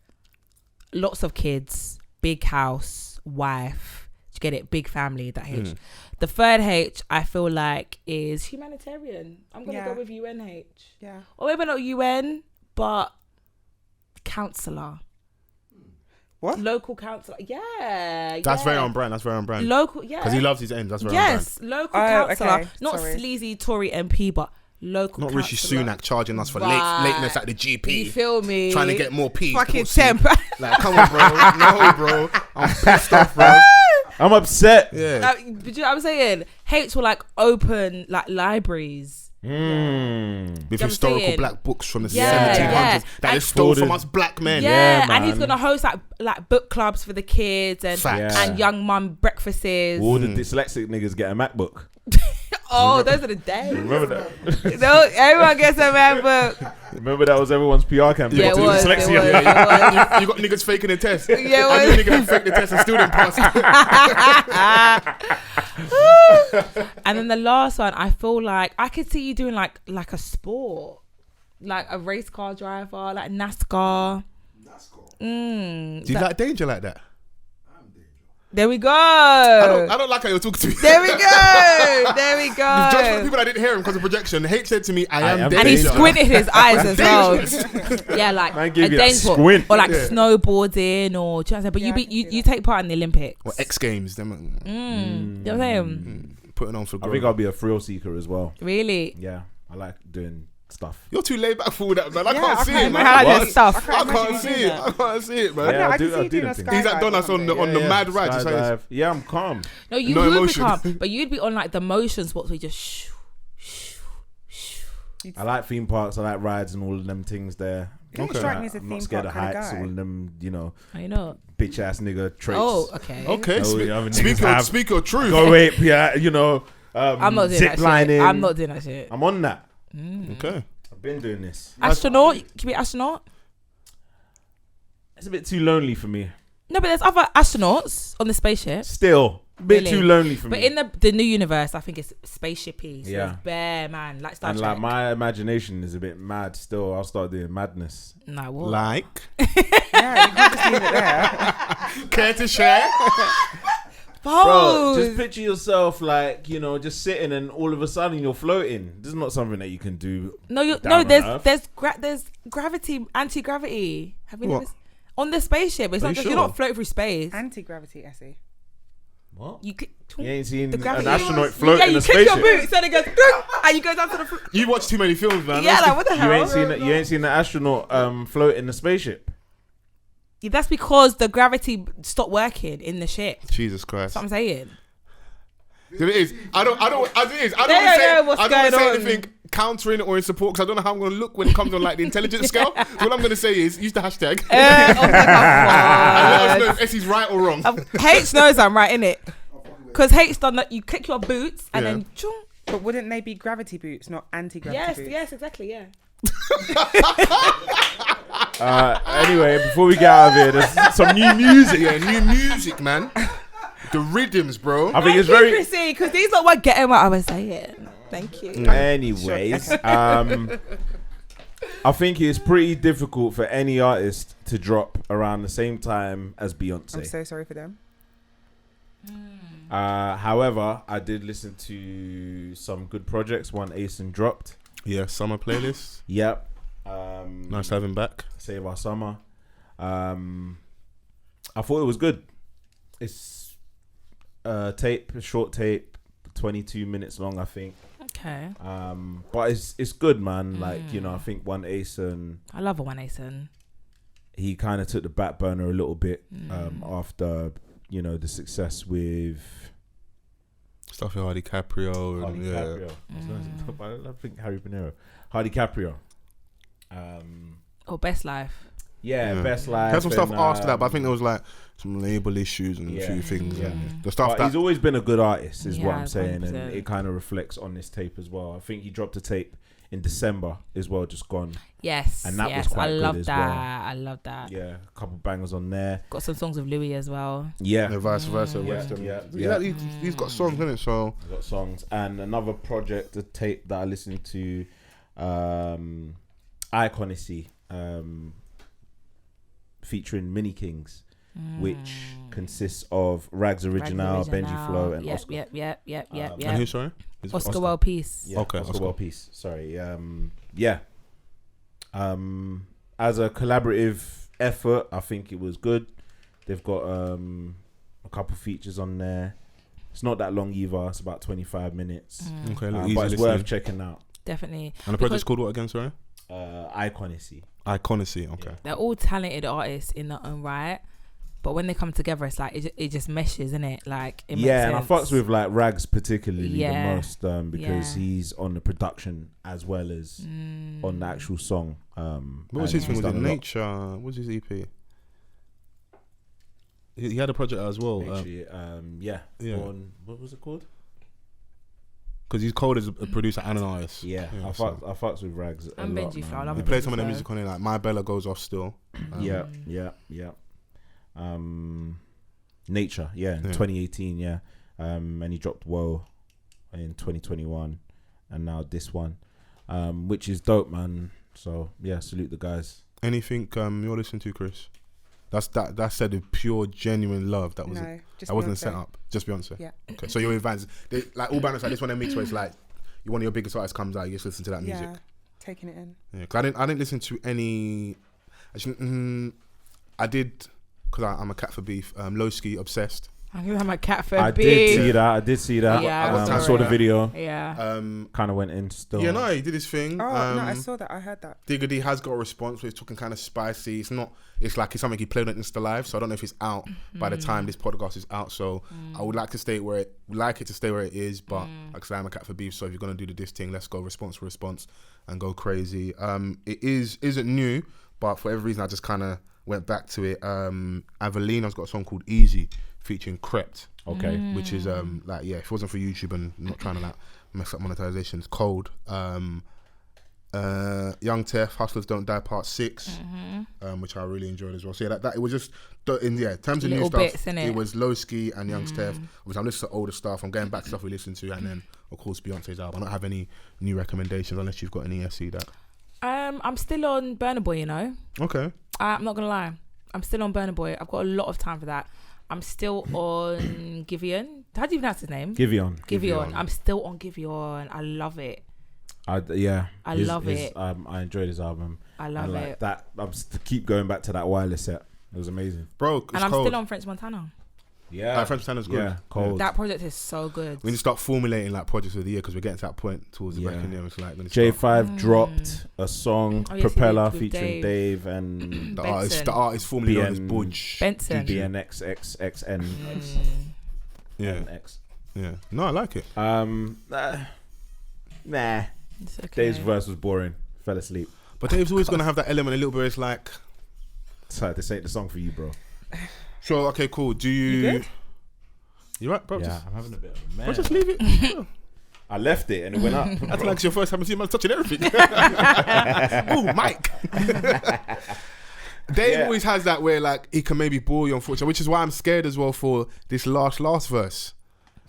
D: lots of kids, big house, wife. You get it? Big family. That H. The third H I feel like is humanitarian. I'm gonna go with UNH.
B: Yeah.
D: Or maybe not UN, but counsellor.
B: What?
D: Local counsellor. Yeah.
C: That's
D: yeah.
C: very on brand. That's very on brand.
D: Local, yeah.
C: Because he loves his ends. That's very
D: Yes, local
B: Oh,
D: counsellor.
B: okay.
D: Not
B: Sorry.
D: sleazy Tory MP, but local
C: on brand. Not Rishi
D: counsellor.
C: Sunak charging us for
D: Right.
C: lateness at the GP.
D: You feel me?
C: Trying to get more P's.
D: Fucking
C: Pussy.
D: temp.
C: Like, come on, bro. No, bro. I'm pissed off, bro.
A: I'm upset.
C: Yeah.
D: Do you know what I'm saying? H will like open like libraries.
C: With
D: I'm
C: historical
D: saying?
C: black books from the
D: Yeah,
C: 1700s
D: yeah.
C: that
D: And
C: is stole from
A: Hoarded.
C: us black men.
D: Yeah,
A: Yeah,
D: and he's
A: man.
D: gonna host like book clubs for the kids and
C: Facts.
A: Yeah.
D: and young mum breakfasts.
A: All the dyslexic niggas get a MacBook.
D: Oh, those are the days.
A: Remember that?
D: No, everyone gets a MacBook.
A: Remember that was everyone's PR campaign.
D: Yeah, it
A: to
D: was. It
A: dyslexia.
D: was, it was.
C: You got niggas faking the test.
D: Yeah, it
C: I knew
D: was.
C: a nigga that faked the test and still didn't pass.
D: And then the last one, I feel like I could see you doing like a sport, like a race car driver, like NASCAR.
C: Do you like danger like that?
D: There we go.
C: I don't like how you're talking to me.
D: There we go. There we
C: Just for the
D: go.
C: people that didn't hear him because of projection, H said to me, I am
A: am
C: danger.
D: And he squinted his eyes as well.
C: Dangerous.
D: Yeah, like
A: Man gave
D: a
A: you that
D: dangerous
A: squint.
D: or like
C: Yeah.
D: snowboarding or do you know what I'm saying? But
B: Yeah, I can see
D: you
B: that.
D: take part in the Olympics.
C: Or X Games, them
D: You know what I'm saying?
C: putting on for
A: I
C: growth.
A: think I'll be a thrill seeker as well.
D: Really?
A: Yeah, I like doing stuff.
C: You're too laid back for all that, man. I
B: Yeah,
C: can't
B: I
C: see
B: can't
C: it, man.
D: I like
A: What?
D: this stuff.
C: I
B: imagine
C: can't
B: you
C: see
B: doing
C: it.
B: that.
C: I can't see it, man.
B: Yeah, I
A: I
B: can
A: do
B: see you doing
A: them
B: a
A: things.
C: He's like
B: skydive
C: done
B: or
C: us on the
B: something.
C: mad ride. Just like this.
A: Skydive. Yeah, I'm calm.
D: No, you
C: No
D: would
C: emotion.
D: become, but you'd be on like the motion sports where you just shoo, shoo, shoo.
A: I like theme parks. I like rides and all of them things there.
B: You don't strike me as a
A: I'm
B: theme
A: not scared of
B: park kinda
A: heights.
B: guy.
A: All of them, you know,
D: I know.
A: bitch ass nigga traits.
D: Oh, okay.
C: Okay,
A: No, the other
C: speak
A: niggas
C: your truth.
A: Go ape, yeah, you know.
D: I'm not doing
A: zip
D: that
A: lining.
D: shit. I'm not doing that shit.
A: I'm on that.
C: Okay.
A: I've been doing this.
D: Astronaut? Can you be astronaut?
A: It's a bit too lonely for me.
D: No, but there's other astronauts on the spaceship.
A: Still, a bit
D: Really?
A: too lonely for
D: But
A: me.
D: in the new universe, I think it's spaceshipy. So
A: Yeah.
D: it's bare, man. Like Star
A: And
D: Trek.
A: like my imagination is a bit mad. Still, I'll start doing madness.
D: Nah, what?
C: Like,
B: Yeah, you can't just leave it there.
C: care to share?
A: Bro, just picture yourself like, you know, just sitting and all of a sudden you're floating. This is not something that you can do.
D: There's gravity, anti-gravity. Have you
C: What?
D: never on the spaceship? It's
C: Are
D: not
C: you
D: just
C: sure?
D: you're not floating through space.
B: Anti-gravity, Essie.
A: What?
D: You
A: ain't seen
D: the
A: an
D: gravity.
A: astronaut float in a
D: you
A: spaceship.
D: kick your boots and it goes dunk, and you go down to the floor.
C: You watch too many films, man.
D: Yeah, like what the hell?
A: You ain't seen the astronaut float in the spaceship.
D: Yeah, that's because the gravity stopped working in the ship.
C: Jesus Christ.
D: That's what I'm saying.
C: It is. I don't
D: They
C: want
D: don't
C: to
D: know what's
C: say
D: going on.
C: anything countering or in support because I don't know how I'm going to look when it comes on like the intelligence scale. So what I'm going to say is use the hashtag and let us know if Essie's right or wrong.
D: H knows I'm right, innit? Because H done that. You kick your boots and then. Chung.
B: But wouldn't they be gravity boots, not anti-gravity boots?
D: Yes, exactly, yeah.
A: Anyway, before we get out of here, there's some new music.
C: Yeah, new music, man. The rhythms, bro.
A: I think it's very.
D: Chrissy, because these lot weren't getting what I was saying. Thank you.
A: Anyways, I think it's pretty difficult for any artist to drop around the same time as Beyonce.
B: I'm so sorry for them.
A: However, I did listen to some good projects. One Asen dropped.
C: Yeah, summer playlist.
A: Yep.
C: Nice to have him back.
A: Save Our Summer. I thought it was good. It's a short tape, 22 minutes long, I think.
D: Okay.
A: But it's good, man. Like, you know, I think One Asen,
D: I love a One Asen.
A: he kind of took the back burner a little bit after, you know, the success with
C: Stuff with Hardy Caprio.
A: Hardy Caprio. I think Harry Pinero. Hardy Caprio.
D: Best Life.
A: Yeah, Best Life.
C: Had some stuff
A: and,
C: after that, but I think there was like some label issues and a few things.
A: Yeah.
C: And the stuff
A: But
C: that
A: he's always been a good artist, is what
D: Yeah,
A: I'm saying,
D: 100%.
A: and it kind of reflects on this tape as well. I think he dropped a tape in December as well, just gone.
D: Yes.
A: And that was
D: yes.
A: quite
D: I
A: good
D: love
A: as
D: that.
A: well.
D: I love that.
A: Yeah, a couple bangers on there.
D: Got some songs with Louis as well.
A: Yeah,
C: and vice versa.
A: Yeah,
C: West Ham.
A: yeah.
C: He's got songs in it, so
A: I've got songs. And another project, a tape that I listened to, Iconacy, featuring Mini Kings, which consists of Rags Original, Benji Flow, and Oscar.
D: Yep.
C: and who? Sorry,
D: Oscar World Peace.
A: Yeah,
C: Okay,
A: Oscar
C: Oscar.
A: World Peace. Sorry. Yeah. As a collaborative effort, I think it was good. They've got a couple features on there. It's not that long either. It's about 25 minutes.
C: Okay,
A: But it's worth checking out.
D: Definitely.
C: And the project's called what again? Sorry,
A: Iconacy.
C: Iconacy. Okay.
D: They're all talented artists in their own right, but when they come together, it's like it just meshes, isn't it? Like it makes
A: And I
D: sense.
A: fucks with like Rags particularly the most because
D: Yeah.
A: he's on the production as well as on the actual song.
C: What was his thing? Was it Nature? What was his EP? He had a project as well.
A: Yeah.
C: Yeah.
A: What was it called?
C: Because he's cold as a producer and an artist.
A: Yeah, I fucks with Rags a
D: And
A: lot,
D: Benji Flow, I
A: man.
D: love
C: He
D: Benji
C: played some of the
D: Flow.
C: music on it, like My Bella Goes Off Still.
A: Yeah. Nature, in 2018, and he dropped Woe in 2021, and now this one, which is dope, man. So yeah, salute the guys.
C: Anything you're listening to, Chris? That said with pure genuine love. That was
B: No, just
C: that wasn't a
B: Beyonce.
C: setup. Just Beyonce.
B: Yeah.
C: Okay, so you're with Vans. Like all bands like this one, they mix where it's like one of your biggest artists comes out, you just listen to that music.
B: Yeah, taking it in.
C: Yeah, 'cause I didn't listen to any. Actually, I did because I'm a cat for beef. Lowski Obsessed.
D: I'm a cat for
A: I
D: beef.
A: did see that.
D: Yeah,
A: I saw the video.
D: Yeah.
A: Kind of went in still.
C: Yeah, no, he did his thing.
B: Oh no, I saw that. I heard that.
C: Diggity has got a response where he's talking kind of spicy. It's not. It's like it's something he played on Insta Live, so I don't know if it's out by the time this podcast is out. So I would like to stay where it to stay where it is. But like I said, I'm a cat for beef. So if you're gonna do the diss thing, let's go response for response and go crazy. It isn't new, but for every reason I just kind of went back to it. Avelina's got a song called Easy featuring Crept.
A: Okay.
C: Which is if it wasn't for YouTube and not trying to like mess up monetization, it's cold. Young Tef, Hustlers Don't Die Part 6, which I really enjoyed as well. So yeah, that it was just in terms of new
D: Little
C: stuff,
D: bits, innit?
C: it was Lowski and Young Tef. Obviously I'm listening to older stuff, I'm going back to stuff we listened to, and then of course Beyonce's album. I don't have any new recommendations unless you've got any SE that.
D: I'm still on Burna Boy, you know.
C: Okay.
D: I'm not gonna lie, I'm still on Burna Boy. I've got a lot of time for that. I'm still on Giveon. How do you pronounce his name?
A: Giveon.
D: I'm still on Giveon. I love it.
A: I love
D: it.
A: I enjoyed his album.
D: I love
A: and
D: it.
A: That I'm keep going back to that wireless set. It was amazing,
C: bro.
D: And I'm still on French Montana.
A: Yeah,
C: French Montana's good.
A: Yeah, cold.
D: That project is so good.
C: We need to start formulating like projects of the year because we're getting to that point towards the back end. It's like
A: J5 dropped a song, Propeller,
D: with
A: featuring Dave and
C: the artist formerly known as Budge
D: Benson.
A: BNXXXN.
C: Yeah.
A: X.
C: Yeah. No, I like it.
A: Nah.
D: It's okay.
A: Dave's verse was boring. Fell asleep.
C: But Dave's always gonna have that element a little bit. It's like,
A: sorry, this ain't the song for you, bro.
C: So okay, cool. Do you?
B: You good?
C: You right, bro?
A: Yeah, I'm having a bit of a man.
C: Bro, just leave it.
A: I left it and it went up.
C: That's like it's your first time seeing man touching everything. Oh, Mike. Dave always has that where like he can maybe bore you, unfortunately, which is why I'm scared as well for this last verse.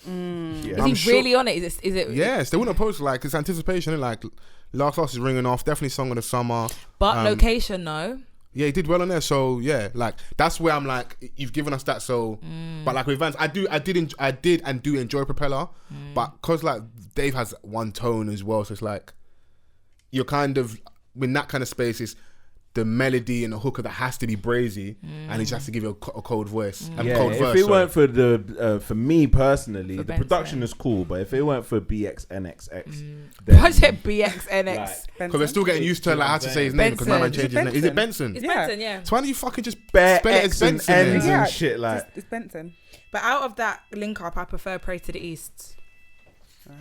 A: Yeah.
D: Is he really on it? Is it?
C: Yes, they wouldn't post like it's anticipation. Like last is ringing off. Definitely song of the summer.
D: But location, no.
C: Yeah, he did well on there. So yeah, like that's where I'm like, you've given us that. So, but like with Vans, I did and do enjoy Propeller, but cause like Dave has one tone as well. So it's like you're kind of in that kind of space. It's the melody and the hooker that has to be brazy, and he just has to give you a cold voice. Cold
A: if
C: verse,
A: it weren't for the for me personally,
D: For
A: the
D: Benson.
A: production is cool, but if it weren't for BXNXX,
D: Project BXNX.
C: because we're still getting used to like how to say his name because my man changed his name. Is it Benson?
D: It's
B: Yeah.
D: Benson, yeah.
C: So why don't you fucking just
A: bare
C: spell it
A: X
C: as
A: and
C: Benson?
A: N's
C: then?
A: and shit like.
B: It's Benson.
D: But out of that link up, I prefer Pray to the East.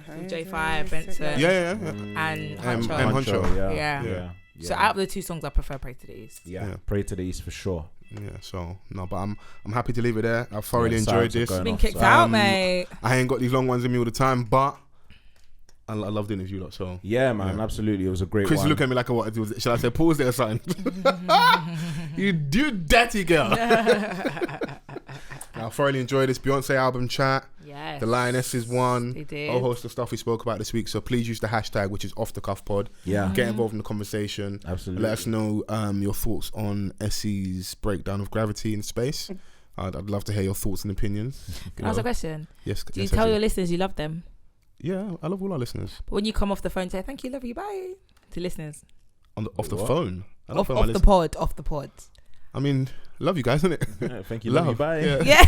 D: J5, Benson,
C: Yeah.
D: and
C: M
D: Huncho.
C: Huncho.
D: Yeah. So out of the two songs, I prefer Pray to the East.
A: Yeah, Pray to the East for sure.
C: Yeah, so no, but I'm happy to leave it there. I thoroughly
A: Yeah,
C: enjoyed
A: sounds are
C: this.
A: going
D: Been
A: off,
D: kicked
A: so-
D: out, mate.
C: I ain't got these long ones in me all the time, but I love the interview lot. So
A: Yeah, man, absolutely. It was a great
C: Chris
A: one.
C: look at me like, what? Shall I say pause there or something? You dirty girl. I thoroughly enjoyed this Beyonce album chat.
D: Yes.
C: The Lionesses won.
D: They did.
C: A whole host of stuff we spoke about this week. So please use the hashtag, which is Offthecuffpod.
A: Yeah.
C: Get involved in the conversation.
A: Absolutely.
C: Let us know your thoughts on Essie's breakdown of gravity in space. I'd love to hear your thoughts and opinions.
D: Can I ask a question?
C: Yes.
D: Do you
C: yes,
D: tell
C: Essie.
D: your listeners you love them?
C: Yeah, I love all our listeners.
D: But when you come off the phone, say thank you, love you, bye to listeners.
C: Off the phone. I love
D: Off
C: my
D: the
C: listeners.
D: pod.
C: I mean, love you guys, isn't it?
A: Yeah, thank you. Love you. Bye.
C: Yeah.
D: Yeah.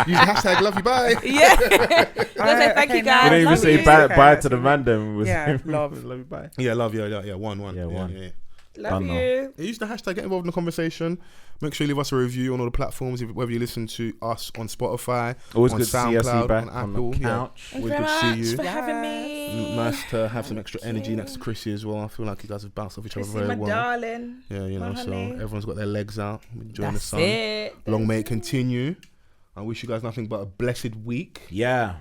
C: Use the hashtag love you bye.
D: Yeah. Let's say thank you
A: We
D: guys.
A: didn't even
D: Love
A: say
D: you.
A: bye,
B: Okay,
A: bye to
B: that's
A: the man. Then was
B: Yeah, love.
A: love you. Bye.
C: Yeah, love you. Yeah, one.
A: Yeah, one.
C: Yeah.
D: Love
A: Done now.
D: you.
C: Use the hashtag, get involved in the conversation. Make sure you leave us a review on all the platforms, whether you listen to us on Spotify,
A: Always
C: on
A: good to see Essie
C: SoundCloud,
A: back
C: on
A: on
C: Apple.
A: the couch.
D: Thank you
C: Always
D: very
C: good to see
D: much
C: you.
D: for having me.
C: Nice to have some extra energy next to Chrissy as well. I feel like you guys have bounced off each other
D: Chrissy,
C: very
D: my
C: well.
D: darling.
C: Yeah, you know,
D: my
C: so
D: honey.
C: everyone's got their legs out, enjoying
D: That's
C: the sun.
D: it.
C: Long may it continue. I wish you guys nothing but a blessed week.
A: Yeah.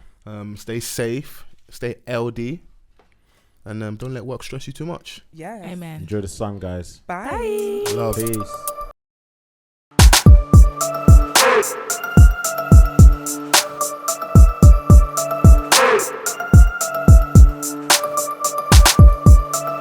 C: Stay safe, stay LD, and don't let work stress you too much.
B: Yeah.
D: Amen.
A: Enjoy the sun, guys.
B: Bye.
C: Love.
A: Peace.